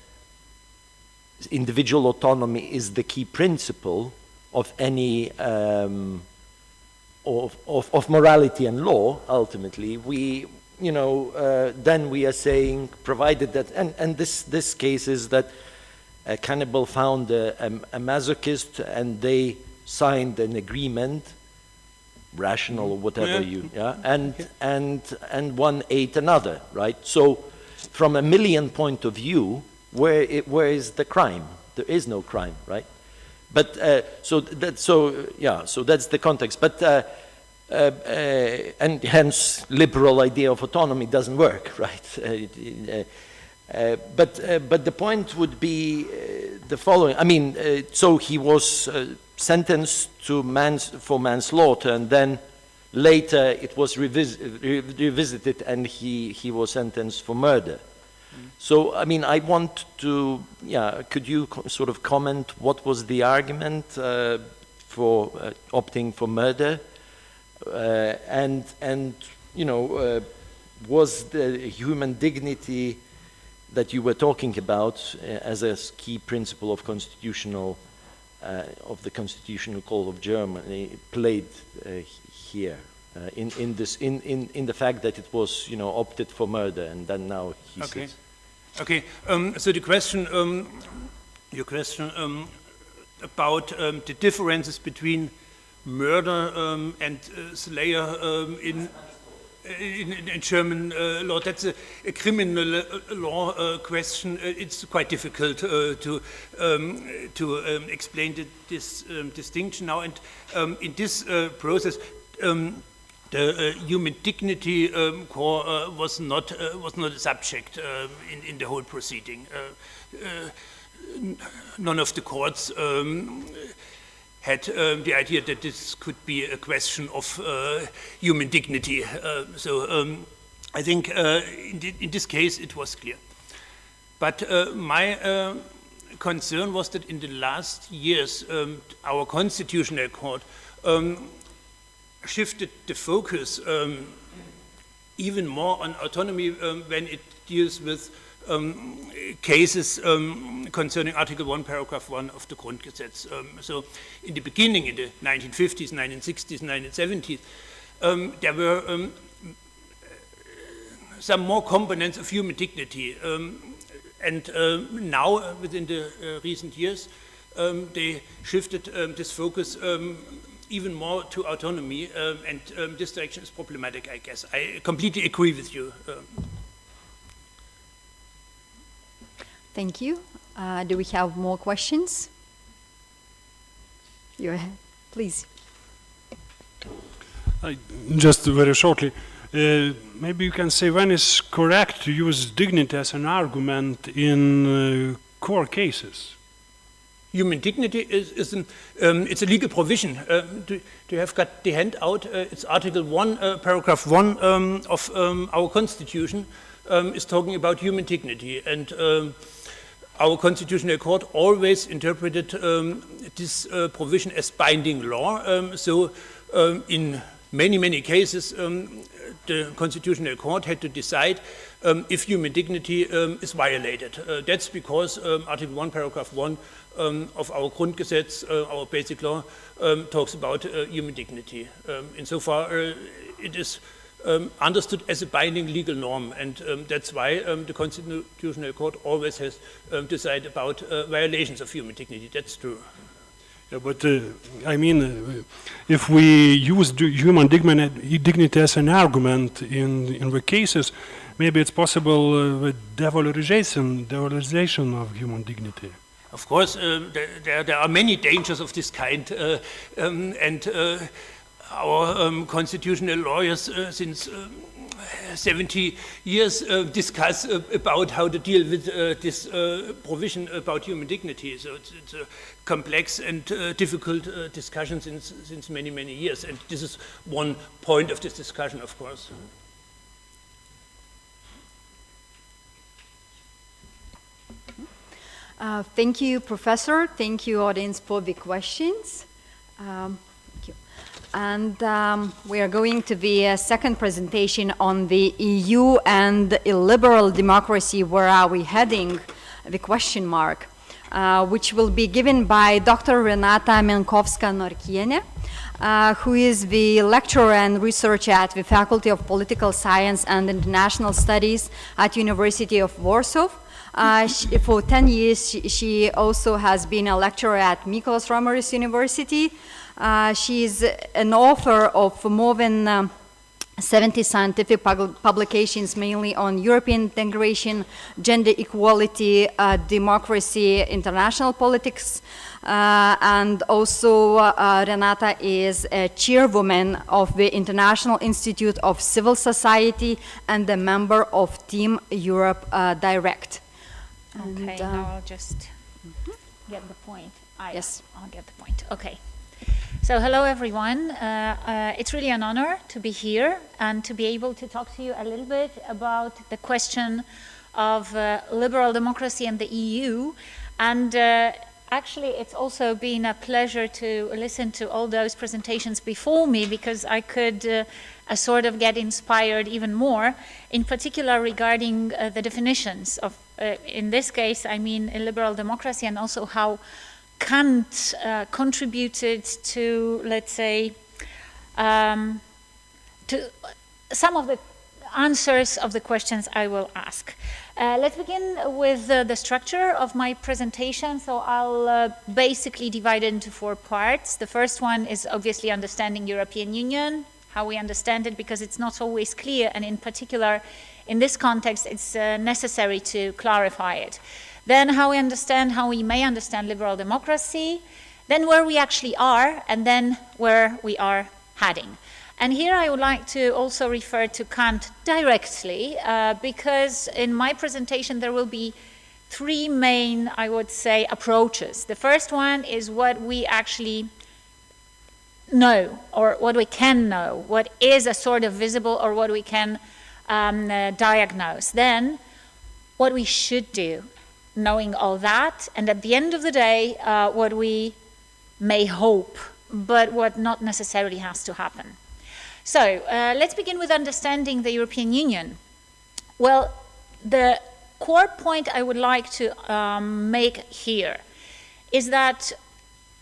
individual autonomy is the key principle of any of morality and law, ultimately, then we are saying, provided that, and this case is that a cannibal found a masochist, and they signed an agreement, rational or whatever and one ate another, right? So, from a million point of view, where is the crime? There is no crime, right? But so that's the context. But and hence liberal idea of autonomy doesn't work, right? But the point would be the following. I mean, so he was sentenced to for manslaughter, and then later it was revisited, and he was sentenced for murder. So, I mean, I want to, could you sort of comment what was the argument for opting for murder? Was the human dignity that you were talking about as a key principle of constitutional of the Constitutional Court of Germany played here in the fact that it was, opted for murder, and then now he says. Okay. So the question, your question about the differences between murder and slayer in German law, that's a criminal law question. It's quite difficult to explain this distinction now. And in this process, the human dignity core was not a subject in the whole proceeding. None of the courts had the idea that this could be a question of human dignity. So I think in this case it was clear. But my concern was that in the last years our Constitutional Court shifted the focus even more on autonomy when it deals with cases concerning Article 1, Paragraph 1 of the Grundgesetz. So in the beginning, in the 1950s, 1960s, 1970s, there were some more components of human dignity. And now, within the recent years, they shifted this focus even more to autonomy, and this direction is problematic, I guess. I completely agree with you. Thank you. Do we have more questions? Go ahead, please. Just very shortly, maybe you can say when is correct to use dignity as an argument in core cases? Human dignity is it's a legal provision. Do you have got the hand out? It's Article 1, Paragraph 1 of our Constitution is talking about human dignity. And our Constitutional Court always interpreted this provision as binding law. So in many cases, the Constitutional Court had to decide if human dignity is violated. That's because Article 1, Paragraph 1 of our Grundgesetz, our basic law, talks about human dignity. Insofar, it is understood as a binding legal norm, and that's why the Constitutional Court always has decided about violations of human dignity. That's true. Yeah, but I mean, if we use human dignity as an argument in the cases, maybe it's possible with devalorization of human dignity. Of course, there are many dangers of this kind, and our constitutional lawyers since 70 years discuss about how to deal with this provision about human dignity. So it's a complex and difficult discussion since many years, and this is one point of this discussion, of course. Thank you, Professor. Thank you, audience, for the questions. Thank you. And we are going to the second presentation on the EU and illiberal democracy. Where are we heading? The question mark, which will be given by Dr. Renata Mienkowska-Norkiene, who is the lecturer and researcher at the Faculty of Political Science and International Studies at University of Warsaw. For 10 years, she also has been a lecturer at Mykolas Romeris University. She is an author of more than 70 scientific publications, mainly on European integration, gender equality, democracy, international politics, and also Renata is a chairwoman of the International Institute of Civil Society and a member of Team Europe Direct. Okay, And, now I'll just get the point. Yes. I'll get the point. Okay. So hello, everyone. It's really an honor to be here and to be able to talk to you a little bit about the question of liberal democracy and the EU. And actually, it's also been a pleasure to listen to all those presentations before me, because I could sort of get inspired even more, in particular regarding the definitions of, in this case, I mean illiberal democracy, and also how Kant contributed to, let's say, to some of the answers of the questions I will ask. Let's begin with the structure of my presentation. So I'll basically divide it into 4 parts. The first one is obviously understanding European Union, how we understand it, because it's not always clear, and in particular, in this context, it's necessary to clarify it. Then how we may understand liberal democracy, then where we actually are, and then where we are heading. And here I would like to also refer to Kant directly, because in my presentation there will be 3 main, I would say, approaches. The first one is what we actually know, or what we can know, what is a sort of visible, or what we can diagnose. Then what we should do, knowing all that, and at the end of the day, what we may hope, but what not necessarily has to happen. So let's begin with understanding the European Union. Well, the core point I would like to make here is that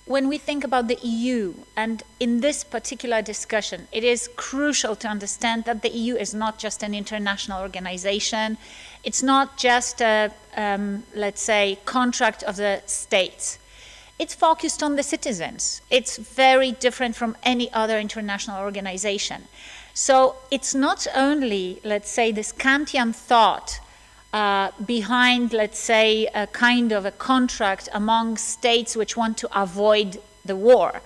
when we think about the EU, and in this particular discussion, it is crucial to understand that the EU is not just an international organization. It's not just a, let's say, contract of the states. It's focused on the citizens. It's very different from any other international organization. So it's not only, let's say, this Kantian thought behind, let's say, a kind of a contract among states which want to avoid the war,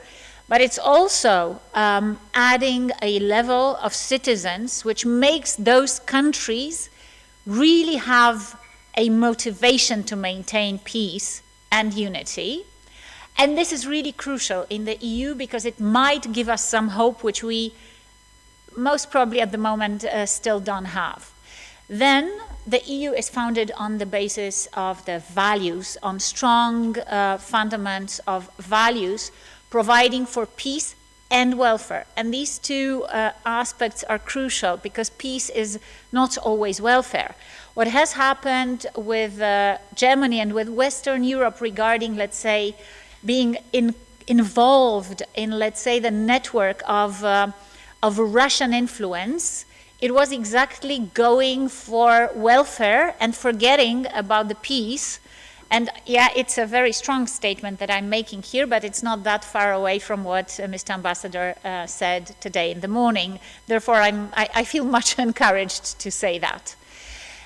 but it's also adding a level of citizens which makes those countries really have a motivation to maintain peace and unity. And this is really crucial in the EU because it might give us some hope which we most probably at the moment still don't have. Then the EU is founded on the basis of the values, on strong fundaments of values, providing for peace and welfare. And these 2 aspects are crucial because peace is not always welfare. What has happened with Germany and with Western Europe regarding, let's say, being involved in, let's say, the network of Russian influence, it was exactly going for welfare and forgetting about the peace. And yeah, it's a very strong statement that I'm making here, but it's not that far away from what Mr. Ambassador said today in the morning. Therefore, I feel much encouraged to say that.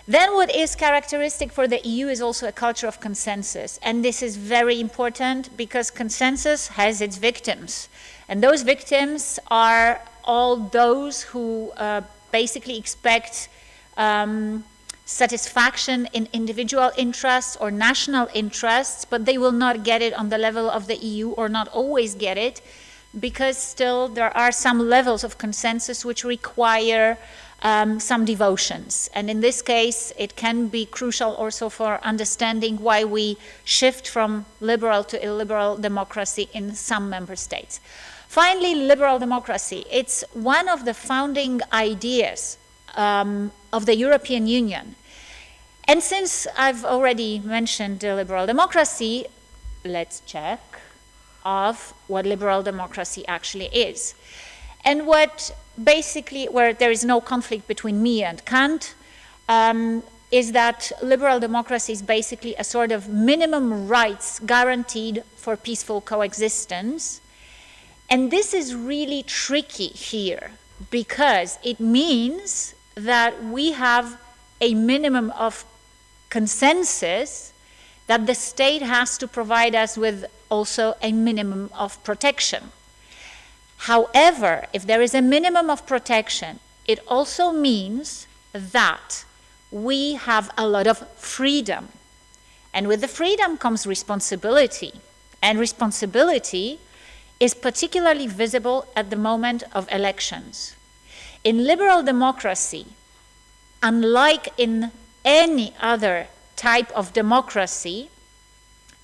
Then what is characteristic for the EU is also a culture of consensus. And this is very important because consensus has its victims. And those victims are all those who basically expect satisfaction in individual interests or national interests, but they will not get it on the level of the EU or not always get it because still there are some levels of consensus which require some devotions. And in this case, it can be crucial also for understanding why we shift from liberal to illiberal democracy in some member states. Finally, liberal democracy. It's one of the founding ideas of the European Union. And since I've already mentioned liberal democracy, let's check of what liberal democracy actually is. And what basically, where there is no conflict between me and Kant, is that liberal democracy is basically a sort of minimum rights guaranteed for peaceful coexistence. And this is really tricky here because it means that we have a minimum of consensus that the state has to provide us with also a minimum of protection. However, if there is a minimum of protection, it also means that we have a lot of freedom. And with the freedom comes responsibility. And responsibility is particularly visible at the moment of elections. In liberal democracy, unlike in any other type of democracy,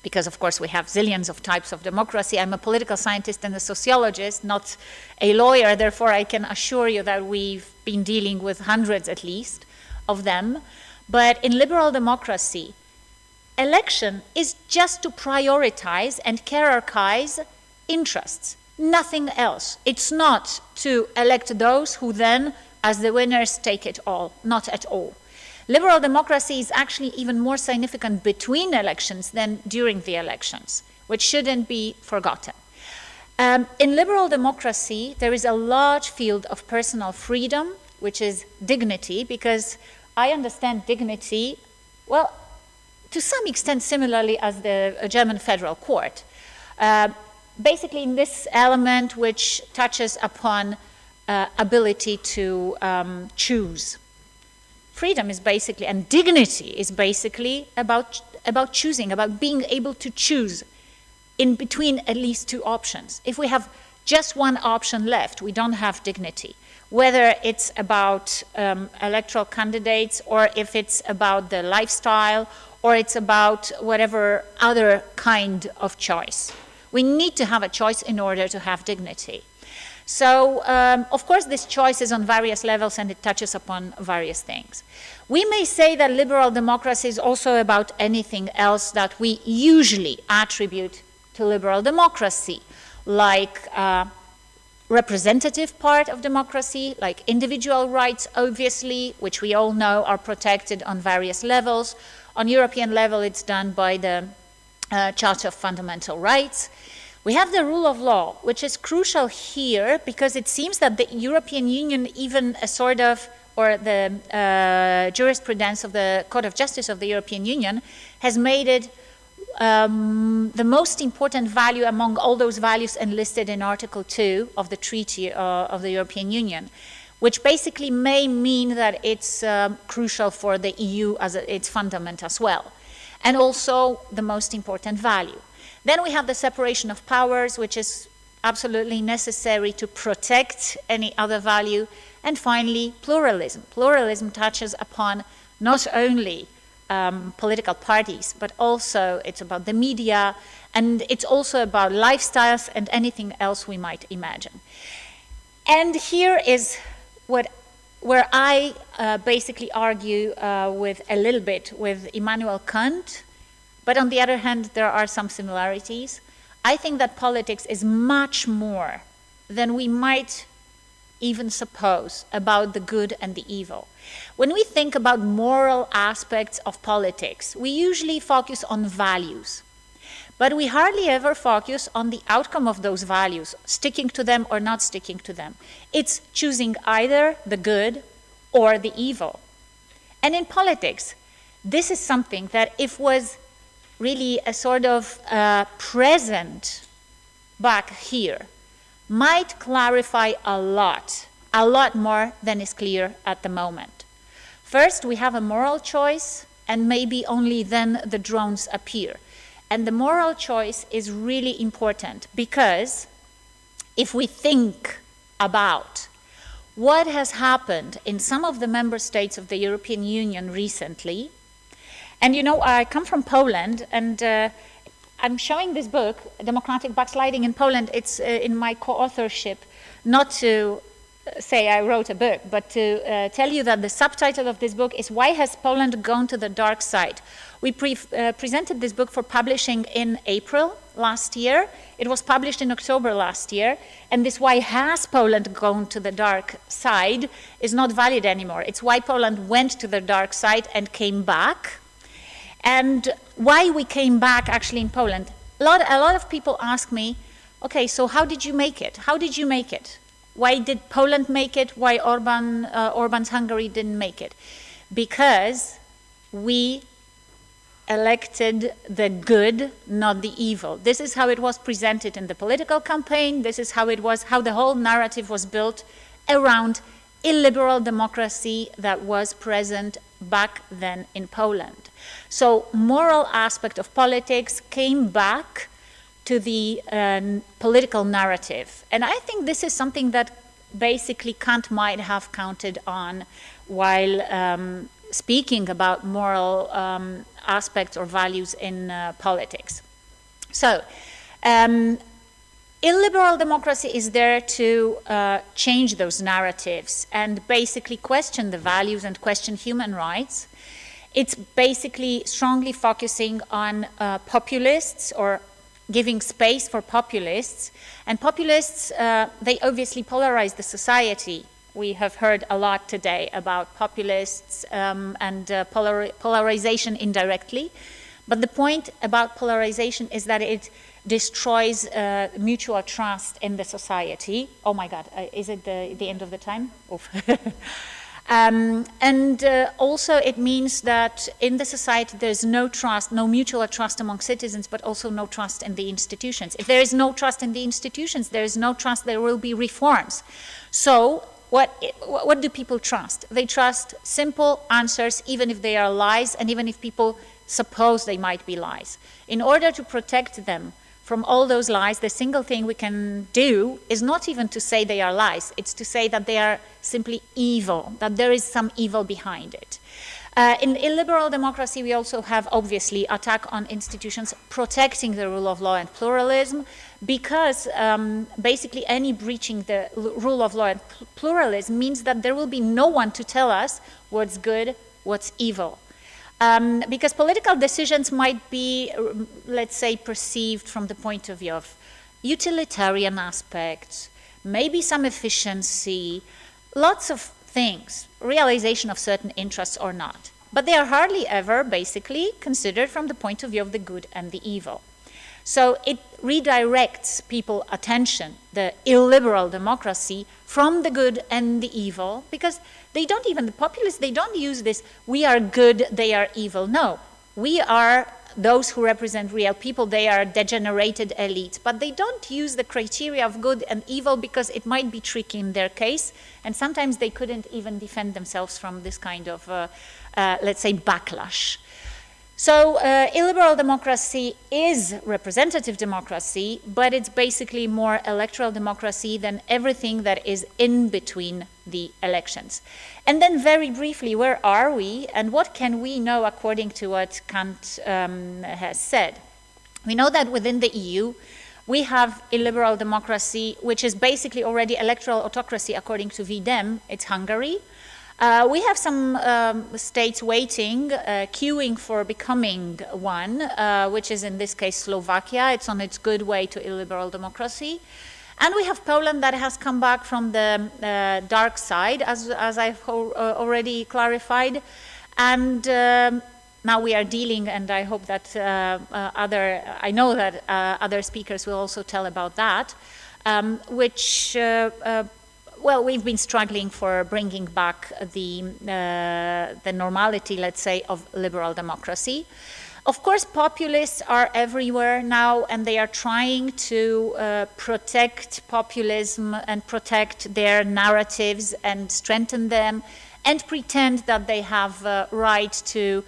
because of course we have zillions of types of democracy. I'm a political scientist and a sociologist, not a lawyer, therefore I can assure you that we've been dealing with hundreds at least of them. But in liberal democracy, election is just to prioritize and hierarchize interests, nothing else. It's not to elect those who then, as the winners, take it all, not at all. Liberal democracy is actually even more significant between elections than during the elections, which shouldn't be forgotten. In liberal democracy, there is a large field of personal freedom, which is dignity, because I understand dignity, well, to some extent similarly as the German federal court. Basically in this element which touches upon ability to choose. Freedom is basically, and dignity is basically about choosing, about being able to choose in between at least two options. If we have just one option left, we don't have dignity. Whether it's about electoral candidates, or if it's about the lifestyle, or it's about whatever other kind of choice. We need to have a choice in order to have dignity. So, of course, this choice is on various levels and it touches upon various things. We may say that liberal democracy is also about anything else that we usually attribute to liberal democracy, like representative part of democracy, like individual rights, obviously, which we all know are protected on various levels. On European level, it's done by the Charter of Fundamental Rights. We have the rule of law, which is crucial here because it seems that the European Union, even a sort of, or the jurisprudence of the Court of Justice of the European Union has made it the most important value among all those values enlisted in Article 2 of the Treaty of the European Union, which basically may mean that it's crucial for the EU as its fundament as well, and also the most important value. Then we have the separation of powers, which is absolutely necessary to protect any other value. And finally, pluralism. Pluralism touches upon not only political parties, but also it's about the media, and it's also about lifestyles and anything else we might imagine. And here is where I basically argue with a little bit with Immanuel Kant, but on the other hand, there are some similarities. I think that politics is much more than we might even suppose about the good and the evil. When we think about moral aspects of politics, we usually focus on values, but we hardly ever focus on the outcome of those values, sticking to them or not sticking to them. It's choosing either the good or the evil. And in politics, this is something that if was really a sort of present back here, might clarify a lot more than is clear at the moment. First, we have a moral choice, and maybe only then the drones appear. And the moral choice is really important because if we think about what has happened in some of the member states of the European Union recently, and you know, I come from Poland, and I'm showing this book, Democratic Backsliding in Poland. It's in my co-authorship, not to say I wrote a book, but to tell you that the subtitle of this book is Why Has Poland Gone to the Dark Side? We presented this book for publishing in April last year. It was published in October last year, and this Why Has Poland Gone to the Dark Side is not valid anymore. It's why Poland went to the dark side and came back. And why we came back actually in Poland. A lot of people ask me, okay, so how did you make it? How did you make it? Why did Poland make it? Why Orban's Hungary didn't make it? Because we elected the good, not the evil. This is how it was presented in the political campaign. This is how the whole narrative was built around illiberal democracy that was present back then in Poland. So moral aspect of politics came back to the political narrative. And I think this is something that basically Kant might have counted on while speaking about moral aspects or values in politics. So illiberal democracy is there to change those narratives and basically question the values and question human rights. It's basically strongly focusing on populists, or giving space for populists. And populists, they obviously polarize the society. We have heard a lot today about populists and polarization indirectly. But the point about polarization is that it destroys mutual trust in the society. Oh my God, is it the end of the time? Oof. Also it means that in the society there's no trust, no mutual trust among citizens, but also no trust in the institutions. If there is no trust in the institutions, there is no trust there will be reforms. So what do people trust? They trust simple answers, even if they are lies, and even if people suppose they might be lies. In order to protect them from all those lies, the single thing we can do is not even to say they are lies, it's to say that they are simply evil, that there is some evil behind it. In illiberal democracy, we also have, obviously, attack on institutions protecting the rule of law and pluralism, because basically any breaching the rule of law and pluralism means that there will be no one to tell us what's good, what's evil. Because political decisions might be, let's say, perceived from the point of view of utilitarian aspects, maybe some efficiency, lots of things, realization of certain interests or not. But they are hardly ever basically considered from the point of view of the good and the evil. So it redirects people's attention, the illiberal democracy, from the good and the evil, because they don't even, the populists, they don't use this, we are good, they are evil. No, we are those who represent real people, they are degenerated elites, but they don't use the criteria of good and evil because it might be tricky in their case, and sometimes they couldn't even defend themselves from this kind of, let's say, backlash. So illiberal democracy is representative democracy, but it's basically more electoral democracy than everything that is in between the elections. And then very briefly, where are we and what can we know according to what Kant has said? We know that within the EU, we have illiberal democracy, which is basically already electoral autocracy according to VDEM, it's Hungary. We have some states waiting, queuing for becoming one, which is in this case Slovakia. It's on its good way to illiberal democracy. And we have Poland that has come back from the dark side, as I've already clarified. And now we are dealing, and I hope that I know that other speakers will also tell about that, which well, we've been struggling for bringing back the normality, let's say, of liberal democracy. Of course, populists are everywhere now, and they are trying to protect populism and protect their narratives and strengthen them and pretend that they have a right to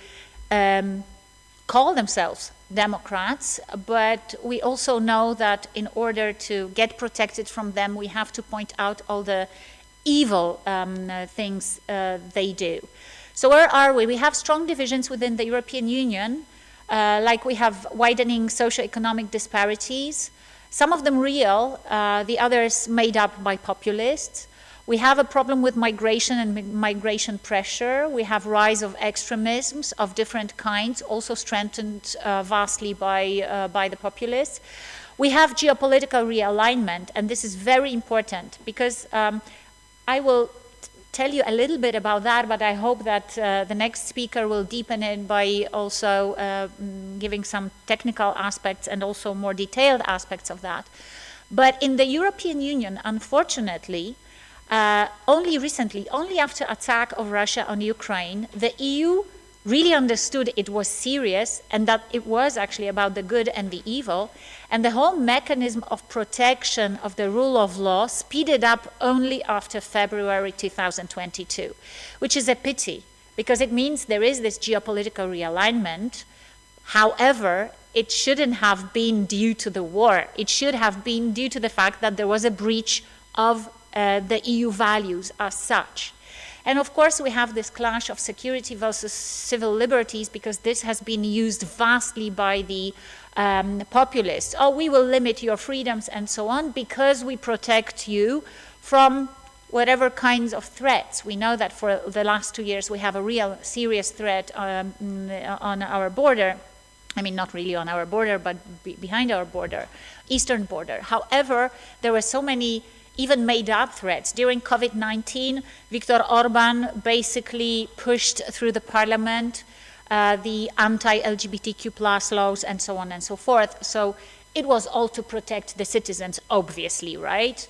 call themselves Democrats, but we also know that in order to get protected from them, we have to point out all the evil things they do. So where are we? We have strong divisions within the European Union, like we have widening socioeconomic disparities, some of them real, the others made up by populists. We have a problem with migration and migration pressure. We have rise of extremisms of different kinds, also strengthened vastly by the populists. We have geopolitical realignment, and this is very important because I will tell you a little bit about that, but I hope that the next speaker will deepen it by also giving some technical aspects and also more detailed aspects of that. But in the European Union, unfortunately, only recently, only after attack of Russia on Ukraine, the EU really understood it was serious and that it was actually about the good and the evil, and the whole mechanism of protection of the rule of law speeded up only after February 2022, which is a pity because it means there is this geopolitical realignment. However, it shouldn't have been due to the war. It should have been due to the fact that there was a breach of the EU values as such. And of course we have this clash of security versus civil liberties because this has been used vastly by the populists. Oh, we will limit your freedoms and so on because we protect you from whatever kinds of threats. We know that for the last 2 years we have a real serious threat on our border. I mean, not really on our border, but behind our border, eastern border. However, there were so many even made-up threats. During COVID-19, Viktor Orban basically pushed through the parliament the anti-LGBTQ+ laws and so on and so forth. So it was all to protect the citizens, obviously, right?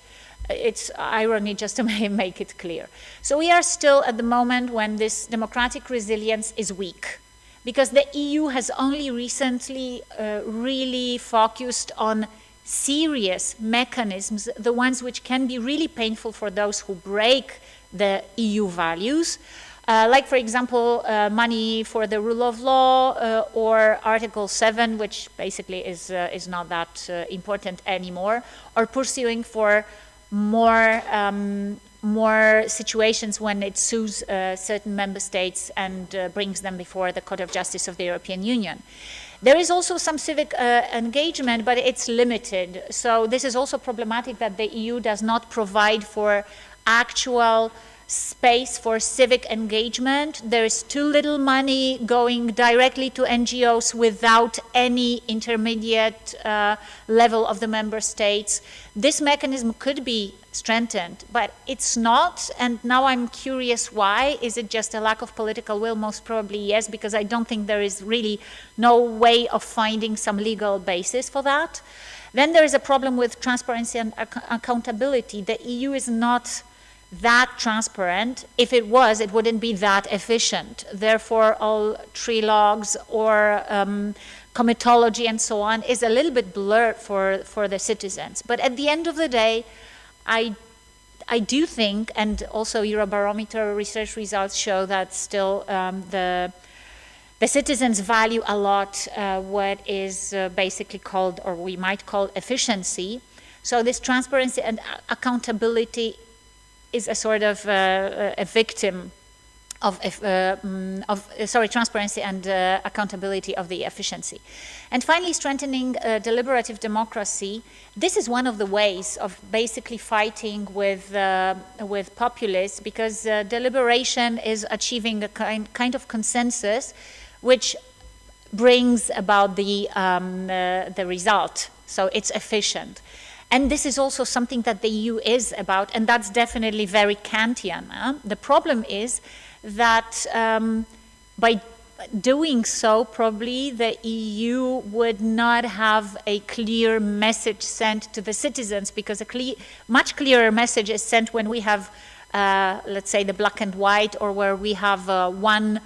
It's irony just to make it clear. So we are still at the moment when this democratic resilience is weak, because the EU has only recently really focused on serious mechanisms, the ones which can be really painful for those who break the EU values, like, for example, money for the rule of law, or Article 7, which basically is not that important anymore, or pursuing for more situations when it sues certain member states and brings them before the Court of Justice of the European Union. There is also some civic engagement, but it's limited. So this is also problematic that the EU does not provide for actual space for civic engagement. There is too little money going directly to NGOs without any intermediate level of the member states. This mechanism could be strengthened, but it's not, and now I'm curious why. Is it just a lack of political will? Most probably yes, because I don't think there is really no way of finding some legal basis for that. Then there is a problem with transparency and accountability. The EU is not that transparent. If it was, it wouldn't be that efficient. Therefore, all trilogues or comitology and so on is a little bit blurred for the citizens. But at the end of the day, I do think, and also Eurobarometer research results show that still the citizens value a lot what is basically called, or we might call, efficiency. So this transparency and accountability is a sort of a victim of transparency and accountability of the efficiency. And finally, strengthening deliberative democracy. This is one of the ways of basically fighting with populists, because deliberation is achieving a kind of consensus which brings about the result. So it's efficient. And this is also something that the EU is about, and that's definitely very Kantian. The problem is that by doing so, probably the EU would not have a clear message sent to the citizens, because a much clearer message is sent when we have, let's say, the black and white, or where we have one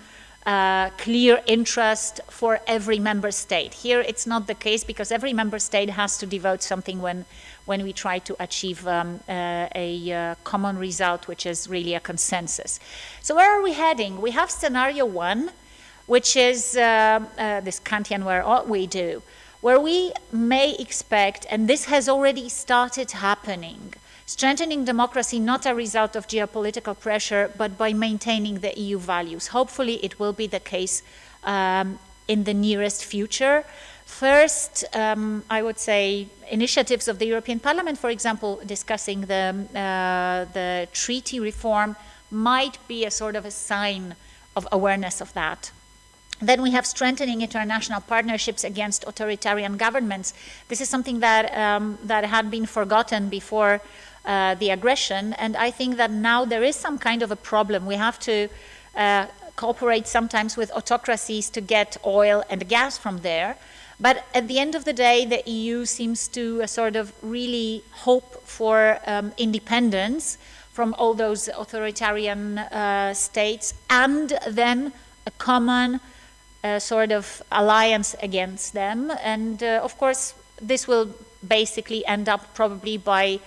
clear interest for every member state. Here it's not the case, because every member state has to devote something when we try to achieve a common result, which is really a consensus. So where are we heading? We have scenario one, which is this Kantian where all we do, where we may expect, and this has already started happening, strengthening democracy not a result of geopolitical pressure, but by maintaining the EU values. Hopefully it will be the case in the nearest future. First, I would say initiatives of the European Parliament, for example, discussing the treaty reform, might be a sort of a sign of awareness of that. Then we have strengthening international partnerships against authoritarian governments. This is something that had been forgotten before the aggression, and I think that now there is some kind of a problem. We have to cooperate sometimes with autocracies to get oil and gas from there. But at the end of the day, the EU seems to sort of really hope for independence from all those authoritarian states, and then a common sort of alliance against them. And of course, this will basically end up probably by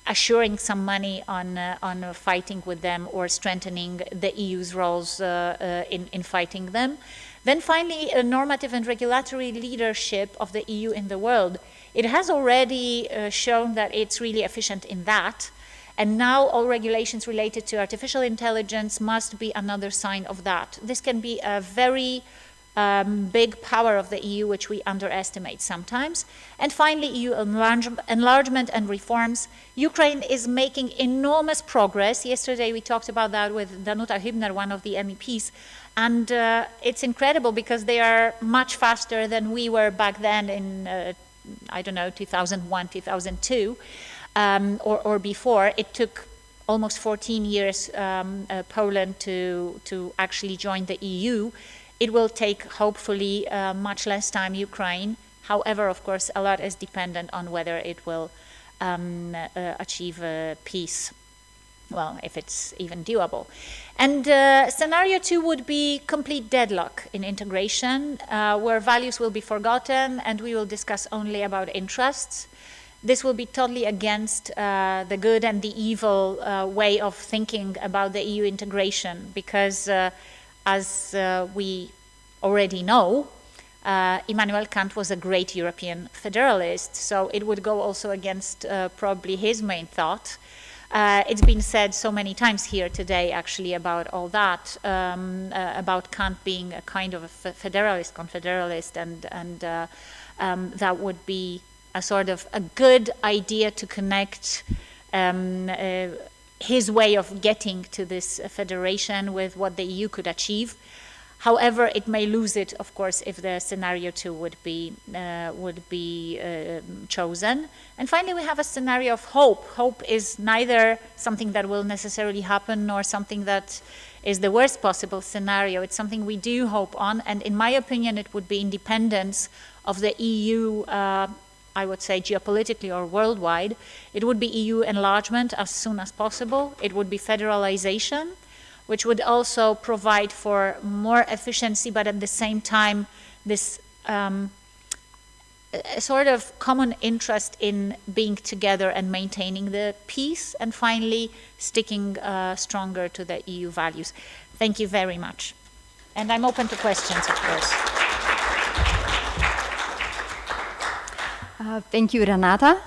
assuring some money on fighting with them, or strengthening the EU's roles in fighting them. Then finally, a normative and regulatory leadership of the EU in the world. It has already shown that it's really efficient in that. And now all regulations related to artificial intelligence must be another sign of that. This can be a very big power of the EU, which we underestimate sometimes. And finally, EU enlargement and reforms. Ukraine is making enormous progress. Yesterday we talked about that with Danuta Hübner, one of the MEPs, and it's incredible because they are much faster than we were back then in, I don't know, 2001, 2002, or before. It took almost 14 years Poland to actually join the EU. It will take, hopefully, much less time Ukraine. However, of course, a lot is dependent on whether it will achieve peace, well, if it's even doable. And scenario 2 would be complete deadlock in integration, where values will be forgotten and we will discuss only about interests. This will be totally against the good and the evil way of thinking about the EU integration, because as we already know, Immanuel Kant was a great European federalist, so it would go also against probably his main thought. It's been said so many times here today, actually, about all that, about Kant being a kind of a federalist, confederalist, and that would be a sort of a good idea to connect his way of getting to this federation with what the EU could achieve. However, it may lose it, of course, if the scenario 2 would be chosen. And finally, we have a scenario of hope. Hope is neither something that will necessarily happen nor something that is the worst possible scenario. It's something we do hope on, and in my opinion, it would be independence of the EU, I would say geopolitically or worldwide. It would be EU enlargement as soon as possible. It would be federalization, which would also provide for more efficiency, but at the same time, this sort of common interest in being together and maintaining the peace, and finally, sticking stronger to the EU values. Thank you very much. And I'm open to questions, of course. Thank you, Renata.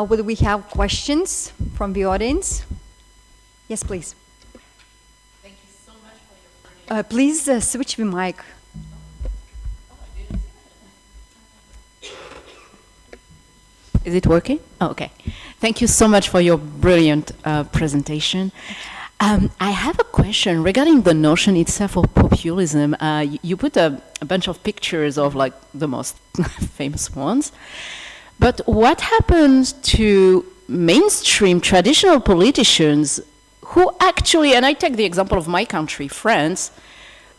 Will we have questions from the audience? Yes, please. Thank you so much for your Please switch the mic. Is it working? Oh, okay. Thank you so much for your brilliant presentation. I have a question regarding the notion itself of populism. You put a bunch of pictures of like the most famous ones, but what happens to mainstream traditional politicians who actually, and I take the example of my country, France,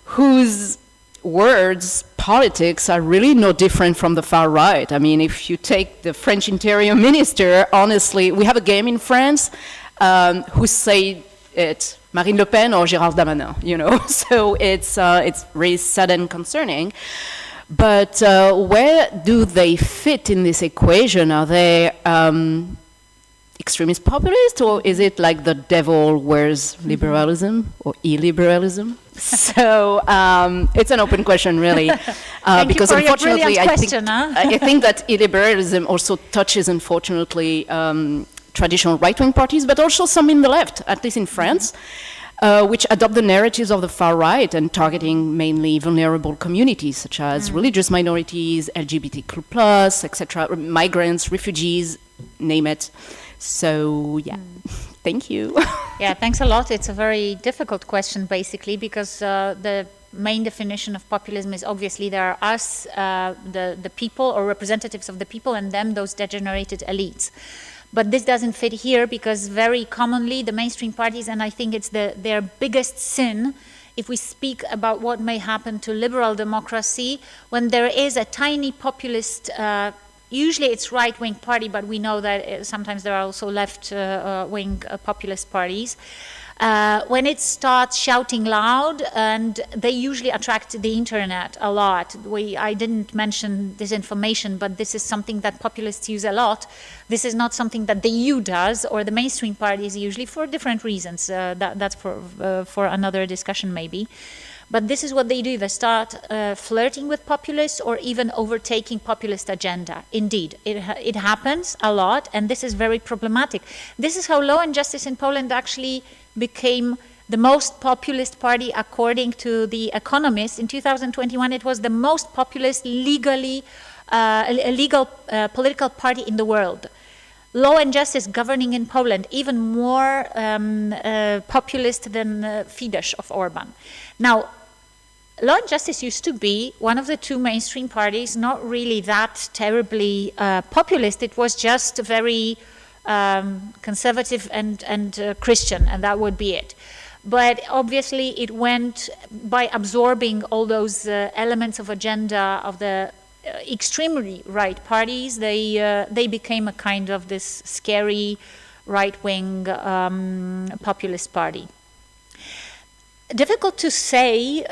whose words, politics are really no different from the far right. I mean, if you take the French Interior Minister, honestly, we have a game in France who say it Marine Le Pen or Gérald Darmanin, you know, so it's really sad and concerning. But where do they fit in this equation? Are they extremist populist, or is it like the devil wears liberalism or illiberalism? So it's an open question, really, because unfortunately, I think that illiberalism also touches, unfortunately, traditional right-wing parties, but also some in the left, at least in France, which adopt the narratives of the far right and targeting mainly vulnerable communities, such as religious minorities, LGBTQ+, etc., migrants, refugees, name it. So, yeah, thank you. Yeah, thanks a lot. It's a very difficult question, basically, because the main definition of populism is obviously there are us, the people, or representatives of the people, and them, those degenerated elites. But this doesn't fit here because very commonly the mainstream parties, and I think it's their biggest sin, if we speak about what may happen to liberal democracy, when there is a tiny populist, usually it's right-wing party, but we know that sometimes there are also left-wing populist parties, when it starts shouting loud, and they usually attract the internet a lot. I didn't mention this information, but this is something that populists use a lot. This is not something that the EU does, or the mainstream parties usually, for different reasons. That's for another discussion maybe. But this is what they do. They start flirting with populists or even overtaking populist agenda. Indeed, it happens a lot, and this is very problematic. This is how law and justice in Poland actually became the most populist party according to The Economist. In 2021, it was the most populist legal political party in the world. Law and Justice governing in Poland, even more populist than Fidesz of Orban. Now, Law and Justice used to be one of the two mainstream parties, not really that terribly populist. It was just very conservative and Christian, and that would be it. But obviously it went by absorbing all those elements of agenda of the extremely right parties. They became a kind of this scary right-wing populist party. Difficult to say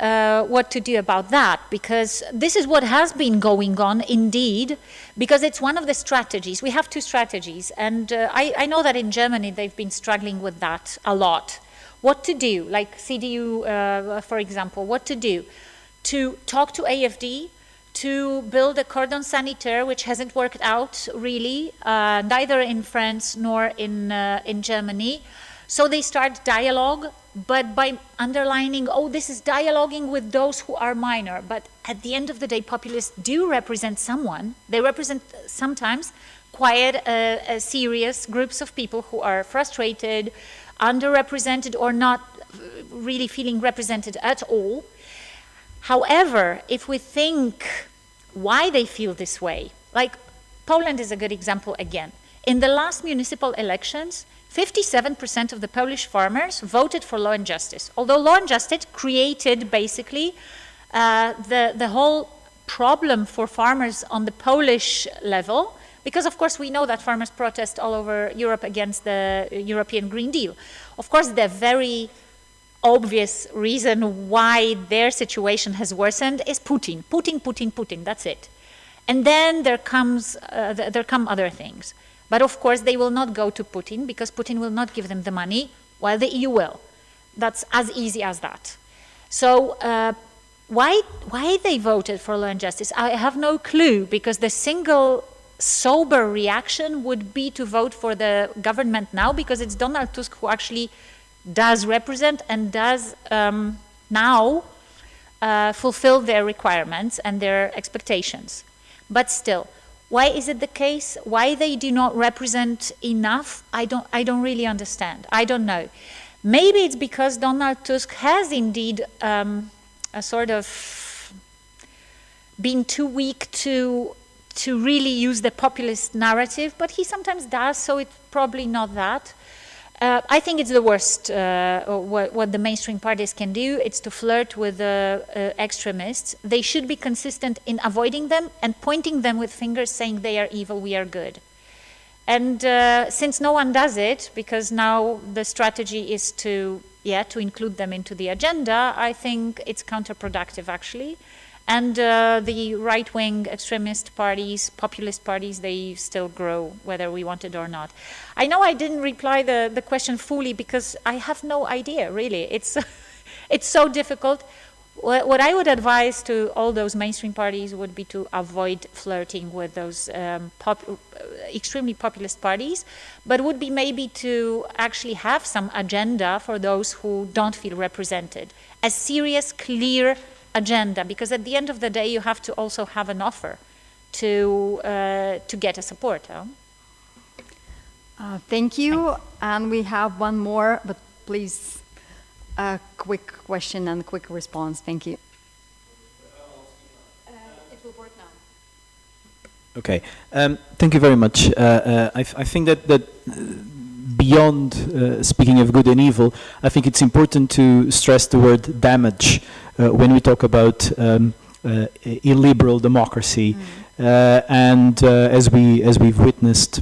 what to do about that, because this is what has been going on indeed, because it's one of the strategies. We have two strategies, and I know that in Germany they've been struggling with that a lot. What to do, like CDU, for example, what to do? To talk to AfD, to build a cordon sanitaire, which hasn't worked out really, neither in France nor in Germany. So they start dialogue, but by underlining, oh, this is dialoguing with those who are minor. But at the end of the day, populists do represent someone. They represent sometimes quite serious groups of people who are frustrated, underrepresented, or not really feeling represented at all. However, if we think why they feel this way, like Poland is a good example again. In the last municipal elections, 57% of the Polish farmers voted for Law and Justice, although Law and Justice created basically the whole problem for farmers on the Polish level, because of course we know that farmers protest all over Europe against the European Green Deal. Of course, the very obvious reason why their situation has worsened is Putin. Putin, that's it. And then there come other things. But of course, they will not go to Putin because Putin will not give them the money, while the EU will. That's as easy as that. So why they voted for Law and Justice, I have no clue, because the single sober reaction would be to vote for the government now, because it's Donald Tusk who actually does represent and does now fulfill their requirements and their expectations. But still, why is it the case? Why they do not represent enough? I don't really understand. I don't know. Maybe it's because Donald Tusk has indeed a sort of been too weak to really use the populist narrative, but he sometimes does, so it's probably not that. I think it's the worst, what the mainstream parties can do. It's to flirt with extremists. They should be consistent in avoiding them and pointing them with fingers saying they are evil, we are good. And since no one does it, because now the strategy is to include them into the agenda, I think it's counterproductive actually. And the right-wing extremist parties, populist parties, they still grow, whether we want it or not. I know I didn't reply the question fully because I have no idea, really. It's so difficult. What I would advise to all those mainstream parties would be to avoid flirting with those extremely populist parties, but would be maybe to actually have some agenda for those who don't feel represented. A serious, clear agenda, because at the end of the day you have to also have an offer to get a support. Thank you. And we have one more, but please a quick question and a quick response. Thank you. It will work now. Okay, thank you very much. I think that beyond speaking of good and evil, I think it's important to stress the word damage when we talk about illiberal democracy. And as we've witnessed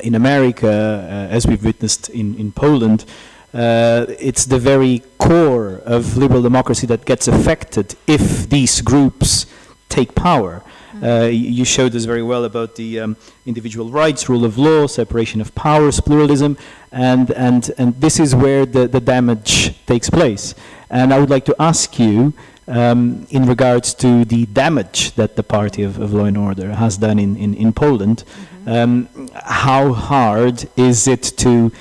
in America, as we've witnessed in Poland, it's the very core of liberal democracy that gets affected if these groups take power. You showed us very well about the individual rights, rule of law, separation of powers, pluralism, and this is where the damage takes place. And I would like to ask you, in regards to the damage that the Party of Law and Order has done in Poland, how hard is it to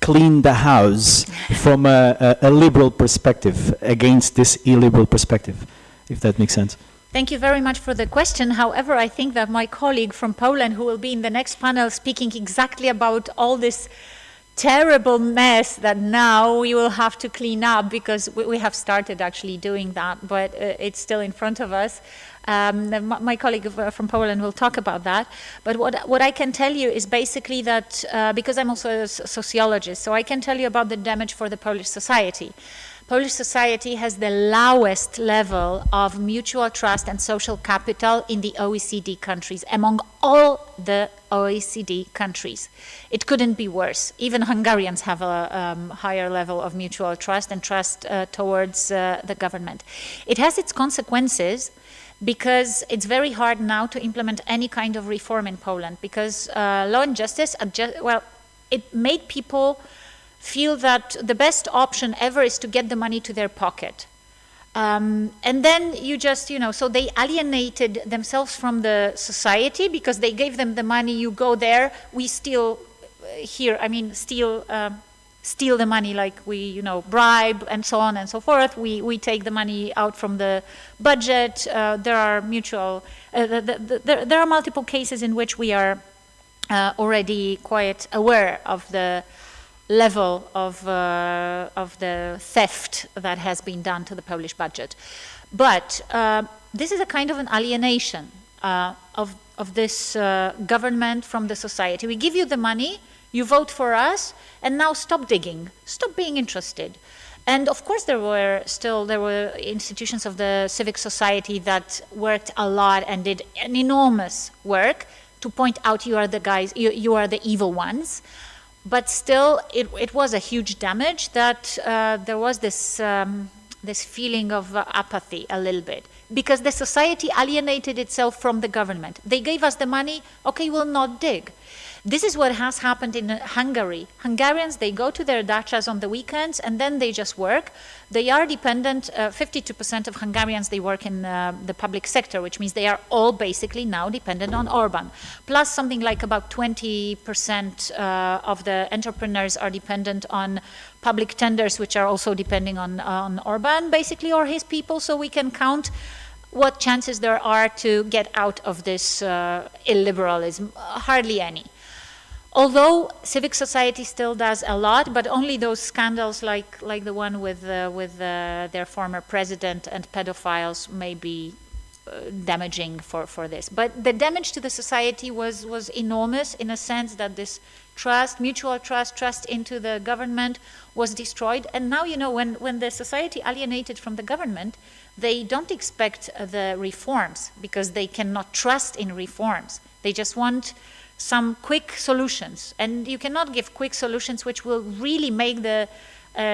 clean the house from a liberal perspective against this illiberal perspective, if that makes sense. Thank you very much for the question. However, I think that my colleague from Poland, who will be in the next panel speaking exactly about all this terrible mess that now we will have to clean up, because we have started actually doing that, but it's still in front of us. My colleague from Poland will talk about that. But what I can tell you is basically that, because I'm also a sociologist, so I can tell you about the damage for the Polish society. Polish society has the lowest level of mutual trust and social capital in the OECD countries, among all the OECD countries. It couldn't be worse. Even Hungarians have a higher level of mutual trust and trust towards the government. It has its consequences, because it's very hard now to implement any kind of reform in Poland, because law and justice, it made people feel that the best option ever is to get the money to their pocket. And then you just, so they alienated themselves from the society, because they gave them the money, you go there, we steal here, steal the money, like we, bribe and so on and so forth. We take the money out from the budget. There are there are multiple cases in which we are already quite aware of the level of the theft that has been done to the Polish budget. But this is a kind of an alienation of this government from the society. We give you the money, you vote for us, and now stop digging, stop being interested. And of course there were institutions of the civic society that worked a lot and did an enormous work to point out you are the guys, you are the evil ones. But still, it was a huge damage that there was this feeling of apathy a little bit, because the society alienated itself from the government. They gave us the money, okay, we'll not dig. This is what has happened in Hungary. Hungarians, they go to their dachas on the weekends and then they just work. They are dependent, 52% of Hungarians, they work in the public sector, which means they are all basically now dependent on Orban. Plus something like about 20% of the entrepreneurs are dependent on public tenders, which are also depending on Orban, basically, or his people, so we can count what chances there are to get out of this illiberalism. Hardly any. Although civic society still does a lot, but only those scandals like the one with their former president and pedophiles may be damaging for this. But the damage to the society was enormous, in a sense that this trust, mutual trust into the government was destroyed. And now, when the society alienated from the government, they don't expect the reforms, because they cannot trust in reforms. They just want some quick solutions, and you cannot give quick solutions which will really make the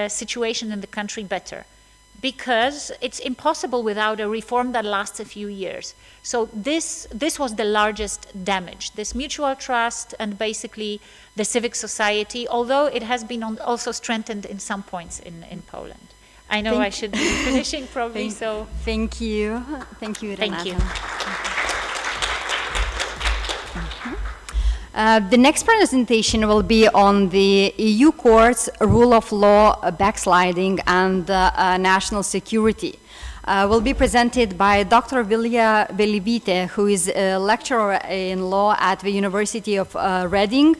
situation in the country better, because it's impossible without a reform that lasts a few years. So this was the largest damage, this mutual trust and basically the civic society, although it has been also strengthened in some points in Poland. I know I should be finishing probably, so. Thank you, Renata. Thank you. The next presentation will be on the EU courts, rule of law, backsliding, and national security. Will be presented by Dr. Vilija Vėlyvytė, who is a lecturer in law at the University of Reading.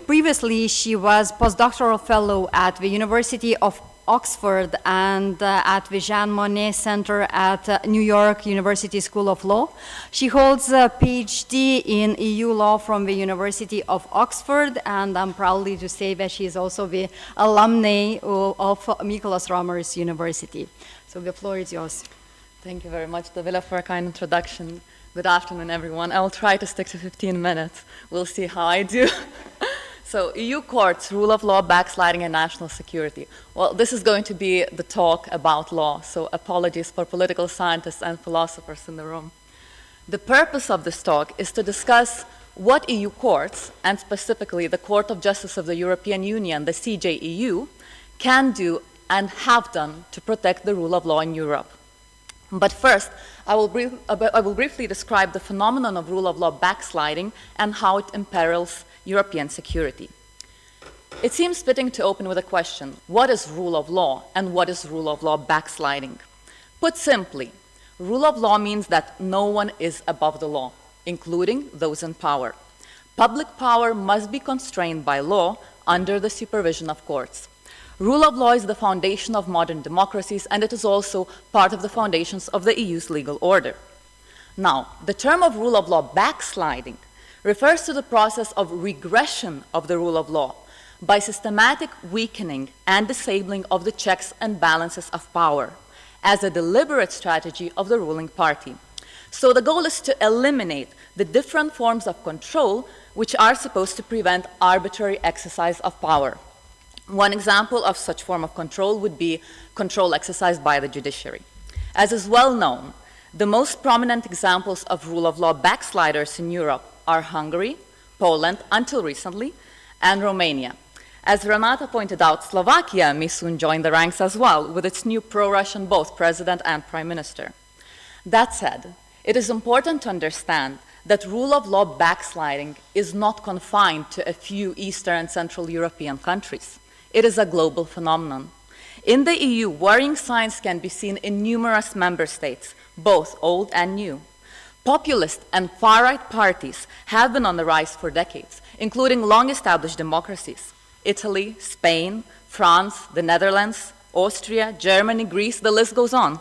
Previously, she was postdoctoral fellow at the University of Oxford and at the Jean Monnet Center at New York University School of Law. She holds a PhD in EU law from the University of Oxford, and I'm proud to say that she is also the alumni of Mykolas Romeris University. So the floor is yours. Thank you very much, Davila, for a kind introduction. Good afternoon, everyone. I will try to stick to 15 minutes. We'll see how I do. So, EU courts, rule of law, backsliding, and national security. Well, this is going to be the talk about law, so apologies for political scientists and philosophers in the room. The purpose of this talk is to discuss what EU courts, and specifically the Court of Justice of the European Union, the CJEU, can do and have done to protect the rule of law in Europe. But first, I will briefly describe the phenomenon of rule of law backsliding and how it imperils European security. It seems fitting to open with a question: what is rule of law and what is rule of law backsliding? Put simply, rule of law means that no one is above the law, including those in power. Public power must be constrained by law under the supervision of courts. Rule of law is the foundation of modern democracies, and it is also part of the foundations of the EU's legal order. Now, the term of rule of law backsliding refers to the process of regression of the rule of law by systematic weakening and disabling of the checks and balances of power as a deliberate strategy of the ruling party. So the goal is to eliminate the different forms of control which are supposed to prevent arbitrary exercise of power. One example of such form of control would be control exercised by the judiciary. As is well known, the most prominent examples of rule of law backsliders in Europe are Hungary, Poland until recently, and Romania. As Renata pointed out, Slovakia may soon join the ranks as well, with its new pro-Russian both president and prime minister. That said, it is important to understand that rule of law backsliding is not confined to a few Eastern and Central European countries. It is a global phenomenon. In the EU, worrying signs can be seen in numerous member states, both old and new. Populist and far-right parties have been on the rise for decades, including long-established democracies. Italy, Spain, France, the Netherlands, Austria, Germany, Greece, the list goes on.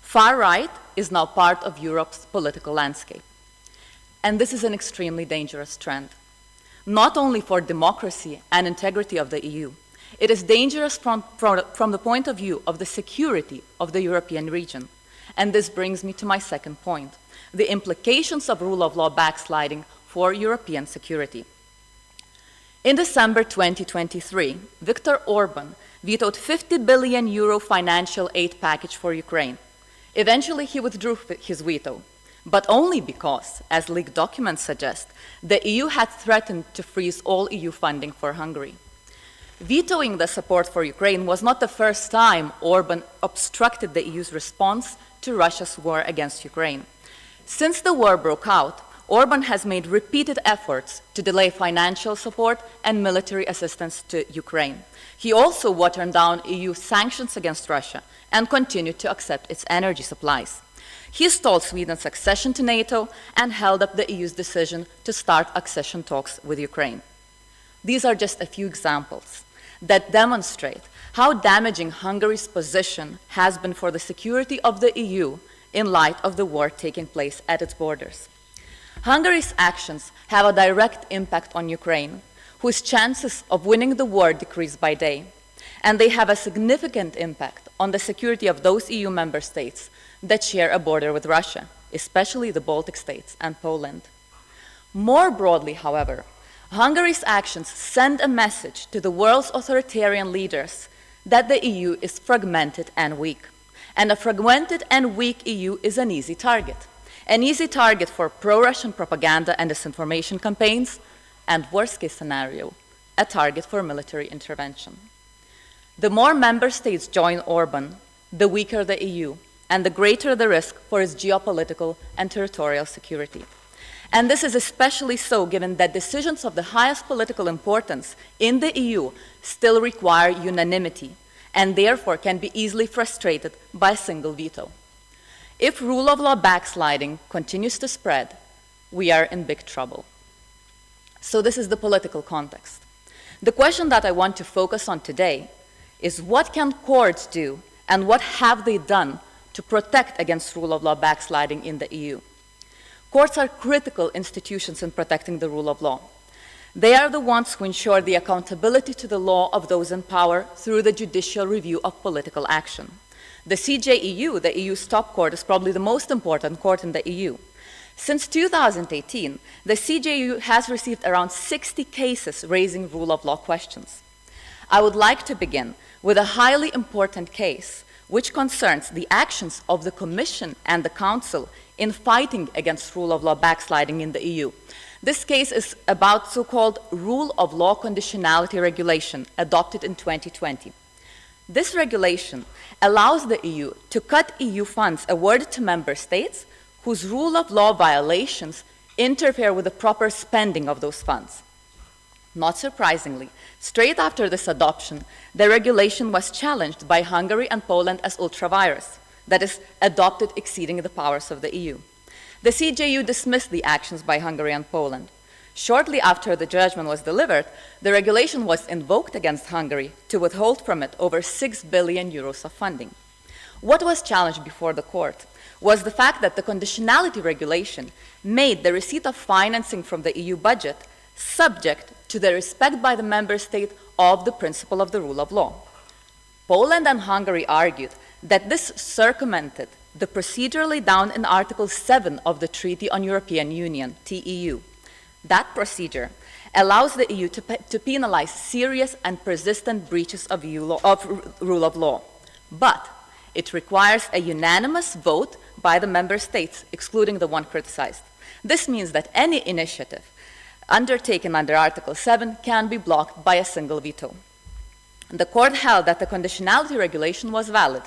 Far-right is now part of Europe's political landscape. And this is an extremely dangerous trend, not only for democracy and integrity of the EU. It is dangerous from the point of view of the security of the European region. And this brings me to my second point, the implications of rule of law backsliding for European security. In December 2023, Viktor Orban vetoed €50 billion financial aid package for Ukraine. Eventually, he withdrew his veto, but only because, as leaked documents suggest, the EU had threatened to freeze all EU funding for Hungary. Vetoing the support for Ukraine was not the first time Orban obstructed the EU's response to Russia's war against Ukraine. Since the war broke out, Orban has made repeated efforts to delay financial support and military assistance to Ukraine. He also watered down EU sanctions against Russia and continued to accept its energy supplies. He stalled Sweden's accession to NATO and held up the EU's decision to start accession talks with Ukraine. These are just a few examples that demonstrate how damaging Hungary's position has been for the security of the EU in light of the war taking place at its borders. Hungary's actions have a direct impact on Ukraine, whose chances of winning the war decrease by day, and they have a significant impact on the security of those EU member states that share a border with Russia, especially the Baltic states and Poland. More broadly, however, Hungary's actions send a message to the world's authoritarian leaders that the EU is fragmented and weak. And a fragmented and weak EU is an easy target for pro-Russian propaganda and disinformation campaigns, and worst-case scenario, a target for military intervention. The more member states join Orban, the weaker the EU, and the greater the risk for its geopolitical and territorial security. And this is especially so given that decisions of the highest political importance in the EU still require unanimity, and therefore can be easily frustrated by a single veto. If rule of law backsliding continues to spread, we are in big trouble. So this is the political context. The question that I want to focus on today is what can courts do and what have they done to protect against rule of law backsliding in the EU? Courts are critical institutions in protecting the rule of law. They are the ones who ensure the accountability to the law of those in power through the judicial review of political action. The CJEU, the EU's top court, is probably the most important court in the EU. Since 2018, the CJEU has received around 60 cases raising rule of law questions. I would like to begin with a highly important case which concerns the actions of the Commission and the Council in fighting against rule of law backsliding in the EU. This case is about so-called rule of law conditionality regulation adopted in 2020. This regulation allows the EU to cut EU funds awarded to member states whose rule of law violations interfere with the proper spending of those funds. Not surprisingly, straight after this adoption, the regulation was challenged by Hungary and Poland as ultra-vires, that is, adopted exceeding the powers of the EU. The CJU dismissed the actions by Hungary and Poland. Shortly after the judgment was delivered, the regulation was invoked against Hungary to withhold from it over 6 billion euros of funding. What was challenged before the court was the fact that the conditionality regulation made the receipt of financing from the EU budget subject to the respect by the member state of the principle of the rule of law. Poland and Hungary argued that this circumvented the procedure laid down in Article 7 of the Treaty on European Union, TEU. That procedure allows the EU to penalize serious and persistent breaches of rule of law, but it requires a unanimous vote by the member states, excluding the one criticized. This means that any initiative undertaken under Article 7 can be blocked by a single veto. The court held that the conditionality regulation was valid.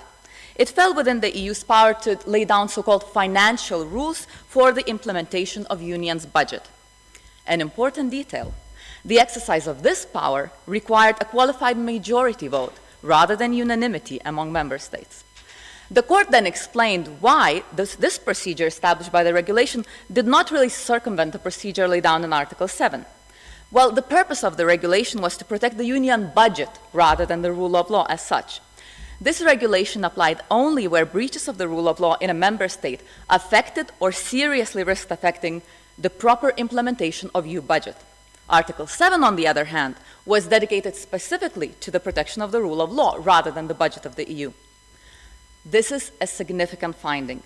It fell within the EU's power to lay down so-called financial rules for the implementation of Union's budget. An important detail: the exercise of this power required a qualified majority vote rather than unanimity among member states. The court then explained why this procedure established by the regulation did not really circumvent the procedure laid down in Article 7. Well, the purpose of the regulation was to protect the Union budget rather than the rule of law as such. This regulation applied only where breaches of the rule of law in a member state affected or seriously risked affecting the proper implementation of EU budget. Article 7, on the other hand, was dedicated specifically to the protection of the rule of law rather than the budget of the EU. This is a significant finding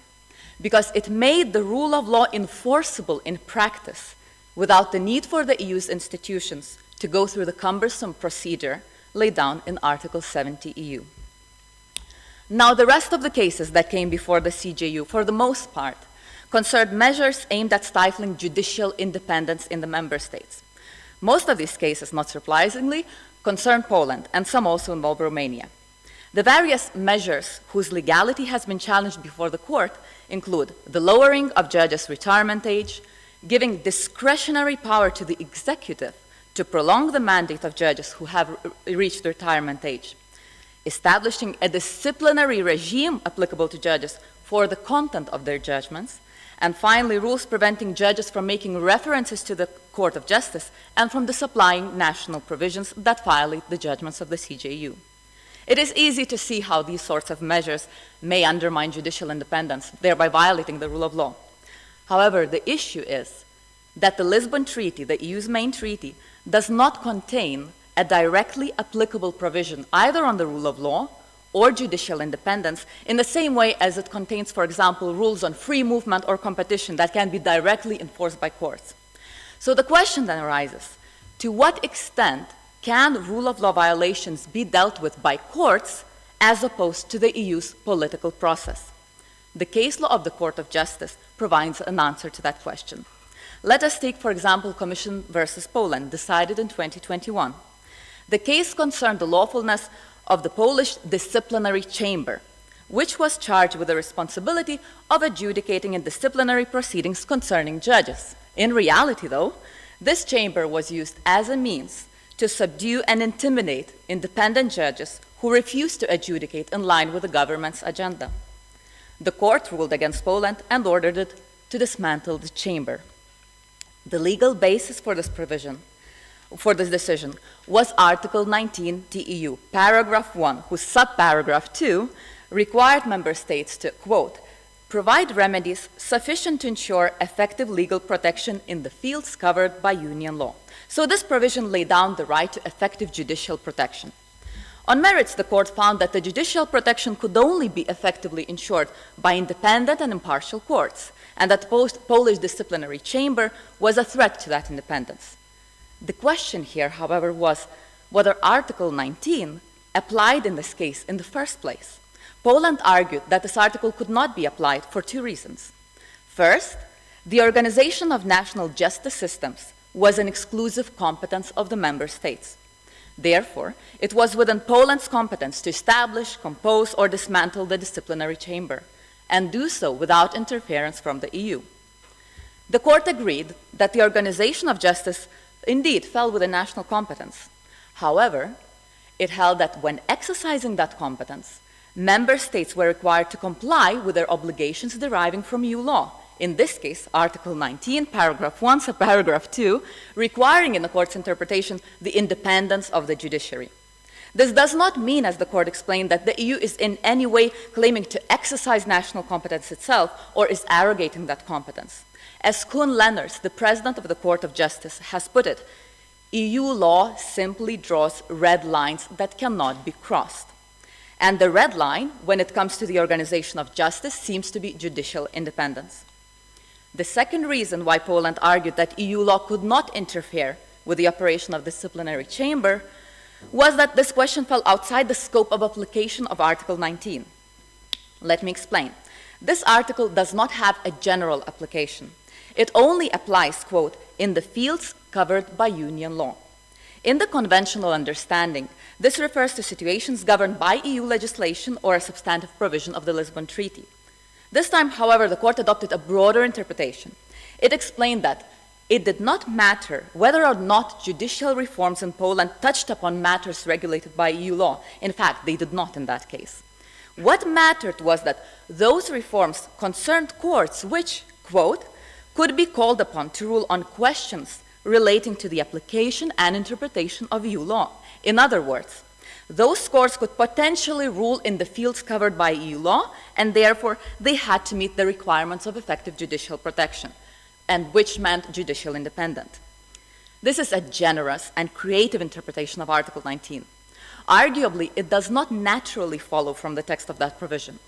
because it made the rule of law enforceable in practice without the need for the EU's institutions to go through the cumbersome procedure laid down in Article 7 TEU. Now, the rest of the cases that came before the CJU, for the most part, concerned measures aimed at stifling judicial independence in the member states. Most of these cases, not surprisingly, concern Poland, and some also involve Romania. The various measures whose legality has been challenged before the court include the lowering of judges' retirement age, giving discretionary power to the executive to prolong the mandate of judges who have reached retirement age, establishing a disciplinary regime applicable to judges for the content of their judgments, and finally, rules preventing judges from making references to the Court of Justice and from disapplying national provisions that violate the judgments of the CJU. It is easy to see how these sorts of measures may undermine judicial independence, thereby violating the rule of law. However, the issue is that the Lisbon Treaty, the EU's main treaty, does not contain a directly applicable provision either on the rule of law or judicial independence in the same way as it contains, for example, rules on free movement or competition that can be directly enforced by courts. So the question then arises, to what extent can rule of law violations be dealt with by courts as opposed to the EU's political process? The case law of the Court of Justice provides an answer to that question. Let us take, for example, Commission versus Poland, decided in 2021. The case concerned the lawfulness of the Polish disciplinary chamber, which was charged with the responsibility of adjudicating in disciplinary proceedings concerning judges. In reality, though, this chamber was used as a means to subdue and intimidate independent judges who refused to adjudicate in line with the government's agenda. The court ruled against Poland and ordered it to dismantle the chamber. The legal basis for this decision was Article 19 TEU, paragraph 1, whose subparagraph 2 required member states to, quote, provide remedies sufficient to ensure effective legal protection in the fields covered by union law. So this provision laid down the right to effective judicial protection. On merits, the court found that the judicial protection could only be effectively ensured by independent and impartial courts, and that the Polish disciplinary chamber was a threat to that independence. The question here, however, was whether Article 19 applied in this case in the first place. Poland argued that this article could not be applied for two reasons. First, the organization of national justice systems was an exclusive competence of the member states. Therefore, it was within Poland's competence to establish, compose, or dismantle the disciplinary chamber, and do so without interference from the EU. The court agreed that the organization of justice indeed fell within national competence. However, it held that when exercising that competence, member states were required to comply with their obligations deriving from EU law. In this case, Article 19, paragraph 1, subparagraph 2, requiring in the court's interpretation the independence of the judiciary. This does not mean, as the court explained, that the EU is in any way claiming to exercise national competence itself or is arrogating that competence. As Koen Lenners, the president of the Court of Justice, has put it, EU law simply draws red lines that cannot be crossed. And the red line, when it comes to the organization of justice, seems to be judicial independence. The second reason why Poland argued that EU law could not interfere with the operation of the disciplinary chamber was that this question fell outside the scope of application of Article 19. Let me explain. This article does not have a general application. It only applies, quote, in the fields covered by union law. In the conventional understanding, this refers to situations governed by EU legislation or a substantive provision of the Lisbon Treaty. This time, however, the court adopted a broader interpretation. It explained that it did not matter whether or not judicial reforms in Poland touched upon matters regulated by EU law. In fact, they did not in that case. What mattered was that those reforms concerned courts which, quote, could be called upon to rule on questions relating to the application and interpretation of EU law. In other words, those courts could potentially rule in the fields covered by EU law, and therefore they had to meet the requirements of effective judicial protection, and which meant judicial independence. This is a generous and creative interpretation of Article 19. Arguably, it does not naturally follow from the text of that provision.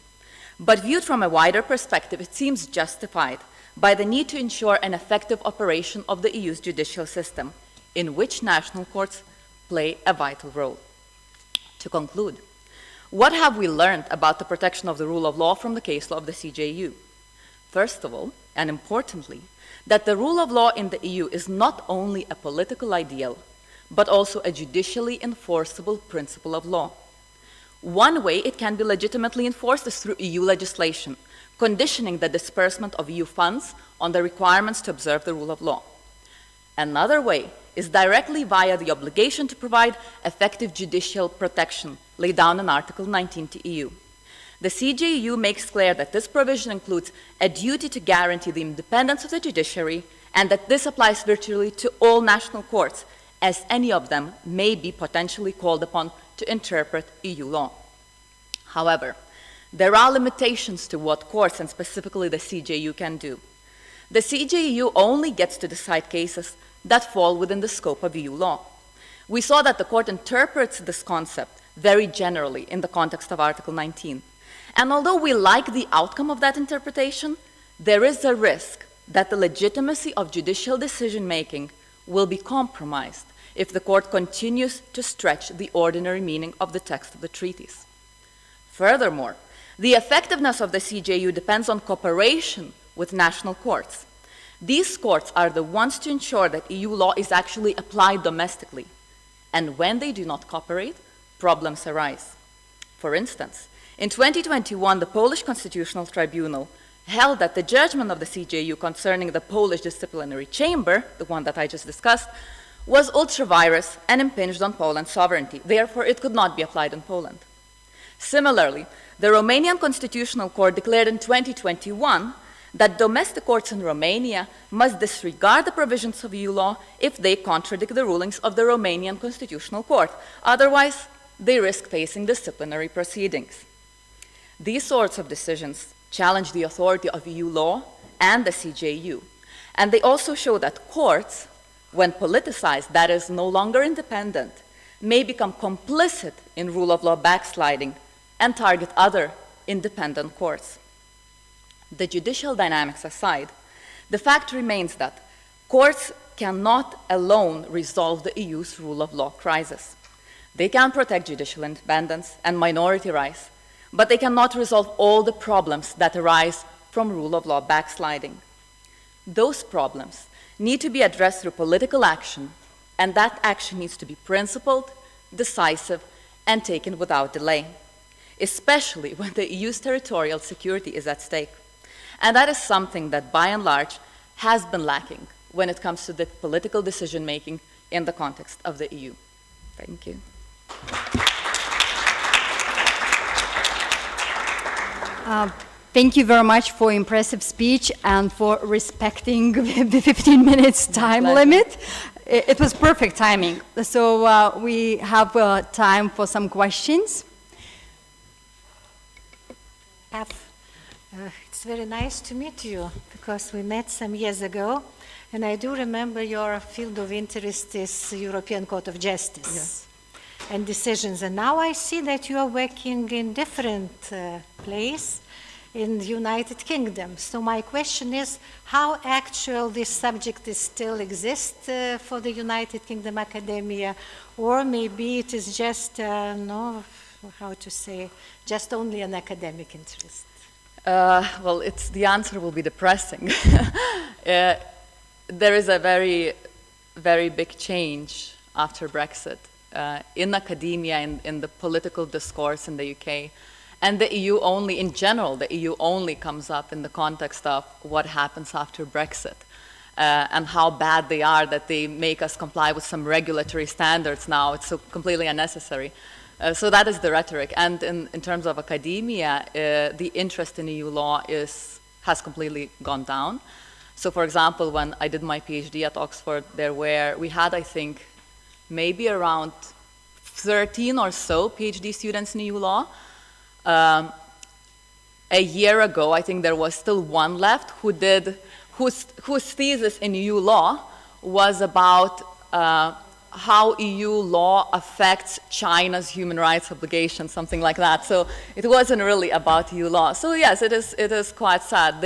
But viewed from a wider perspective, it seems justified by the need to ensure an effective operation of the EU's judicial system, in which national courts play a vital role. To conclude, what have we learned about the protection of the rule of law from the case law of the CJU? First of all, and importantly, that the rule of law in the EU is not only a political ideal, but also a judicially enforceable principle of law. One way it can be legitimately enforced is through EU legislation, conditioning the disbursement of EU funds on the requirements to observe the rule of law. Another way is directly via the obligation to provide effective judicial protection laid down in Article 19 to EU. The CJEU makes clear that this provision includes a duty to guarantee the independence of the judiciary and that this applies virtually to all national courts, as any of them may be potentially called upon to interpret EU law. However, there are limitations to what courts, and specifically the CJEU, can do. The CJEU only gets to decide cases that fall within the scope of EU law. We saw that the court interprets this concept very generally in the context of Article 19. And although we like the outcome of that interpretation, there is a risk that the legitimacy of judicial decision-making will be compromised if the court continues to stretch the ordinary meaning of the text of the treaties. Furthermore, the effectiveness of the CJEU depends on cooperation with national courts. These courts are the ones to ensure that EU law is actually applied domestically. And when they do not cooperate, problems arise. For instance, in 2021, the Polish Constitutional Tribunal held that the judgment of the CJEU concerning the Polish disciplinary chamber, the one that I just discussed, was ultra-virus and impinged on Poland's sovereignty. Therefore, it could not be applied in Poland. Similarly, the Romanian Constitutional Court declared in 2021 that domestic courts in Romania must disregard the provisions of EU law if they contradict the rulings of the Romanian Constitutional Court. Otherwise, they risk facing disciplinary proceedings. These sorts of decisions challenge the authority of EU law and the CJEU, and they also show that courts, when politicized, that is, no longer independent, may become complicit in rule of law backsliding and target other independent courts. The judicial dynamics aside, the fact remains that courts cannot alone resolve the EU's rule of law crisis. They can protect judicial independence and minority rights, but they cannot resolve all the problems that arise from rule of law backsliding. Those problems need to be addressed through political action, and that action needs to be principled, decisive, and taken without delay, especially when the EU's territorial security is at stake. And that is something that, by and large, has been lacking when it comes to the political decision-making in the context of the EU. Thank you. Thank you very much for impressive speech and for respecting the 15 minutes time limit. It was perfect timing. So we have time for some questions. It's very nice to meet you because we met some years ago, and I do remember your field of interest is European Court of Justice and decisions. And now I see that you are working in different place in the United Kingdom. So my question is, how actual this subject is still exists for the United Kingdom academia, or maybe it is just, no, how to say, just only an academic interest? Well, the answer will be depressing. There is a very, very big change after Brexit in academia, in the political discourse in the UK. And the EU only, in general, the EU only comes up in the context of what happens after Brexit and how bad they are that they make us comply with some regulatory standards now. It's so completely unnecessary. So that is the rhetoric. And in terms of academia, the interest in EU law has completely gone down. So for example, when I did my PhD at Oxford, we had, I think, maybe around 13 or so PhD students in EU law. A year ago, I think there was still one left whose thesis in EU law was about how EU law affects China's human rights obligations, something like that. So it wasn't really about EU law. So yes, it is quite sad.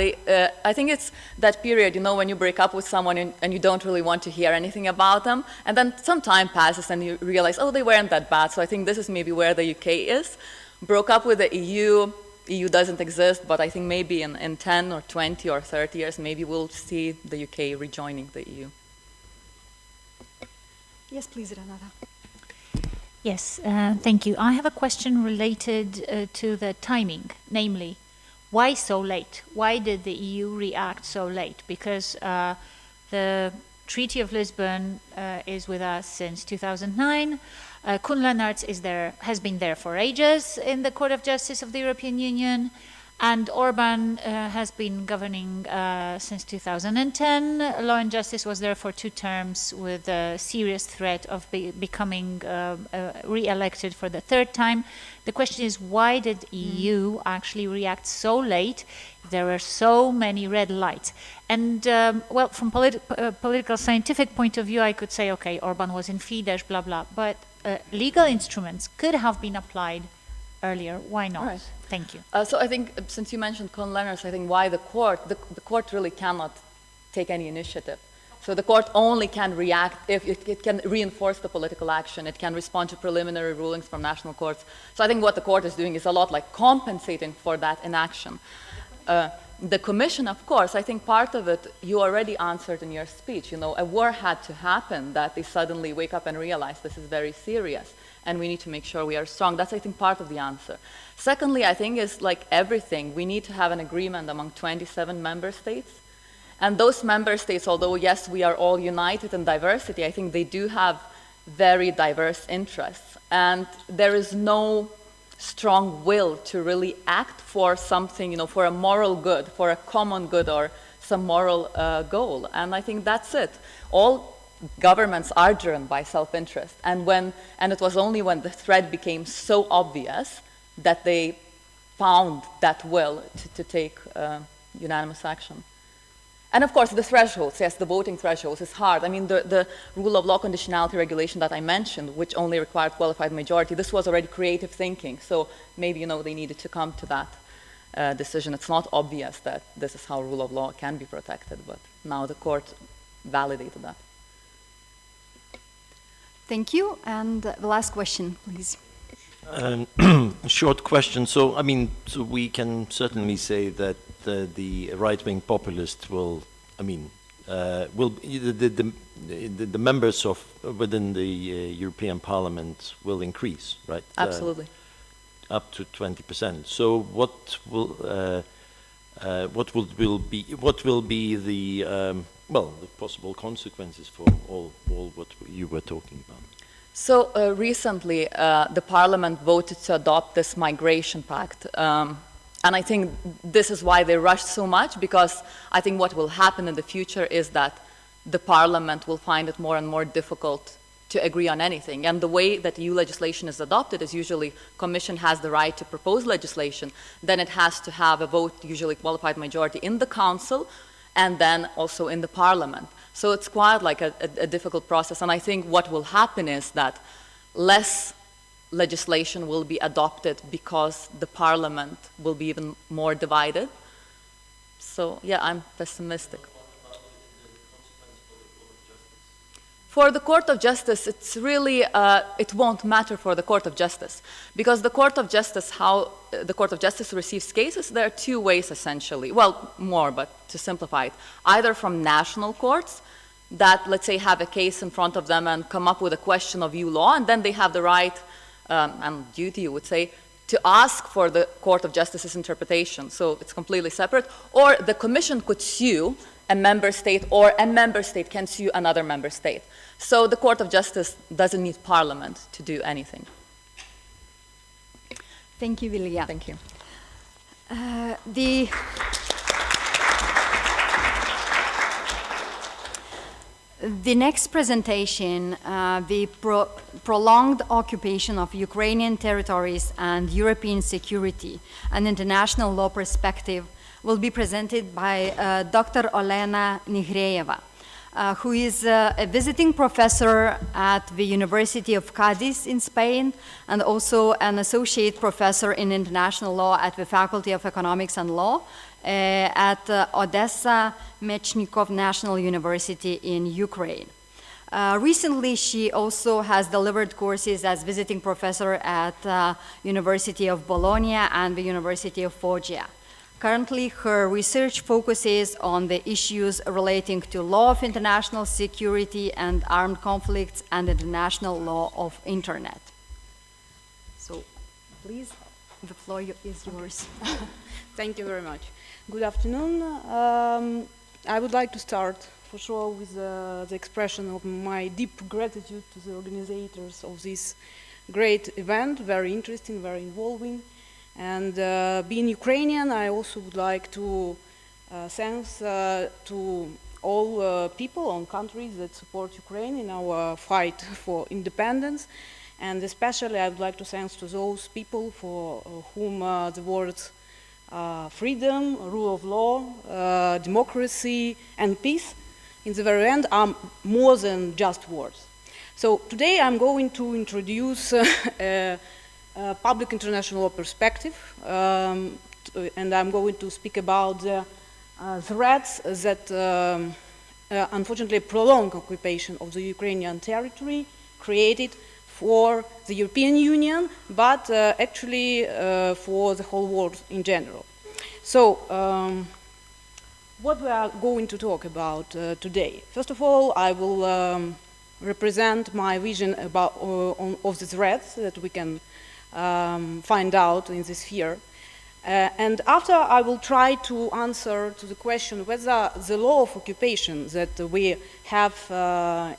I think it's that period, you know, when you break up with someone and you don't really want to hear anything about them, and then some time passes and you realize, oh, they weren't that bad. So I think this is maybe where the UK is. Broke up with the EU doesn't exist, but I think maybe in 10 or 20 or 30 years, maybe we'll see the UK rejoining the EU. Yes, please, Renata. Yes, thank you. I have a question related to the timing, namely, why so late? Why did the EU react so late? Because the Treaty of Lisbon is with us since 2009. Kuhn Lenaerts has been there for ages in the Court of Justice of the European Union, and Orban has been governing since 2010. Law and Justice was there for 2 terms with a serious threat of becoming re-elected for the 3rd time. The question is, why did EU actually react so late? There were so many red lights. And, well, from political scientific point of view, I could say, okay, Orban was in Fidesz, blah, blah. But legal instruments could have been applied earlier. Why not? Right. Thank you. So I think, since you mentioned Kuhn Lenaerts, I think why the court really cannot take any initiative. So the court only can react if it can reinforce the political action. It can respond to preliminary rulings from national courts. So I think what the court is doing is a lot like compensating for that inaction. The Commission, of course, I think part of it you already answered in your speech. You know, a war had to happen that they suddenly wake up and realize this is very serious and we need to make sure we are strong. That's, I think, part of the answer. Secondly, I think is like everything, we need to have an agreement among 27 member states. And those member states, although yes, we are all united in diversity, I think they do have very diverse interests. And there is no strong will to really act for something, you know, for a moral good, for a common good or some moral goal. And I think that's it. All governments are driven by self-interest. And it was only when the threat became so obvious that they found that will to take unanimous action. And of course, the thresholds, yes, the voting thresholds is hard. I mean, the rule of law conditionality regulation that I mentioned, which only required qualified majority, this was already creative thinking. So maybe, you know, they needed to come to that decision. It's not obvious that this is how rule of law can be protected, but now the court validated that. Thank you. And the last question, please. Short question. So, I mean, so we can certainly say that the right-wing populists will, I mean, the members of within the European Parliament will increase, right? Absolutely. Up to 20%. So, what will be the well, the possible consequences for all what you were talking about. So recently, the Parliament voted to adopt this migration pact. And I think this is why they rushed so much, because I think what will happen in the future is that the Parliament will find it more and more difficult to agree on anything. And the way that EU legislation is adopted is usually Commission has the right to propose legislation, then it has to have a vote, usually qualified majority, in the Council, and then also in the Parliament. So it's quite like a difficult process. And I think what will happen is that less legislation will be adopted because the Parliament will be even more divided. So yeah, I'm pessimistic. For the Court of Justice, it's really, it won't matter for the Court of Justice, because the Court of Justice, how the Court of Justice receives cases, there are two ways essentially, well, more, but to simplify it, either from national courts that, let's say, have a case in front of them and come up with a question of EU law, and then they have the right and duty, you would say, to ask for the Court of Justice's interpretation, so it's completely separate, or the Commission could sue a member state, or a member state can sue another member state. So the Court of Justice doesn't need Parliament to do anything. Thank you, Vilija. Thank you. The next presentation, the prolonged occupation of Ukrainian territories and European security, an international law perspective, will be presented by Dr. Olena Nihreieva, who is a visiting professor at the University of Cadiz in Spain, and also an associate professor in international law at the Faculty of Economics and Law at Odessa Mechnikov National University in Ukraine. Recently, she also has delivered courses as visiting professor at University of Bologna and the University of Foggia. Currently, her research focuses on the issues relating to law of international security and armed conflicts and international law of internet. So, please, the floor is yours. Thank you very much. Good afternoon. I would like to start, for sure, with the expression of my deep gratitude to the organizers of this great event, very interesting, very involving. And being Ukrainian, I also would like to thanks to all people and countries that support Ukraine in our fight for independence. And especially I would like to thanks to those people for whom the words freedom, rule of law, democracy and peace in the very end are more than just words. So today I'm going to introduce public international law perspective, and I'm going to speak about the threats that unfortunately prolonged occupation of the Ukrainian territory created for the European Union, but actually for the whole world in general. So, what we are going to talk about today? First of all, I will represent my vision about of the threats that we can find out in this sphere. And after I will try to answer to the question whether the law of occupation that we have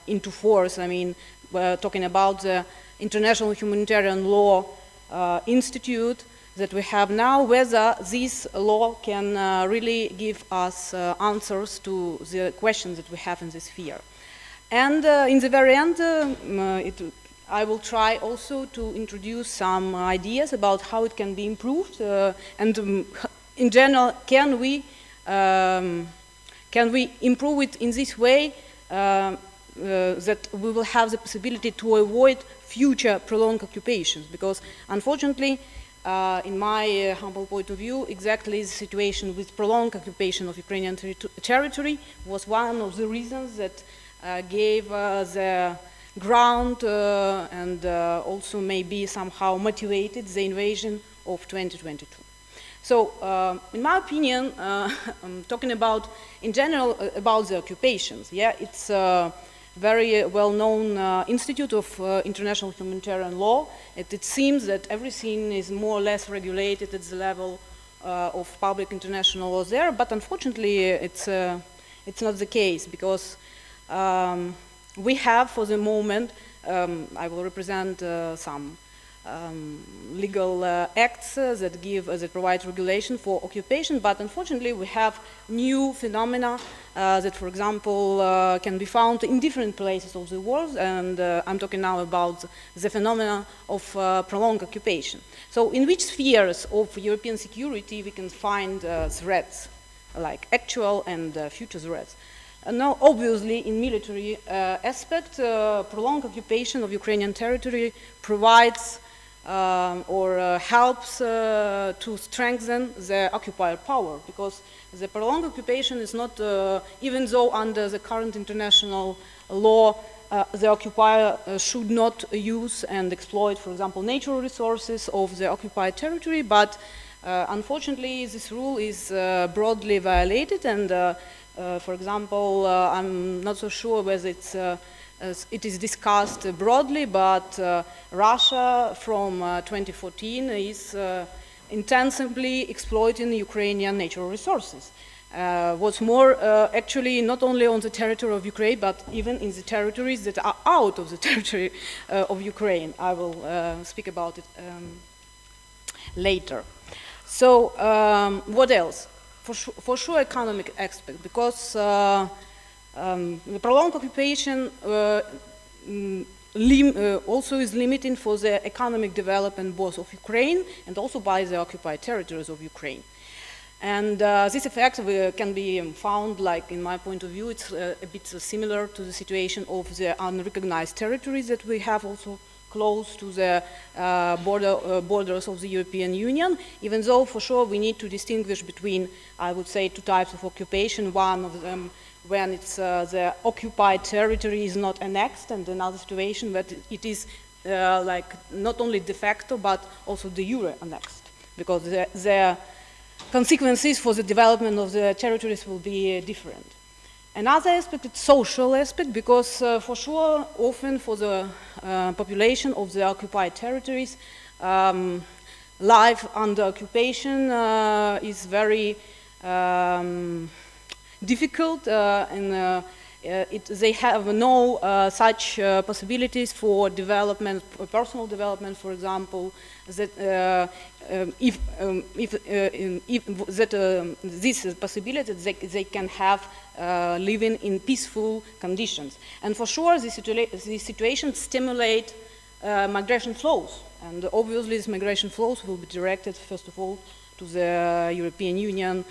into force, I mean, we're talking about the International Humanitarian Law Institute that we have now, whether this law can really give us answers to the questions that we have in this sphere. And in the very end, I will try also to introduce some ideas about how it can be improved, and in general, can we improve it in this way that we will have the possibility to avoid future prolonged occupations? Because unfortunately, in my humble point of view, exactly the situation with prolonged occupation of Ukrainian territory was one of the reasons that gave the ground and also maybe somehow motivated the invasion of 2022. So, in my opinion, I'm talking about, in general, about the occupations. Yeah, it's a very well-known institute of international humanitarian law. It seems that everything is more or less regulated at the level of public international law there, but unfortunately, it's it's not the case, because we have, for the moment, I will represent some legal acts that provide regulation for occupation, but unfortunately we have new phenomena that, for example, can be found in different places of the world, and I'm talking now about the phenomena of prolonged occupation. So in which spheres of European security we can find threats, like actual and future threats? Now, obviously, in military aspect, prolonged occupation of Ukrainian territory provides or helps to strengthen the occupier power, because the prolonged occupation is not, even though under the current international law, the occupier should not use and exploit, for example, natural resources of the occupied territory, but unfortunately this rule is broadly violated, and for example, I'm not so sure whether it is discussed broadly, but Russia from 2014 is intensively exploiting Ukrainian natural resources. What's more, actually not only on the territory of Ukraine, but even in the territories that are out of the territory of Ukraine. I will speak about it later. So what else? For sure economic aspect, because the prolonged occupation also is limiting for the economic development both of Ukraine and also by the occupied territories of Ukraine. And this effect can be found, like in my point of view, it's a bit similar to the situation of the unrecognized territories that we have also close to the borders of the European Union, even though for sure we need to distinguish between, I would say, two types of occupation. One of them when it's the occupied territory is not annexed, and another situation where it is like not only de facto but also de jure annexed, because the consequences for the development of the territories will be different. Another aspect is social aspect, because for sure often for the population of the occupied territories, life under occupation is very difficult, and they have no such possibilities for development, personal development, for example, that this possibility they can have living in peaceful conditions. And for sure, this situation stimulate migration flows, and obviously these migration flows will be directed, first of all, to the European Union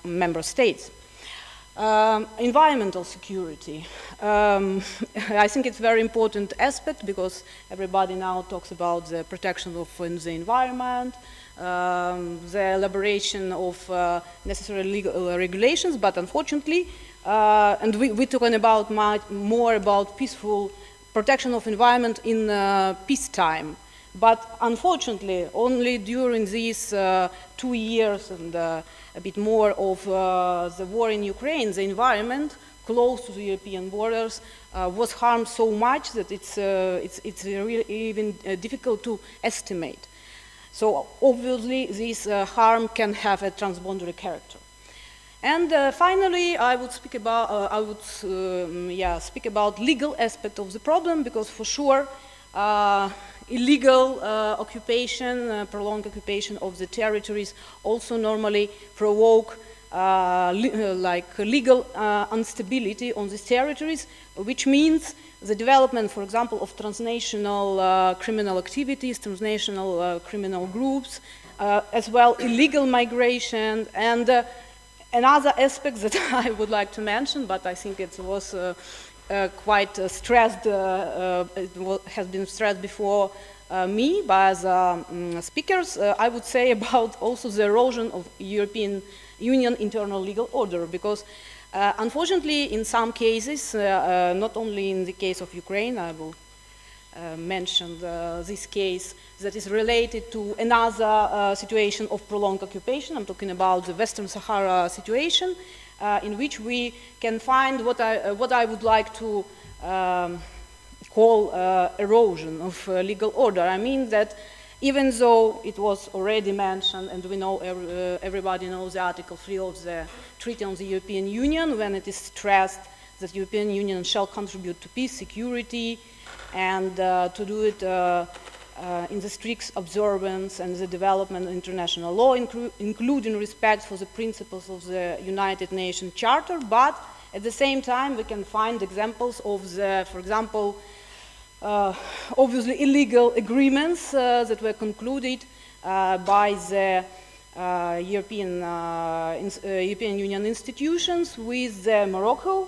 member states. Environmental security. I think it's a very important aspect, because everybody now talks about the protection of the environment, the elaboration of necessary legal regulations, but unfortunately, and we're talking about more about peaceful protection of environment in peacetime. But unfortunately, only during these 2 years and a bit more of the war in Ukraine, the environment close to the European borders was harmed so much that it's really even difficult to estimate. So obviously, this harm can have a transboundary character. And finally, I would speak about speak about legal aspect of the problem, because for sure, illegal occupation, prolonged occupation of the territories also normally provoke legal instability on these territories, which means the development, for example, of transnational criminal activities, transnational criminal groups, as well illegal migration, and another aspect that I would like to mention, but I think it was quite stressed, has been stressed before me by the speakers, I would say about also the erosion of European Union internal legal order, because unfortunately in some cases, not only in the case of Ukraine, I will mention this case that is related to another situation of prolonged occupation. I'm talking about the Western Sahara situation, in which we can find what I would like to call erosion of legal order. I mean that even though it was already mentioned, and we know everybody knows Article 3 of the Treaty on the European Union, when it is stressed that the European Union shall contribute to peace, security, and to do it in the strict observance and the development of international law, including respect for the principles of the United Nations Charter. But at the same time, we can find examples of the, for example, obviously illegal agreements that were concluded by the European Union institutions with Morocco,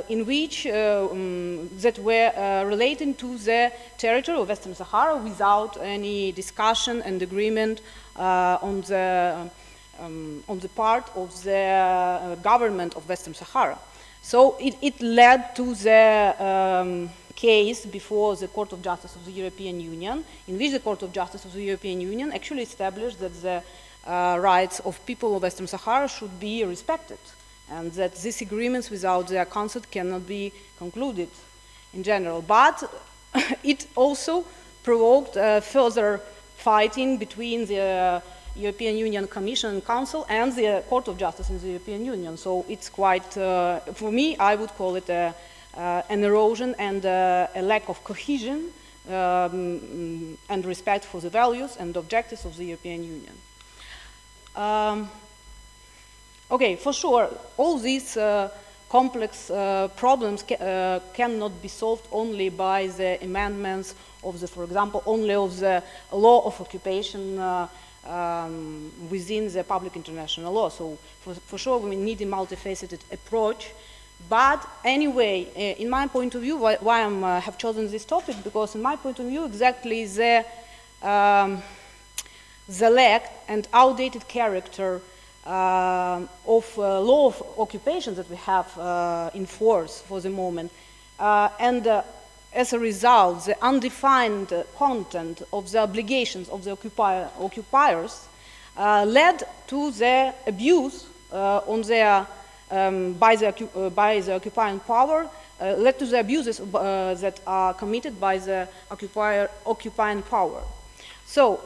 in which that were relating to the territory of Western Sahara without any discussion and agreement on the part of the government of Western Sahara. So it led to the case before the Court of Justice of the European Union, in which the Court of Justice of the European Union actually established that the rights of people of Western Sahara should be respected, and that these agreements without their consent cannot be concluded in general. But it also provoked further fighting between the European Union Commission and Council and the Court of Justice in the European Union. So it's quite, for me, I would call it an erosion and a lack of cohesion and respect for the values and objectives of the European Union. Okay, for sure, all these complex problems cannot be solved only by the amendments of the, for example, only of the law of occupation within the public international law. So for sure we need a multifaceted approach. But anyway, in my point of view, why I have chosen this topic, because in my point of view, exactly the lack and outdated character of law of occupation that we have in force for the moment, and as a result, the undefined content of the obligations of the occupiers led to the abuse on their by the occupying power, led to the abuses that are committed by the occupying power. So,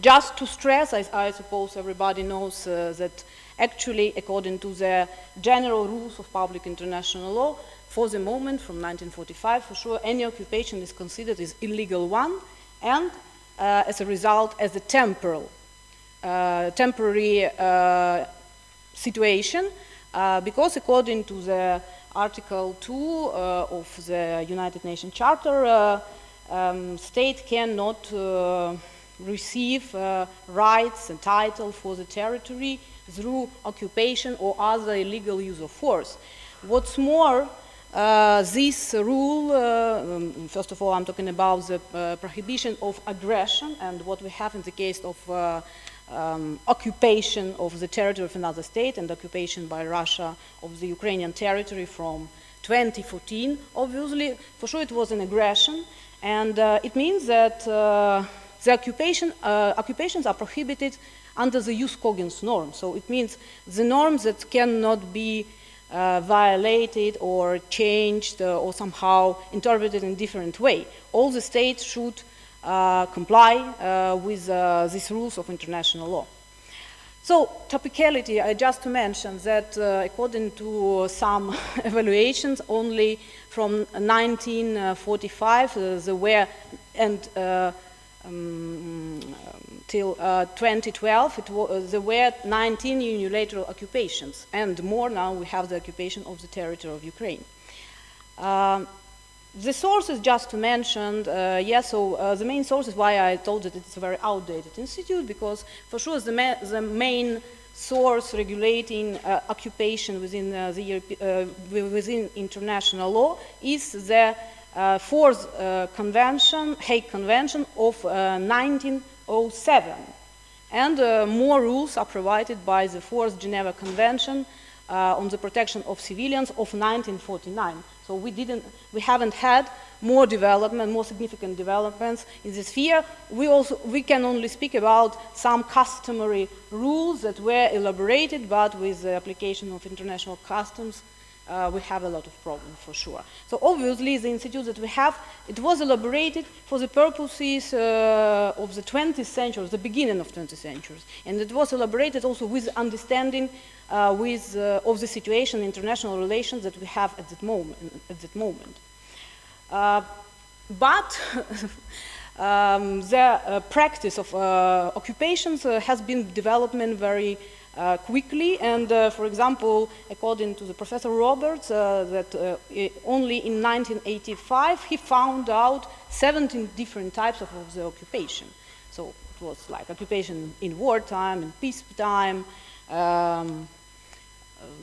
just to stress, I suppose everybody knows that actually, according to the general rules of public international law, for the moment, from 1945, for sure, any occupation is considered as illegal one, and as a result, as a temporary situation, because according to the Article 2 of the United Nations Charter, state cannot receive rights and title for the territory through occupation or other illegal use of force. What's more, this rule, first of all, I'm talking about the prohibition of aggression, and what we have in the case of occupation of the territory of another state and occupation by Russia of the Ukrainian territory from 2014. Obviously, for sure it was an aggression, and it means that the occupations are prohibited under the jus cogens norm. So it means the norms that cannot be violated or changed or somehow interpreted in a different way. All the states should comply with these rules of international law. So, topicality, just to mention that according to some evaluations, only from 1945 there were, and till 2012, there were 19 unilateral occupations, and more now we have the occupation of the territory of Ukraine. The sources, just to mention, the main source is why I told that it's a very outdated institute, because for sure the main source regulating occupation within within international law is the Fourth Convention, Hague Convention of 1907, and more rules are provided by the Fourth Geneva Convention on the protection of civilians of 1949. So we haven't had more development, more significant developments in this sphere. We can only speak about some customary rules that were elaborated, but with the application of international customs, we have a lot of problems for sure. So obviously the institute that we have, it was elaborated for the purposes of the 20th century, the beginning of 20th century. And it was elaborated also with understanding of the situation, international relations that we have at that moment. But the practice of occupations has been developing very quickly, and for example, according to the Professor Roberts, that only in 1985 he found out 17 different types of the occupation. So it was like occupation in wartime, in peacetime,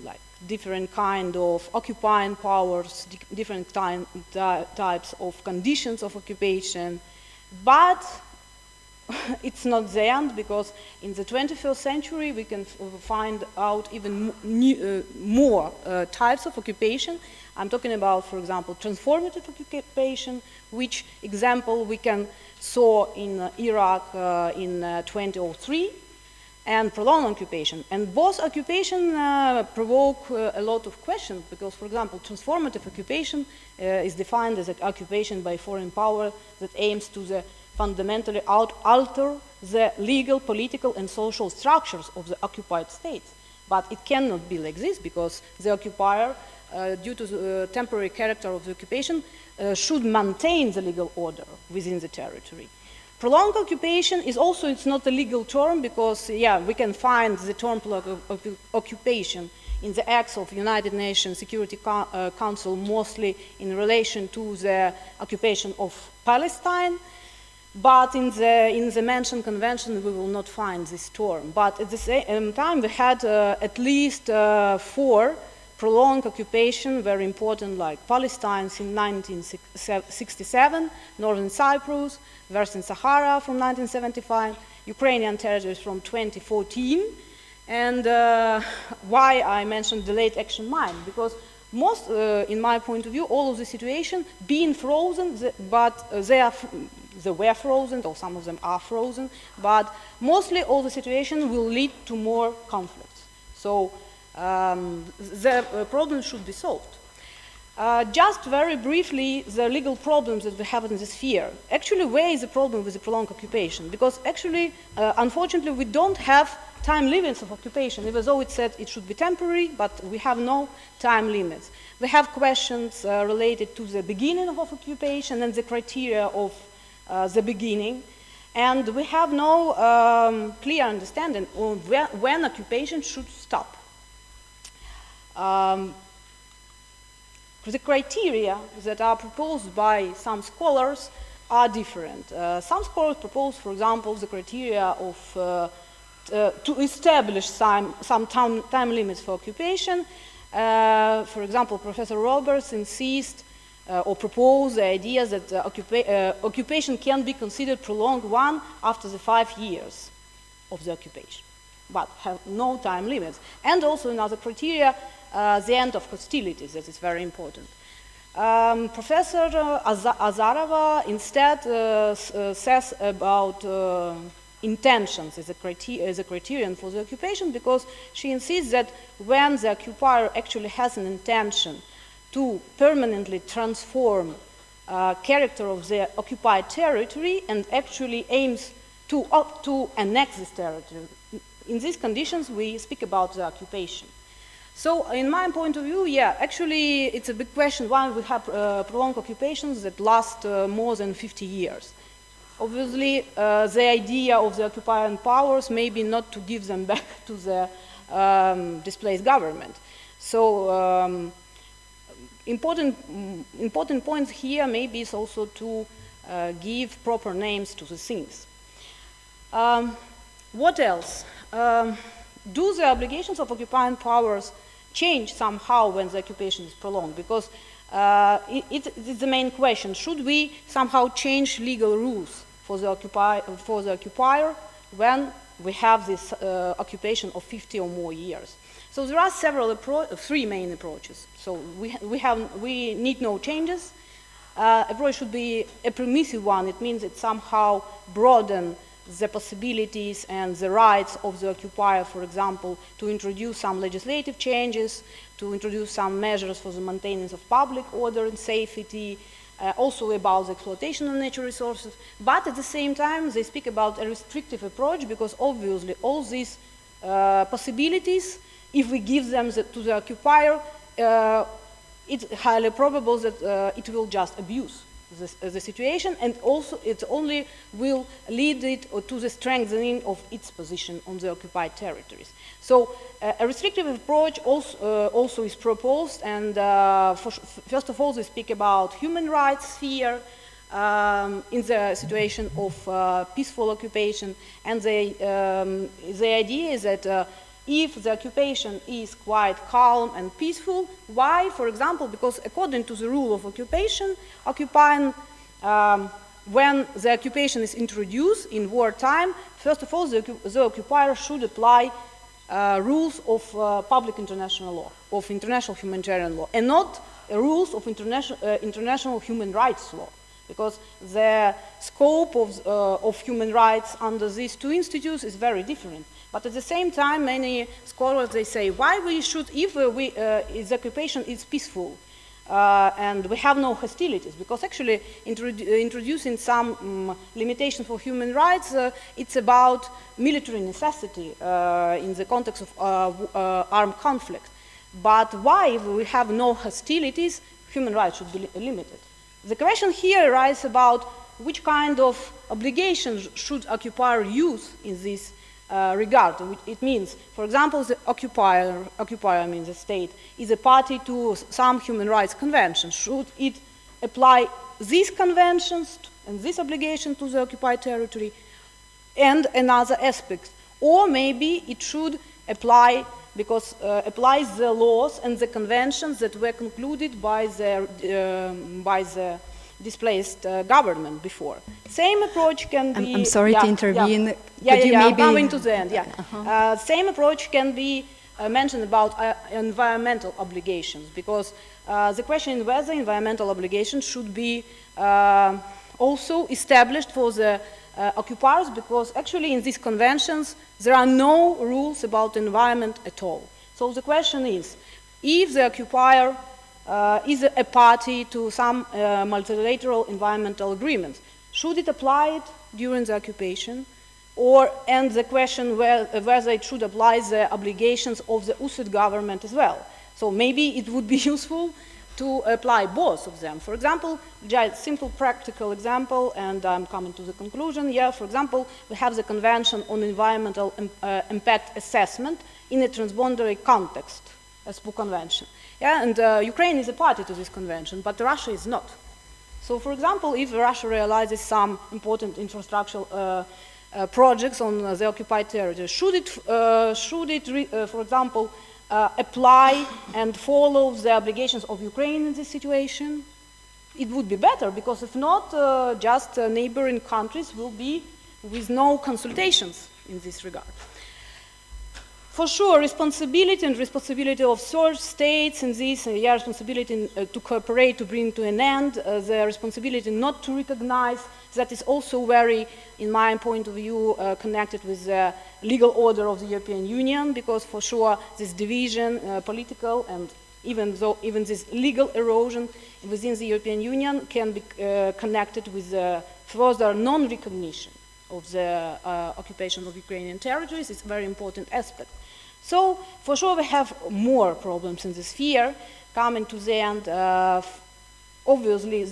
like different kind of occupying powers, different types of conditions of occupation. But it's not the end, because in the 21st century we can find out even more types of occupation. I'm talking about, for example, transformative occupation, which example we can saw in Iraq in 2003, and prolonged occupation. And both occupation provoke a lot of questions, because, for example, transformative occupation is defined as an occupation by foreign power that aims to fundamentally alter the legal, political, and social structures of the occupied states. But it cannot be like this, because the occupier, due to the temporary character of the occupation, should maintain the legal order within the territory. Prolonged occupation is also, it's not a legal term, because, yeah, we can find the term occupation in the acts of United Nations Security Council, mostly in relation to the occupation of Palestine. But in the mentioned convention, we will not find this term. But at the same time, we had at least 4 prolonged occupation, very important, like Palestine in 1967, Northern Cyprus, Western Sahara from 1975, Ukrainian territories from 2014. And why I mentioned delayed action mine? Because most, in my point of view, all of the situation being frozen, but they were frozen, or some of them are frozen, but mostly all the situation will lead to more conflicts. So the problem should be solved. Just very briefly, the legal problems that we have in this sphere. Actually, where is the problem with the prolonged occupation? Because actually, unfortunately, we don't have time limits of occupation, even though it said it should be temporary, but we have no time limits. We have questions related to the beginning of occupation and the criteria of the beginning, and we have no clear understanding of when occupation should stop. The criteria that are proposed by some scholars are different. Some scholars propose, for example, the criteria of to establish some time limits for occupation. For example, Professor Roberts insists or propose the idea that occupation can be considered prolonged one after the 5 years of the occupation, but have no time limits. And also another criteria, the end of hostilities, that is very important. Professor Azarova instead says about intentions as a criterion for the occupation, because she insists that when the occupier actually has an intention to permanently transform character of the occupied territory and actually aims to annex this territory, in these conditions we speak about the occupation. So in my point of view, yeah, actually it's a big question why we have prolonged occupations that last more than 50 years. Obviously, the idea of the occupying powers may be not to give them back to the displaced government. So important points here maybe is also to give proper names to the things. What else? Do the obligations of occupying powers change somehow when the occupation is prolonged? Because it's the main question. Should we somehow change legal rules for the occupier when we have this occupation of 50 or more years? So there are three main approaches. So we need no changes. Approach should be a permissive one. It means it somehow broaden the possibilities and the rights of the occupier, for example, to introduce some legislative changes, to introduce some measures for the maintenance of public order and safety, also about the exploitation of natural resources. But at the same time, they speak about a restrictive approach, because obviously all these possibilities, if we give them to the occupier, it's highly probable that it will just abuse the situation, and also it only will lead it to the strengthening of its position on the occupied territories. So a restrictive approach also is proposed, and first of all, they speak about human rights sphere in the situation of peaceful occupation, and the idea is that if the occupation is quite calm and peaceful, why? For example, because according to the rule of occupation, when the occupation is introduced in wartime, first of all, the occupier should apply rules of public international law, of international humanitarian law, and not rules of international human rights law, because the scope of human rights under these two institutes is very different. But at the same time, many scholars, they say, why we should, if the occupation is peaceful and we have no hostilities, because actually introducing some limitations for human rights, it's about military necessity in the context of armed conflict. But why, if we have no hostilities, human rights should be limited? The question here arises about which kind of obligations should occupier use in this regard. It means, for example, the occupier means the state, is a party to some human rights convention. Should it apply these conventions and this obligation to the occupied territory and another aspect? Or maybe it should apply, because applies the laws and the conventions that were concluded by the displaced government before. Same approach can be... I'm sorry to intervene. I'm coming to the end, same approach can be mentioned about environmental obligations, because the question is whether environmental obligations should be also established for the occupiers, because actually in these conventions there are no rules about environment at all. So the question is, if the occupier is a party to some multilateral environmental agreements, should it apply it during the occupation? And the question whether it should apply the obligations of the USIT government as well. So maybe it would be useful to apply both of them. For example, just simple practical example, and I'm coming to the conclusion. For example, we have the Convention on Environmental Impact Assessment in a transboundary context, a SPU convention. And Ukraine is a party to this convention, but Russia is not. So, for example, if Russia realizes some important infrastructural projects on the occupied territory, should it, for example, apply and follow the obligations of Ukraine in this situation? It would be better, because if not, just neighboring countries will be with no consultations in this regard. For sure, responsibility of third states in this, responsibility to cooperate, to bring to an end, the responsibility not to recognize, that is also very, in my point of view, connected with the legal order of the European Union, because for sure this division, political, and even this legal erosion within the European Union can be connected with the further non-recognition of the occupation of Ukrainian territories. It's a very important aspect. So, for sure, we have more problems in this sphere. Coming to the end, obviously,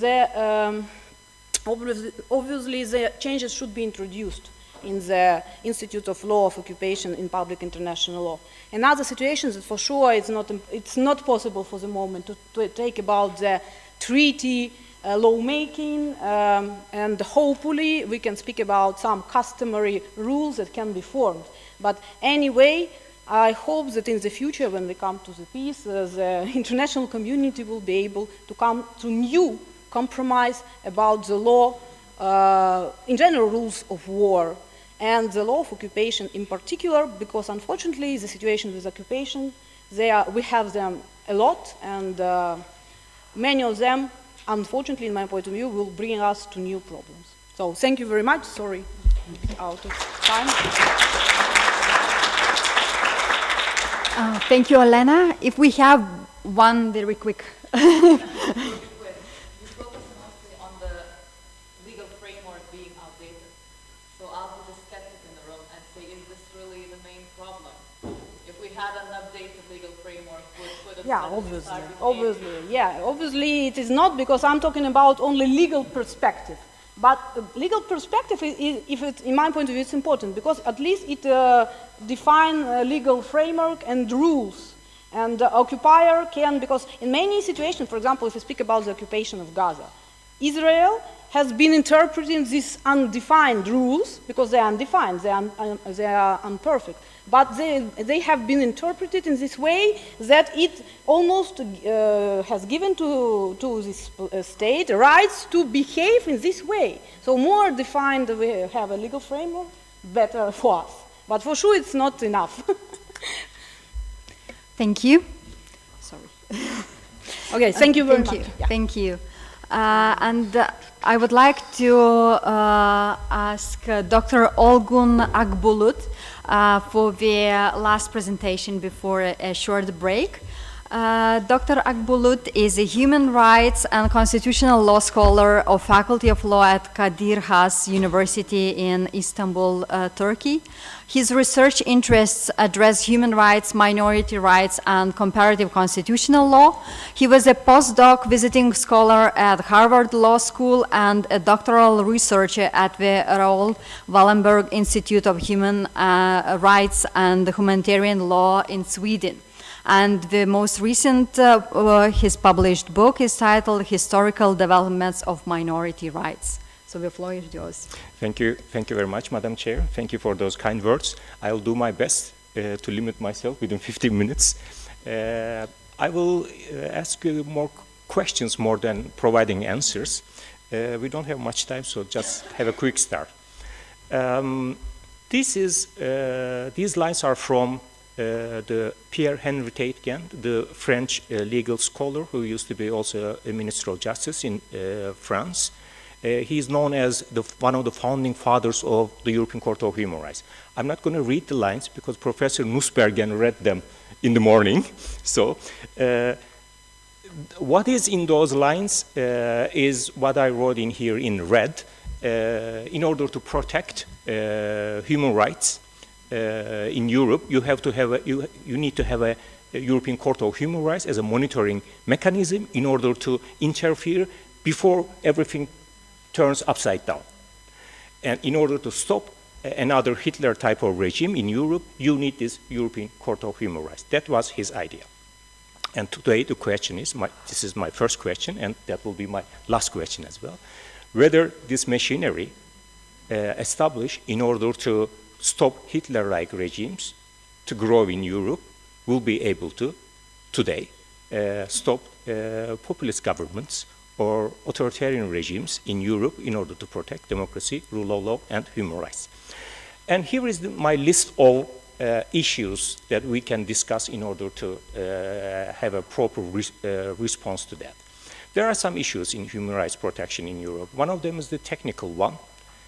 the changes should be introduced in the Institute of Law of Occupation in Public International Law. In other situations, for sure, it's not possible for the moment to take about the treaty lawmaking, and hopefully we can speak about some customary rules that can be formed. But anyway, I hope that in the future, when we come to the peace, the international community will be able to come to new compromise about the law, in general, rules of war, and the law of occupation in particular, because unfortunately the situation with occupation, we have them a lot, and many of them, unfortunately, in my point of view, will bring us to new problems. So thank you very much. Sorry. out of time. Thank you, Olena. If we have one very quick. Yeah, obviously it is not, because I'm talking about only legal perspective. But legal perspective, in my point of view, it's important, because at least it defines a legal framework and rules. And the occupier can, because in many situations, for example, if we speak about the occupation of Gaza, Israel has been interpreting these undefined rules, because they are undefined, they are imperfect. But they have been interpreted in this way that it almost has given to this state rights to behave in this way. So more defined we have a legal framework, better for us. But for sure it's not enough. Thank you. Sorry. Okay, thank you very much. Yeah. Thank you. And I would like to ask Dr. Olgun Akbulut for the last presentation before a short break. Dr. Akbulut is a human rights and constitutional law scholar of Faculty of Law at Kadir Has University in Istanbul, Turkey. His research interests address human rights, minority rights, and comparative constitutional law. He was a postdoc visiting scholar at Harvard Law School and a doctoral researcher at the Raoul Wallenberg Institute of Human Rights and Humanitarian Law in Sweden. And the most recent, his published book is titled Historical Developments of Minority Rights. So the floor is yours. Thank you very much, Madam Chair. Thank you for those kind words. I'll do my best to limit myself within 15 minutes. I will ask you more questions more than providing answers. We don't have much time, so just have a quick start. These lines are from the Pierre-Henri Tait-Ghent, the French legal scholar who used to be also a Minister of Justice in France. He is known as one of the founding fathers of the European Court of Human Rights. I'm not going to read the lines because Professor Nussberger read them in the morning. So what is in those lines is what I wrote in here in red. In order to protect human rights in Europe, you need to have a European Court of Human Rights as a monitoring mechanism in order to interfere before everything turns upside down. And in order to stop another Hitler type of regime in Europe, you need this European Court of Human Rights. That was his idea. And today the question is, this is my first question, and that will be my last question as well, whether this machinery established in order to stop Hitler-like regimes to grow in Europe will be able to, today, stop populist governments or authoritarian regimes in Europe in order to protect democracy, rule of law, and human rights. And here is my list of issues that we can discuss in order to have a proper response to that. There are some issues in human rights protection in Europe. One of them is the technical one.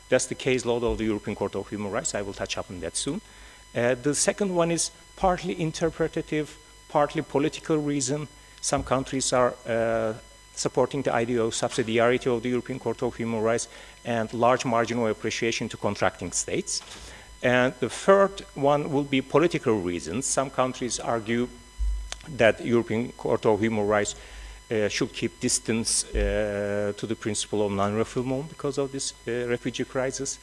That's the case law of the European Court of Human Rights. I will touch upon that soon. The second one is partly interpretative, partly political reason. Some countries are supporting the idea of subsidiarity of the European Court of Human Rights and large margin of appreciation to contracting states. And the third one will be political reasons. Some countries argue that the European Court of Human Rights should keep distance to the principle of non-refoulement because of this refugee crisis.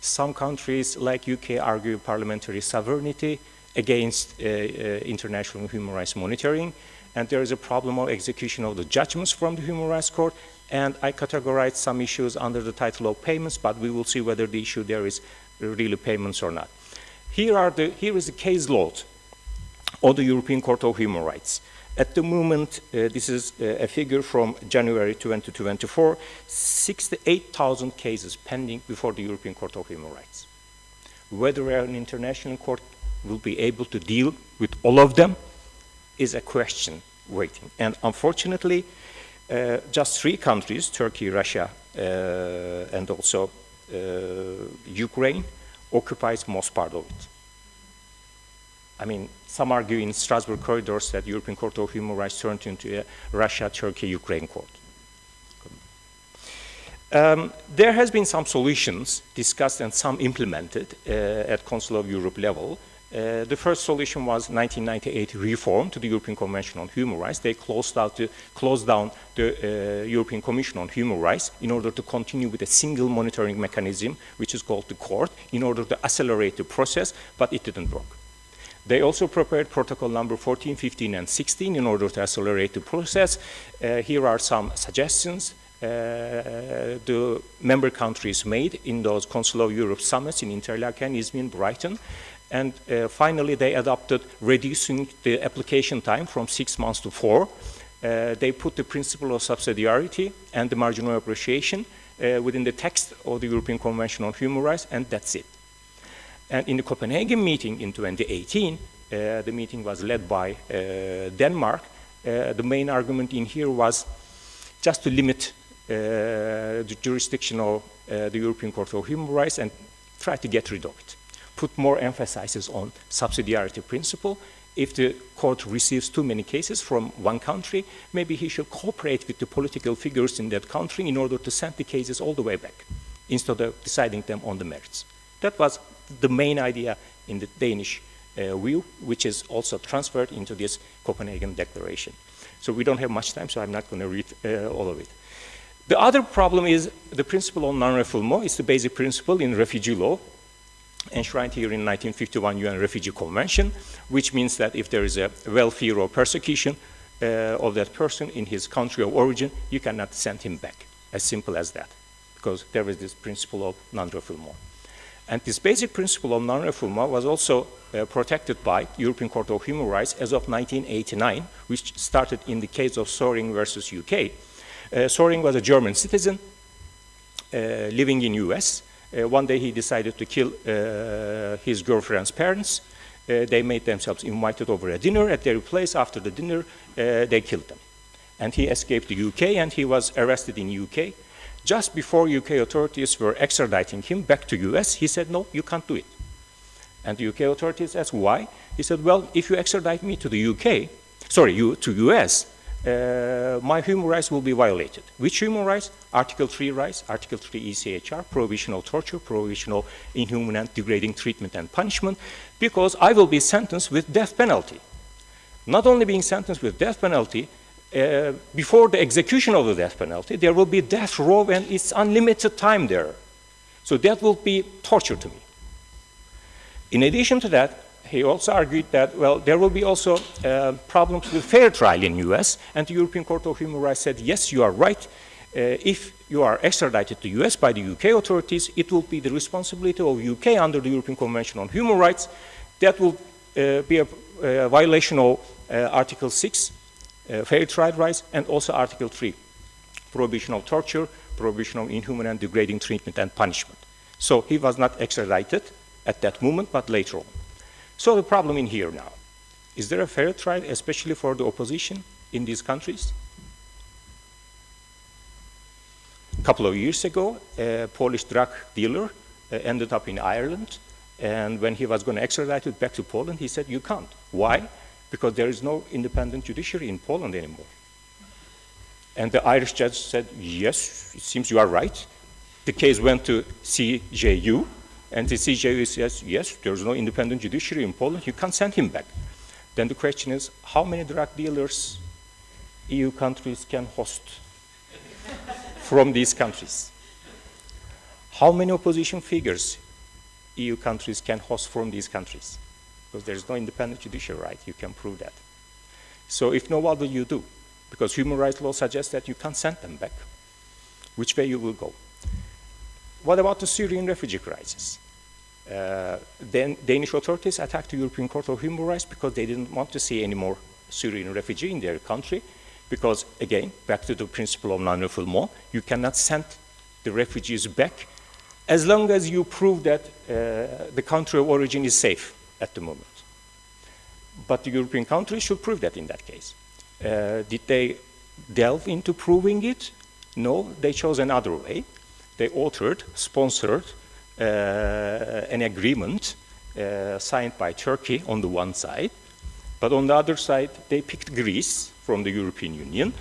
Some countries, like UK, argue parliamentary sovereignty against international human rights monitoring. And there is a problem of execution of the judgments from the Human Rights Court. And I categorized some issues under the title of payments, but we will see whether the issue there is really payments or not. Here is the case law of the European Court of Human Rights. At the moment, this is a figure from January 2024, 68,000 cases pending before the European Court of Human Rights. Whether an international court will be able to deal with all of them is a question waiting. And unfortunately, just 3 countries, Turkey, Russia, and also Ukraine occupies most part of it. I mean, some argue in Strasbourg corridors that European Court of Human Rights turned into a Russia-Turkey-Ukraine court. There has been some solutions discussed and some implemented at Council of Europe level. The first solution was 1998 reform to the European Convention on Human Rights. They closed down the European Commission on Human Rights in order to continue with a single monitoring mechanism, which is called the court, in order to accelerate the process, but it didn't work. They also prepared protocol number 14, 15, and 16 in order to accelerate the process. Here are some suggestions the member countries made in those Council of Europe summits in Interlaken, Izmir, Brighton. And finally, they adopted reducing the application time from 6 months to 4. They put the principle of subsidiarity and the marginal appreciation within the text of the European Convention on Human Rights, and that's it. And in the Copenhagen meeting in 2018, the meeting was led by Denmark. The main argument in here was just to limit the jurisdiction of the European Court of Human Rights and try to get rid of it. Put more emphasis on subsidiarity principle. If the court receives too many cases from one country, maybe he should cooperate with the political figures in that country in order to send the cases all the way back, instead of deciding them on the merits. That was the main idea in the Danish view, which is also transferred into this Copenhagen Declaration. So we don't have much time, so I'm not going to read all of it. The other problem is the principle of non-refoulement. It's the basic principle in refugee law, enshrined here in 1951 UN Refugee Convention, which means that if there is a welfare or persecution of that person in his country of origin, you cannot send him back. As simple as that, because there is this principle of non-refoulement. And this basic principle of non-refoulement was also protected by European Court of Human Rights as of 1989, which started in the case of Soring versus UK. Soring was a German citizen living in US. One day he decided to kill his girlfriend's parents. They made themselves invited over a dinner at their place. After the dinner, they killed them. And he escaped the UK, and he was arrested in UK. Just before UK authorities were extraditing him back to US, he said, no, you can't do it. And the UK authorities asked why. He said, well, if you extradite me to the UK, to US, my human rights will be violated. Which human rights? Article 3 rights, Article 3 ECHR, prohibition of torture, prohibition of inhuman and degrading treatment and punishment, because I will be sentenced with death penalty. Not only being sentenced with death penalty, before the execution of the death penalty, there will be death row and it's unlimited time there. So that will be torture to me. In addition to that, he also argued that, well, there will be also problems with fair trial in US, and the European Court of Human Rights said, yes, you are right. If you are extradited to US by the UK authorities, it will be the responsibility of UK under the European Convention on Human Rights. That will be a violation of Article 6, fair trial rights, and also Article 3, prohibition of torture, prohibition of inhuman and degrading treatment and punishment. So he was not extradited at that moment, but later on. So the problem in here now, is there a fair trial, especially for the opposition in these countries? A couple of years ago, a Polish drug dealer ended up in Ireland, and when he was going to extradite it back to Poland, he said, you can't. Why? Because there is no independent judiciary in Poland anymore. And the Irish judge said, yes, it seems you are right. The case went to CJU, and the CJU says, yes, there is no independent judiciary in Poland, you can't send him back. Then the question is, how many drug dealers EU countries can host from these countries? How many opposition figures EU countries can host from these countries? Because there is no independent judiciary, right? You can prove that. So if no, what will you do? Because human rights law suggests that you can't send them back. Which way you will go? What about the Syrian refugee crisis? Then Danish authorities attacked the European Court of Human Rights because they didn't want to see any more Syrian refugees in their country. Because, again, back to the principle of non-refoulement, you cannot send the refugees back as long as you prove that the country of origin is safe at the moment. But the European countries should prove that in that case. Did they delve into proving it? No, they chose another way. they authored, sponsored an agreement signed by Turkey on the one side, but on the other side, they picked Greece from the European Union,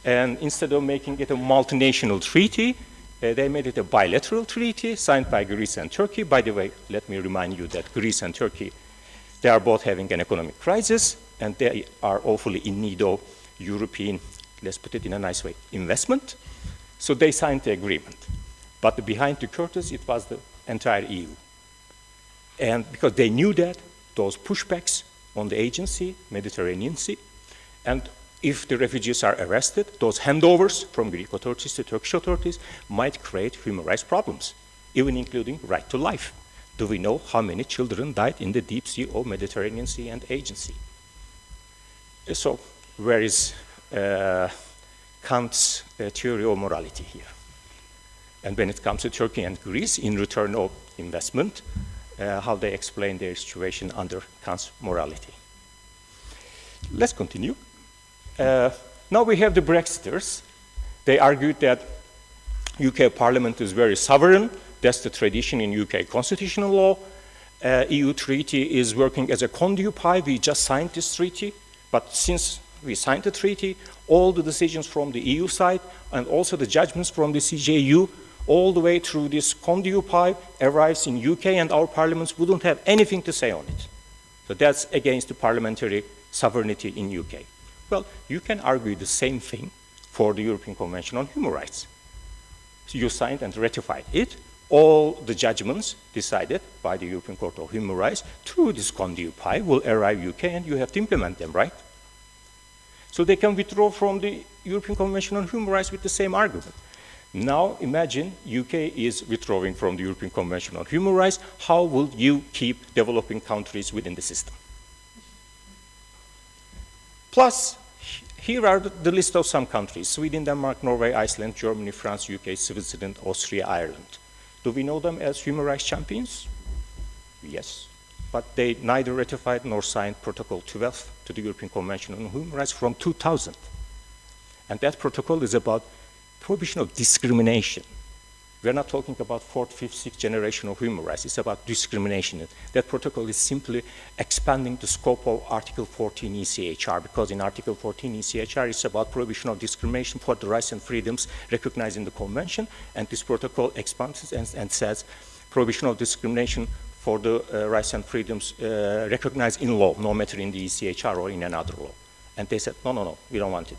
and instead of making it a multinational treaty, they made it a bilateral treaty signed by Greece and Turkey. By the way, let me remind you that Greece and Turkey, they are both having an economic crisis, and they are awfully in need of European, let's put it in a nice way, investment. So they signed the agreement. But behind the curtains, it was the entire EU. And because they knew that, those pushbacks on the agency, Mediterranean Sea, and if the refugees are arrested, those handovers from Greek authorities to Turkish authorities might create human rights problems, even including right to life. Do we know how many children died in the deep sea of Mediterranean Sea and agency? So where is Kant's theory of morality here? And when it comes to Turkey and Greece, in return of investment, how they explain their situation under Kant's morality. Let's continue. Now we have the Brexiters. They argued that UK Parliament is very sovereign. That's the tradition in UK constitutional law. EU treaty is working as a conduit pie. We just signed this treaty, but since we signed the treaty, all the decisions from the EU side and also the judgments from the CJU all the way through this conduit pie arrives in UK, and our parliaments wouldn't have anything to say on it. So that's against the parliamentary sovereignty in UK. Well, you can argue the same thing for the European Convention on Human Rights. So you signed and ratified it. All the judgments decided by the European Court of Human Rights through this conduit pie will arrive UK, and you have to implement them, right? So they can withdraw from the European Convention on Human Rights with the same argument. Now imagine UK is withdrawing from the European Convention on Human Rights. How will you keep developing countries within the system? Plus, here are the list of some countries: Sweden, Denmark, Norway, Iceland, Germany, France, UK, Switzerland, Austria, Ireland. Do we know them as human rights champions? Yes, but they neither ratified nor signed Protocol 12 to the European Convention on Human Rights from 2000. And that protocol is about prohibition of discrimination. We're not talking about fourth, fifth, sixth generation of human rights. It's about discrimination. That protocol is simply expanding the scope of Article 14 ECHR, because in Article 14 ECHR, it's about prohibition of discrimination for the rights and freedoms recognized in the Convention, and this protocol expands and says prohibition of discrimination for the rights and freedoms recognized in law, no matter in the ECHR or in another law. And they said, no, no, no, we don't want it.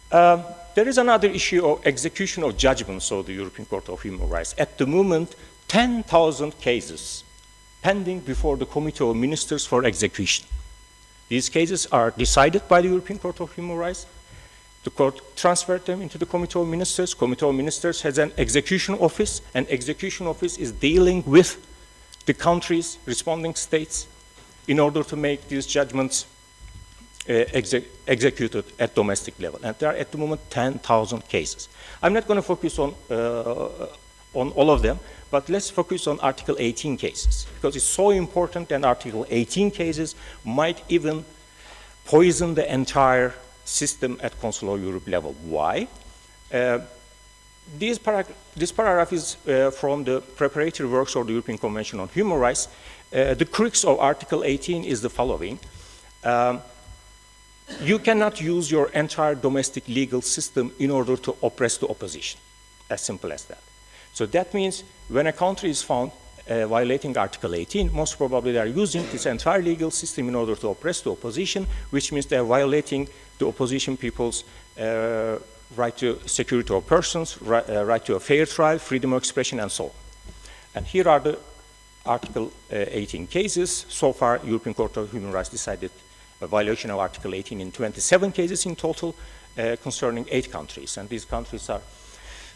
There is another issue of execution of judgments of the European Court of Human Rights. At the moment, 10,000 cases pending before the Committee of Ministers for execution. These cases are decided by the European Court of Human Rights. The court transferred them into the Committee of Ministers. Committee of Ministers has an execution office, and execution office is dealing with the countries, responding states, in order to make these judgments executed at domestic level. And there are at the moment 10,000 cases. I'm not going to focus on all of them, but let's focus on Article 18 cases, because it's so important, and Article 18 cases might even poison the entire system at Council of Europe level. Why? This paragraph is from the preparatory works of the European Convention on Human Rights. The crux of Article 18 is the following. You cannot use your entire domestic legal system in order to oppress the opposition. As simple as that. So that means when a country is found violating Article 18, most probably they are using this entire legal system in order to oppress the opposition, which means they are violating the opposition people's right to security of persons, right to a fair trial, freedom of expression, and so on. And here are the Article 18 cases. So far, European Court of Human Rights decided a violation of Article 18 in 27 cases in total, concerning 8 countries. And these countries are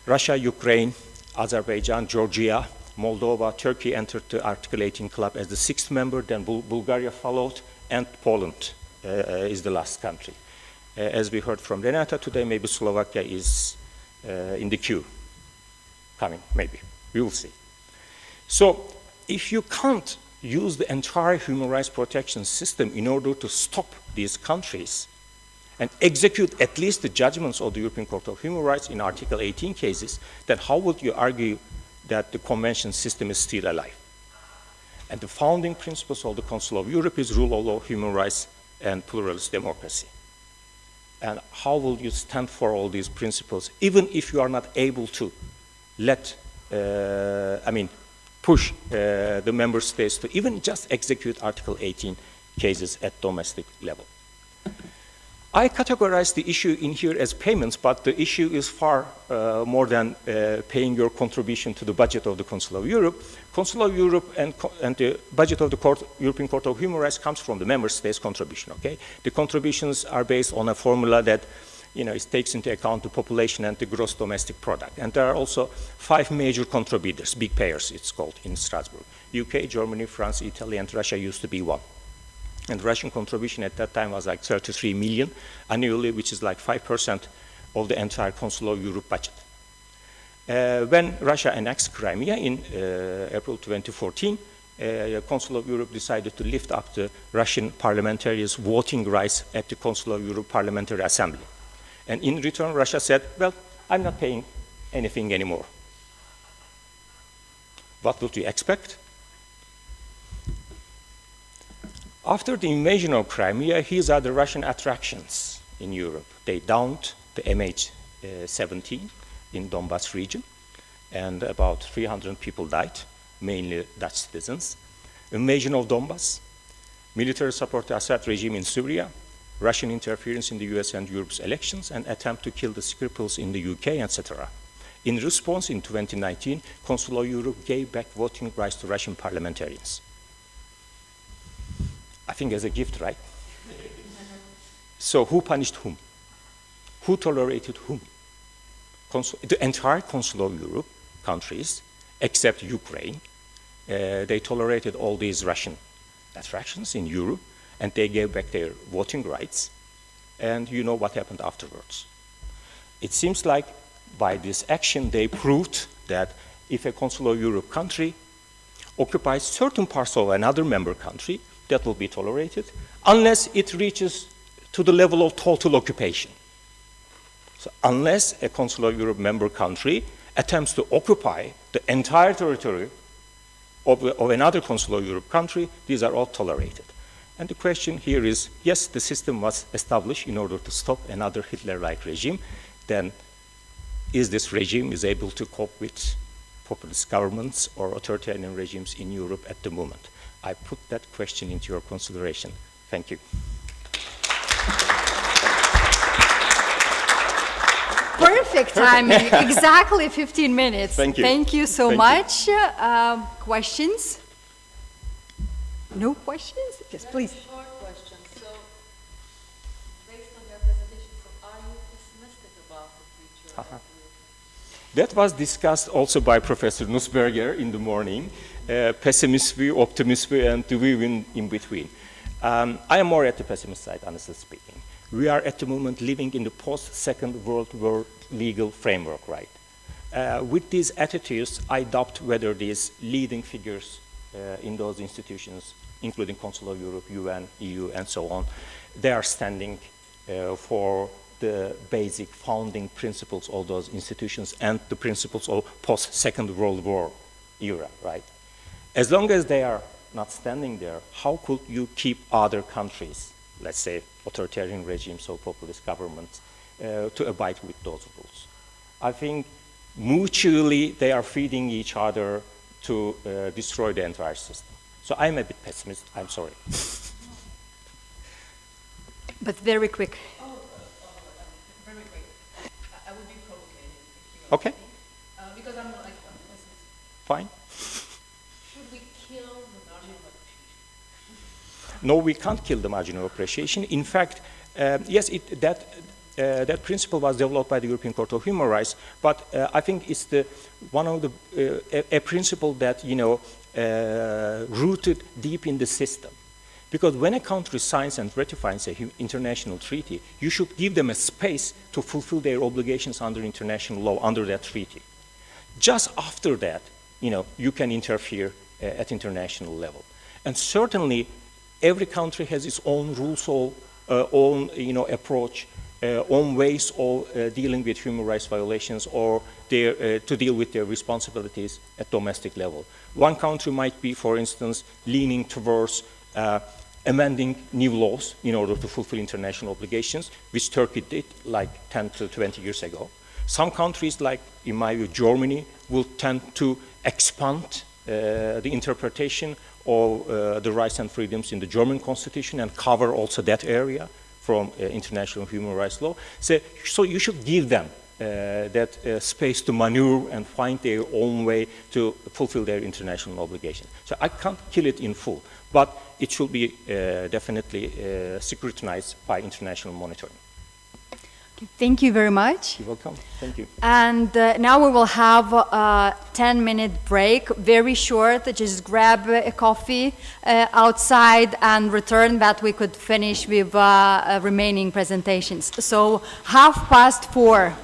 Russia, Ukraine, Azerbaijan, Georgia, Moldova. Turkey entered the Article 18 club as the 6th member, then Bulgaria followed, and Poland is the last country. As we heard from Renata today, maybe Slovakia is in the queue coming, maybe. We will see. So if you can't use the entire human rights protection system in order to stop these countries, and execute at least the judgments of the European Court of Human Rights in Article 18 cases, then how would you argue that the convention system is still alive? And the founding principles of the Council of Europe is rule of law, human rights, and pluralist democracy. And how will you stand for all these principles, even if you are not able to push the member states to even just execute Article 18 cases at domestic level? I categorize the issue in here as payments, but the issue is far more than paying your contribution to the budget of the Council of Europe. Council of Europe and the budget of the European Court of Human Rights comes from the member states' contribution, okay? The contributions are based on a formula that, it takes into account the population and the gross domestic product. And there are also 5 major contributors, big payers, it's called in Strasbourg. UK, Germany, France, Italy, and Russia used to be one. And the Russian contribution at that time was like 33 million annually, which is like 5% of the entire Council of Europe budget. When Russia annexed Crimea in April 2014, the Council of Europe decided to lift up the Russian parliamentarians' voting rights at the Council of Europe Parliamentary Assembly. And in return, Russia said, well, I'm not paying anything anymore. What would you expect? After the invasion of Crimea, these are the Russian attractions in Europe. They downed the MH17 in Donbass region, and about 300 people died, mainly Dutch citizens. Invasion of Donbass, military support to Assad regime in Syria, Russian interference in the US and Europe's elections, and attempt to kill the Skripals in the UK, etc. In response, in 2019, Council of Europe gave back voting rights to Russian parliamentarians. I think as a gift, right? So who punished whom? Who tolerated whom? The entire Council of Europe countries, except Ukraine, they tolerated all these Russian attractions in Europe, and they gave back their voting rights. And you know what happened afterwards. It seems like by this action, they proved that if a Council of Europe country occupies certain parts of another member country, that will be tolerated, unless it reaches to the level of total occupation. So unless a Council of Europe member country attempts to occupy the entire territory of another Council of Europe country, these are all tolerated. And the question here is, yes, the system was established in order to stop another Hitler-like regime, then is this regime is able to cope with populist governments or authoritarian regimes in Europe at the moment? I put that question into your consideration. Thank you. Perfect timing, exactly 15 minutes. Thank you. Thank you so much. Questions? No questions? Yes, please. Short question. So, based on your presentation, are you pessimistic about the future? That was discussed also by Professor Nussberger in the morning. Pessimist view, optimist view, and the view in between. I am more at the pessimist side, honestly speaking. We are at the moment living in the post-Second World War legal framework, right? With these attitudes, I doubt whether these leading figures in those institutions, including Council of Europe, UN, EU, and so on, they are standing for the basic founding principles of those institutions and the principles of post-Second World War era, right? As long as they are not standing there, how could you keep other countries, let's say authoritarian regimes or populist governments, to abide with those rules? I think mutually they are feeding each other to destroy the entire system. So I'm a bit pessimist, I'm sorry. But very quick. Very quick. I would be provocating. Okay. Because I'm not like a pessimist. Fine. Should we kill the marginal appreciation? No, we can't kill the marginal appreciation. In fact, yes, that principle was developed by the European Court of Human Rights, but I think it's a principle that rooted deep in the system. Because when a country signs and ratifies an international treaty, you should give them a space to fulfill their obligations under international law, under that treaty. Just after that, you can interfere at international level. And certainly, every country has its own rules, own approach own ways of dealing with human rights violations or to deal with their responsibilities at domestic level. One country might be, for instance, leaning towards amending new laws in order to fulfill international obligations, which Turkey did like 10 to 20 years ago. Some countries, like in my view, Germany, will tend to expand the interpretation of the rights and freedoms in the German constitution and cover also that area from international human rights law. So you should give them that space to maneuver and find their own way to fulfill their international obligations. So I can't kill it in full, but it should be definitely scrutinized by international monitoring. Thank you very much. You're welcome. Thank you. And now we will have a 10-minute break, very short. Just grab a coffee outside and return, that we could finish with remaining presentations. So 4:30.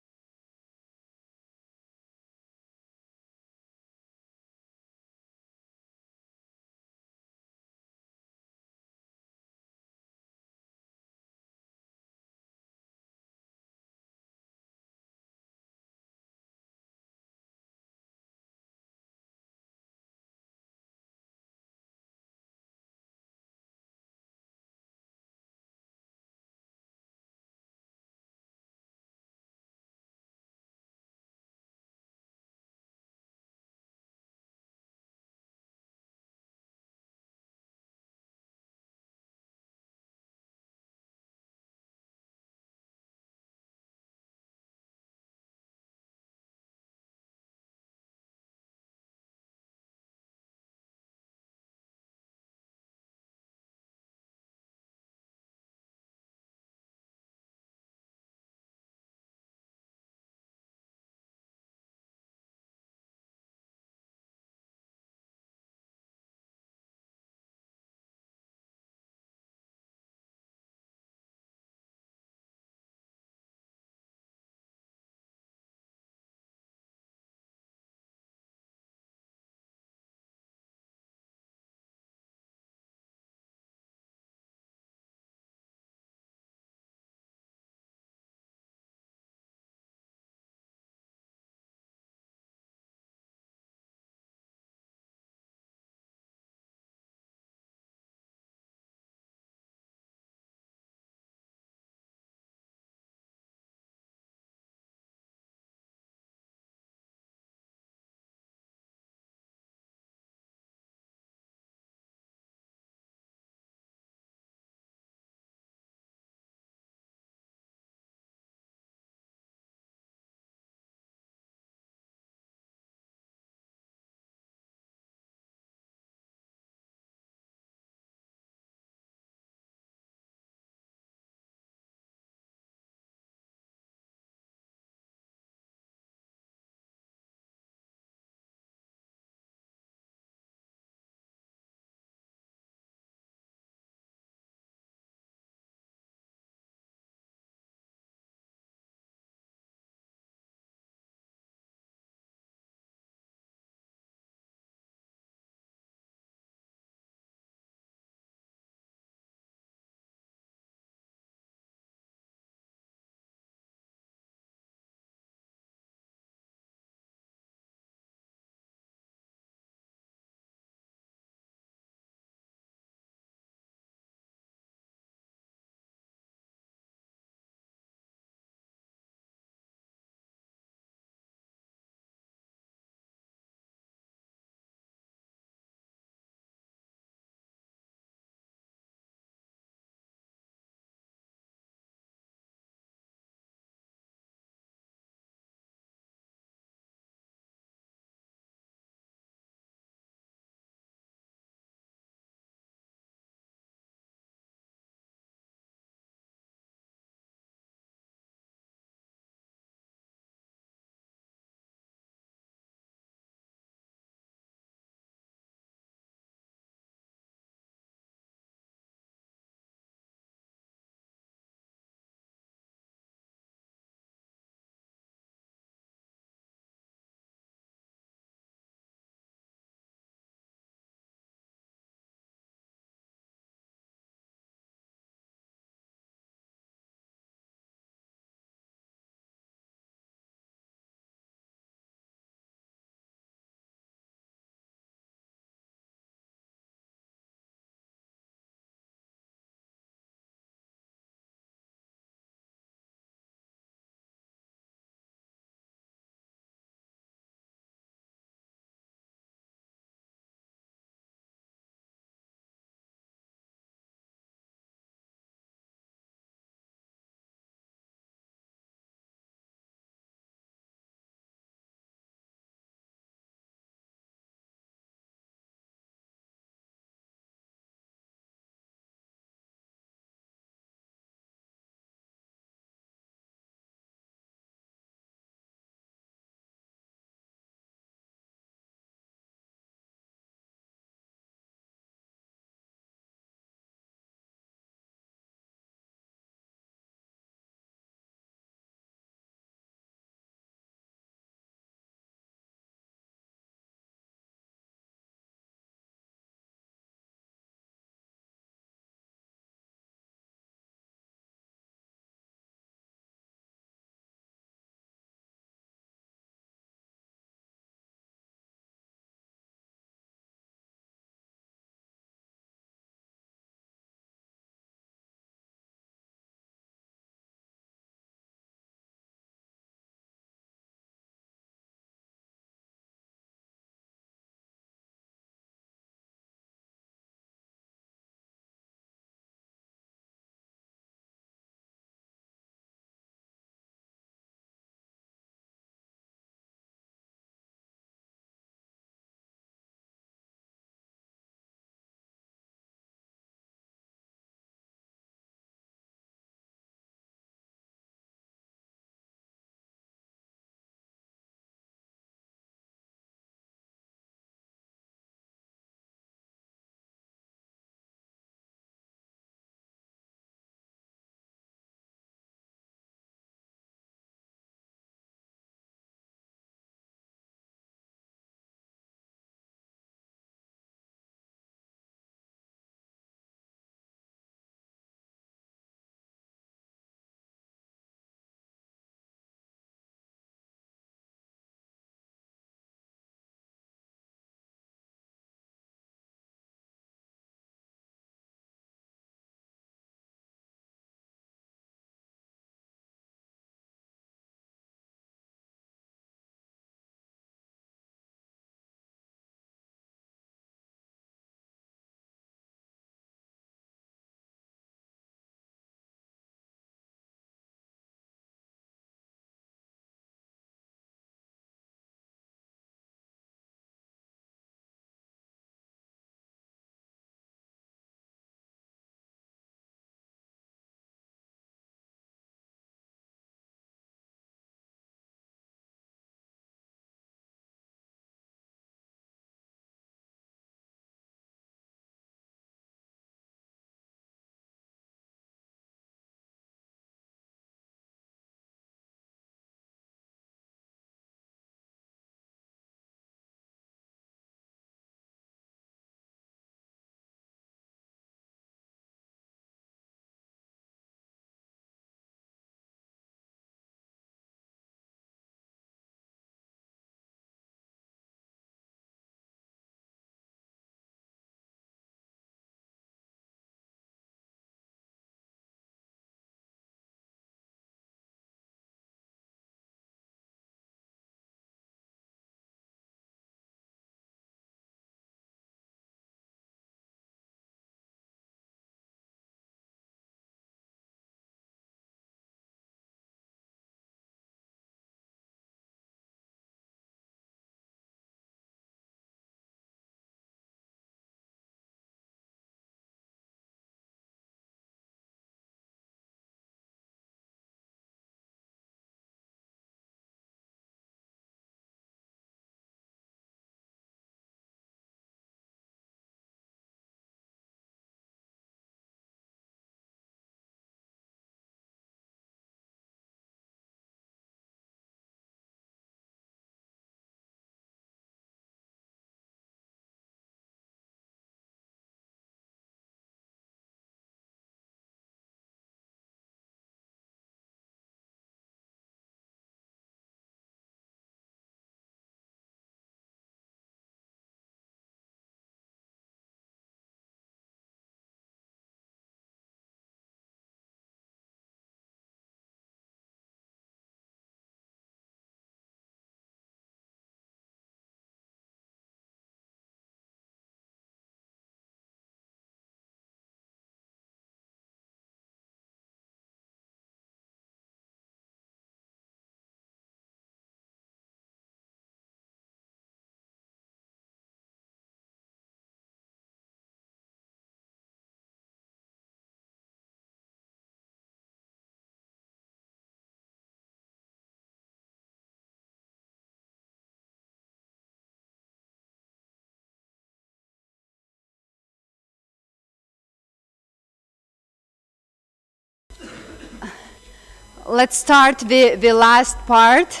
let's start the last part.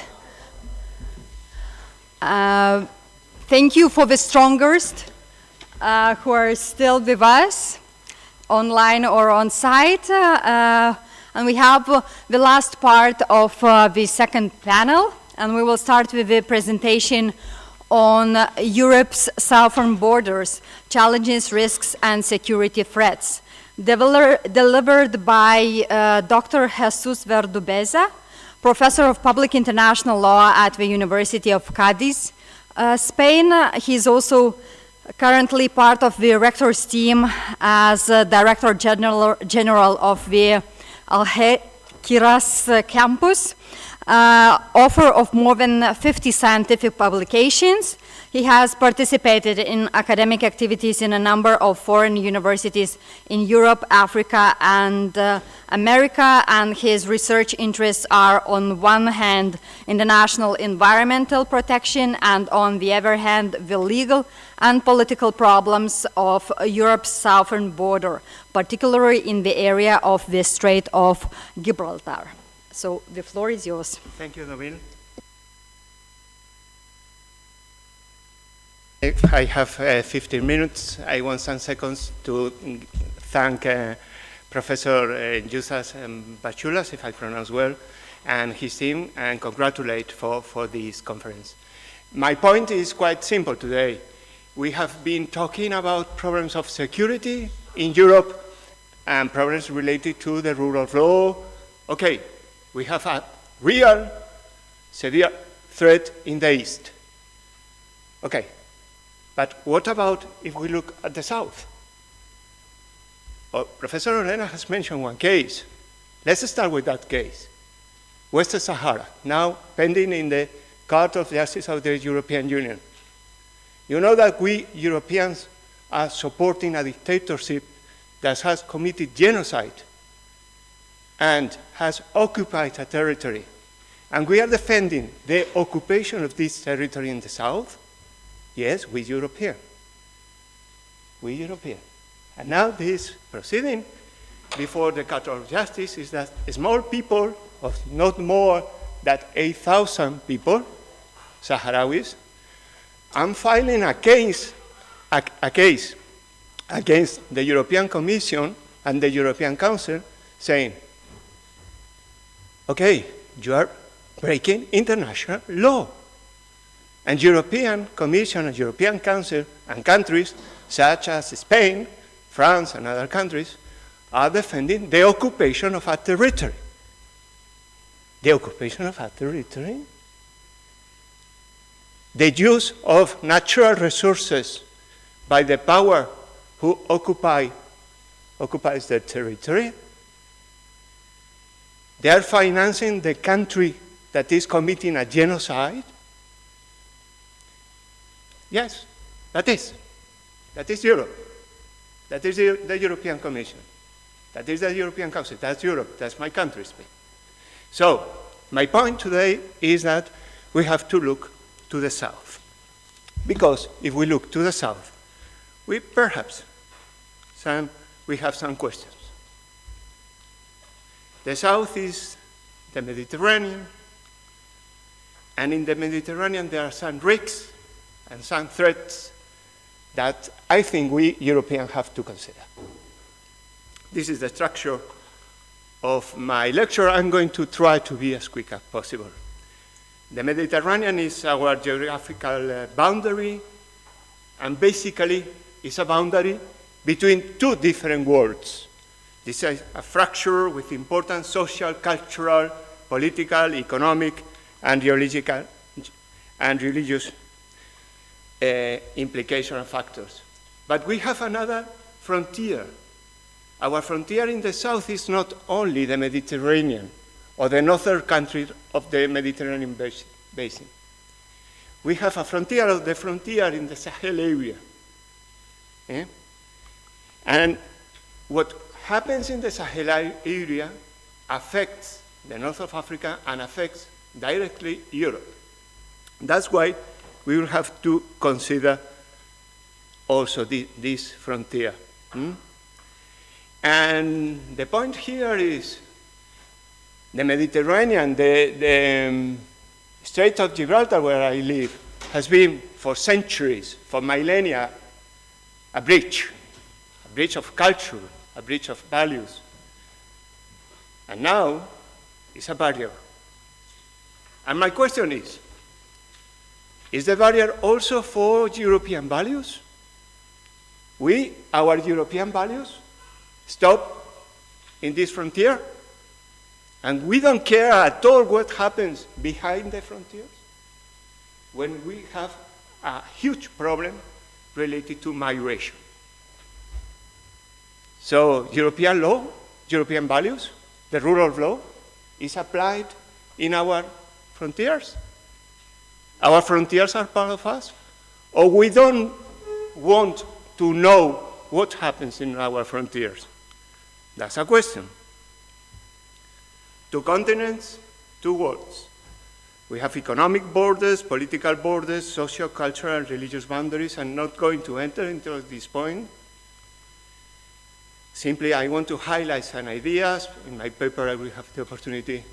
Thank you for the strongest who are still with us, online or on site. And we have the last part of the second panel, and we will start with the presentation on Europe's southern borders, challenges, risks, and security threats, delivered by Dr. Jesus Verdu Baeza, Professor of Public International Law at the University of Cadiz, Spain. He's also currently part of the rector's team as Director General of the Algeciras campus, author of more than 50 scientific publications. He has participated in academic activities in a number of foreign universities in Europe, Africa, and America, and his research interests are, on one hand, international environmental protection, and on the other hand, the legal and political problems of Europe's southern border, particularly in the area of the Strait of Gibraltar. So the floor is yours. Thank you, Nabil. If I have 15 minutes, I want some seconds to thank Professor Jusas Bachulas, if I pronounce well, and his team, and congratulate for this conference. My point is quite simple today. We have been talking about problems of security in Europe and problems related to the rule of law. Okay, we have a real severe threat in the East. Okay. But what about if we look at the south? Professor Olena has mentioned one case. Let's start with that case. Western Sahara, now pending in the Court of Justice of the European Union. You know that we Europeans are supporting a dictatorship that has committed genocide and has occupied a territory. And we are defending the occupation of this territory in the south. Yes, we European. We European. And now this proceeding before the Court of Justice is that small people of not more than 8,000 people, Sahrawis, are filing a case against the European Commission and the European Council saying, okay, you are breaking international law. And European Commission and European Council and countries such as Spain, France, and other countries are defending the occupation of a territory. The occupation of a territory? The use of natural resources by the power who occupies the territory. They are financing the country that is committing a genocide. Yes, that is Europe. That is the European Commission. That is the European Council. That's Europe. That's my country, Spain. So, my point today is that we have to look to the south. Because if we look to the south, we have some questions. The south is the Mediterranean, and in the Mediterranean there are some risks and some threats that I think we Europeans have to consider. This is the structure of my lecture. I'm going to try to be as quick as possible. The Mediterranean is our geographical boundary, and basically it's a boundary between two different worlds. This is a fracture with important social, cultural, political, economic, and religious implication and factors. But we have another frontier. Our frontier in the south is not only the Mediterranean or the northern countries of the Mediterranean basin. We have a frontier of the frontier in the Sahel area. And what happens in the Sahel area affects the north of Africa and affects directly Europe. That's why we will have to consider also this frontier. And the point here is The Mediterranean, the Strait of Gibraltar, where I live, has been for centuries, for millennia, a bridge of culture, a bridge of values. And now it's a barrier. And my question is the barrier also for European values? Our European values, stop in this frontier? And we don't care at all what happens behind the frontiers? When we have a huge problem related to migration. So European law, European values, the rule of law is applied in our frontiers. Our frontiers are part of us. Or we don't want to know what happens in our frontiers. That's a question. 2 continents, 2 worlds. We have economic borders, political borders, social, cultural, and religious boundaries. I'm not going to enter into this point. Simply, I want to highlight some ideas. In my paper, I will have the opportunity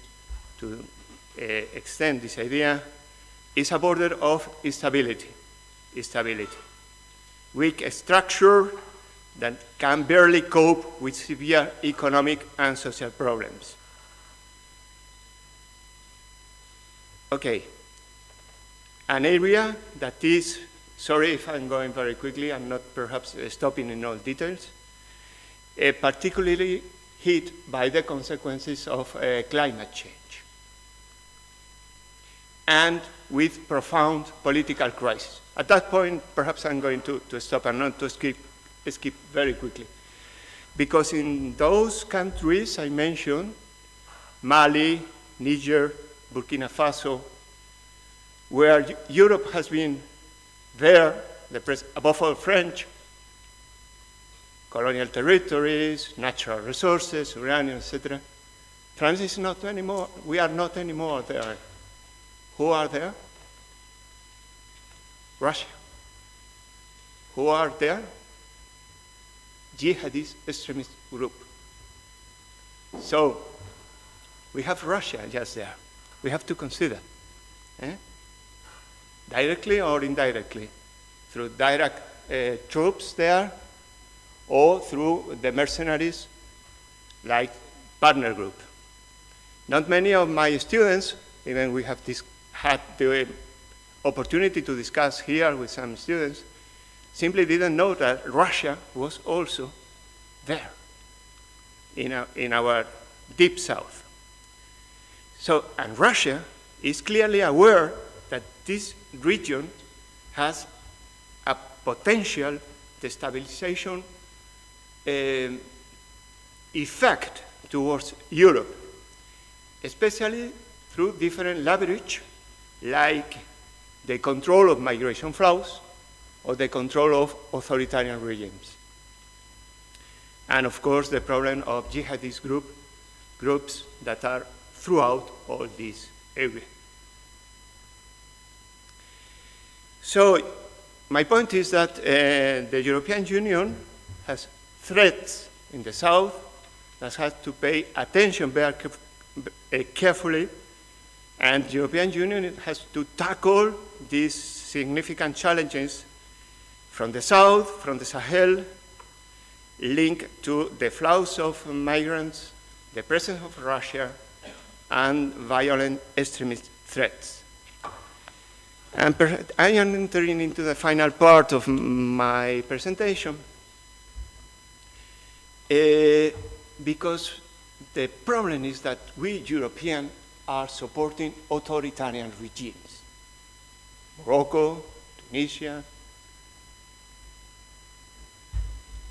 to extend this idea. It's a border of instability. Weak structure that can barely cope with severe economic and social problems. Okay, an area that is, sorry if I'm going very quickly, I'm not perhaps stopping in all details, particularly hit by the consequences of climate change, and with profound political crisis. At that point, perhaps I'm going to stop and not to skip very quickly. Because in those countries I mentioned, Mali, Niger, Burkina Faso, where Europe has been there, above all French, colonial territories, natural resources, uranium, etc. France is not anymore, we are not anymore there. Who are there? Russia. Who are there? Jihadist extremist group. So, we have Russia just there. We have to consider, directly or indirectly, through direct troops there, or through the mercenaries like partner group. Not many of my students, even we have had the opportunity to discuss here with some students, simply didn't know that Russia was also there in our deep south. So, and Russia is clearly aware that this region has a potential destabilization effect towards Europe, especially through different leverage, like the control of migration flows or the control of authoritarian regimes. And of course, the problem of jihadist groups that are throughout all this area. So my point is that the European Union has threats in the south that has to pay attention very carefully, and the European Union has to tackle these significant challenges from the south, from the Sahel, linked to the flows of migrants, the presence of Russia, and violent extremist threats. And I am entering into the final part of my presentation because the problem is that we Europeans are supporting authoritarian regimes. Morocco, Tunisia,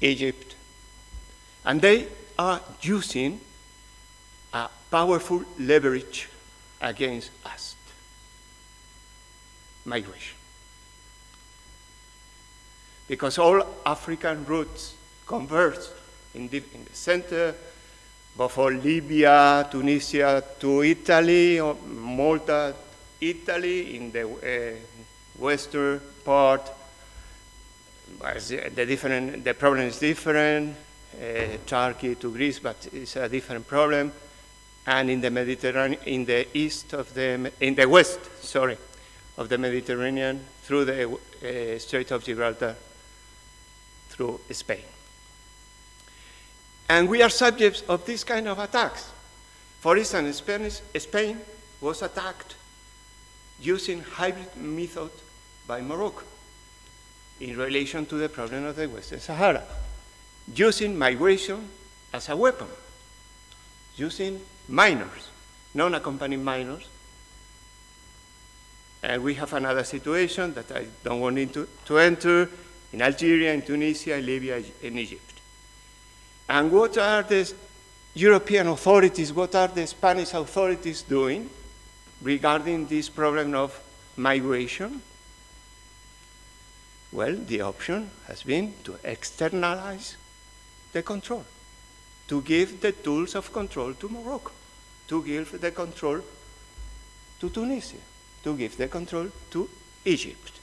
Egypt, and they are using a powerful leverage against us. Migration. Because all African routes converge in the center, before Libya, Tunisia to Italy, or Malta, Italy in the western part. The problem is different. Turkey to Greece, but it's a different problem. and in the Mediterranean, in the west, sorry, of the Mediterranean, through the Strait of Gibraltar, through Spain. And we are subjects of this kind of attacks. For instance, Spain was attacked using hybrid method by Morocco in relation to the problem of the Western Sahara, using migration as a weapon, using minors, non-accompanied minors. And we have another situation that I don't want to enter in Algeria, in Tunisia, in Libya, in Egypt. And what are the European authorities, what are the Spanish authorities doing regarding this problem of migration? Well, the option has been to externalize the control, to give the tools of control to Morocco, to give the control to Tunisia, to give the control to Egypt.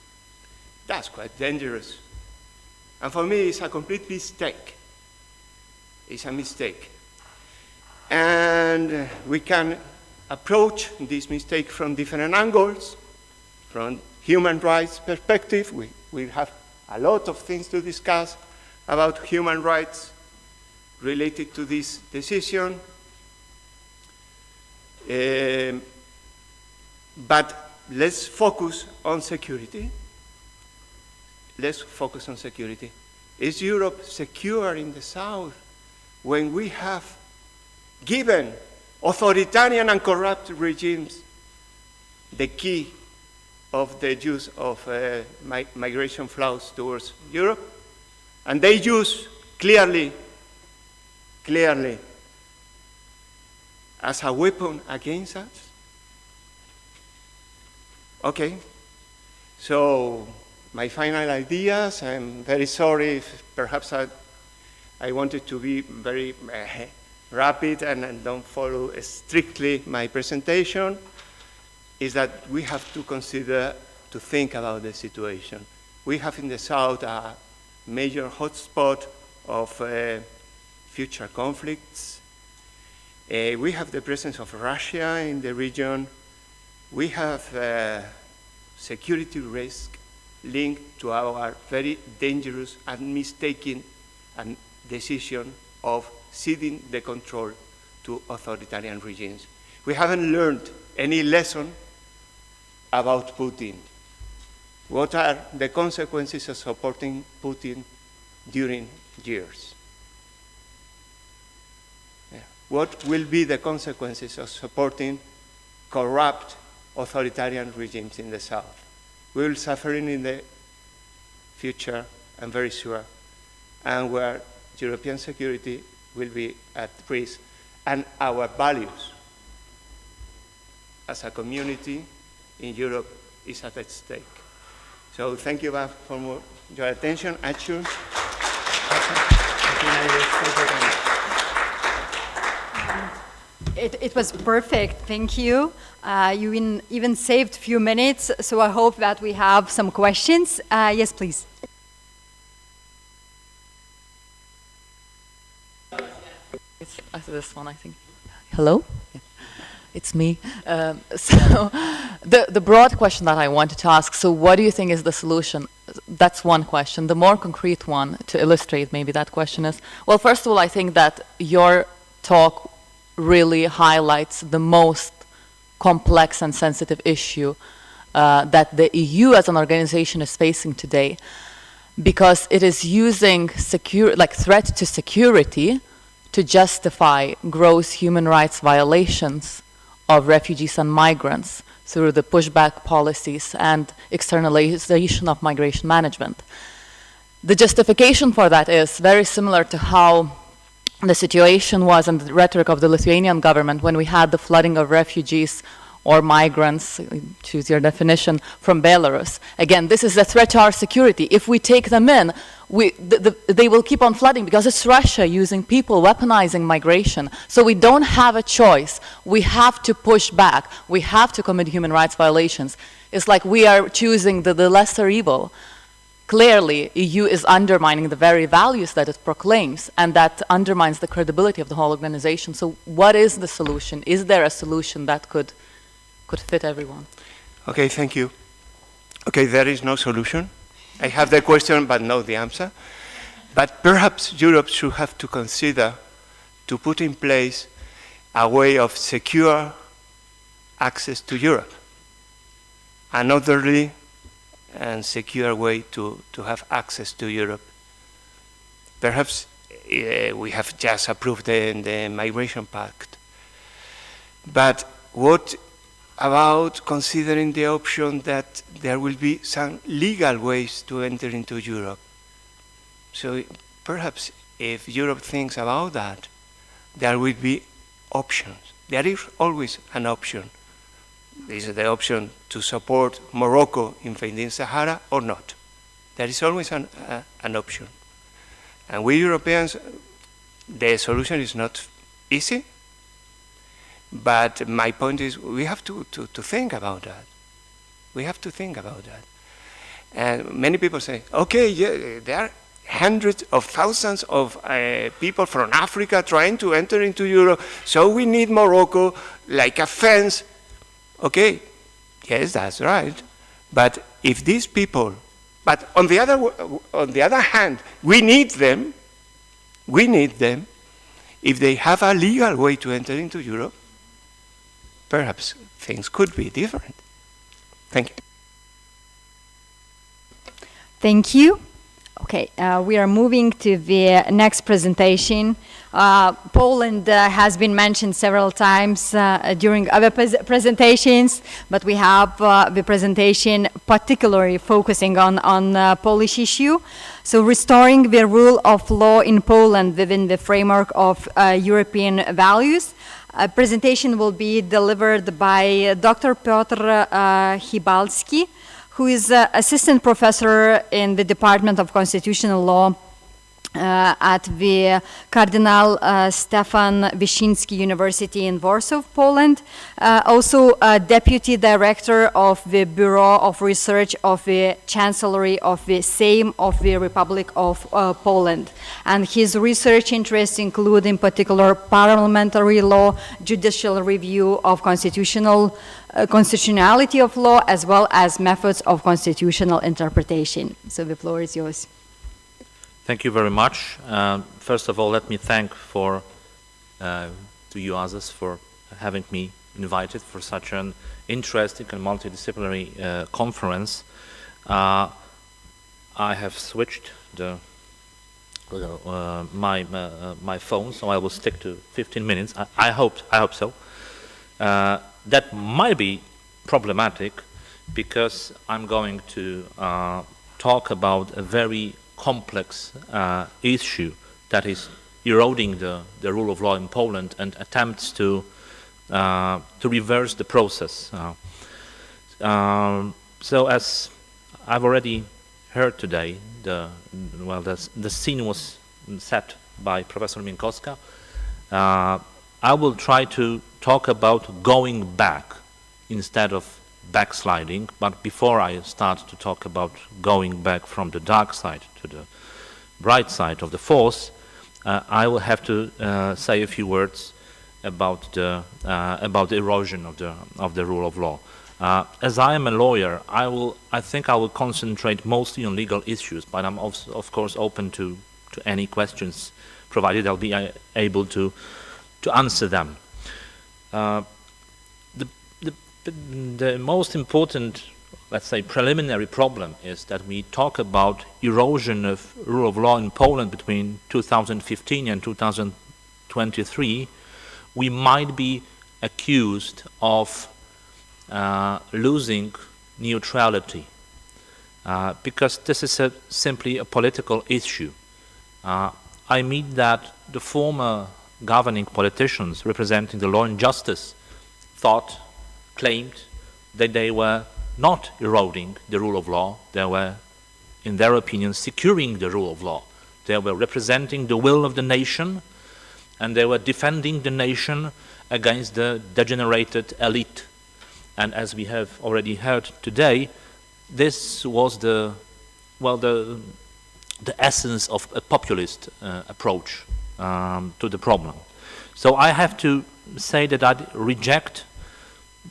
That's quite dangerous. And for me, it's a complete mistake. It's a mistake. And we can approach this mistake from different angles. From human rights perspective, we have a lot of things to discuss about human rights related to this decision. But let's focus on security. Let's focus on security. Is Europe secure in the south when we have given authoritarian and corrupt regimes the key of the use of migration flows towards Europe? And they use clearly as a weapon against us? Okay, so my final ideas, I'm very sorry if perhaps I wanted to be very rapid and don't follow strictly my presentation, is that we have to consider, to think about the situation. We have in the south a major hotspot of future conflicts. We have the presence of Russia in the region. We have security risk linked to our very dangerous and mistaken decision of ceding the control to authoritarian regimes. We haven't learned any lesson about Putin. What are the consequences of supporting Putin during years? What will be the consequences of supporting corrupt authoritarian regimes in the south? We will suffer in the future, I'm very sure, and where European security will be at risk, and our values as a community in Europe is at stake. So thank you for your attention. Ačiū. It was perfect, thank you. You even saved a few minutes, so I hope that we have some questions. Yes, please. It's this one, I think. Hello? Yeah. It's me. So the broad question that I wanted to ask, so what do you think is the solution? That's one question. The more concrete one, to illustrate maybe that question is, well, first of all, I think that your talk really highlights the most complex and sensitive issue that the EU as an organization is facing today, because it is using threat to security to justify gross human rights violations of refugees and migrants through the pushback policies and externalization of migration management. The justification for that is very similar to how the situation was and the rhetoric of the Lithuanian government when we had the flooding of refugees or migrants, choose your definition, from Belarus. Again, this is a threat to our security. If we take them in, they will keep on flooding because it's Russia using people, weaponizing migration. So we don't have a choice. We have to push back. We have to commit human rights violations. It's like we are choosing the lesser evil. clearly, EU is undermining the very values that it proclaims, and that undermines the credibility of the whole organization. So what is the solution? Is there a solution that could fit everyone? Okay, thank you. Okay, there is no solution. I have the question, but not the answer. But perhaps Europe should have to consider to put in place a way of secure access to Europe, an orderly and secure way to have access to Europe. Perhaps we have just approved the Migration Pact. But what about considering the option that there will be some legal ways to enter into Europe? So perhaps if Europe thinks about that, there will be options. There is always an option. This is the option to support Morocco invading Sahara or not. There is always an option. And we Europeans, the solution is not easy, but my point is we have to think about that. We have to think about that. And many people say, okay, yeah, there are hundreds of thousands of people from Africa trying to enter into Europe, so we need Morocco like a fence. Okay, yes, that's right. But if these people, but on the other hand, we need them. If they have a legal way to enter into Europe, perhaps things could be different. Thank you. Thank you. Okay, we are moving to the next presentation. Poland has been mentioned several times during other presentations, but we have the presentation particularly focusing on Polish issue. So restoring the rule of law in Poland within the framework of European values. A presentation will be delivered by Dr. Piotr Chybalski, who is assistant professor in the Department of Constitutional Law at the Cardinal Stefan Wyszyński University in Warsaw, Poland. Also deputy director of the Bureau of Research of the Chancellery of the Sejm of the Republic of Poland. And his research interests include in particular parliamentary law, judicial review of constitutionality of law, as well as methods of constitutional interpretation. So the floor is yours. Thank you very much. First of all, let me thank to you others for having me invited for such an interesting and multidisciplinary conference. I have switched my phone, so I will stick to 15 minutes. I hope so. That might be problematic because I'm going to talk about a very complex issue that is eroding the rule of law in Poland and attempts to reverse the process. So as I've already heard today, the scene was set by Professor Mienkowska. I will try to talk about going back instead of backsliding, but before I start to talk about going back from the dark side to the bright side of the force, I will have to say a few words about the erosion of the rule of law. As I am a lawyer, I think I will concentrate mostly on legal issues, but I'm also, of course, open to any questions, provided I'll be able to answer them. The most important, let's say, preliminary problem is that we talk about erosion of rule of law in Poland between 2015 and 2023. We might be accused of losing neutrality because this is simply a political issue. I mean that the former governing politicians representing the law and justice claimed that they were not eroding the rule of law, they were, in their opinion, securing the rule of law. They were representing the will of the nation, and they were defending the nation against the degenerated elite. And as we have already heard today, this was the well, the essence of a populist approach to the problem. So I have to say that I reject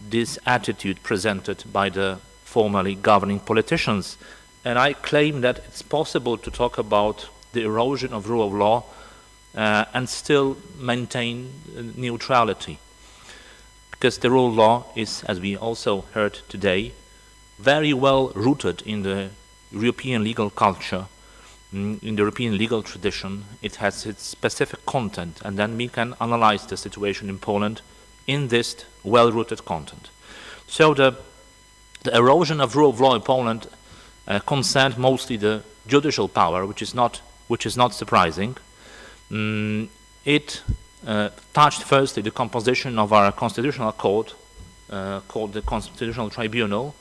this attitude presented by the formerly governing politicians, and I claim that it's possible to talk about the erosion of rule of law and still maintain neutrality. Because the rule of law is, as we also heard today, very well rooted in the European legal culture, in the European legal tradition. It has its specific content, and then we can analyze the situation in Poland in this well-rooted content. So the erosion of rule of law in Poland concerned mostly the judicial power, which is not surprising. It touched firstly the composition of our constitutional court, called the Constitutional Tribunal.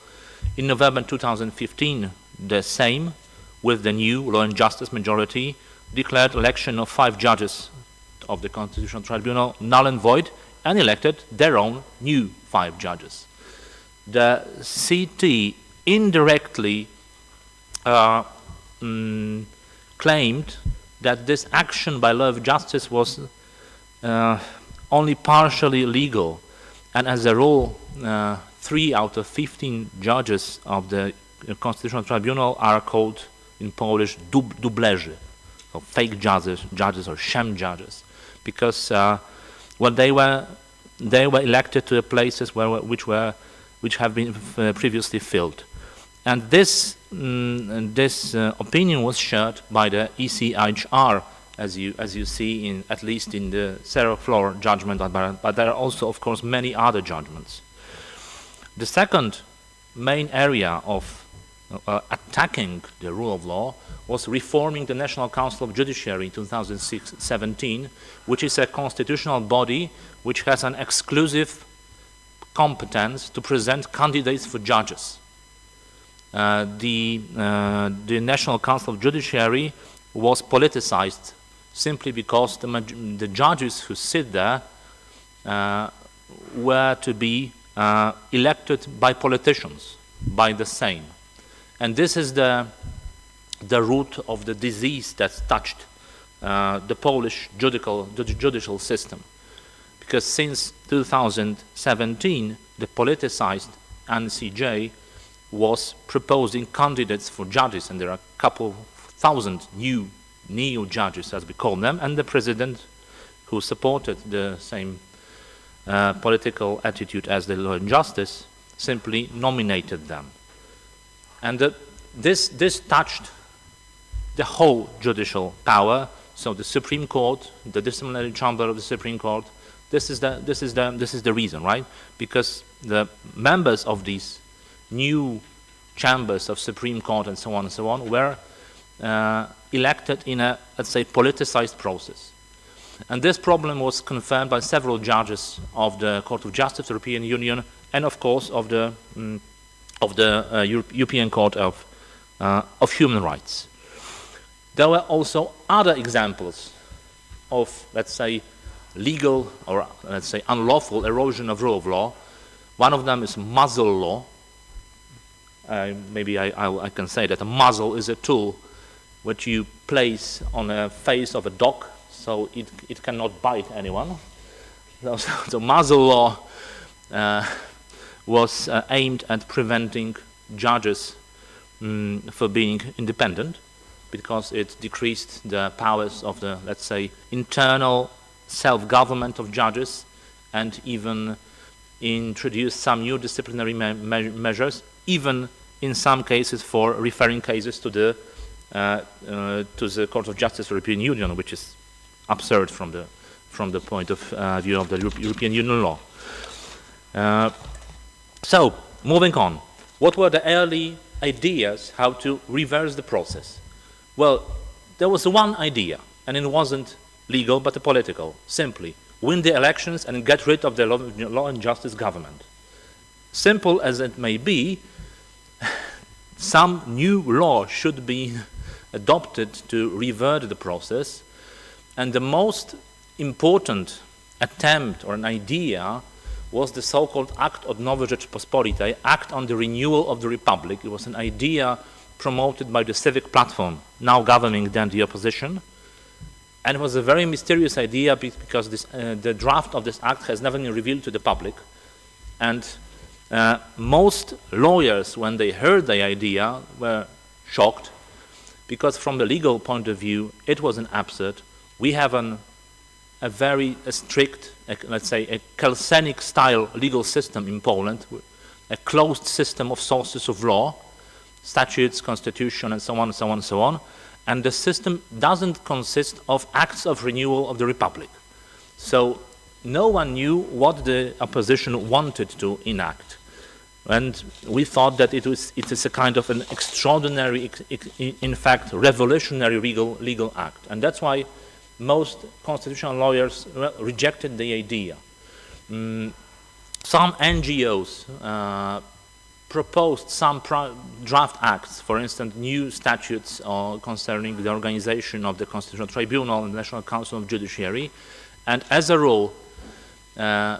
In November 2015, the Sejm, with the new Law and Justice majority, declared election of 5 judges of the Constitutional Tribunal null and void, and elected their own new 5 judges. The CT indirectly claimed that this action by Law of Justice was only partially legal, and as a rule, 3 out of 15 judges of the Constitutional Tribunal are called in Polish dublerzy, so fake judges or sham judges, because well, they were elected to the places which have been previously filled, and this opinion was shared by the ECHR, as you see at least in the zero floor judgment, but there are also, of course, many other judgments. The second main area of attacking the rule of law was reforming the National Council of Judiciary in 2017, which is a constitutional body which has an exclusive competence to present candidates for judges. The National Council of Judiciary was politicized simply because the judges who sit there were to be elected by politicians, by the Sejm. And this is the root of the disease that touched the Polish judicial system. Because since 2017, the politicized NCJ was proposing candidates for judges, and there are a couple thousand new neo-judges, as we call them, and the president, who supported the same political attitude as the Law and Justice, simply nominated them. And this touched the whole judicial power. So the Supreme Court, the disciplinary chamber of the Supreme Court, this is the reason, right? Because the members of these new chambers of Supreme Court and so on were elected in a, let's say, politicized process. And this problem was confirmed by several judges of the Court of Justice, European Union, and of course of the European Court of Human Rights. There were also other examples of, let's say, legal or, let's say, unlawful erosion of rule of law. One of them is muzzle law. Maybe I can say that a muzzle is a tool which you place on the face of a dog so it cannot bite anyone. So muzzle law was aimed at preventing judges for being independent, because it decreased the powers of the, let's say, internal self-government of judges, and even introduced some new disciplinary measures, even in some cases for referring cases to the Court of Justice of the European Union, which is absurd from the point of view of the European Union law. So, moving on, what were the early ideas how to reverse the process? Well, there was one idea, and it wasn't legal but political. Simply, win the elections and get rid of the law and justice government. Simple as it may be, some new law should be adopted to revert the process, and the most important attempt or an idea was the so-called Act od Nowej Rzeczypospolitej, Act on the Renewal of the Republic. It was an idea promoted by the civic platform, now governing then the opposition. And it was a very mysterious idea because the draft of this act has never been revealed to the public. And most lawyers, when they heard the idea, were shocked, because from the legal point of view, it was an absurd. We have a very strict, let's say, a Kelsenik-style legal system in Poland, a closed system of sources of law, statutes, constitution, and so on, and so on, and so on. And the system doesn't consist of acts of renewal of the republic. So no one knew what the opposition wanted to enact. And we thought that it is a kind of an extraordinary, in fact, revolutionary legal act. And that's why most constitutional lawyers rejected the idea. Some NGOs proposed some draft acts, for instance, new statutes concerning the organization of the Constitutional Tribunal and the National Council of Judiciary. And as a rule, I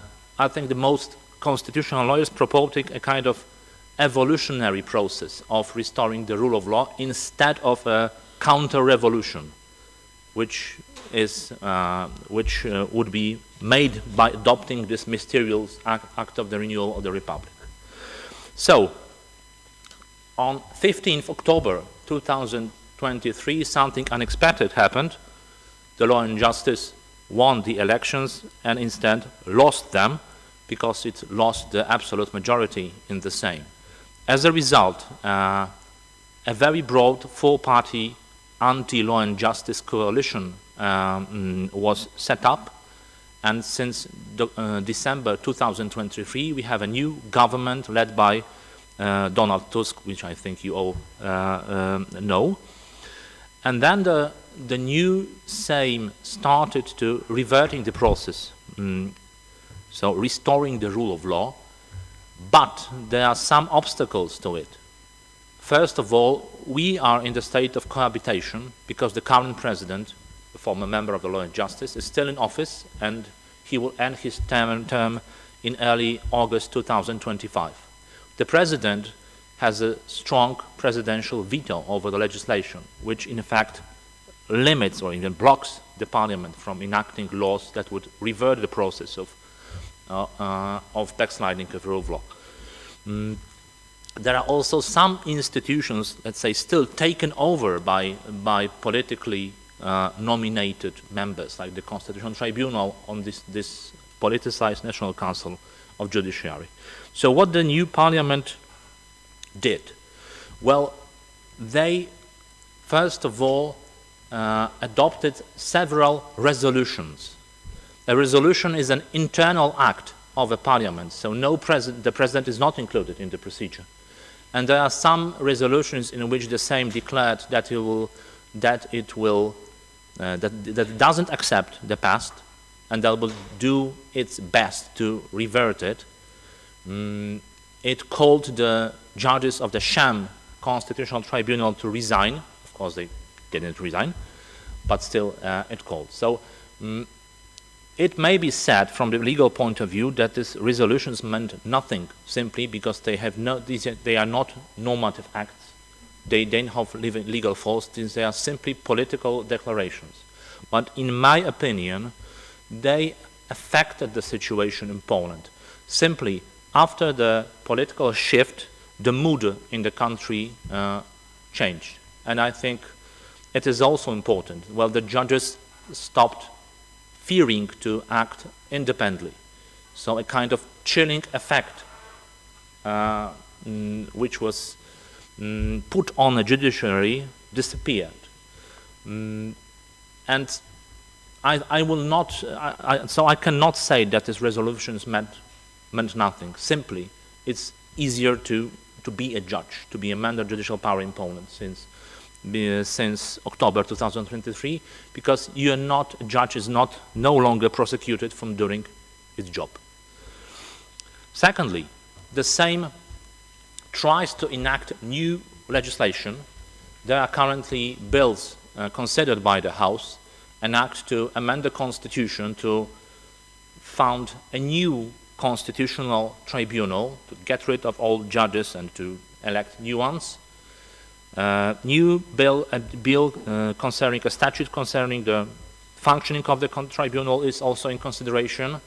think the most constitutional lawyers proposing a kind of evolutionary process of restoring the rule of law instead of a counter-revolution, which would be made by adopting this mysterious act of the renewal of the republic. So, on 15th October 2023, something unexpected happened. The Law and Justice won the elections and instead lost them because it lost the absolute majority in the Sejm. As a result, a very broad four-party anti-law and justice coalition was set up, and since December 2023 we have a new government led by Donald Tusk, which I think you all know. And then the new Sejm started to reverting the process, so restoring the rule of law, but there are some obstacles to it. First of all, we are in the state of cohabitation because the current president, the former member of the Law and Justice, is still in office, and he will end his term in early August 2025. The president has a strong presidential veto over the legislation, which in fact limits or even blocks the parliament from enacting laws that would revert the process of backsliding of rule of law. There are also some institutions, let's say, still taken over by politically nominated members, like the Constitutional Tribunal on this politicized National Council of Judiciary. So what the new parliament did? Well, they first of all adopted several resolutions. A resolution is an internal act of a parliament, so the president is not included in the procedure. And there are some resolutions in which the Sejm declared that it doesn't accept the past, and that will do its best to revert it. It called the judges of the sham Constitutional Tribunal to resign. Of course, they didn't resign, but still it called. So it may be said from the legal point of view that these resolutions meant nothing, simply because they are not normative acts. They don't have legal force. They are simply political declarations. But in my opinion, they affected the situation in Poland. Simply, after the political shift, the mood in the country changed. And I think it is also important. Well, the judges stopped fearing to act independently. So a kind of chilling effect which was put on the judiciary disappeared. And I will not, so I cannot say that these resolutions meant nothing. Simply, it's easier to be a judge, to be a member of judicial power in Poland since October 2023, because a judge is no longer prosecuted from doing its job. Secondly, the Sejm tries to enact new legislation. There are currently bills considered by the House, an act to amend the Constitution to found a new constitutional tribunal to get rid of old judges and to elect new ones. New bill concerning a statute concerning the functioning of the tribunal is also in consideration.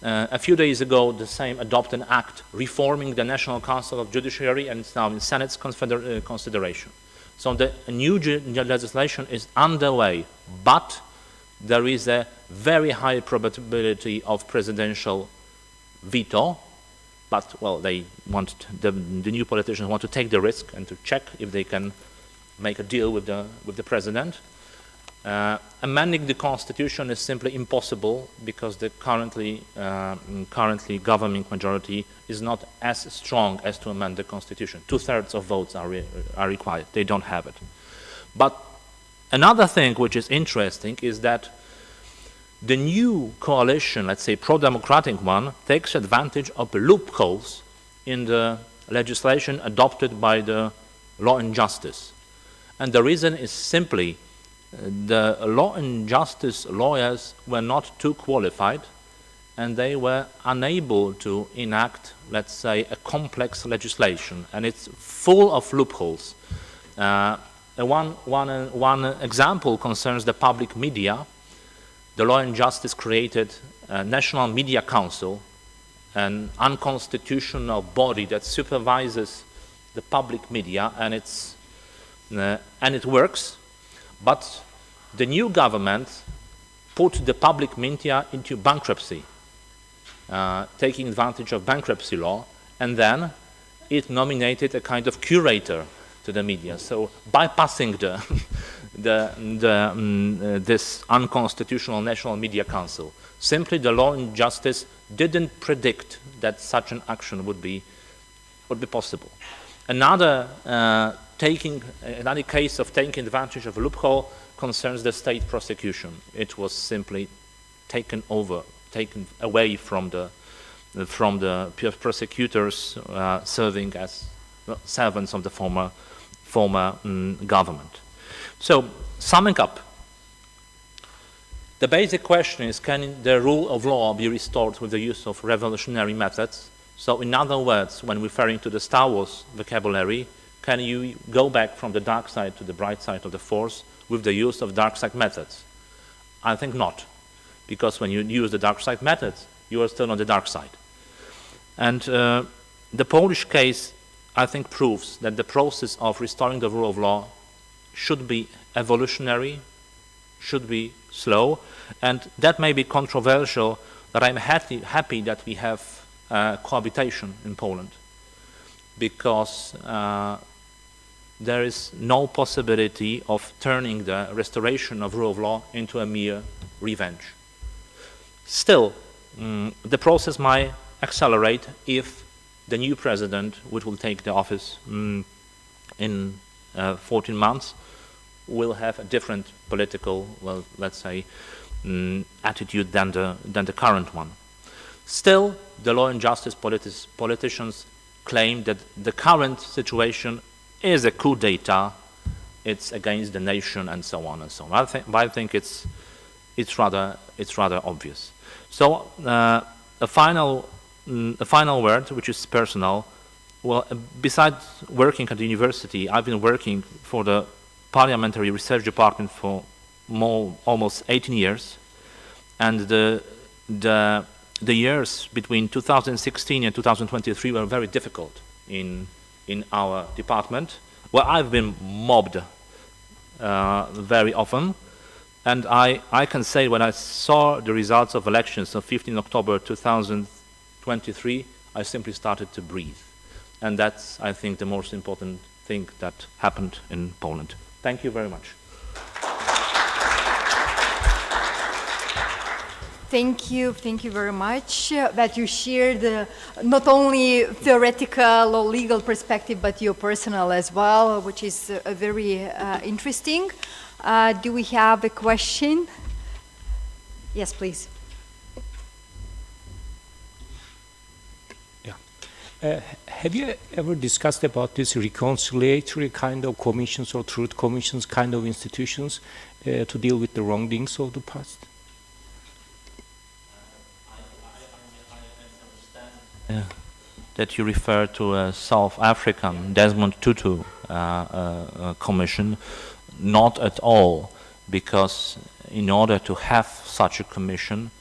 A few days ago, the Sejm adopted an act reforming the National Council of Judiciary, and it's now in Senate's consideration. So the new legislation is underway, but there is a very high probability of presidential veto. But, well, they want the new politicians want to take the risk and to check if they can make a deal with the president. Amending the constitution is simply impossible because the currently governing majority is not as strong as to amend the constitution. 2/3 of votes are required. They don't have it. But another thing which is interesting is that the new coalition, let's say pro-democratic one, takes advantage of loopholes in the legislation adopted by the Law and Justice. And the reason is simply the Law and Justice lawyers were not too qualified and they were unable to enact, let's say, a complex legislation. And it's full of loopholes. One example concerns the public media. The Law and Justice created a National Media Council, an unconstitutional body that supervises the public media, and it works. But the new government put the public media into bankruptcy, taking advantage of bankruptcy law, and then it nominated a kind of curator to the media, so bypassing this unconstitutional National Media Council. Simply the Law and Justice didn't predict that such an action would be possible. Another case of taking advantage of a loophole concerns the state prosecution. It was simply taken away from the prosecutors serving as servants of the former government. So, summing up, the basic question is, can the rule of law be restored with the use of revolutionary methods? So, in other words, when referring to the Star Wars vocabulary, can you go back from the dark side to the bright side of the Force with the use of dark side methods? I think not, because when you use the dark side methods, you are still on the dark side. And the Polish case, I think, proves that the process of restoring the rule of law should be evolutionary, should be slow, and that may be controversial, but I'm happy that we have cohabitation in Poland, because there is no possibility of turning the restoration of rule of law into a mere revenge. Still, the process might accelerate if the new president, which will take the office in 14 months, will have a different political, well, let's say, attitude than the current one. Still, the Law and Justice politicians claim that the current situation is a coup d'etat, it's against the nation, and so on and so on. I think it's rather obvious. So a final word, which is personal. Well, besides working at the university, I've been working for the Parliamentary Research Department for almost 18 years, and the years between 2016 and 2023 were very difficult in our department. Well, I've been mobbed very often, and I can say when I saw the results of elections of 15 October 2023, I simply started to breathe. And that's, I think, the most important thing that happened in Poland. Thank you very much. Thank you very much that you shared not only theoretical or legal perspective, but your personal as well, which is very interesting. Do we have a question? Yes, please. Have you ever discussed about this reconciliatory kind of commissions or truth commissions kind of institutions to deal with the wrongdoings of the past? that you refer to a South African Desmond Tutu commission. Not at all, because in order to have such a commission,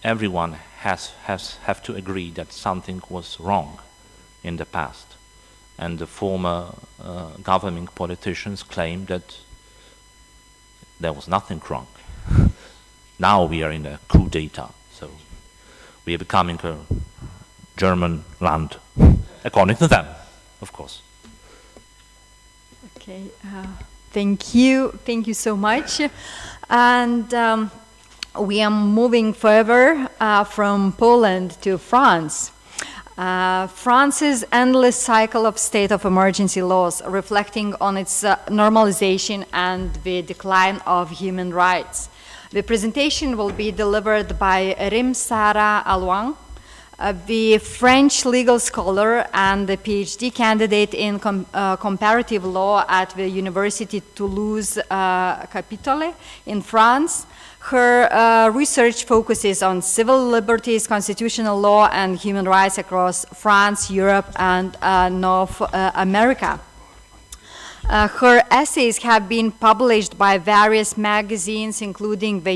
everyone have to agree that something was wrong in the past. And the former governing politicians claim that there was nothing wrong. Now we are in a coup d'etat, so we are becoming a German land, according to them, of course. Okay, thank you so much. And we are moving further from Poland to France. France's endless cycle of state of emergency laws reflecting on its normalization and the decline of human rights. The presentation will be delivered by Rim-Sara Alouin, the French legal scholar and a PhD candidate in comparative law at the University of Toulouse Capitole in France. Her research focuses on civil liberties, constitutional law, and human rights across France, Europe, and North America. Her essays have been published by various magazines, including the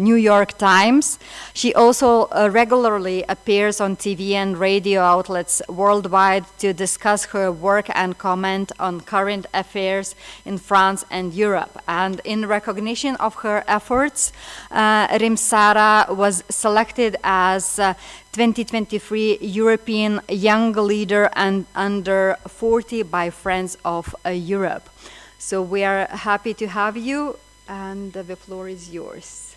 New York Times. She also regularly appears on TV and radio outlets worldwide to discuss her work and comment on current affairs in France and Europe. And in recognition of her efforts, Rim-Sara was selected as 2023 European Young Leader and Under 40 by Friends of Europe. So we are happy to have you, and the floor is yours.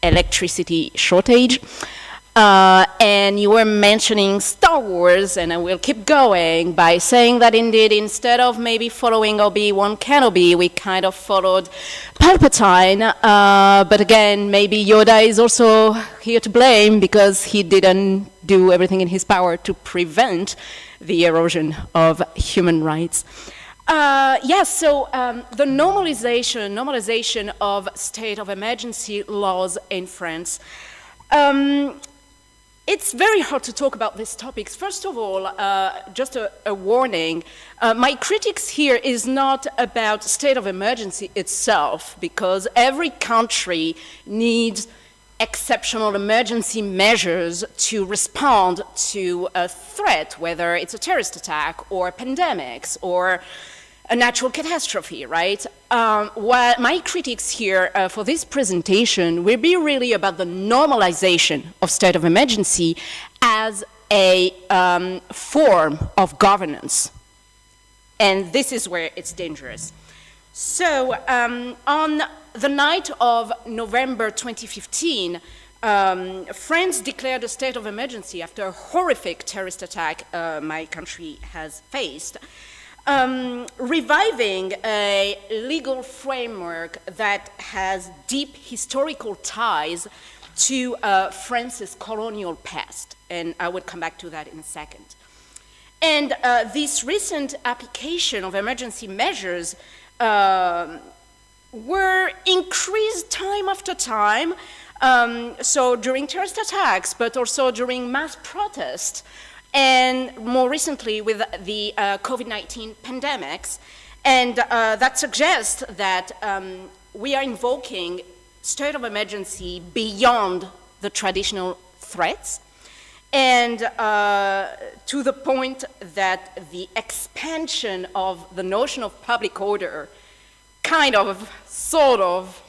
Electricity shortage. And you were mentioning Star Wars, and I will keep going by saying that indeed, instead of maybe following Obi-Wan Kenobi, we kind of followed Palpatine. But again, maybe Yoda is also here to blame because he didn't do everything in his power to prevent the erosion of human rights. Yes, so the normalization of state of emergency laws in France. It's very hard to talk about these topics. First of all, just a warning. My critiques here is not about state of emergency itself, because every country needs exceptional emergency measures to respond to a threat, whether it's a terrorist attack or pandemics or a natural catastrophe, right? What my critiques here for this presentation will be really about the normalization of state of emergency as a form of governance. And this is where it's dangerous. So on the night of November 2015, France declared a state of emergency after a horrific terrorist attack my country has faced. reviving a legal framework that has deep historical ties to France's colonial past, and I will come back to that in a second. And this recent application of emergency measures were increased time after time, so during terrorist attacks, but also during mass protests, and more recently with the COVID-19 pandemics. And that suggests that we are invoking state of emergency beyond the traditional threats, and to the point that the expansion of the notion of public order kind of, sort of,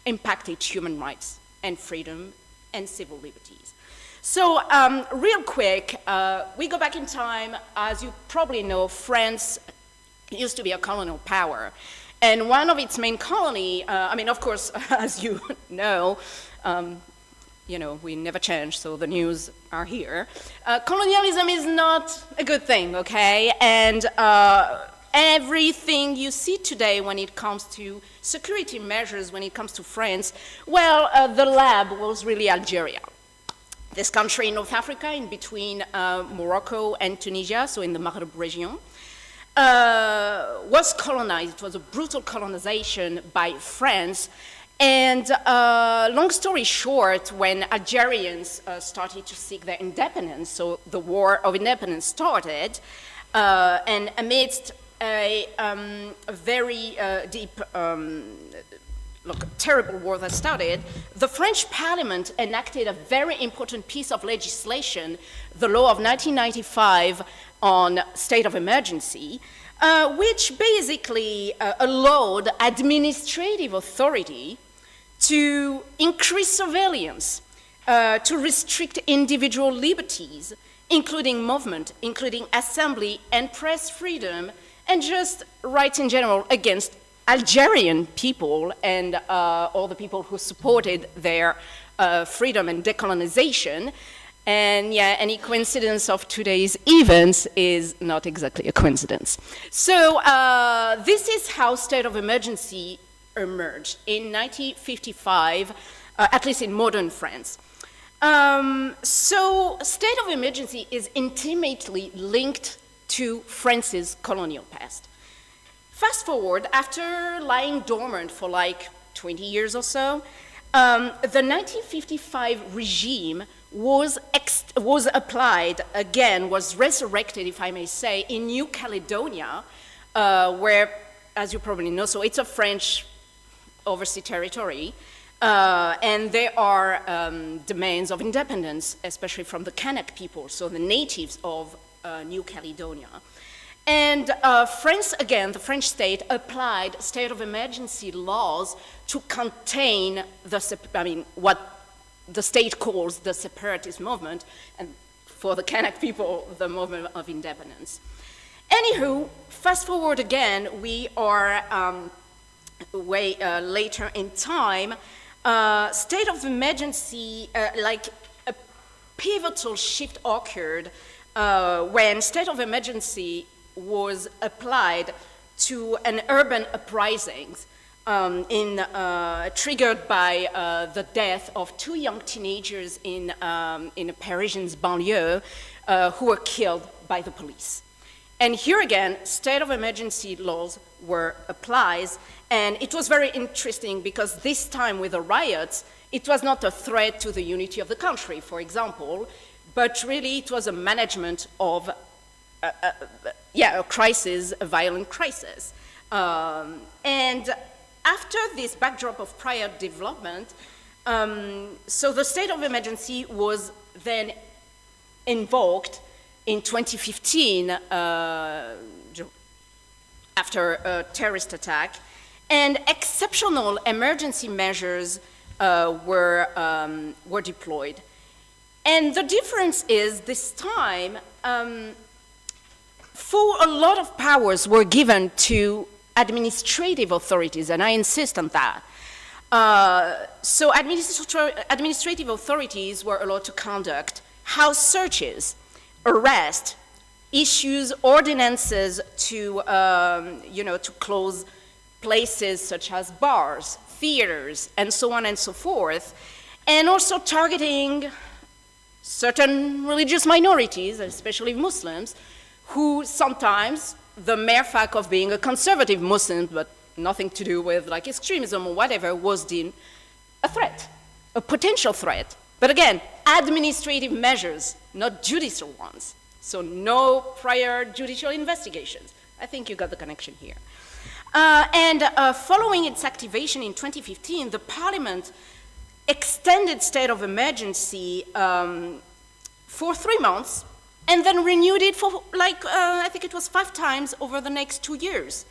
impacted human rights and freedom and civil liberties. So real quick, we go back in time. As you probably know, France used to be a colonial power. And one of its main colony, I mean, of course, as you know, we never change, so the news are here. Colonialism is not a good thing, okay? And everything you see today when it comes to security measures, when it comes to France, well, the lab was really Algeria. This country in North Africa, in between Morocco and Tunisia, so in the Maghreb region, was colonized. It was a brutal colonization by France. And long story short, when Algerians started to seek their independence, so the War of Independence started, and amidst a very deep, terrible war that started, the French Parliament enacted a very important piece of legislation, the law of 1995 on state of emergency, which basically allowed administrative authority to increase surveillance, to restrict individual liberties, including movement, including assembly and press freedom, and just rights in general against Algerian people and all the people who supported their freedom and decolonization. And yeah, any coincidence of today's events is not exactly a coincidence. So this is how state of emergency emerged in 1955, at least in modern France. So state of emergency is intimately linked to France's colonial past. Fast forward, after lying dormant for like 20 years or so, the 1955 regime was applied again, was resurrected, if I may say, in New Caledonia, where, as you probably know, so it's a French overseas territory, and there are demands of independence, especially from the Kanak people, so the natives of New Caledonia. And France, again, the French state, applied state of emergency laws to contain what the state calls the separatist movement, and for the Kanak people, the movement of independence. Anywho, fast forward again, we are way later in time. State of emergency, like a pivotal shift occurred when state of emergency was applied to an urban uprisings triggered by the death of two young teenagers in a Parisian banlieue who were killed by the police. And here again, state of emergency laws were applied, and it was very interesting because this time with the riots, it was not a threat to the unity of the country, for example, but really it was a management of a crisis, a violent crisis. And after this backdrop of prior development, so the state of emergency was then invoked in 2015 after a terrorist attack, and exceptional emergency measures were deployed. And the difference is this time, for a lot of powers were given to administrative authorities, and I insist on that. So administrative authorities were allowed to conduct house searches, arrest, issues ordinances to, to close places such as bars, theaters, and so on and so forth, and also targeting certain religious minorities, especially Muslims, who sometimes, the mere fact of being a conservative Muslim, but nothing to do with like extremism or whatever, was deemed a threat, a potential threat. But again, administrative measures, not judicial ones. So no prior judicial investigations. I think you got the connection here. Following its activation in 2015, the Parliament extended state of emergency for 3 months, and then renewed it for I think it was 5 times over the next 2 years,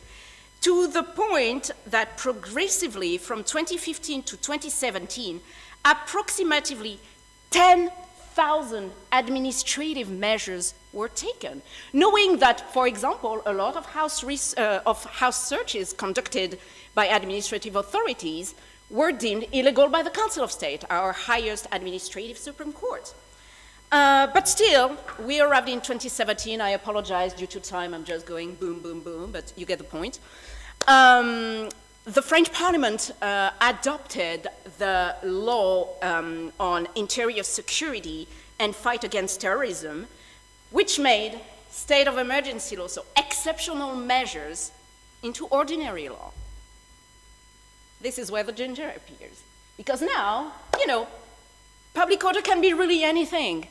to the point that progressively from 2015 to 2017, approximately 10,000 administrative measures were taken, knowing that, for example, a lot of house searches conducted by administrative authorities were deemed illegal by the Council of State, our highest administrative Supreme Court. But still, we arrived in 2017. I apologize due to time. I'm just going boom, boom, boom, but you get the point. The French Parliament adopted the law on interior security and fight against terrorism, which made state of emergency law, so exceptional measures, into ordinary law. This is where the danger appears. Because now, public order can be really anything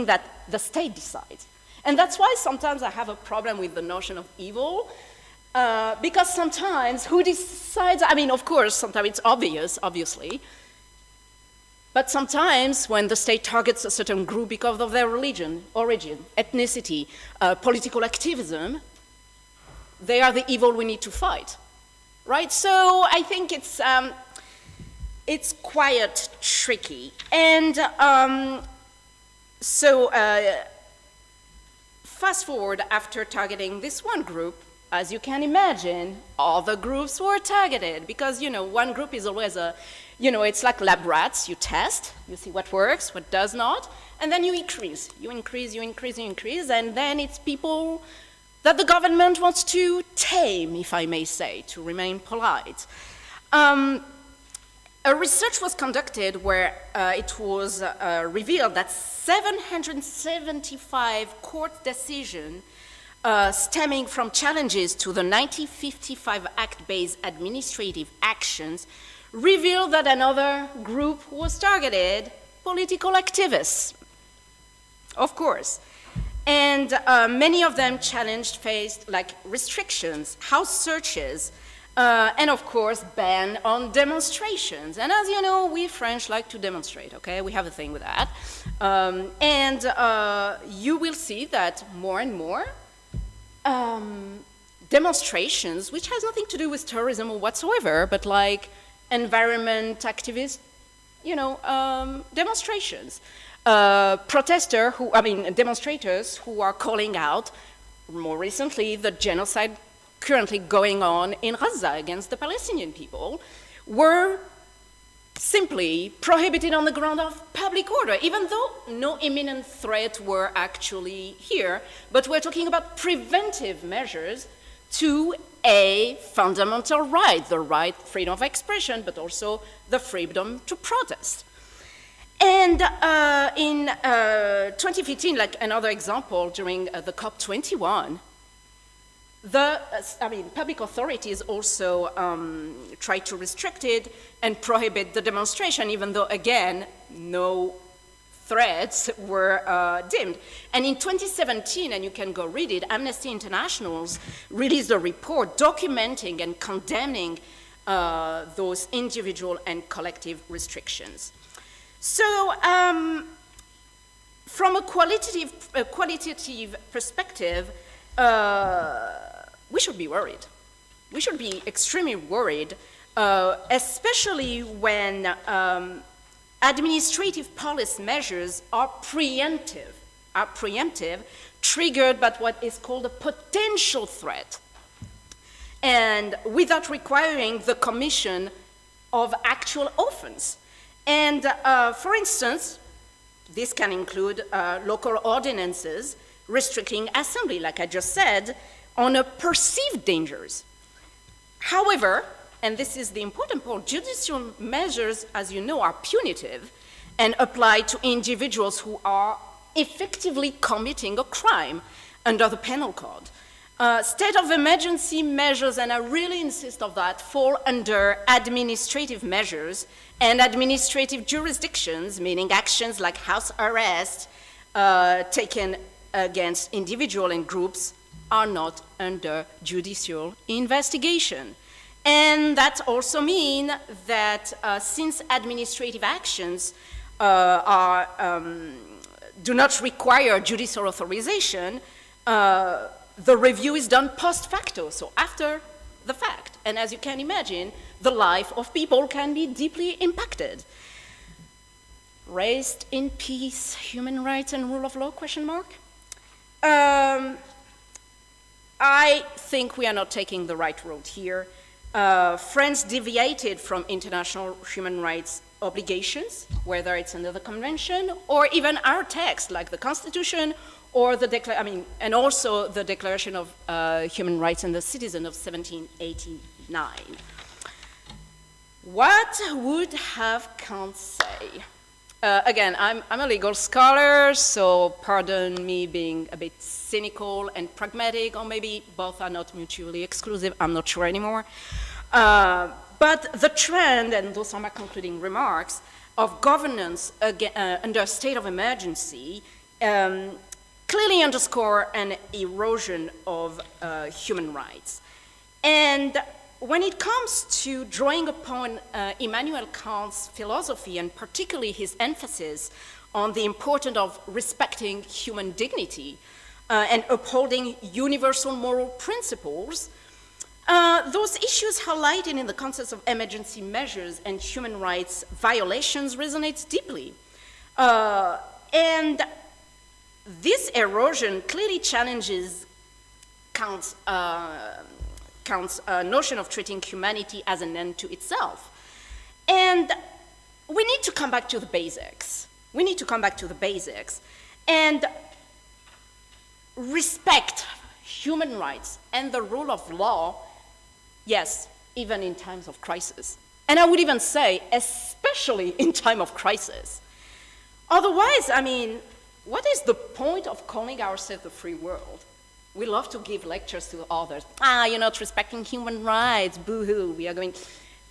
that the state decides. And that's why sometimes I have a problem with the notion of evil, because sometimes who decides, of course, sometimes it's obvious, obviously, but sometimes when the state targets a certain group because of their religion, origin, ethnicity, political activism, they are the evil we need to fight, right? So I think it's quite tricky. And fast forward after targeting this one group, as you can imagine, other groups were targeted because, one group is always it's like lab rats. You test, you see what works, what does not, and then you increase, and then it's people that the government wants to tame, if I may say, to remain polite. A research was conducted where it was revealed that 775 court decisions stemming from challenges to the 1955 Act-based administrative actions revealed that another group was targeted, political activists, of course. And many of them faced restrictions, house searches, and of course, ban on demonstrations. And as you know, we French like to demonstrate, okay? We have a thing with that. You will see that more and more demonstrations, which has nothing to do with terrorism or whatsoever, but like environment activists, demonstrations. Demonstrators who are calling out, more recently, the genocide currently going on in Gaza against the Palestinian people, were simply prohibited on the ground of public order, even though no imminent threat were actually here, but we're talking about preventive measures to a fundamental right, the right freedom of expression, but also the freedom to protest. And in 2015, like another example, during the COP21, public authorities also tried to restrict it and prohibit the demonstration, even though, again, no threats were deemed. And in 2017, and you can go read it, Amnesty International released a report documenting and condemning those individual and collective restrictions. So, from a qualitative perspective, we should be worried. We should be extremely worried, especially when administrative policy measures are preemptive, triggered by what is called a potential threat, and without requiring the commission of actual offense. And for instance, this can include local ordinances restricting assembly, like I just said, on a perceived dangers. However, and this is the important point, judicial measures, as you know, are punitive and apply to individuals who are effectively committing a crime under the penal code. State of emergency measures, and I really insist on that, fall under administrative measures and administrative jurisdictions, meaning actions like house arrest taken against individuals and groups are not under judicial investigation. And that also means that since administrative actions do not require judicial authorization, the review is done post facto, so after the fact. And as you can imagine, the life of people can be deeply impacted. Rest in peace, human rights and rule of law, question mark? I think we are not taking the right road here. France deviated from international human rights obligations, whether it's under the convention or even our text, like the Constitution or the and also the Declaration of Human Rights and the Citizen of 1789. What would have Kant say? Again, I'm a legal scholar, so pardon me being a bit cynical and pragmatic, or maybe both are not mutually exclusive, I'm not sure anymore. But the trend, and those are my concluding remarks, of governance under a state of emergency clearly underscore an erosion of human rights. And when it comes to drawing upon Immanuel Kant's philosophy, and particularly his emphasis on the importance of respecting human dignity and upholding universal moral principles, those issues highlighted in the context of emergency measures and human rights violations resonates deeply. And this erosion clearly challenges Kant's notion of treating humanity as an end to itself. And we need to come back to the basics. We need to come back to the basics and respect human rights and the rule of law, yes, even in times of crisis. And I would even say, especially in time of crisis. Otherwise, I mean, what is the point of calling ourselves the free world? We love to give lectures to others. You're not respecting human rights, boo-hoo, we are going.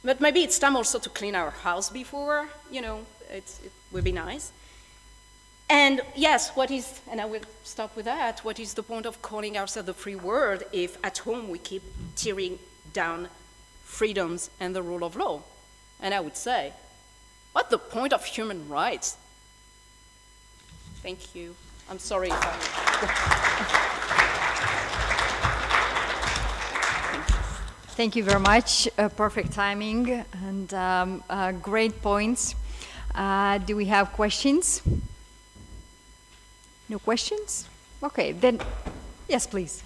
But maybe it's time also to clean our house before, it would be nice. And yes, and I will stop with that, what is the point of calling ourselves the free world if at home we keep tearing down freedoms and the rule of law? And I would say, what's the point of human rights? Thank you. I'm sorry if I... Thank you very much. Perfect timing and great points. Do we have questions? No questions? Okay, then, yes, please.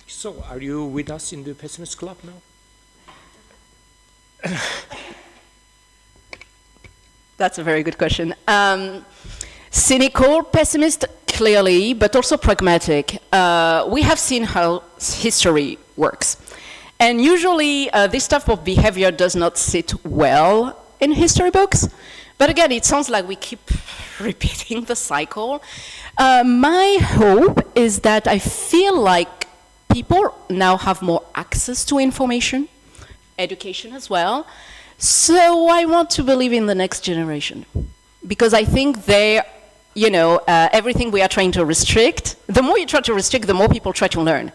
So, are you with us in the Pessimist Club now? That's a very good question. Cynical, pessimist, clearly, but also pragmatic. We have seen how history works. And usually this type of behavior does not sit well in history books. But again, it sounds like we keep repeating the cycle. My hope is that I feel like people now have more access to information, education as well. So I want to believe in the next generation. Because I think they, everything we are trying to restrict, the more you try to restrict, the more people try to learn.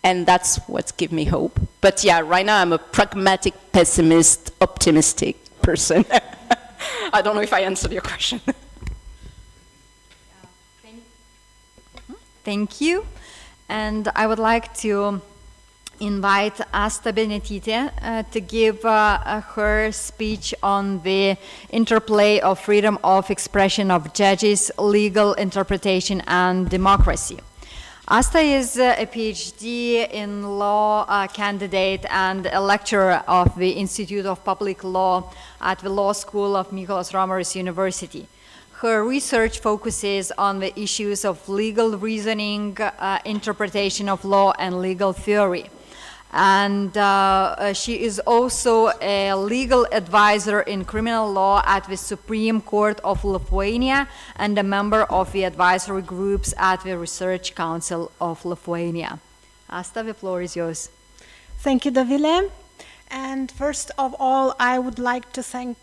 And that's what gives me hope. But yeah, right now I'm a pragmatic, pessimist, optimistic person. I don't know if I answered your question. Thank you. And I would like to invite Asta Benetytė to give her speech on the interplay of freedom of expression of judges, legal interpretation, and democracy. Asta is a PhD in law candidate and a lecturer of the Institute of Public Law at the Law School of Mykolas Romeris University. Her research focuses on the issues of legal reasoning, interpretation of law, and legal theory. And she is also a legal advisor in criminal law at the Supreme Court of Lithuania and a member of the advisory groups at the Research Council of Lithuania. Asta, the floor is yours. Thank you, Dovile. And first of all, I would like to thank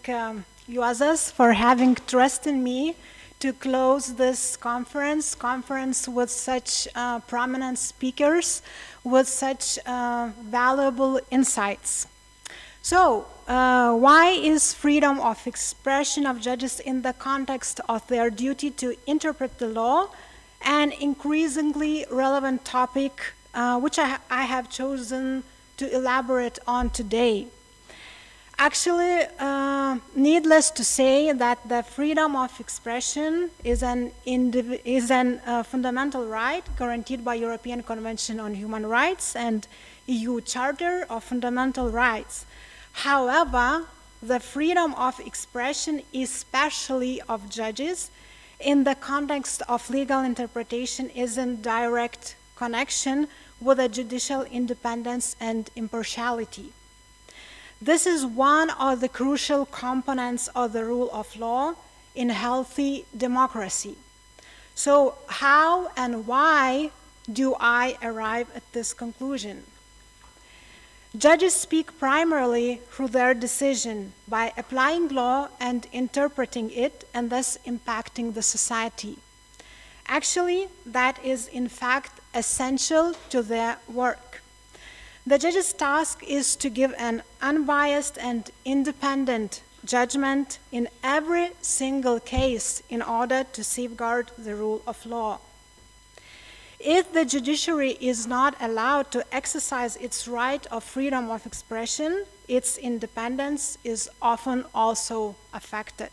Juozas for having trust in me to close this conference with such prominent speakers, with such valuable insights. So, why is freedom of expression of judges in the context of their duty to interpret the law an increasingly relevant topic which I have chosen to elaborate on today? Actually, needless to say that the freedom of expression is an fundamental right guaranteed by European Convention on Human Rights and EU Charter of Fundamental Rights. However, the freedom of expression, especially of judges, in the context of legal interpretation is in direct connection with the judicial independence and impartiality. This is one of the crucial components of the rule of law in healthy democracy. So how and why do I arrive at this conclusion? Judges speak primarily through their decision by applying law and interpreting it and thus impacting the society. Actually, that is in fact essential to their work. The judge's task is to give an unbiased and independent judgment in every single case in order to safeguard the rule of law. If the judiciary is not allowed to exercise its right of freedom of expression, its independence is often also affected.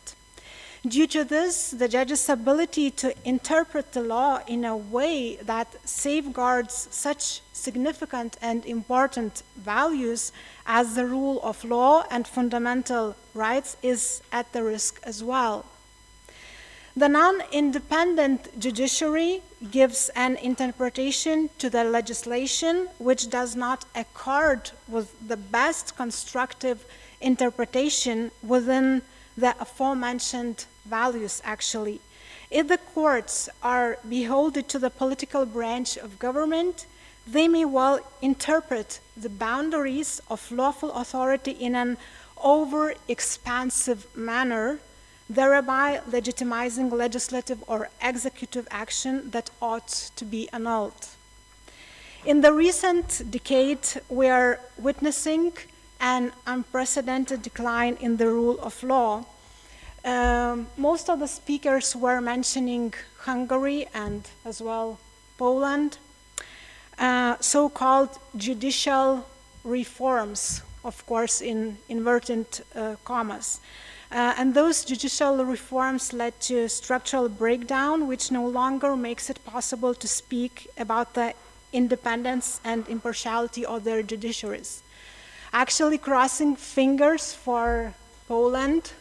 Due to this, the judge's ability to interpret the law in a way that safeguards such significant and important values as the rule of law and fundamental rights is at the risk as well. The non-independent judiciary gives an interpretation to the legislation which does not accord with the best constructive interpretation within the aforementioned values, actually. If the courts are beholden to the political branch of government, they may well interpret the boundaries of lawful authority in an over-expansive manner, thereby legitimizing legislative or executive action that ought to be annulled. In the recent decade, we are witnessing an unprecedented decline in the rule of law. Most of the speakers were mentioning Hungary and as well Poland, so-called judicial reforms, of course in inverted commas. And those judicial reforms led to structural breakdown, which no longer makes it possible to speak about the independence and impartiality of their judiciaries. Actually crossing fingers for Poland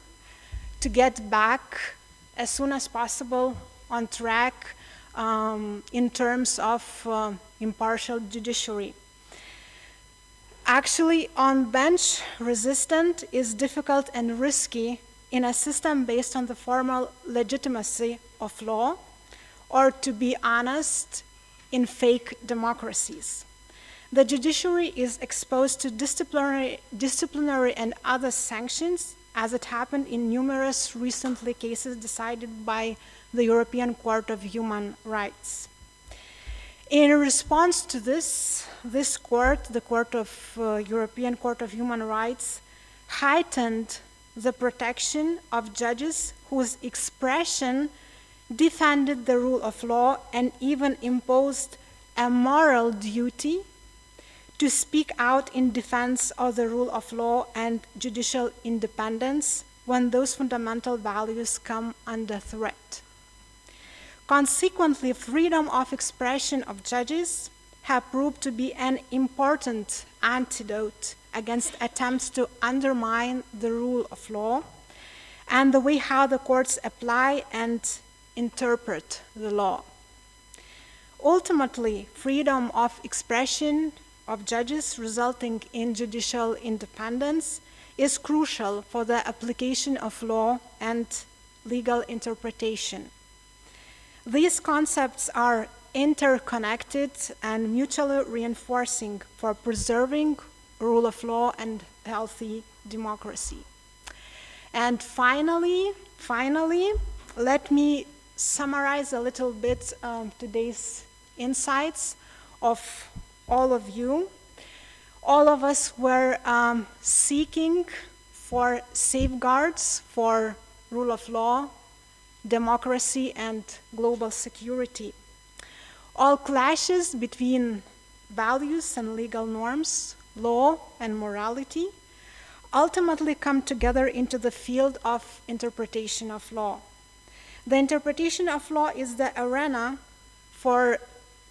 to get back as soon as possible on track in terms of impartial judiciary. Actually, on-bench resistance is difficult and risky in a system based on the formal legitimacy of law, or to be honest, in fake democracies. The judiciary is exposed to disciplinary and other sanctions, as it happened in numerous recently cases decided by the European Court of Human Rights. In response to this court, the European Court of Human Rights, heightened the protection of judges whose expression defended the rule of law and even imposed a moral duty to speak out in defense of the rule of law and judicial independence when those fundamental values come under threat. Consequently, freedom of expression of judges have proved to be an important antidote against attempts to undermine the rule of law and the way how the courts apply and interpret the law. Ultimately, freedom of expression of judges resulting in judicial independence is crucial for the application of law and legal interpretation. These concepts are interconnected and mutually reinforcing for preserving rule of law and healthy democracy. And finally, let me summarize a little bit today's insights of all of you. All of us were seeking for safeguards for rule of law, democracy, and global security. All clashes between values and legal norms, law and morality, ultimately come together into the field of interpretation of law. The interpretation of law is the arena for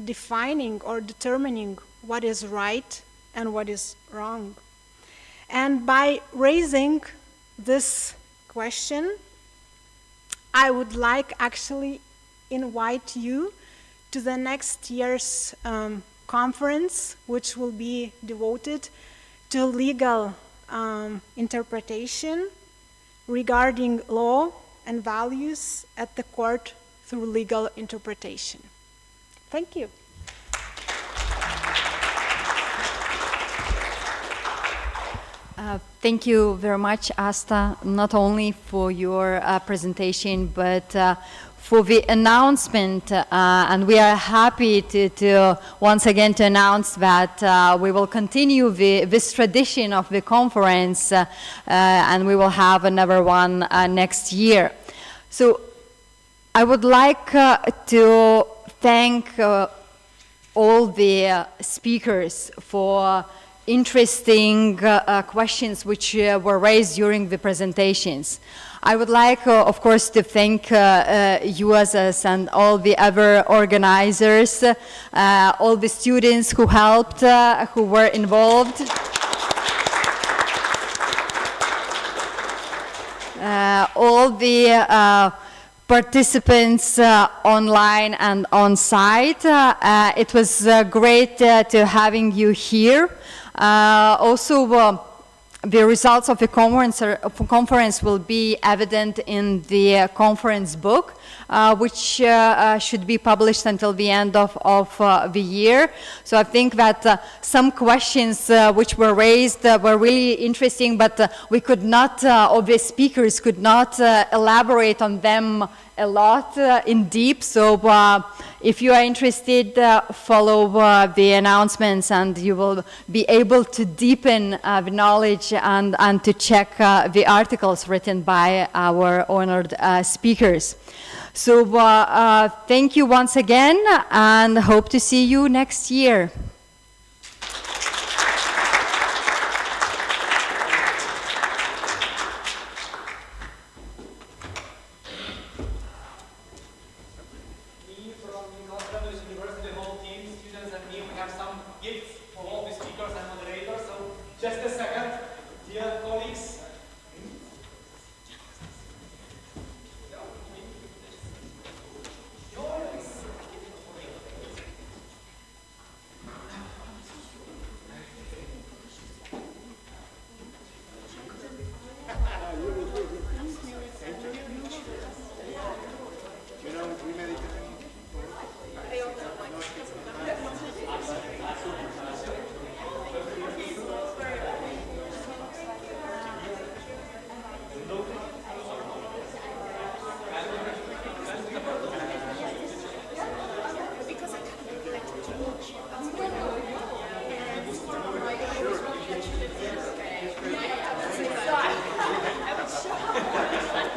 defining or determining what is right and what is wrong. And by raising this question, I would like actually invite you to the next year's conference, which will be devoted to legal interpretation regarding law and values at the court through legal interpretation. Thank you. Thank you very much, Asta, not only for your presentation, but for the announcement, and we are happy to once again to announce that we will continue this tradition of the conference, and we will have another one next year. So I would like to thank all the speakers for interesting questions which were raised during the presentations. I would like, of course, to thank USS and all the other organizers, all the students who helped, who were involved. All the participants online and on site. It was great to having you here. Also, the results of the conference will be evident in the conference book, which should be published until the end of the year. So I think that some questions which were raised were really interesting, but we could not, or the speakers could not elaborate on them a lot in deep. So if you are interested, follow the announcements and you will be able to deepen the knowledge and to check the articles written by our honored speakers. So thank you once again and hope to see you next year.